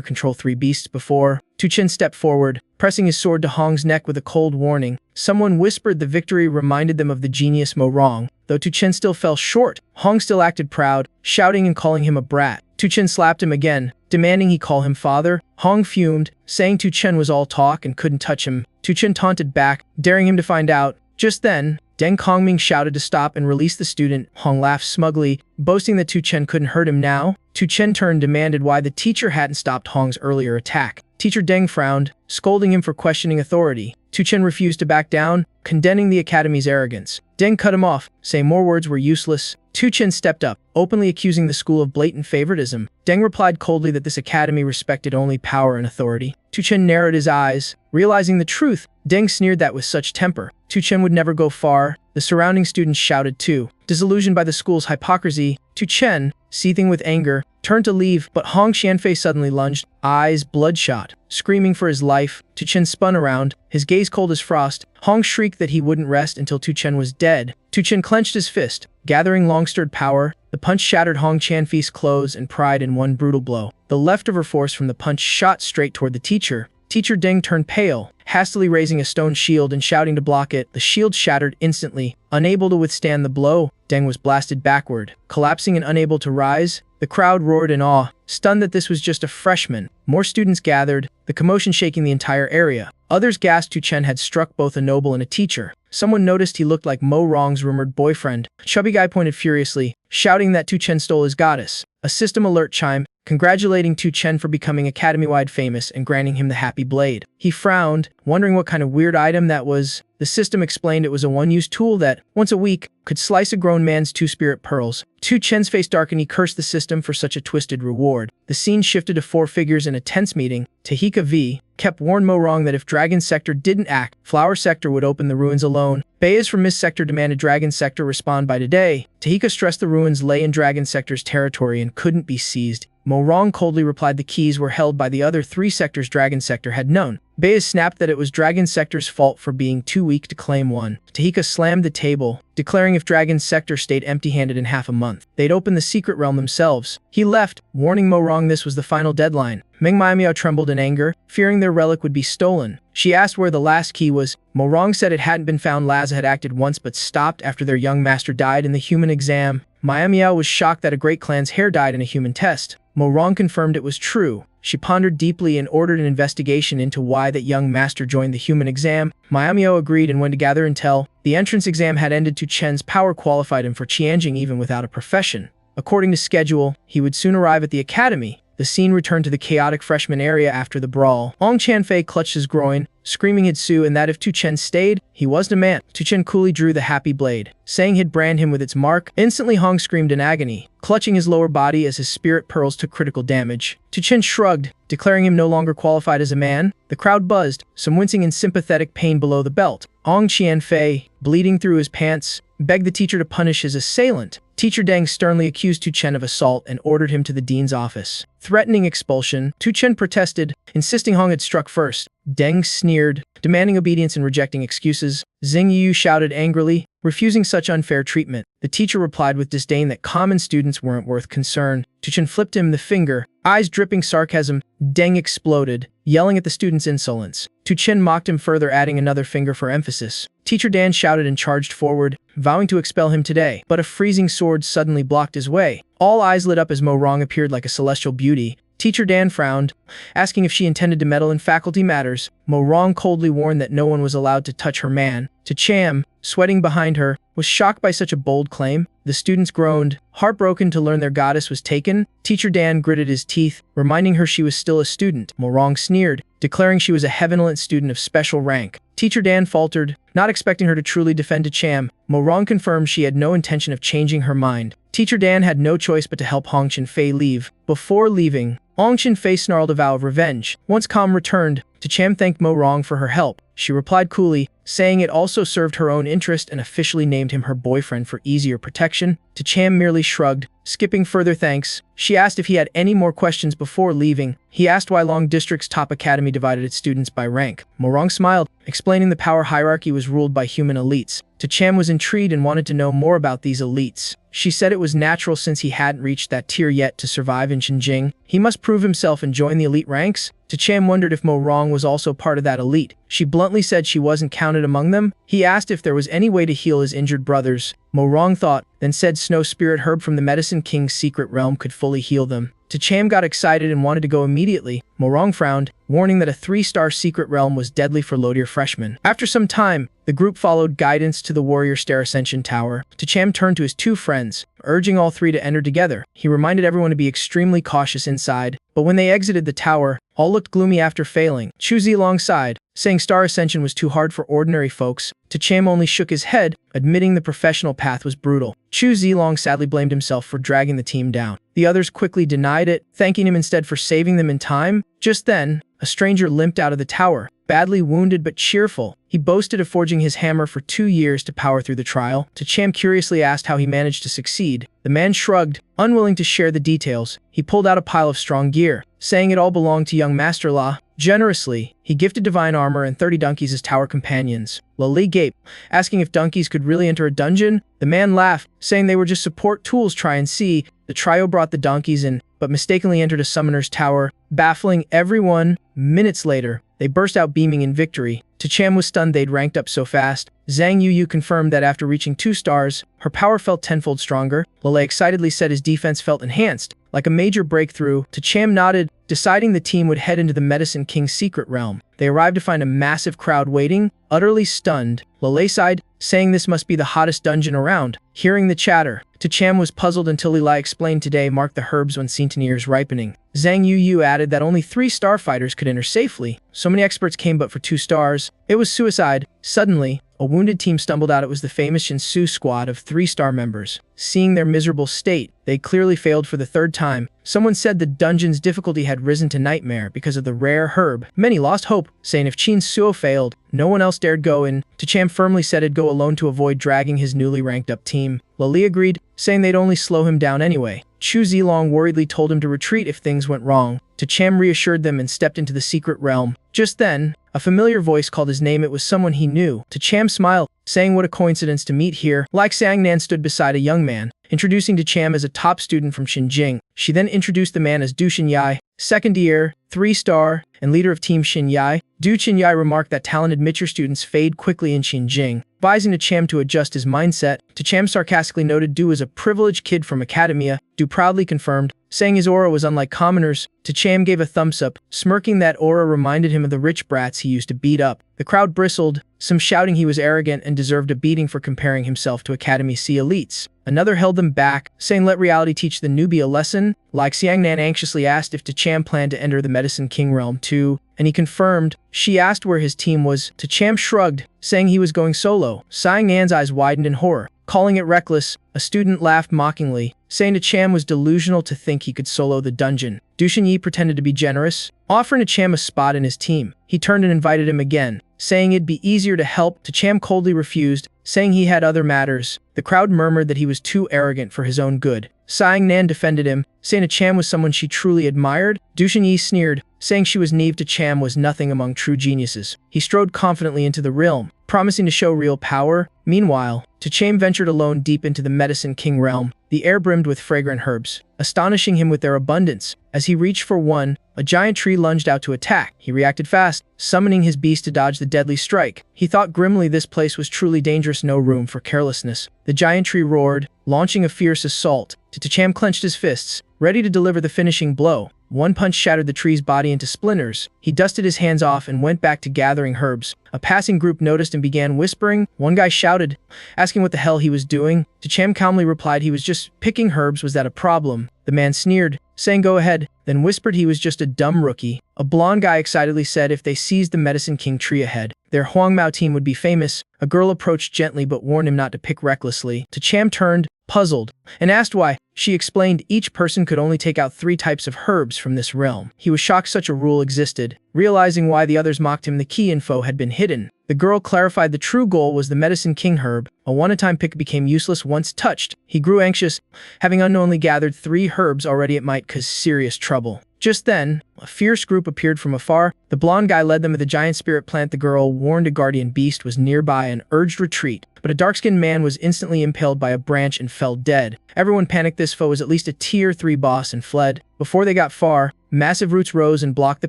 control 3 beasts before. Tu Chen stepped forward, pressing his sword to Hong's neck with a cold warning. Someone whispered the victory reminded them of the genius Mo Rong. Though Tu Chen still fell short, Hong still acted proud, shouting and calling him a brat. Tu Chen slapped him again, demanding he call him father. Hong fumed, saying Tu Chen was all talk and couldn't touch him. Tu Chen taunted back, daring him to find out. Just then, Deng Kongming shouted to stop and release the student. Hong laughed smugly, boasting that Tu Chen couldn't hurt him now. Tu Chen turned, demanded why the teacher hadn't stopped Hong's earlier attack. Teacher Deng frowned, scolding him for questioning authority. Tu Chen refused to back down, condemning the academy's arrogance. Deng cut him off, saying more words were useless. Tu Chen stepped up, openly accusing the school of blatant favoritism. Deng replied coldly that this academy respected only power and authority. Tu Chen narrowed his eyes, realizing the truth. Deng sneered that with such temper, Tu Chen would never go far. The surrounding students shouted too, disillusioned by the school's hypocrisy. Tu Chen, seething with anger, turned to leave, but Hong Qianfei suddenly lunged, eyes bloodshot. Screaming for his life, Tu Chen spun around, his gaze cold as frost. Hong shrieked that he wouldn't rest until Tu Chen was dead. Tu Chen clenched his fist, gathering long-stirred power. The punch shattered Hong Qianfei's clothes and pride in one brutal blow. The leftover force from the punch shot straight toward the teacher. Teacher Deng turned pale, hastily raising a stone shield and shouting to block it. The shield shattered instantly. Unable to withstand the blow, Deng was blasted backward. Collapsing and unable to rise, the crowd roared in awe, stunned that this was just a freshman. More students gathered, the commotion shaking the entire area. Others gasped Tu Chen had struck both a noble and a teacher. Someone noticed he looked like Mo Rong's rumored boyfriend. Chubby guy pointed furiously, shouting that Tu Chen stole his goddess. A system alert chimed, congratulating Tu Chen for becoming academy-wide famous and granting him the Happy Blade. He frowned, wondering what kind of weird item that was. The system explained it was a one-use tool that, once a week, could slice a grown man's 2 spirit pearls. Tu Chen's face darkened. He cursed the system for such a twisted reward. The scene shifted to 4 figures in a tense meeting. Tahika V. kept warned Mo Rong that if Dragon Sector didn't act, Flower Sector would open the ruins alone. Bayes from Mist Sector demanded Dragon Sector respond by today. Tahika stressed the ruins lay in Dragon Sector's territory and couldn't be seized. Mo Rong coldly replied the keys were held by the other 3 sectors Dragon Sector had known. Bayes snapped that it was Dragon Sector's fault for being too weak to claim one. Tahika slammed the table, declaring if Dragon Sector stayed empty-handed in half a month, they'd open the secret realm themselves. He left, warning Mo Rong this was the final deadline. Meng Miao trembled in anger, fearing their relic would be stolen. She asked where the last key was. Mo Rong said it hadn't been found. Laza had acted once but stopped after their young master died in the human exam. Miao was shocked that a great clan's heir died in a human test. Mo Rong confirmed it was true. She pondered deeply and ordered an investigation into why that young master joined the human exam. Miao agreed and went to gather intel. The entrance exam had ended. Tu Chen's power qualified him for Qianjing even without a profession. According to schedule, he would soon arrive at the academy. The scene returned to the chaotic freshman area after the brawl. Ong Chanfei clutched his groin, screaming he'd sue and that if Tu Chen stayed, he wasn't a man. Tu Chen coolly drew the happy blade, saying he'd brand him with its mark. Instantly Hong screamed in agony, clutching his lower body as his spirit pearls took critical damage. Tu Chen shrugged, declaring him no longer qualified as a man. The crowd buzzed, some wincing in sympathetic pain below the belt. Ong Qianfei, bleeding through his pants, begged the teacher to punish his assailant. Teacher Deng sternly accused Tu Chen of assault and ordered him to the dean's office. Threatening expulsion, Tu Chen protested, insisting Hong had struck first. Deng sneered, demanding obedience and rejecting excuses. Xing Yu shouted angrily, refusing such unfair treatment. The teacher replied with disdain that common students weren't worth concern. Tu Chen flipped him the finger, eyes dripping sarcasm. Deng exploded, yelling at the student's insolence. Tu Chen mocked him further, adding another finger for emphasis. Teacher Dan shouted and charged forward, vowing to expel him today, but a freezing sword suddenly blocked his way. All eyes lit up as Mo Rong appeared like a celestial beauty. Teacher Dan frowned, asking if she intended to meddle in faculty matters. Mo Rong coldly warned that no one was allowed to touch her man. Tu Cham, sweating behind her, was shocked by such a bold claim. The students groaned, heartbroken to learn their goddess was taken. Teacher Dan gritted his teeth, reminding her she was still a student. Mo Rong sneered, declaring she was a heavenly student of special rank. Teacher Dan faltered, not expecting her to truly defend Tu Cham. Mo Rong confirmed she had no intention of changing her mind. Teacher Dan had no choice but to help Hong Qianfei leave. Before leaving, Hong Qianfei snarled a vow of revenge. Once calm returned, Tu Cham thanked Mo Rong for her help. She replied coolly, saying it also served her own interest and officially named him her boyfriend for easier protection. Tu Cham merely shrugged, skipping further thanks. She asked if he had any more questions before leaving. He asked why Long District's top academy divided its students by rank. Mo Rong smiled, explaining the power hierarchy was ruled by human elites. Tu Cham was intrigued and wanted to know more about these elites. She said it was natural since he hadn't reached that tier yet to survive in Xinjiang. He must prove himself and join the elite ranks. Tu Cham wondered if Mo Rong was also part of that elite. She bluntly said she wasn't counted among them. He asked if there was any way to heal his injured brothers. Mo Rong thought, then said Snow Spirit Herb from the Medicine King's secret realm could fully heal them. Tu Cham got excited and wanted to go immediately. Mo Rong frowned, warning that a 3-star secret realm was deadly for low-tier freshmen. After some time, the group followed guidance to the Warrior Stair Ascension Tower. Tu Cham turned to his 2 friends, urging all 3 to enter together. He reminded everyone to be extremely cautious inside, but when they exited the tower, all looked gloomy after failing. Chu Zilong sighed, saying Star Ascension was too hard for ordinary folks. Tu Cham only shook his head, admitting the professional path was brutal. Chu Zilong sadly blamed himself for dragging the team down. The others quickly denied it, thanking him instead for saving them in time. Just then, a stranger limped out of the tower, badly wounded but cheerful. He boasted of forging his hammer for 2 years to power through the trial. Tu Cham curiously asked how he managed to succeed. The man shrugged, unwilling to share the details. He pulled out a pile of strong gear, saying it all belonged to young Master La. Generously, he gifted divine armor and 30 donkeys as tower companions. La Li gaped, asking if donkeys could really enter a dungeon. The man laughed, saying they were just support tools. Try and see. The trio brought the donkeys in, but mistakenly entered a summoner's tower, baffling everyone. Minutes later, They burst out beaming in victory. Tacham was stunned they'd ranked up so fast. Zhang Yuyu confirmed that after reaching 2 stars, her power felt tenfold stronger. Lele excitedly said his defense felt enhanced, like a major breakthrough. Tacham nodded, deciding the team would head into the Medicine King's secret realm. They arrived to find a massive crowd waiting, utterly stunned. Lele sighed, saying this must be the hottest dungeon around. Hearing the chatter, Tacham was puzzled until Lili explained today marked the herbs when centenniers ripening. Zhang Yuyu added that only 3 starfighters could enter safely. So many experts came but for 2 stars. It was suicide. Suddenly, a wounded team stumbled out. It was the famous Shinsu squad of 3-star members. Seeing their miserable state, they clearly failed for the 3rd time. Someone said the dungeon's difficulty had risen to nightmare because of the rare herb. Many lost hope, saying if Qin Suo failed, no one else dared go in. Tacham firmly said he'd go alone to avoid dragging his newly ranked up team. Lili agreed, saying they'd only slow him down anyway. Chu Zilong worriedly told him to retreat if things went wrong. Tacham reassured them and stepped into the secret realm. Just then, a familiar voice called his name. It was someone he knew. Tacham smiled, saying what a coincidence to meet here. Like Xiangnan stood beside a young man, introducing Tacham as a top student from Xinjing. She then introduced the man as Du Xinyai, 2nd year, 3-star, and leader of Team Xinyai. Du Xinyai remarked that talented mature students fade quickly in Xinjing, advising Tacham to adjust his mindset. Tacham sarcastically noted Du was a privileged kid from academia. Du proudly confirmed, saying his aura was unlike commoners. Tacham gave a thumbs up, smirking that aura reminded him of the rich brats he used to beat up. The crowd bristled, some shouting he was arrogant and deserved a beating for comparing himself to Academy C elites. Another held them back, saying let reality teach the newbie a lesson. Like Xiangnan anxiously asked if Tacham planned to enter the Medicine King realm too, and he confirmed. She asked where his team was. Tacham shrugged, saying he was going solo. Xiangnan's eyes widened in horror, calling it reckless. A student laughed mockingly, saying Tacham was delusional to think he could solo the dungeon. Du Xinyi pretended to be generous, offering Tacham a spot in his team. He turned and invited him again, saying it'd be easier to help. Tacham coldly refused, saying he had other matters. The crowd murmured that he was too arrogant for his own good. Xiangnan defended him, saying Tacham was someone she truly admired. Du Xinyi sneered, saying she was naive. Tacham was nothing among true geniuses. He strode confidently into the realm, promising to show real power. Meanwhile, Tacham ventured alone deep into the Medicine King realm. The air brimmed with fragrant herbs, astonishing him with their abundance. As he reached for one, a giant tree lunged out to attack. He reacted fast, summoning his beast to dodge the deadly strike. He thought grimly this place was truly dangerous, no room for carelessness. The giant tree roared, launching a fierce assault. Tacham clenched his fists, ready to deliver the finishing blow. One punch shattered the tree's body into splinters. He dusted his hands off and went back to gathering herbs. A passing group noticed and began whispering. One guy shouted, asking what the hell he was doing. Tacham calmly replied he was just picking herbs. Was that a problem? The man sneered, saying go ahead, then whispered he was just a dumb rookie. A blonde guy excitedly said if they seized the Medicine King tree ahead, their Huangmao team would be famous. A girl approached gently but warned him not to pick recklessly. Tacham turned, puzzled, and asked why. She explained each person could only take out 3 types of herbs from this realm. He was shocked such a rule existed. Realizing why the others mocked him, the key info had been hidden. The girl clarified the true goal was the Medicine King herb. A one-time pick became useless once touched. He grew anxious, having unknowingly gathered 3 herbs already. It might cause serious trouble. Just then, a fierce group appeared from afar. The blonde guy led them to the giant spirit plant. The girl warned a guardian beast was nearby and urged retreat, but a dark-skinned man was instantly impaled by a branch and fell dead. Everyone panicked. This foe was at least a tier 3 boss and fled. Before they got far, massive roots rose and blocked the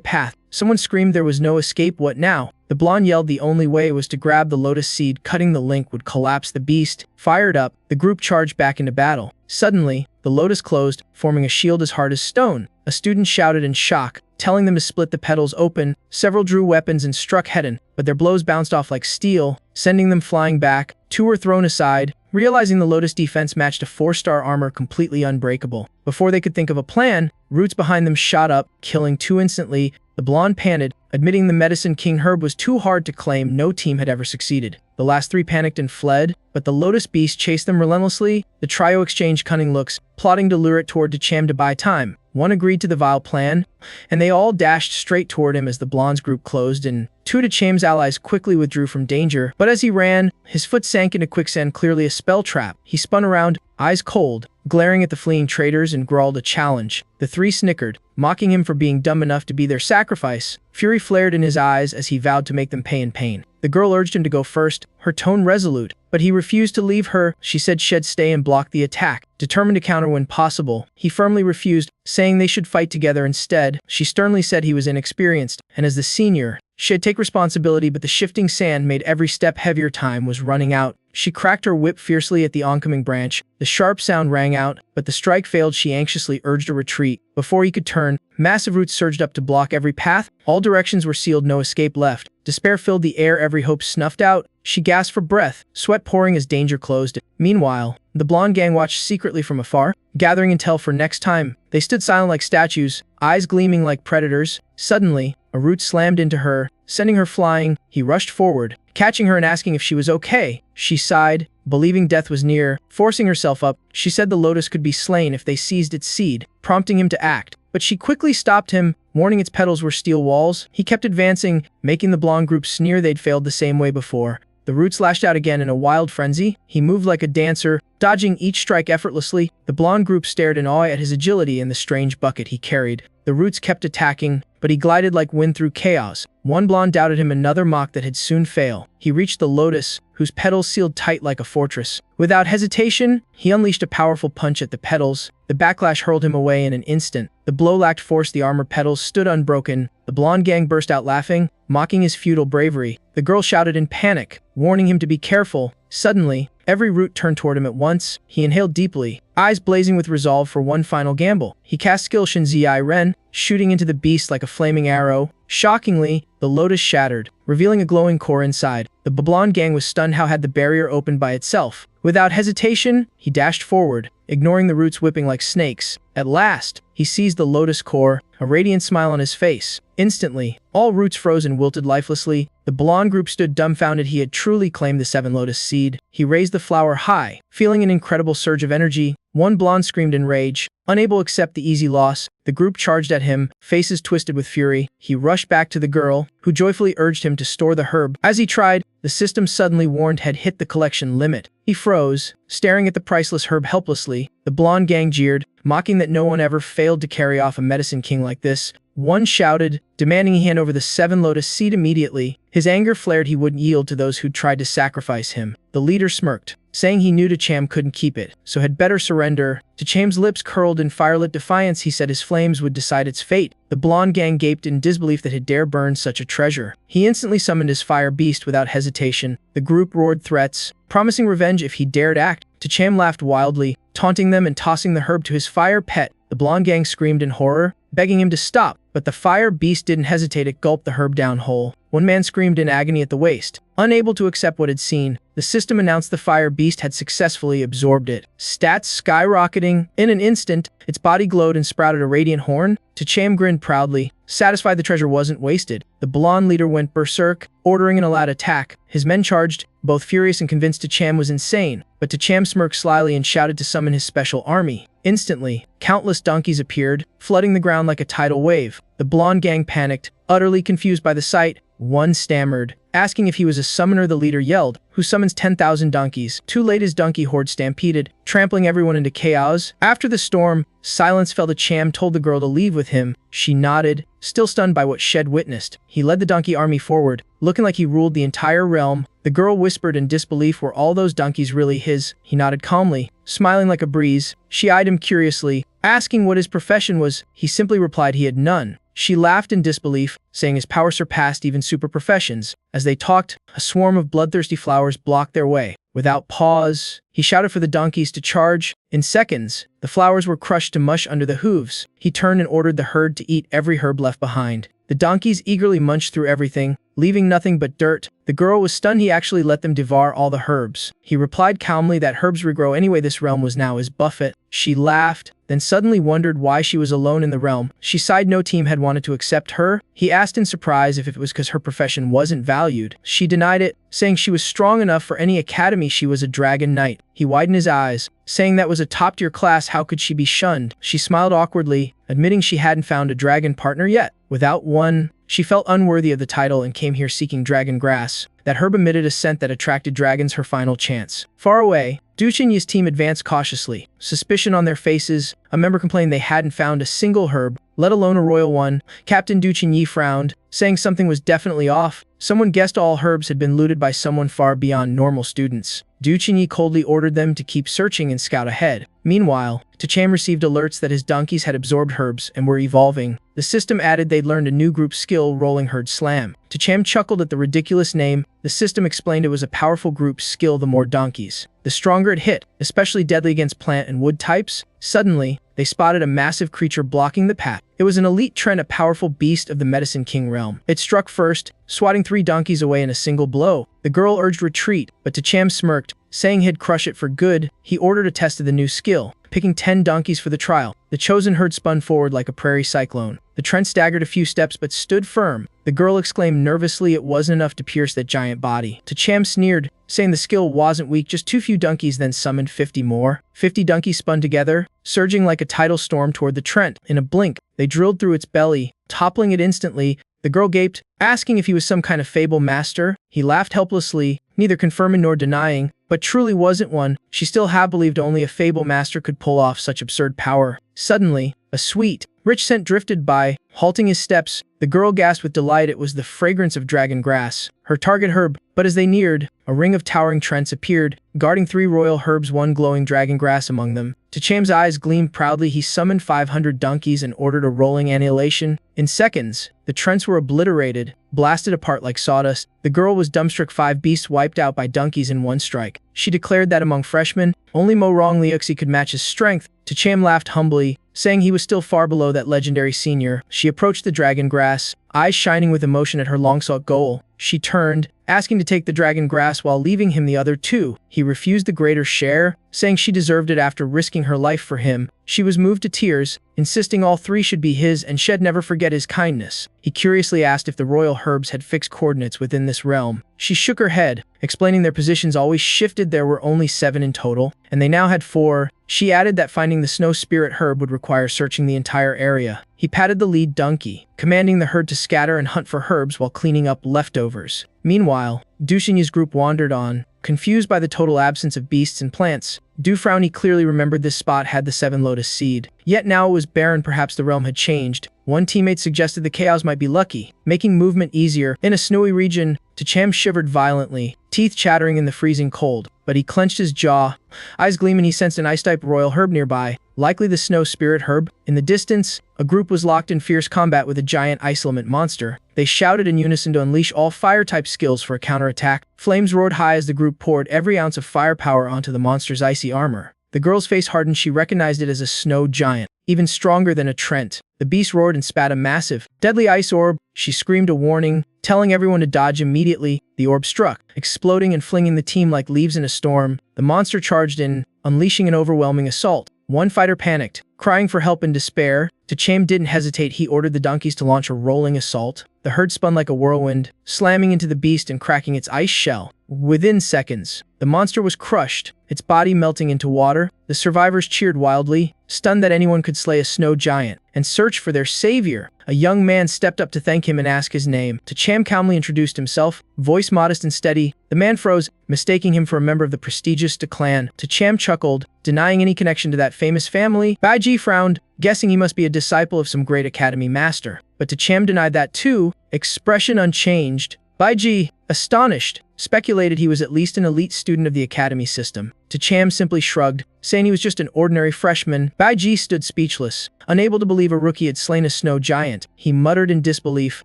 path. Someone screamed there was no escape. What now? The blonde yelled the only way was to grab the lotus seed. Cutting the link would collapse the beast. Fired up, the group charged back into battle. Suddenly, the lotus closed, forming a shield as hard as stone. A student shouted in shock, telling them to split the petals open. Several drew weapons and struck head-on, but their blows bounced off like steel, sending them flying back. 2 were thrown aside, realizing the lotus defense matched a 4-star armor completely unbreakable. Before they could think of a plan, roots behind them shot up, killing 2 instantly. The blonde panted, admitting the Medicine King herb was too hard to claim. No team had ever succeeded. The last 3 panicked and fled, but the lotus beast chased them relentlessly. The trio exchanged cunning looks, plotting to lure it toward Tacham to buy time. One agreed to the vile plan, and they all dashed straight toward him as the blonde's group closed in. 2 of Tacham's allies quickly withdrew from danger, but as he ran, his foot sank into quicksand, clearly a spell trap. He spun around, eyes cold, glaring at the fleeing traitors, and growled a challenge. The 3 snickered, mocking him for being dumb enough to be their sacrifice. Fury flared in his eyes as he vowed to make them pay in pain. The girl urged him to go first, her tone resolute, but he refused to leave her. She said she'd stay and block the attack, determined to counter when possible. He firmly refused, saying they should fight together instead. She sternly said he was inexperienced, and as the senior, She had to take responsibility, but the shifting sand made every step heavier. Time was running out. She cracked her whip fiercely at the oncoming branch. The sharp sound rang out, but the strike failed. She anxiously urged a retreat. Before he could turn, massive roots surged up to block every path. All directions were sealed, no escape left. Despair filled the air, every hope snuffed out. She gasped for breath, sweat pouring as danger closed. Meanwhile, the blonde gang watched secretly from afar, gathering intel for next time. They stood silent like statues, eyes gleaming like predators. Suddenly, a root slammed into her, sending her flying. He rushed forward, catching her and asking if she was okay. She sighed, believing death was near. Forcing herself up, she said the lotus could be slain if they seized its seed, prompting him to act. But she quickly stopped him, warning its petals were steel walls. He kept advancing, making the blonde group sneer they'd failed the same way before. The roots lashed out again in a wild frenzy. He moved like a dancer, dodging each strike effortlessly. The blonde group stared in awe at his agility and the strange bucket he carried. The roots kept attacking, but he glided like wind through chaos. One blonde doubted him, another mocked that he'd soon fail. He reached the lotus, whose petals sealed tight like a fortress. Without hesitation, he unleashed a powerful punch at the petals. The backlash hurled him away in an instant. The blow lacked force, the armor petals stood unbroken. The blonde gang burst out laughing, mocking his futile bravery. The girl shouted in panic, warning him to be careful. Suddenly, every root turned toward him at once. He inhaled deeply, eyes blazing with resolve for one final gamble. He cast skill Shinzai Ren, shooting into the beast like a flaming arrow. Shockingly, the lotus shattered, revealing a glowing core inside. The blonde gang was stunned. How had the barrier opened by itself? Without hesitation, he dashed forward, ignoring the roots whipping like snakes. At last, he seized the lotus core, a radiant smile on his face. Instantly, all roots froze and wilted lifelessly. The blonde group stood dumbfounded. He had truly claimed the 7 lotus seed. He raised the flower high, feeling an incredible surge of energy. One blonde screamed in rage, unable to accept the easy loss. The group charged at him, faces twisted with fury. He rushed back to the girl, who joyfully urged him to store the herb. As he tried, the system suddenly warned had hit the collection limit. He froze, staring at the priceless herb helplessly. The blonde gang jeered, mocking that no one ever failed to carry off a medicine king like this. One shouted, demanding he hand over the 7 lotus seed immediately. His anger flared. He wouldn't yield to those who'd tried to sacrifice him. The leader smirked, saying he knew Tacham couldn't keep it, so had better surrender. Tacham's lips curled in firelit defiance. He said his flames would decide its fate. The blonde gang gaped in disbelief that he'd dare burn such a treasure. He instantly summoned his fire beast without hesitation. The group roared threats, promising revenge if he dared act. Tacham laughed wildly, taunting them and tossing the herb to his fire pet. The blonde gang screamed in horror, begging him to stop, but the fire beast didn't hesitate. It gulped the herb down whole. One man screamed in agony at the waste, unable to accept what had seen. The system announced the fire beast had successfully absorbed it. Stats skyrocketing. In an instant, its body glowed and sprouted a radiant horn. Tacham grinned proudly, satisfied the treasure wasn't wasted. The blonde leader went berserk, ordering an all-out attack. His men charged, both furious and convinced Tacham was insane. But Tacham smirked slyly and shouted to summon his special army. Instantly, countless donkeys appeared, flooding the ground like a tidal wave. The blonde gang panicked, utterly confused by the sight. One stammered, asking if he was a summoner. The leader yelled, "Who summons 10,000 donkeys?" Too late, his donkey horde stampeded, trampling everyone into chaos. After the storm, silence fell. Tacham told the girl to leave with him. She nodded, still stunned by what she'd witnessed. He led the donkey army forward, looking like he ruled the entire realm. The girl whispered in disbelief, "Were all those donkeys really his?" He nodded calmly, smiling like a breeze. She eyed him curiously, asking what his profession was. He simply replied he had none. She laughed in disbelief, saying his power surpassed even super professions. As they talked, a swarm of bloodthirsty flowers blocked their way. Without pause, he shouted for the donkeys to charge. In seconds, the flowers were crushed to mush under the hooves. He turned and ordered the herd to eat every herb left behind. The donkeys eagerly munched through everything, leaving nothing but dirt. The girl was stunned. He actually let them devour all the herbs. He replied calmly that herbs regrow anyway. This realm was now his buffet. She laughed, then suddenly wondered why she was alone in the realm. She sighed. No team had wanted to accept her. He asked in surprise if it was because her profession wasn't valued. She denied it, saying she was strong enough for any academy. She was a dragon knight. He widened his eyes, saying that was a top-tier class. How could she be shunned? She smiled awkwardly, admitting she hadn't found a dragon partner yet. Without one, she felt unworthy of the title and came here seeking dragon grass. That herb emitted a scent that attracted dragons. Her final chance. Far away, Duchinyi's team advanced cautiously, suspicion on their faces. A member complained they hadn't found a single herb, let alone a royal one. Captain Duchinyi frowned, saying something was definitely off. Someone guessed all herbs had been looted by someone far beyond normal students. Du Chenyi coldly ordered them to keep searching and scout ahead. Meanwhile, Tacham received alerts that his donkeys had absorbed herbs and were evolving. The system added they'd learned a new group skill, rolling herd slam. Tacham chuckled at the ridiculous name. The system explained it was a powerful group skill. The more donkeys, the stronger it hit, especially deadly against plant and wood types. Suddenly, they spotted a massive creature blocking the path. It was an elite trend, a powerful beast of the Medicine King realm. It struck first, swatting 3 donkeys away in a single blow. The girl urged retreat, but Tacham smirked, saying he'd crush it for good. He ordered a test of the new skill, picking 10 donkeys for the trial. The chosen herd spun forward like a prairie cyclone. The trend staggered a few steps but stood firm. The girl exclaimed nervously it wasn't enough to pierce that giant body. Tacham sneered, saying the skill wasn't weak, just too few donkeys, then summoned 50 more. 50 donkeys spun together, surging like a tidal storm toward the Trent. In a blink, they drilled through its belly, toppling it instantly. The girl gaped, asking if he was some kind of fable master. He laughed helplessly, neither confirming nor denying, but truly wasn't one. She still had believed only a fable master could pull off such absurd power. Suddenly, a sweet, rich scent drifted by, halting his steps. The girl gasped with delight. It was the fragrance of dragon grass, her target herb. But as they neared, a ring of towering Trents appeared, guarding 3 royal herbs, one glowing dragon grass among them. Tacham's eyes gleamed proudly. He summoned 500 donkeys and ordered a rolling annihilation. In seconds, the Trents were obliterated, blasted apart like sawdust. The girl was dumbstruck. 5 beasts wiped out by donkeys in one strike. She declared that among freshmen, only Mo Rongliuxi could match his strength. Tacham laughed humbly, saying he was still far below that legendary senior. She approached the dragon grass, eyes shining with emotion at her long-sought goal. She turned, asking to take the dragon grass while leaving him the other 2. He refused the greater share, saying she deserved it after risking her life for him. She was moved to tears, insisting all 3 should be his and she'd never forget his kindness. He curiously asked if the royal herbs had fixed coordinates within this realm. She shook her head, explaining their positions always shifted. There were only 7 in total, and they now had 4. She added that finding the snow spirit herb would require searching the entire area. He patted the lead donkey, commanding the herd to scatter and hunt for herbs while cleaning up leftovers. Meanwhile, Du Chenyi's group wandered on, confused by the total absence of beasts and plants. Du Frowny clearly remembered this spot had the 7 lotus seed. Yet now it was barren. Perhaps the realm had changed. One teammate suggested the chaos might be lucky, making movement easier. In a snowy region, Tacham shivered violently, teeth chattering in the freezing cold. But he clenched his jaw, eyes gleaming. He sensed an ice-type royal herb nearby, likely the snow spirit herb. In the distance, a group was locked in fierce combat with a giant ice element monster. They shouted in unison to unleash all fire-type skills for a counterattack. Flames roared high as the group poured every ounce of firepower onto the monster's icy armor. The girl's face hardened. She recognized it as a snow giant, even stronger than a Trent. The beast roared and spat a massive, deadly ice orb. She screamed a warning, telling everyone to dodge immediately. The orb struck, exploding and flinging the team like leaves in a storm. The monster charged in, unleashing an overwhelming assault. One fighter panicked, crying for help in despair. Tacham didn't hesitate. He ordered the donkeys to launch a rolling assault. The herd spun like a whirlwind, slamming into the beast and cracking its ice shell. Within seconds, the monster was crushed, its body melting into water. The survivors cheered wildly, stunned that anyone could slay a snow giant, and searched for their savior. A young man stepped up to thank him and ask his name. Tacham calmly introduced himself, voice modest and steady. The man froze, mistaking him for a member of the prestigious clan. Tacham chuckled, denying any connection to that famous family. Baiji frowned, guessing he must be a disciple of some great academy master. But Tacham denied that too, expression unchanged. Baiji, astonished, speculated he was at least an elite student of the academy system. Tacham simply shrugged, saying he was just an ordinary freshman. Baiji stood speechless, unable to believe a rookie had slain a snow giant. He muttered in disbelief,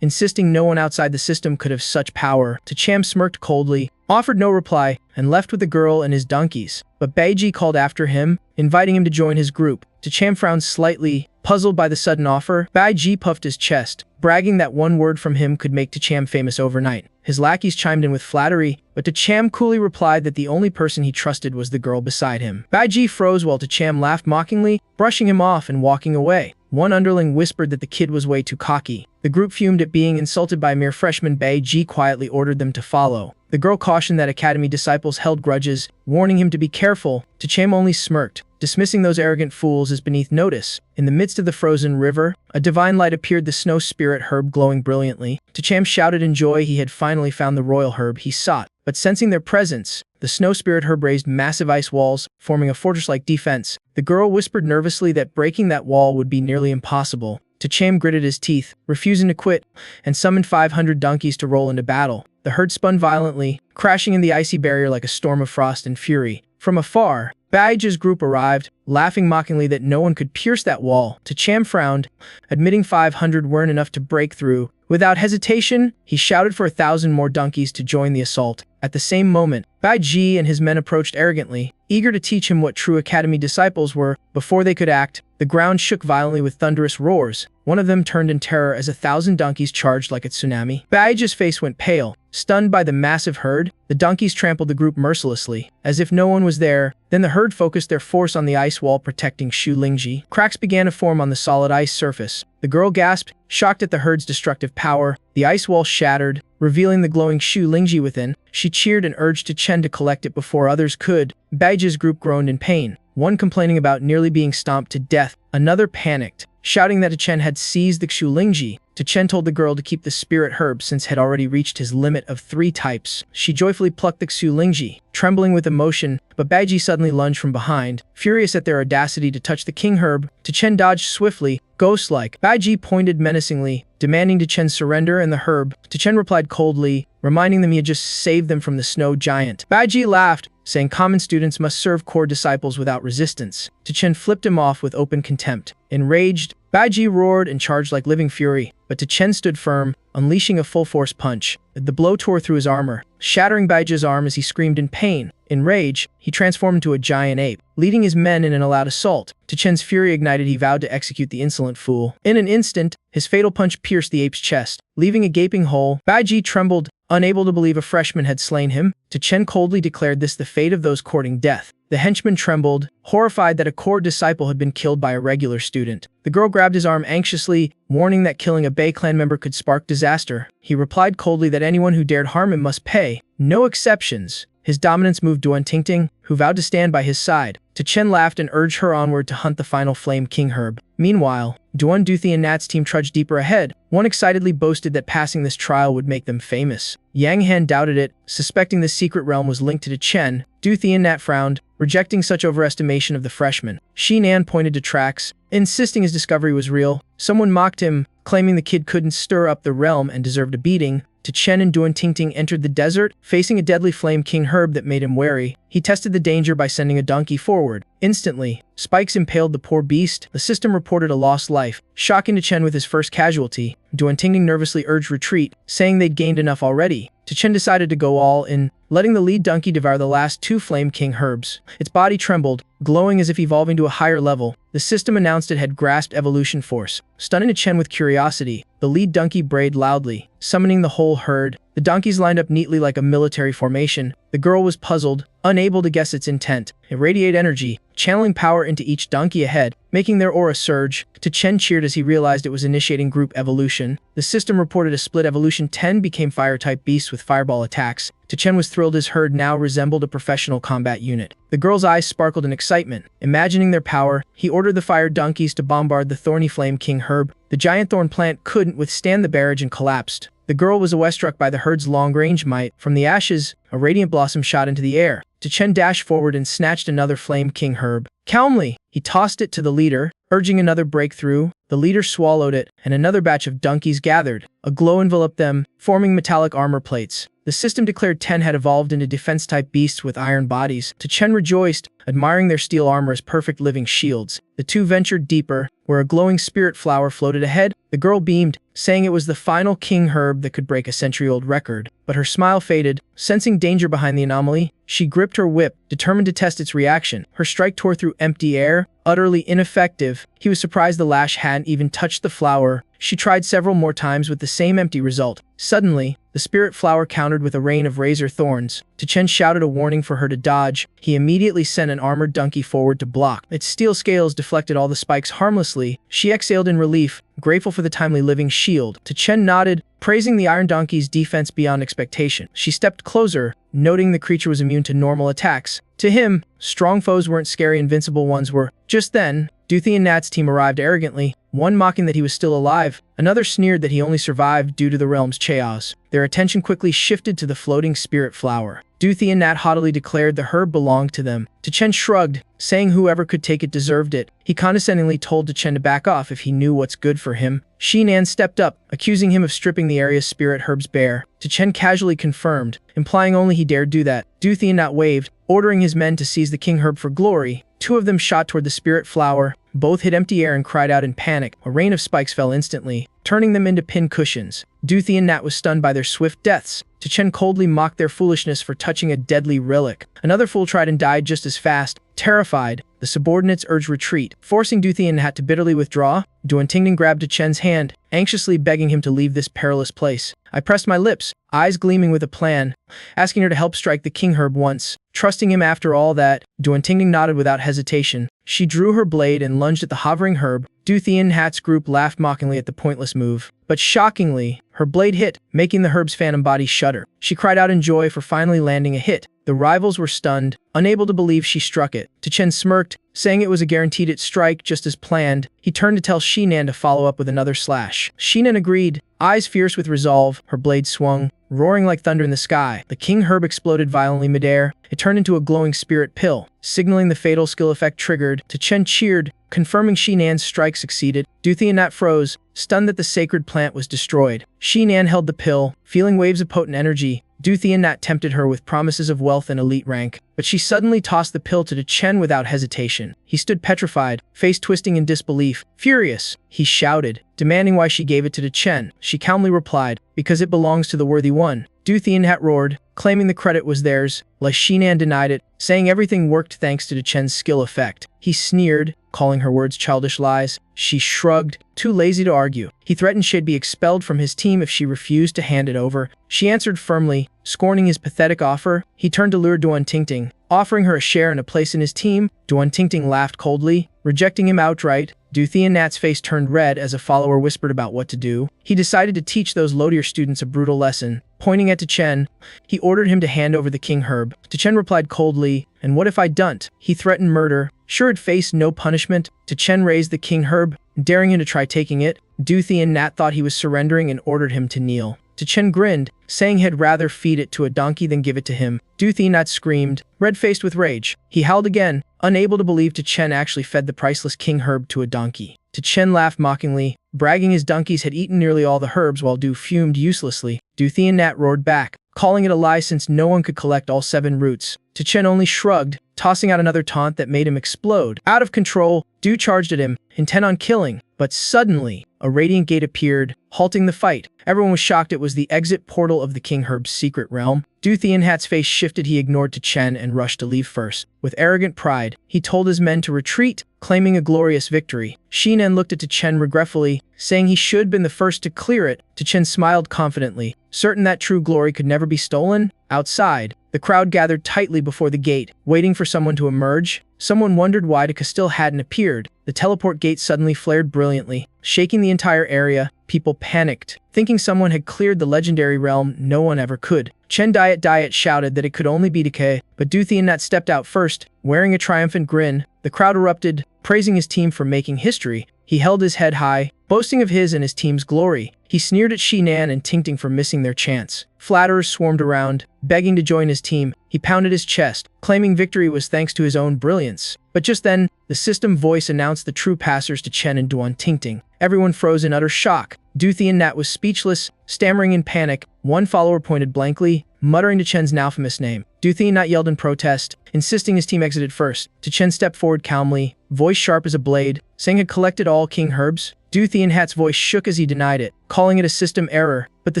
insisting no one outside the system could have such power. Tacham smirked coldly, offered no reply, and left with the girl and his donkeys. But Baiji called after him, inviting him to join his group. Tacham frowned slightly, puzzled by the sudden offer. Baiji puffed his chest, bragging that one word from him could make Tacham famous overnight. His lackeys chimed in with flattery, but Tacham coolly replied that the only person he trusted was the girl beside him. Baiji froze while Tacham laughed mockingly, brushing him off and walking away. One underling whispered that the kid was way too cocky. The group fumed at being insulted by a mere freshman. Baiji quietly ordered them to follow. The girl cautioned that academy disciples held grudges, warning him to be careful. Tacham only smirked, dismissing those arrogant fools as beneath notice. In the midst of the frozen river, a divine light appeared, the snow spirit herb glowing brilliantly. Tacham shouted in joy. He had finally found the royal herb he sought. But sensing their presence, the snow spirit herb raised massive ice walls, forming a fortress-like defense. The girl whispered nervously that breaking that wall would be nearly impossible. Chen gritted his teeth, refusing to quit, and summoned 500 donkeys to roll into battle. The herd spun violently, crashing in the icy barrier like a storm of frost and fury. From afar, Baiji's group arrived, laughing mockingly that no one could pierce that wall. Chen frowned, admitting 500 weren't enough to break through. Without hesitation, he shouted for 1,000 more donkeys to join the assault. At the same moment, Baiji and his men approached arrogantly, eager to teach him what true academy disciples were. Before they could act, the ground shook violently with thunderous roars. One of them turned in terror as 1,000 donkeys charged like a tsunami. Baiji's face went pale. Stunned by the massive herd, the donkeys trampled the group mercilessly, as if no one was there. Then the herd focused their force on the ice wall protecting Xu Lingji. Cracks began to form on the solid ice surface. The girl gasped, shocked at the herd's destructive power. The ice wall shattered, revealing the glowing Xu Lingji within. She cheered and urged Chen to collect it before others could. Baiji's group groaned in pain, one complaining about nearly being stomped to death. Another panicked, shouting that Chen had seized the Xu Lingji. Chen told the girl to keep the spirit herb since had already reached his limit of 3 types. She joyfully plucked the Xu Lingji, trembling with emotion, but Baiji suddenly lunged from behind, furious at their audacity to touch the king herb. Chen dodged swiftly, ghost-like. Baiji pointed menacingly, demanding Chen's surrender and the herb. Chen replied coldly, reminding them he had just saved them from the snow giant. Baiji laughed, saying common students must serve core disciples without resistance. Chen flipped him off with open contempt. Enraged, Baiji roared and charged like living fury, but Chen stood firm, unleashing a full-force punch. The blow tore through his armor, shattering Baiji's arm as he screamed in pain. In rage, he transformed into a giant ape, leading his men in an all-out assault. Chen's fury ignited, he vowed to execute the insolent fool. In an instant, his fatal punch pierced the ape's chest, leaving a gaping hole. Baiji trembled, unable to believe a freshman had slain him. Chen coldly declared this the fate of those courting death. The henchman trembled, horrified that a core disciple had been killed by a regular student. The girl grabbed his arm anxiously, warning that killing a Bei clan member could spark disaster. He replied coldly that anyone who dared harm him must pay. No exceptions. His dominance moved Duan Tingting, who vowed to stand by his side. Chen laughed and urged her onward to hunt the final flame king herb. Meanwhile, Duan Duthi and Nat's team trudged deeper ahead. One excitedly boasted that passing this trial would make them famous. Yang Han doubted it, suspecting the secret realm was linked to Chen. Duthi and Nat frowned, rejecting such overestimation of the freshman. Shi Nan pointed to tracks, insisting his discovery was real. Someone mocked him, claiming the kid couldn't stir up the realm and deserved a beating. Chen and Duan Tingting entered the desert, facing a deadly flame king herb that made him wary. He tested the danger by sending a donkey forward. Instantly, spikes impaled the poor beast. The system reported a lost life, shocking Chen with his first casualty. Duan Tingting nervously urged retreat, saying they'd gained enough already. Chen decided to go all in, letting the lead donkey devour the last 2 flame king herbs. Its body trembled, glowing as if evolving to a higher level. The system announced it had grasped evolution force. Stunning Chen with curiosity, the lead donkey brayed loudly, summoning the whole herd. The donkeys lined up neatly like a military formation. The girl was puzzled, unable to guess its intent. It radiated energy, channeling power into each donkey ahead, making their aura surge. Chen cheered as he realized it was initiating group evolution. The system reported a split evolution. 10 became fire-type beasts with fireball attacks. Chen was thrilled his herd now resembled a professional combat unit. The girl's eyes sparkled in excitement. Imagining their power, he ordered the fire donkeys to bombard the thorny flame king herb. The giant thorn plant couldn't withstand the barrage and collapsed. The girl was awestruck by the herd's long-range might. From the ashes, a radiant blossom shot into the air. Chen dashed forward and snatched another flame king herb. Calmly, he tossed it to the leader, urging another breakthrough. The leader swallowed it, and another batch of donkeys gathered. A glow enveloped them, forming metallic armor plates. The system declared 10 had evolved into defense-type beasts with iron bodies. Chen rejoiced, admiring their steel armor as perfect living shields. The two ventured deeper, where a glowing spirit flower floated ahead. The girl beamed, saying it was the final king herb that could break a century-old record. But her smile faded. Sensing danger behind the anomaly, she gripped her whip, determined to test its reaction. Her strike tore through empty air, utterly ineffective. He was surprised the lash hadn't even touched the flower. She tried several more times with the same empty result. Suddenly, the spirit flower countered with a rain of razor thorns. Chen shouted a warning for her to dodge. He immediately sent an armored donkey forward to block. Its steel scales deflected all the spikes harmlessly. She exhaled in relief, grateful for the timely living shield. Chen nodded, praising the iron donkey's defense beyond expectation. She stepped closer, noting the creature was immune to normal attacks. To him, strong foes weren't scary, invincible ones were. Just then, Duthi and Nat's team arrived arrogantly, one mocking that he was still alive, another sneered that he only survived due to the realm's chaos. Their attention quickly shifted to the floating spirit flower. Du Thi and Nat haughtily declared the herb belonged to them. Chen shrugged, saying whoever could take it deserved it. He condescendingly told Chen to back off if he knew what's good for him. Nan stepped up, accusing him of stripping the area's spirit herbs bare. Chen casually confirmed, implying only he dared do that. Du Thi and Nat waved, ordering his men to seize the king herb for glory. Two of them shot toward the spirit flower. Both hit empty air and cried out in panic. A rain of spikes fell instantly, turning them into pin cushions. Du Thi and Nat was stunned by their swift deaths. Chen coldly mocked their foolishness for touching a deadly relic. Another fool tried and died just as fast. Terrified, the subordinates urged retreat, forcing Du Thi and Nat to bitterly withdraw. Duantingning grabbed Chen's hand, anxiously begging him to leave this perilous place. I pressed my lips, eyes gleaming with a plan, asking her to help strike the king herb once. Trusting him after all that, Duantingning nodded without hesitation. She drew her blade and lunged at the hovering herb. Du Thi and Nat's group laughed mockingly at the pointless move. But shockingly, her blade hit, making the herb's phantom body shudder. She cried out in joy for finally landing a hit. The rivals were stunned, unable to believe she struck it. Chen smirked, saying it was a guaranteed it strike just as planned. He turned to tell Nan to follow up with another slash. Nan agreed, eyes fierce with resolve. Her blade swung, roaring like thunder in the sky. The king herb exploded violently midair. It turned into a glowing spirit pill, signaling the fatal skill effect triggered. Chen cheered, confirming Nan's strike succeeded. Du Thi and Nat froze, stunned that the sacred plant was destroyed. Nan held the pill, feeling waves of potent energy. Du Thi and Nat tempted her with promises of wealth and elite rank, but she suddenly tossed the pill to Chen without hesitation. He stood petrified, face twisting in disbelief. Furious, he shouted, demanding why she gave it to Chen. She calmly replied, because it belongs to the worthy one. Du Thi and Nat roared, claiming the credit was theirs. Nan denied it, saying everything worked thanks to Chen's skill effect. He sneered, calling her words childish lies. She shrugged, too lazy to argue. He threatened she'd be expelled from his team if she refused to hand it over. She answered firmly, scorning his pathetic offer. He turned to lure Duantingting, offering her a share and a place in his team. Duantingting laughed coldly, rejecting him outright. Du Thi and Nat's face turned red as a follower whispered about what to do. He decided to teach those low-tier students a brutal lesson. Pointing at Chen, he ordered him to hand over the king herb. Chen replied coldly, and what if I don't? He threatened murder. Sure it'd face no punishment. Chen raised the king herb, daring him to try taking it. Du Thi and Nat thought he was surrendering and ordered him to kneel. Chen grinned, saying he'd rather feed it to a donkey than give it to him. Du Thi and Nat screamed, red-faced with rage. He howled again, unable to believe Chen actually fed the priceless king herb to a donkey. Chen laughed mockingly, bragging his donkeys had eaten nearly all the herbs while Du fumed uselessly. Du Thi and Nat roared back, calling it a lie since no one could collect all 7 roots. Chen only shrugged, tossing out another taunt that made him explode. Out of control, Du charged at him, intent on killing, but suddenly, a radiant gate appeared, halting the fight. Everyone was shocked it was the exit portal of the king herb's secret realm. Du Thi and Nat's face shifted. He ignored Chen and rushed to leave first. With arrogant pride, he told his men to retreat, claiming a glorious victory. Nan looked at Chen regretfully, saying he should have been the first to clear it. Chen smiled confidently, certain that true glory could never be stolen. Outside, the crowd gathered tightly before the gate, waiting for someone to emerge. Someone wondered why still hadn't appeared. The teleport gate suddenly flared brilliantly, shaking the entire area. People panicked, thinking someone had cleared the legendary realm. No one ever could. Chen Diet shouted that it could only be decay, but Du Thi and Nat stepped out first, wearing a triumphant grin. The crowd erupted, praising his team for making history. He held his head high, boasting of his and his team's glory. He sneered at Nan and Tingting for missing their chance. Flatterers swarmed around, begging to join his team. He pounded his chest, claiming victory was thanks to his own brilliance. But just then, the system voice announced the true passers to Chen and Duantingting. Everyone froze in utter shock. Du Thi and Nat was speechless, stammering in panic. One follower pointed blankly, muttering to Chen's now famous name. Du Thi and Nat yelled in protest, insisting his team exited first. Chen stepped forward calmly, voice sharp as a blade, saying had collected all king herbs. Du Thi and Nat's voice shook as he denied it, calling it a system error. But the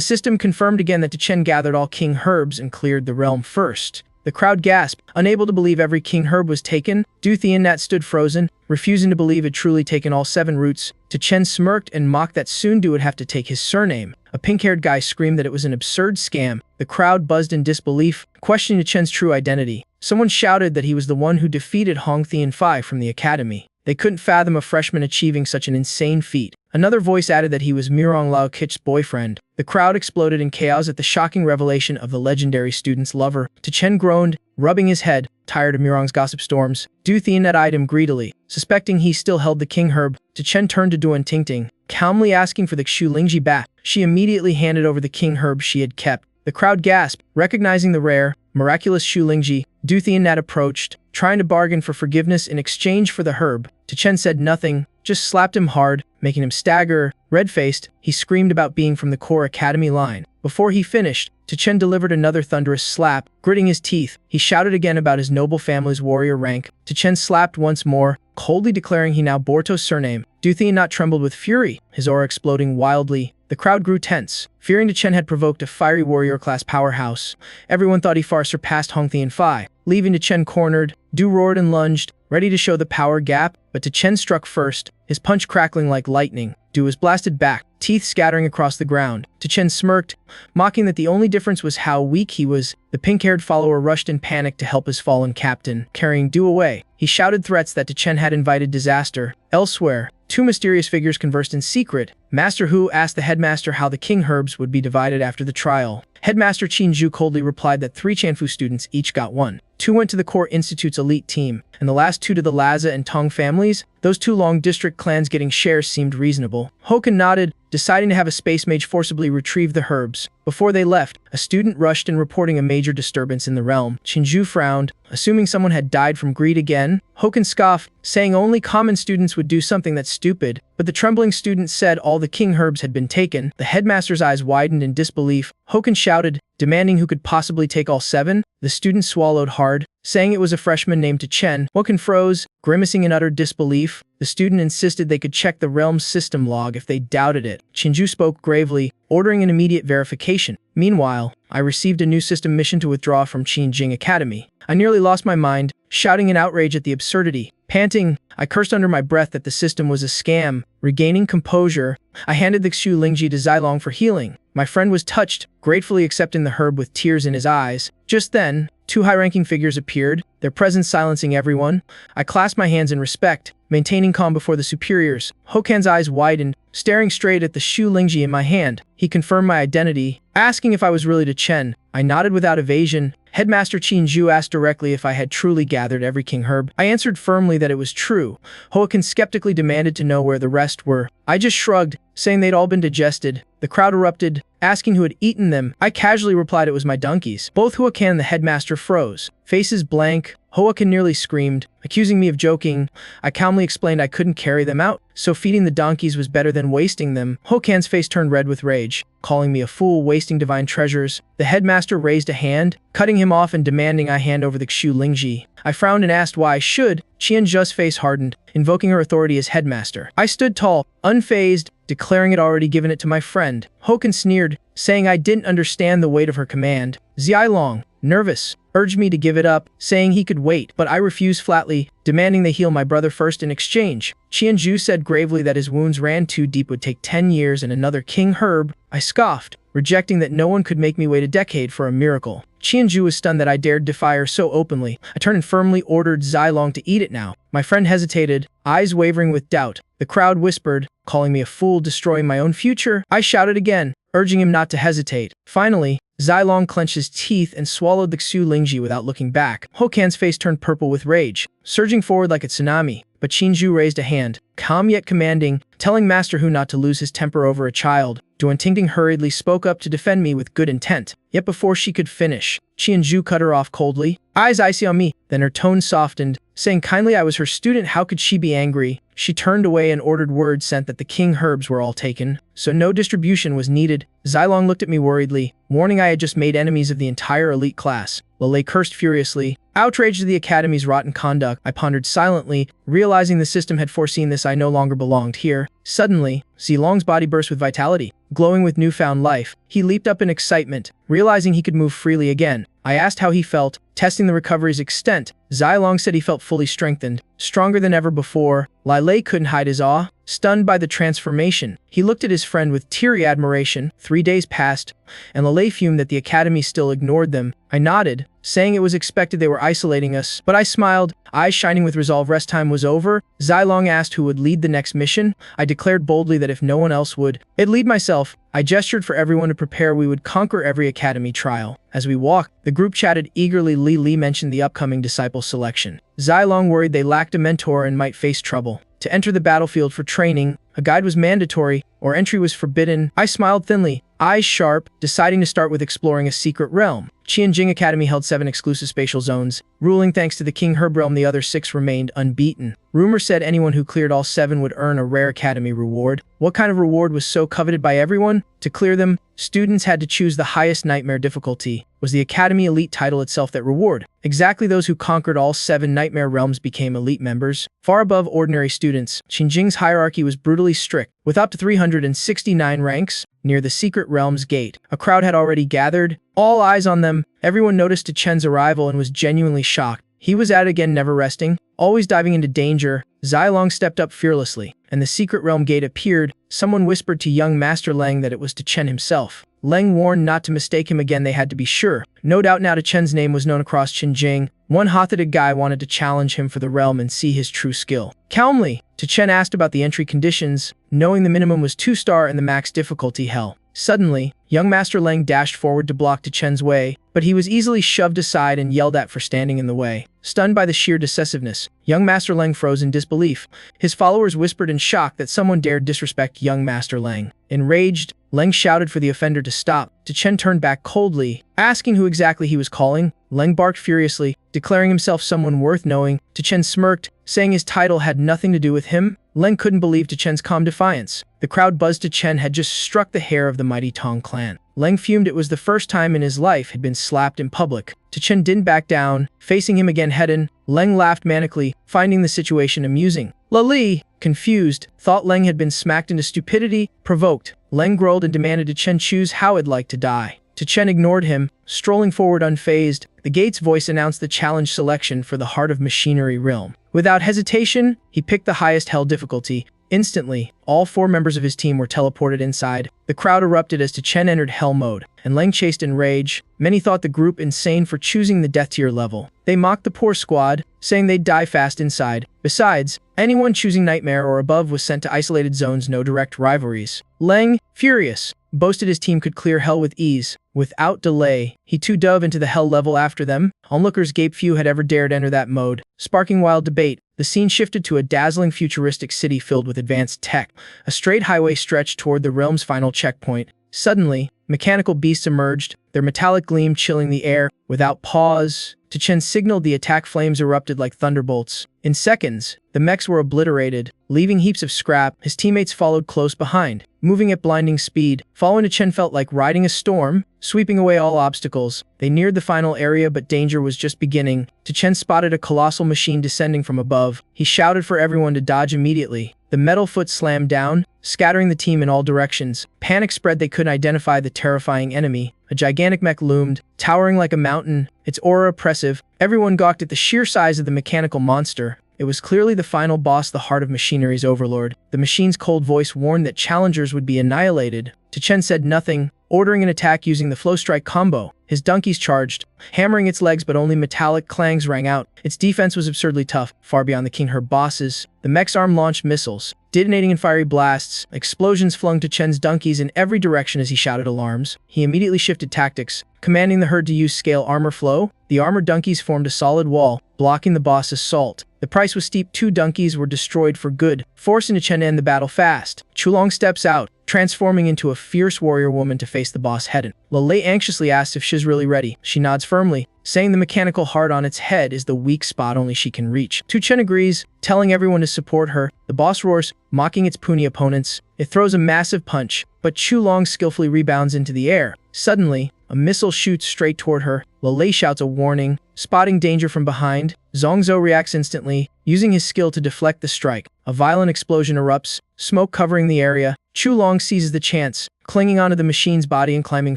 system confirmed again that Chen gathered all king herbs and cleared the realm first. The crowd gasped, unable to believe every king herb was taken. Du Thi and Nat stood frozen, refusing to believe it truly taken all 7 roots. Chen smirked and mocked that soon Du would have to take his surname. A pink-haired guy screamed that it was an absurd scam. The crowd buzzed in disbelief, questioning Chen's true identity. Someone shouted that he was the one who defeated Hong Thi and Phi from the academy. They couldn't fathom a freshman achieving such an insane feat. Another voice added that he was Mirong Lao Kitch's boyfriend. The crowd exploded in chaos at the shocking revelation of the legendary student's lover. Chen groaned, rubbing his head, tired of Mirong's gossip storms. Du Thi and Nat eyed him greedily, suspecting he still held the king herb. Chen turned to Duan Tingting, calmly asking for the Xu Lingji back. She immediately handed over the king herb she had kept. The crowd gasped, recognizing the rare, miraculous Xu Lingji. Du Thiannat approached, trying to bargain for forgiveness in exchange for the herb. Chen said nothing, just slapped him hard, making him stagger. Red-faced, he screamed about being from the core academy line. Before he finished, Chen delivered another thunderous slap. Gritting his teeth, he shouted again about his noble family's warrior rank. Chen slapped once more, coldly declaring he now bore To's surname. Du Thiannat trembled with fury, his aura exploding wildly. The crowd grew tense, fearing Chen had provoked a fiery warrior-class powerhouse. Everyone thought he far surpassed Hong Thian-Phi. Leaving Chen cornered, Du roared and lunged, ready to show the power gap, but Chen struck first, his punch crackling like lightning. Du was blasted back, teeth scattering across the ground. Chen smirked, mocking that the only difference was how weak he was. The pink-haired follower rushed in panic to help his fallen captain, carrying Du away. He shouted threats that Chen had invited disaster. Elsewhere, two mysterious figures conversed in secret. Master Hu asked the headmaster how the king herbs would be divided after the trial. Headmaster Qin Zhu coldly replied that 3 Chanfu students each got 1. 2 went to the Core Institute's elite team, and the last 2 to the Laza and Tong families. Those 2 long district clans getting shares seemed reasonable. Hokan nodded, deciding to have a space mage forcibly retrieve the herbs. Before they left, a student rushed in reporting a major disturbance in the realm. Qinzhu frowned, assuming someone had died from greed again. Hokan scoffed, saying only common students would do something that's stupid. But the trembling student said all the king herbs had been taken. The headmaster's eyes widened in disbelief. Hokan shouted, demanding who could possibly take all 7. The student swallowed hard, saying it was a freshman named Chen. Hokan froze, grimacing in utter disbelief. The student insisted they could check the realm's system log if they doubted it. Qinzhu spoke gravely, ordering an immediate verification. Meanwhile, I received a new system mission to withdraw from Qinjing Academy. I nearly lost my mind, shouting in outrage at the absurdity. Panting, I cursed under my breath that the system was a scam. Regaining composure, I handed the Xu Lingji to Zilong for healing. My friend was touched, gratefully accepting the herb with tears in his eyes. Just then, 2 high-ranking figures appeared, their presence silencing everyone. I clasped my hands in respect, maintaining calm before the superiors. Hokan's eyes widened, staring straight at the Xu Lingji in my hand. He confirmed my identity, asking if I was really Chen. I nodded without evasion. Headmaster Qin Zhu asked directly if I had truly gathered every king herb. I answered firmly that it was true. Hokan skeptically demanded to know where the rest were. I just shrugged, saying they'd all been digested. The crowd erupted, asking who had eaten them. I casually replied it was my donkeys. Both Hokan and the headmaster froze, faces blank. Hokan nearly screamed, accusing me of joking. I calmly explained I couldn't carry them out, so feeding the donkeys was better than wasting them. Hokan's face turned red with rage, calling me a fool wasting divine treasures. The headmaster raised a hand, cutting him off and demanding I hand over the Xu Lingji. I frowned and asked why I should. Qianzhu's face hardened, invoking her authority as headmaster. I stood tall, unfazed, declaring I'd already given it to my friend. Hokan sneered, saying I didn't understand the weight of her command. Zilong, nervous, urged me to give it up, saying he could wait, but I refused flatly, demanding they heal my brother first in exchange. Qianzhu said gravely that his wounds ran too deep, would take 10 years and another king herb. I scoffed, rejecting that no one could make me wait a decade for a miracle. Qianzhu was stunned that I dared defy her so openly. I turned and firmly ordered Zilong to eat it now. My friend hesitated, eyes wavering with doubt. The crowd whispered, calling me a fool, destroying my own future. I shouted again, urging him not to hesitate. Finally, Zilong clenched his teeth and swallowed the Xu Lingji without looking back. Hokan's face turned purple with rage, surging forward like a tsunami. But Qinzhu raised a hand, calm yet commanding, telling Master Hu not to lose his temper over a child. Duan Tingting hurriedly spoke up to defend me with good intent. Yet before she could finish, Qianzhu cut her off coldly, eyes icy on me. Then her tone softened, saying kindly I was her student, how could she be angry? She turned away and ordered word sent that the king herbs were all taken, so no distribution was needed. Zilong looked at me worriedly, warning I had just made enemies of the entire elite class. Lele cursed furiously, outraged at the academy's rotten conduct. I pondered silently, realizing the system had foreseen this. I no longer belonged here. Suddenly, Zilong's body burst with vitality, glowing with newfound life. He leaped up in excitement, realizing he could move freely again. I asked how he felt, testing the recovery's extent. Zilong said he felt fully strengthened, stronger than ever before. Lele couldn't hide his awe, Stunned by the transformation, he looked at his friend with teary admiration. 3 days passed, and Lele fumed that the academy still ignored them. I nodded, saying it was expected they were isolating us, but I smiled, eyes shining with resolve. Rest time was over. Zilong asked who would lead the next mission. I declared boldly that if no one else would, I'd lead myself. I gestured for everyone to prepare. We would conquer every academy trial. As we walked, the group chatted eagerly. Li mentioned the upcoming disciple selection. Zilong worried they lacked a mentor and might face trouble. To enter the battlefield for training, a guide was mandatory, or entry was forbidden. I smiled thinly, eyes sharp, deciding to start with exploring a secret realm. Qianjing Academy held 7 exclusive spatial zones, ruling thanks to the King Herb realm. The other 6 remained unbeaten. Rumor said anyone who cleared all 7 would earn a rare academy reward. What kind of reward was so coveted by everyone? To clear them, students had to choose the highest nightmare difficulty. Was the academy elite title itself that reward? Exactly. Those who conquered all 7 nightmare realms became elite members, far above ordinary students. Qianjing's hierarchy was brutally strict, with up to 369 ranks. Near the secret realm's gate, a crowd had already gathered, all eyes on them. Everyone noticed Chen's arrival and was genuinely shocked. He was at it again, never resting, always diving into danger. Zilong stepped up fearlessly, and the secret realm gate appeared. Someone whispered to young Master Leng that it was Chen himself. Leng warned not to mistake him again. They had to be sure. No doubt now Chen's name was known across Qianjing. One hot-headed guy wanted to challenge him for the realm and see his true skill. Calmly, Chen asked about the entry conditions, knowing the minimum was 2-star and the max difficulty hell. Suddenly, young Master Leng dashed forward to block Chen's way, but he was easily shoved aside and yelled at for standing in the way. Stunned by the sheer decisiveness, young Master Leng froze in disbelief. His followers whispered in shock that someone dared disrespect young Master Leng. Enraged, Leng shouted for the offender to stop. Chen turned back coldly, asking who exactly he was calling. Leng barked furiously, declaring himself someone worth knowing. Chen smirked, saying his title had nothing to do with him. Leng couldn't believe Chen's calm defiance. The crowd buzzed. Chen had just struck the hair of the mighty Tong clan. Leng fumed. It was the first time in his life he'd been slapped in public. Chen didn't back down, facing him again head-on. Leng laughed manically, finding the situation amusing. Li, confused, thought Leng had been smacked into stupidity. Provoked, Leng growled and demanded Chen choose how he'd like to die. Chen ignored him, strolling forward unfazed. The gate's voice announced the challenge selection for the Heart of Machinery realm. Without hesitation, he picked the highest hell difficulty. Instantly, all 4 members of his team were teleported inside. The crowd erupted as Chen entered hell mode, and Leng chased in rage. Many thought the group insane for choosing the death tier level. They mocked the poor squad, saying they'd die fast inside. Besides, anyone choosing nightmare or above was sent to isolated zones. No direct rivalries. Leng, furious, boasted his team could clear hell with ease. Without delay, he too dove into the hell level after them. Onlookers gaped. Few had ever dared enter that mode, sparking wild debate. The scene shifted to a dazzling futuristic city filled with advanced tech. A straight highway stretched toward the realm's final checkpoint. Suddenly, mechanical beasts emerged, their metallic gleam chilling the air. Without pause, Chen signaled. The attack flames erupted like thunderbolts. In seconds, the mechs were obliterated, leaving heaps of scrap. His teammates followed close behind, moving at blinding speed. Following Chen felt like riding a storm, sweeping away all obstacles. They neared the final area, but danger was just beginning. Chen spotted a colossal machine descending from above. He shouted for everyone to dodge immediately. The metal foot slammed down, scattering the team in all directions. Panic spread. They couldn't identify the terrifying enemy. A gigantic mech loomed, towering like a mountain, its aura oppressive. Everyone gawked at the sheer size of the mechanical monster. It was clearly the final boss, the Heart of Machinery's overlord. The machine's cold voice warned that challengers would be annihilated. Chen said nothing, ordering an attack using the Flow Strike combo. His donkeys charged, hammering its legs, but only metallic clangs rang out. Its defense was absurdly tough, far beyond the King Herb bosses. The mech's arm launched missiles, detonating in fiery blasts. Explosions flung Chen's donkeys in every direction as he shouted alarms. He immediately shifted tactics, commanding the herd to use scale armor flow. The armored donkeys formed a solid wall, blocking the boss' assault. The price was steep. 2 donkeys were destroyed for good, forcing Chen to end the battle fast. Chulong steps out, transforming into a fierce warrior woman to face the boss head-on. Lele anxiously asks if she's really ready. She nods firmly, saying the mechanical heart on its head is the weak spot only she can reach. Chen agrees, telling everyone to support her. The boss roars, mocking its puny opponents. It throws a massive punch, but Chulong skillfully rebounds into the air. Suddenly, a missile shoots straight toward her. Lele shouts a warning, spotting danger from behind. Zongzhou reacts instantly, using his skill to deflect the strike. A violent explosion erupts, smoke covering the area. Chulong seizes the chance, clinging onto the machine's body and climbing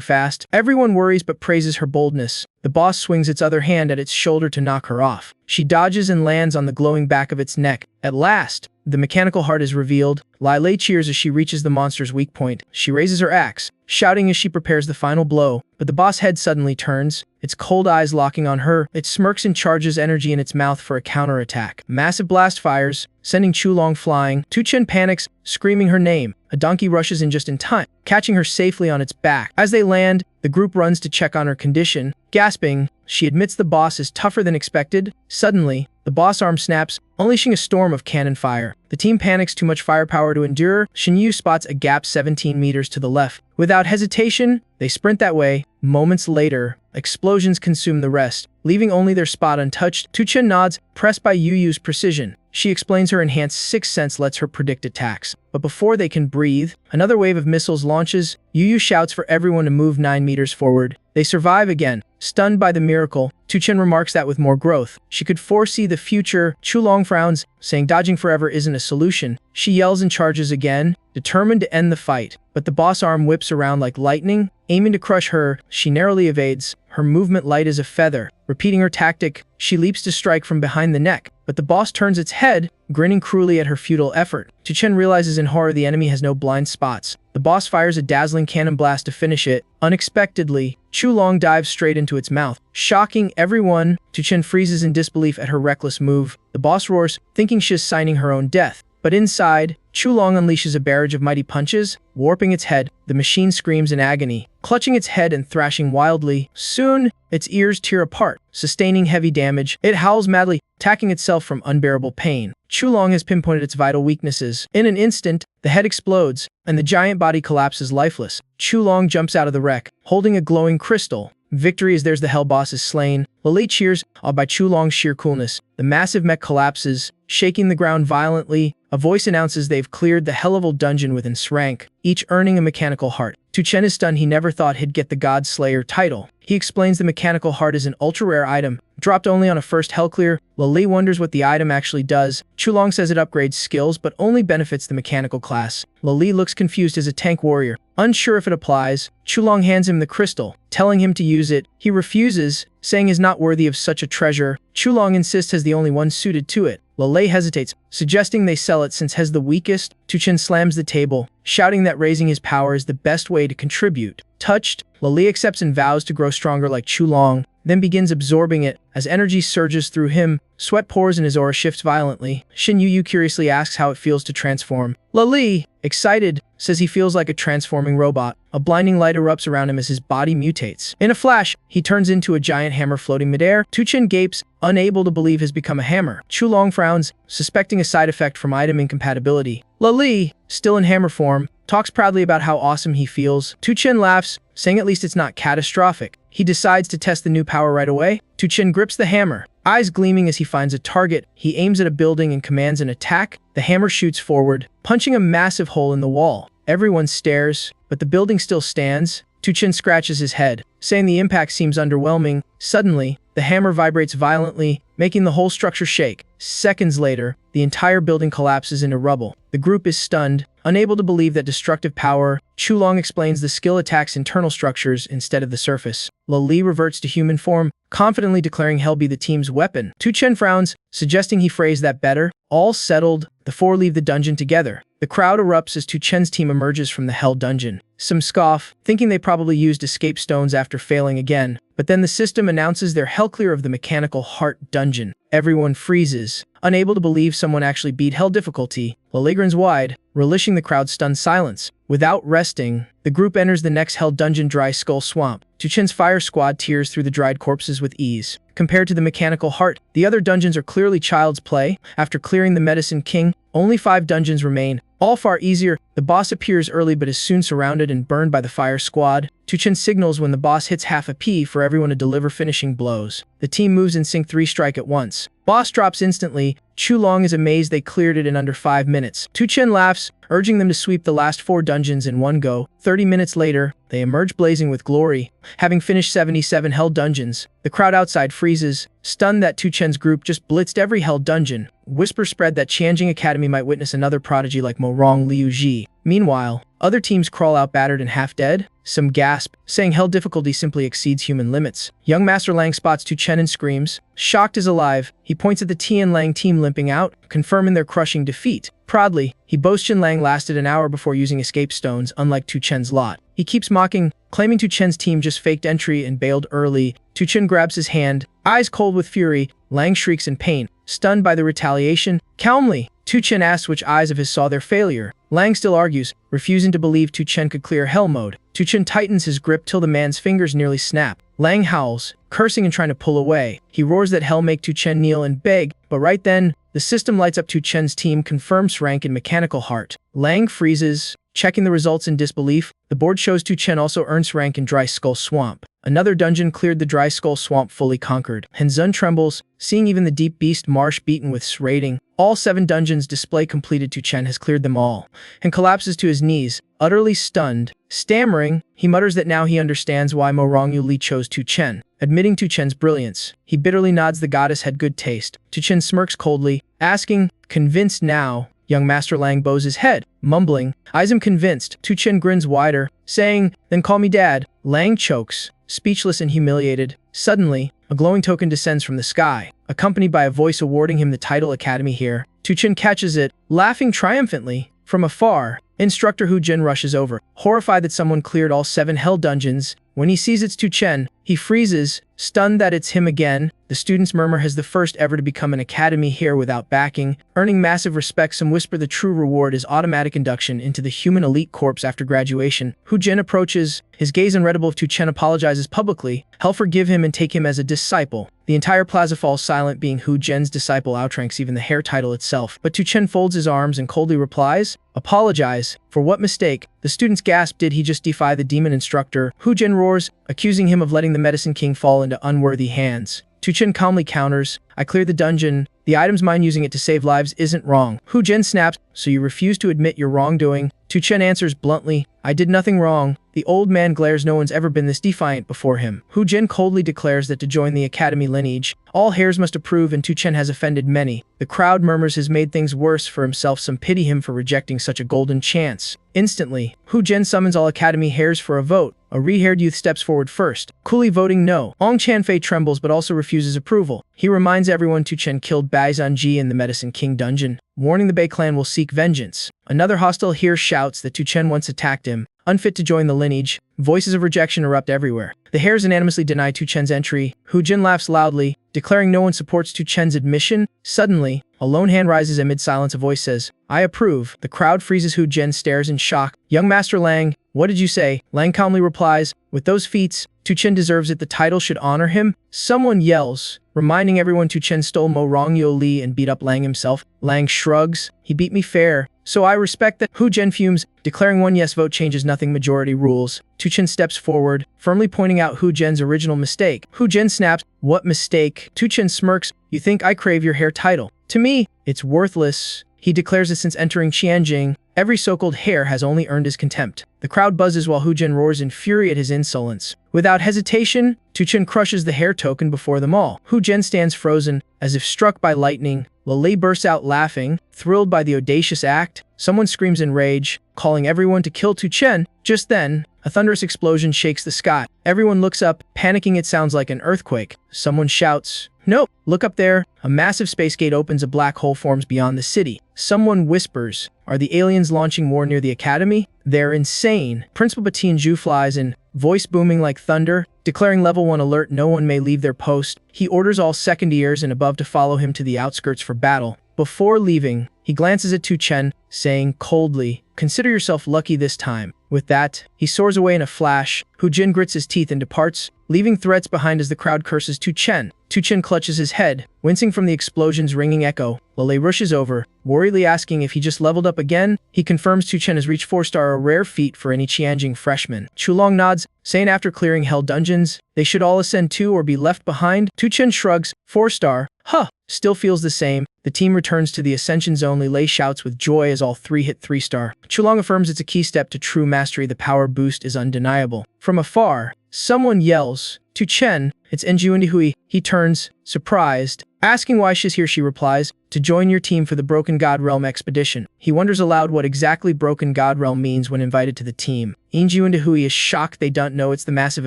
fast. Everyone worries but praises her boldness. The the boss swings its other hand at its shoulder to knock her off. She dodges and lands on the glowing back of its neck. At last, the mechanical heart is revealed. Lei cheers as she reaches the monster's weak point. She raises her axe, shouting as she prepares the final blow, but the boss head suddenly turns, its cold eyes locking on her. It smirks and charges energy in its mouth for a counterattack. Massive blast fires, sending Chulong flying. Tu-Chen panics, screaming her name. A donkey rushes in just in time, catching her safely on its back. As they land, the group runs to check on her condition. Gasping, she admits the boss is tougher than expected. Suddenly, the boss arm snaps, unleashing a storm of cannon fire. The team panics, too much firepower to endure. Shinyu spots a gap 17 meters to the left. Without hesitation, they sprint that way. Moments later, explosions consume the rest, leaving only their spot untouched. Tu-Chen nods, pressed by Yu Yu's precision. She explains her enhanced sixth sense lets her predict attacks. But before they can breathe, another wave of missiles launches. Yu Yu shouts for everyone to move 9 meters forward. They survive again. Stunned by the miracle, Tu-Chen remarks that with more growth, she could foresee the future. Chulong frowns, saying dodging forever isn't a solution. She yells and charges again, determined to end the fight. But the boss arm whips around like lightning, aiming to crush her. She narrowly evades, her movement light as a feather. Repeating her tactic, she leaps to strike from behind the neck. But the boss turns its head, grinning cruelly at her futile effort. Tu-Chen realizes in horror the enemy has no blind spots. The boss fires a dazzling cannon blast to finish it. Unexpectedly, Chulong dives straight into its mouth, shocking everyone. Tu-Chen freezes in disbelief at her reckless move. The boss roars, thinking she's signing her own death. But inside, Chulong unleashes a barrage of mighty punches, warping its head. The machine screams in agony, clutching its head and thrashing wildly. Soon, its ears tear apart, sustaining heavy damage. It howls madly, attacking itself from unbearable pain. Chulong has pinpointed its vital weaknesses. In an instant, the head explodes, and the giant body collapses lifeless. Chulong jumps out of the wreck, holding a glowing crystal. Victory as there's the hell boss is slain. Lei cheers, awed by Chulong's sheer coolness. The massive mech collapses, shaking the ground violently. A voice announces they've cleared the hell-level dungeon with its rank, each earning a mechanical heart. Tu-Chen is stunned. He never thought he'd get the God Slayer title. He explains the mechanical heart is an ultra-rare item, dropped only on a first hell clear. Lei wonders what the item actually does. Chulong says it upgrades skills but only benefits the mechanical class. Lei looks confused as a tank warrior, unsure if it applies. Chulong hands him the crystal, telling him to use it. He refuses, saying he's not worthy of such a treasure. Chulong insists as the only one suited to it. Lei hesitates, suggesting they sell it since has the weakest. Tu-Chen slams the table, shouting that raising his power is the best way to contribute. Touched, Lei accepts and vows to grow stronger like Chulong, then begins absorbing it. As energy surges through him, sweat pours and his aura shifts violently. Shin Yu curiously asks how it feels to transform. Lei, excited, says he feels like a transforming robot. A blinding light erupts around him as his body mutates. In a flash, he turns into a giant hammer floating midair. Tu-Chen gapes, unable to believe has become a hammer. Chulong frowns, suspecting a side effect from item incompatibility. Lei, still in hammer form, talks proudly about how awesome he feels. Tu-Chen laughs, saying at least it's not catastrophic. He decides to test the new power right away. Tu-Chen grips the hammer, eyes gleaming as he finds a target. He aims at a building and commands an attack. The hammer shoots forward, punching a massive hole in the wall. Everyone stares, but the building still stands. Tu-Chen scratches his head, saying the impact seems underwhelming. Suddenly, the hammer vibrates violently, making the whole structure shake. Seconds later, the entire building collapses into rubble. The group is stunned, unable to believe that destructive power. Chulong explains the skill attacks internal structures instead of the surface. Lei reverts to human form, confidently declaring hell be the team's weapon. Tu-Chen frowns, suggesting he phrased that better. All settled, the four leave the dungeon together. The crowd erupts as Tu-Chen's team emerges from the hell dungeon. Some scoff, thinking they probably used escape stones after failing again. But then the system announces they're hell clear of the mechanical heart dungeon. Everyone freezes, unable to believe someone actually beat hell difficulty. Lei grins wide, relishing the crowd's stunned silence. Without resting, the group enters the next hell dungeon, Dry Skull Swamp. Tu-Chen's fire squad tears through the dried corpses with ease. Compared to the mechanical heart, the other dungeons are clearly child's play. After clearing the Medicine King, only 5 dungeons remain, all far easier. The boss appears early but is soon surrounded and burned by the fire squad. Tu-Chen signals when the boss hits half a P for everyone to deliver finishing blows. The team moves in sync, 3 strike at once. Boss drops instantly. Chulong is amazed they cleared it in under 5 minutes. Tu-Chen laughs, urging them to sweep the last 4 dungeons in one go. 30 minutes later, they emerge blazing with glory, having finished 77 hell dungeons. The crowd outside freezes, stunned that Tu-Chen's group just blitzed every hell dungeon. Whispers spread that Qianjing Academy might witness another prodigy like Morong Liu Ji. Meanwhile, other teams crawl out battered and half dead, Some gasp, saying hell difficulty simply exceeds human limits. Young Master Lang spots Tu Chen and screams. Shocked as alive, he points at the Tian Lang team limping out, confirming their crushing defeat. Proudly, he boasts Chen Lang lasted an hour before using escape stones, unlike Tu Chen's lot. He keeps mocking, claiming Tu Chen's team just faked entry and bailed early. Tu Chen grabs his hand, eyes cold with fury. Lang shrieks in pain, stunned by the retaliation. Calmly, Tu Chen asks which eyes of his saw their failure. Lang still argues, refusing to believe Tu Chen could clear hell mode. Tu Chen tightens his grip till the man's fingers nearly snap. Lang howls, cursing and trying to pull away. He roars that hell make Tu Chen kneel and beg, but right then, the system lights up. Tu Chen's team confirms rank in Mechanical Heart. Lang freezes, checking the results in disbelief. The board shows Tu Chen also earns rank in Dry Skull Swamp. Another dungeon cleared, the Dry Skull Swamp fully conquered. Henzun trembles, seeing even the Deep Beast Marsh beaten with S rating. All 7 dungeons display completed. Tu Chen has cleared them all, and collapses to his knees, utterly stunned. Stammering, he mutters that now he understands why unknowingly chose Tu Chen. Admitting Tu Chen's brilliance, he bitterly nods. The goddess had good taste. Tu Chen smirks coldly, asking, convinced now? Young Master Lang bows his head, mumbling, eyes him convinced. Tu Chen grins wider, saying, then call me dad. Lang chokes, speechless and humiliated. Suddenly, a glowing token descends from the sky, accompanied by a voice awarding him the title Academy here. Tu Chen catches it, laughing triumphantly. From afar, Instructor Hu Jin rushes over, horrified that someone cleared all 7 hell dungeons. When he sees it's Tu Chen, he freezes, stunned that it's him again. The students murmur has the first ever to become an academy here without backing, earning massive respect. Some whisper the true reward is automatic induction into the human elite corps after graduation. Hu Jin approaches, his gaze unreadable. If Tu Chen apologizes publicly, hell forgive him and take him as a disciple. The entire plaza falls silent, being Hu Jin's disciple outranks even the hair title itself. But Tu Chen folds his arms and coldly replies, apologize? For what mistake? The students gasp. Did he just defy the demon instructor? Hu Jin roars, accusing him of letting the Medicine King fall into unworthy hands. Tu Chen calmly counters, I cleared the dungeon. The item's mine. Using it to save lives isn't wrong. Hu Jin snaps, so you refuse to admit your wrongdoing? Tu Chen answers bluntly, I did nothing wrong. The old man glares. No one's ever been this defiant before him. Hu Jin coldly declares that to join the academy lineage, all heirs must approve, and Tu Chen has offended many. The crowd murmurs has made things worse for himself. Some pity him for rejecting such a golden chance. Instantly, Hu Jin summons all academy heirs for a vote. A re-haired youth steps forward first, coolly voting no. Ong Chanfei trembles but also refuses approval. He reminds everyone Tu Chen killed Bai Zhanji in the Medicine King dungeon, warning the Bei clan will seek vengeance. Another hostile here shouts that Tu Chen once attacked him, unfit to join the lineage. Voices of rejection erupt everywhere. The heirs unanimously deny Tu Chen's entry. Hu Jin laughs loudly, declaring no one supports Tu Chen's admission. Suddenly, a lone hand rises amid silence. A voice says, I approve. The crowd freezes. Hu Jin stares in shock. Young Master Lang, what did you say? Lang calmly replies, with those feats, Tu Chen deserves it. The title should honor him. Someone yells, reminding everyone Tu Chen stole unknowingly and beat up Lang himself. Lang shrugs, he beat me fair, so I respect that. Hu Jin fumes, declaring one yes vote changes nothing. Majority rules. Tu Chen steps forward, firmly pointing out Hu Jin's original mistake. Hu Jin snaps, what mistake? Tu Chen smirks, you think I crave your hair title? To me, it's worthless. He declares that since entering Qianjing, every so-called heir has only earned his contempt. The crowd buzzes while Hu Jin roars in fury at his insolence. Without hesitation, Tu Chen crushes the hair token before them all. Hu Jin stands frozen, as if struck by lightning. Lei bursts out laughing, thrilled by the audacious act. Someone screams in rage, calling everyone to kill Tu Chen. Just then, a thunderous explosion shakes the sky. Everyone looks up, panicking. It sounds like an earthquake. Someone shouts, "Nope! Look up there!" A massive space gate opens. A black hole forms beyond the city. Someone whispers, "Are the aliens launching war near the academy? They're insane." Principal Batin Zhu flies in, voice booming like thunder, declaring level 1 alert. No one may leave their post. He orders all second years and above to follow him to the outskirts for battle. Before leaving, he glances at Tu Chen, saying coldly, "Consider yourself lucky this time." With that, he soars away in a flash. Hu Jin grits his teeth and departs, leaving threats behind as the crowd curses Tu Chen. Tu Chen clutches his head, wincing from the explosion's ringing echo. Lei rushes over, worriedly asking if he just leveled up again. He confirms Tu Chen has reached 4-star, a rare feat for any Qianjing freshman. Chulong nods, saying after clearing hell dungeons, they should all ascend 2 or be left behind. Tu Chen shrugs, 4-star, huh, still feels the same. The team returns to the ascension zone. Lei shouts with joy as all 3 hit 3-star. Chulong affirms it's a key step to true mastery. The power boost is undeniable. From afar, someone yells, "Tu Chen, it's Enjuindi Hui." He turns, surprised, asking why she's here. She replies, to join your team for the Broken God Realm expedition. He wonders aloud what exactly Broken God Realm means when invited to the team. Inju and Hui is shocked they don't know it's the massive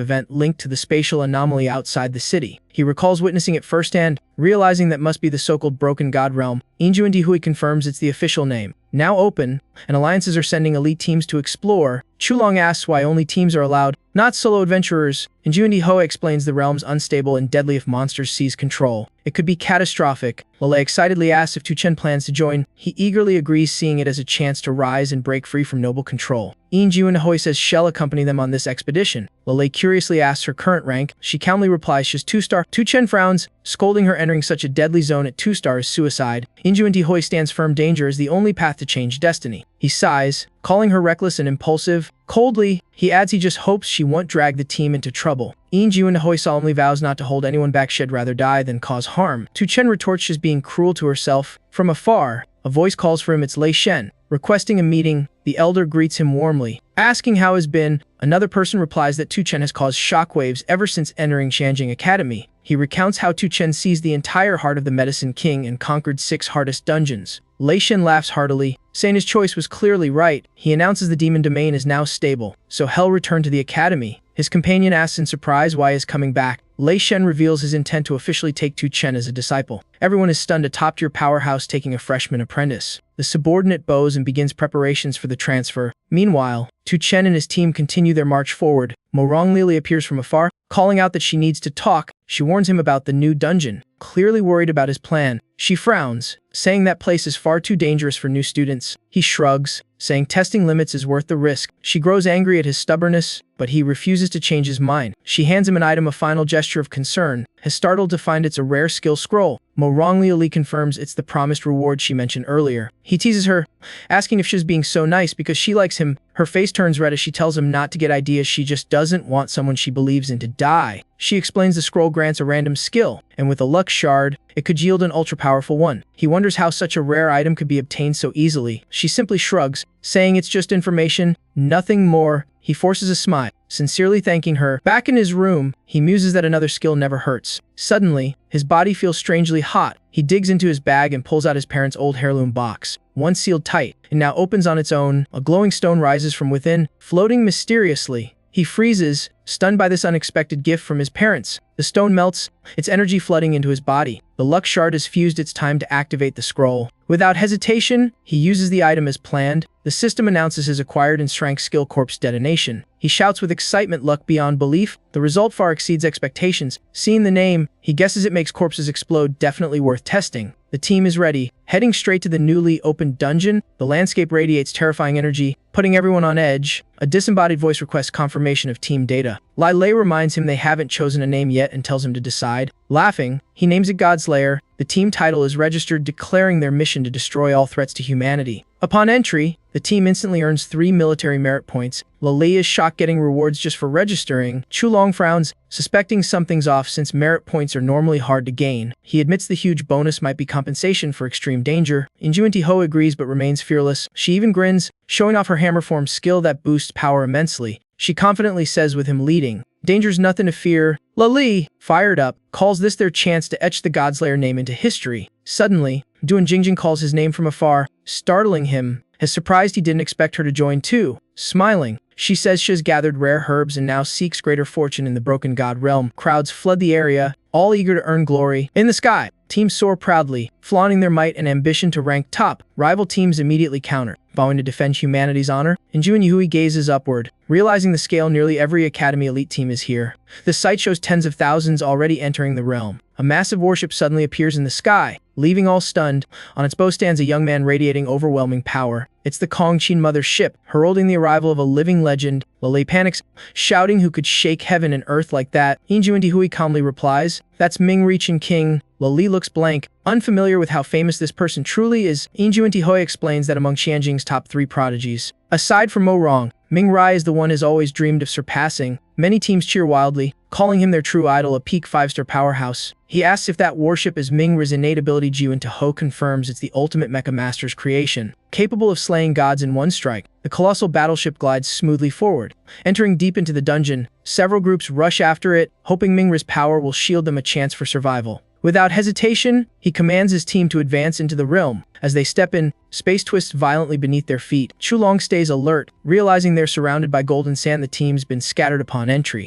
event linked to the spatial anomaly outside the city. He recalls witnessing it firsthand, realizing that must be the so-called Broken God Realm. Inju and Hui confirms it's the official name. Now open, and alliances are sending elite teams to explore. Chulong asks why only teams are allowed, not solo adventurers. Inju and Hui explains the realm's unstable and deadly if monsters seize control. It could be catastrophic. Lele excitedly asks if Tu-Chen plans to join. He eagerly agrees, seeing it as a chance to rise and break free from noble control. Inju and Hui says she'll accompany them on this expedition. Lele curiously asks her current rank. She calmly replies she's 2-star. Tu-Chen frowns, scolding her. Entering such a deadly zone at 2-star is suicide. Inju and Hui stands firm danger is the only path to change destiny. He sighs, calling her reckless and impulsive. Coldly, he adds he just hopes she won't drag the team into trouble. Inju and Hui solemnly vows not to hold anyone back. She'd rather die than cause harm. Tu-Chen retorts she's being cruel to herself. From afar, a voice calls for him. It's Lei Shen. Requesting a meeting, the elder greets him warmly, asking how he's been. Another person replies that Tu-Chen has caused shockwaves ever since entering Shanjing Academy. He recounts how Tu-Chen seized the entire heart of the Medicine King and conquered 6 hardest dungeons. Lei Shen laughs heartily, saying his choice was clearly right. He announces the demon domain is now stable, so Hell returned to the academy. His companion asks in surprise why he is coming back. Lei Shen reveals his intent to officially take Tu-Chen as a disciple. Everyone is stunned, a top-tier powerhouse taking a freshman apprentice. The subordinate bows and begins preparations for the transfer. Meanwhile, Tu-Chen and his team continue their march forward. Unknowingly appears from afar, calling out that she needs to talk. She warns him about the new dungeon, clearly worried about his plan. She frowns, saying that place is far too dangerous for new students. He shrugs, saying testing limits is worth the risk. She grows angry at his stubbornness, but he refuses to change his mind. She hands him an item, a final gesture of concern, has startled to find it's a rare skill scroll. Unknowingly confirms it's the promised reward she mentioned earlier. He teases her, asking if she's being so nice because she likes him. Her face turns red as she tells him not to get ideas. She just doesn't want someone she believes in to die. She explains the scroll grants a random skill, and with a luck shard, it could yield an ultra-powerful one. He wonders how such a rare item could be obtained so easily. She simply shrugs, saying it's just information, nothing more. He forces a smile, sincerely thanking her. Back in his room, he muses that another skill never hurts. Suddenly, his body feels strangely hot. He digs into his bag and pulls out his parents' old heirloom box. Once sealed tight, it now opens on its own. A glowing stone rises from within, floating mysteriously. He freezes, stunned by this unexpected gift from his parents. The stone melts, its energy flooding into his body. The luck shard is fused. It's time to activate the scroll. Without hesitation, he uses the item as planned. The system announces his acquired in strength skill corpse detonation. He shouts with excitement, luck beyond belief. The result far exceeds expectations. Seeing the name, he guesses it makes corpses explode, definitely worth testing. The team is ready, heading straight to the newly opened dungeon. The landscape radiates terrifying energy, putting everyone on edge. A disembodied voice requests confirmation of team data. Lai Lei reminds him they haven't chosen a name yet and tells him to decide. Laughing, he names it Godslayer. The team title is registered, declaring their mission to destroy all threats to humanity. Upon entry, the team instantly earns 3 military merit points. Lele is shocked, getting rewards just for registering. Chulong frowns, suspecting something's off since merit points are normally hard to gain. He admits the huge bonus might be compensation for extreme danger. Inju and Ho agrees but remains fearless. She even grins, showing off her hammer form skill that boosts power immensely. She confidently says with him leading, "Danger's nothing to fear." Lali, fired up, calls this their chance to etch the Godslayer name into history. Suddenly, Duan Jingjing calls his name from afar, startling him. As surprised he didn't expect her to join too. Smiling, she says she has gathered rare herbs and now seeks greater fortune in the Broken God realm. Crowds flood the area, all eager to earn glory. In the sky, teams soar proudly, flaunting their might and ambition to rank top. Rival teams immediately counter, vowing to defend humanity's honor. Inju and Yui gazes upward, realizing the scale. Nearly every academy elite team is here. The sight shows tens of thousands already entering the realm. A massive warship suddenly appears in the sky, leaving all stunned. On its bow stands a young man radiating overwhelming power. It's the Kongqin mother's ship, heralding the arrival of a living legend. Lele panics, shouting who could shake heaven and earth like that. Inju and Hui calmly replies, "That's Ming Rechin King." Lele looks blank, unfamiliar with how famous this person truly is. Inju and Hui explains that among Xianjing's top 3 prodigies, aside from Mo Rong, Ming Rai is the one has always dreamed of surpassing. Many teams cheer wildly, calling him their true idol, a peak 5-star powerhouse. He asks if that warship is Ming Ri's innate ability. Ju and Taho confirms it's the ultimate mecha master's creation, capable of slaying gods in one strike. The colossal battleship glides smoothly forward. Entering deep into the dungeon, several groups rush after it, hoping Ming Ri's power will shield them a chance for survival. Without hesitation, he commands his team to advance into the realm. As they step in, space twists violently beneath their feet. Chulong stays alert, realizing they're surrounded by golden sand. The team's been scattered upon entry.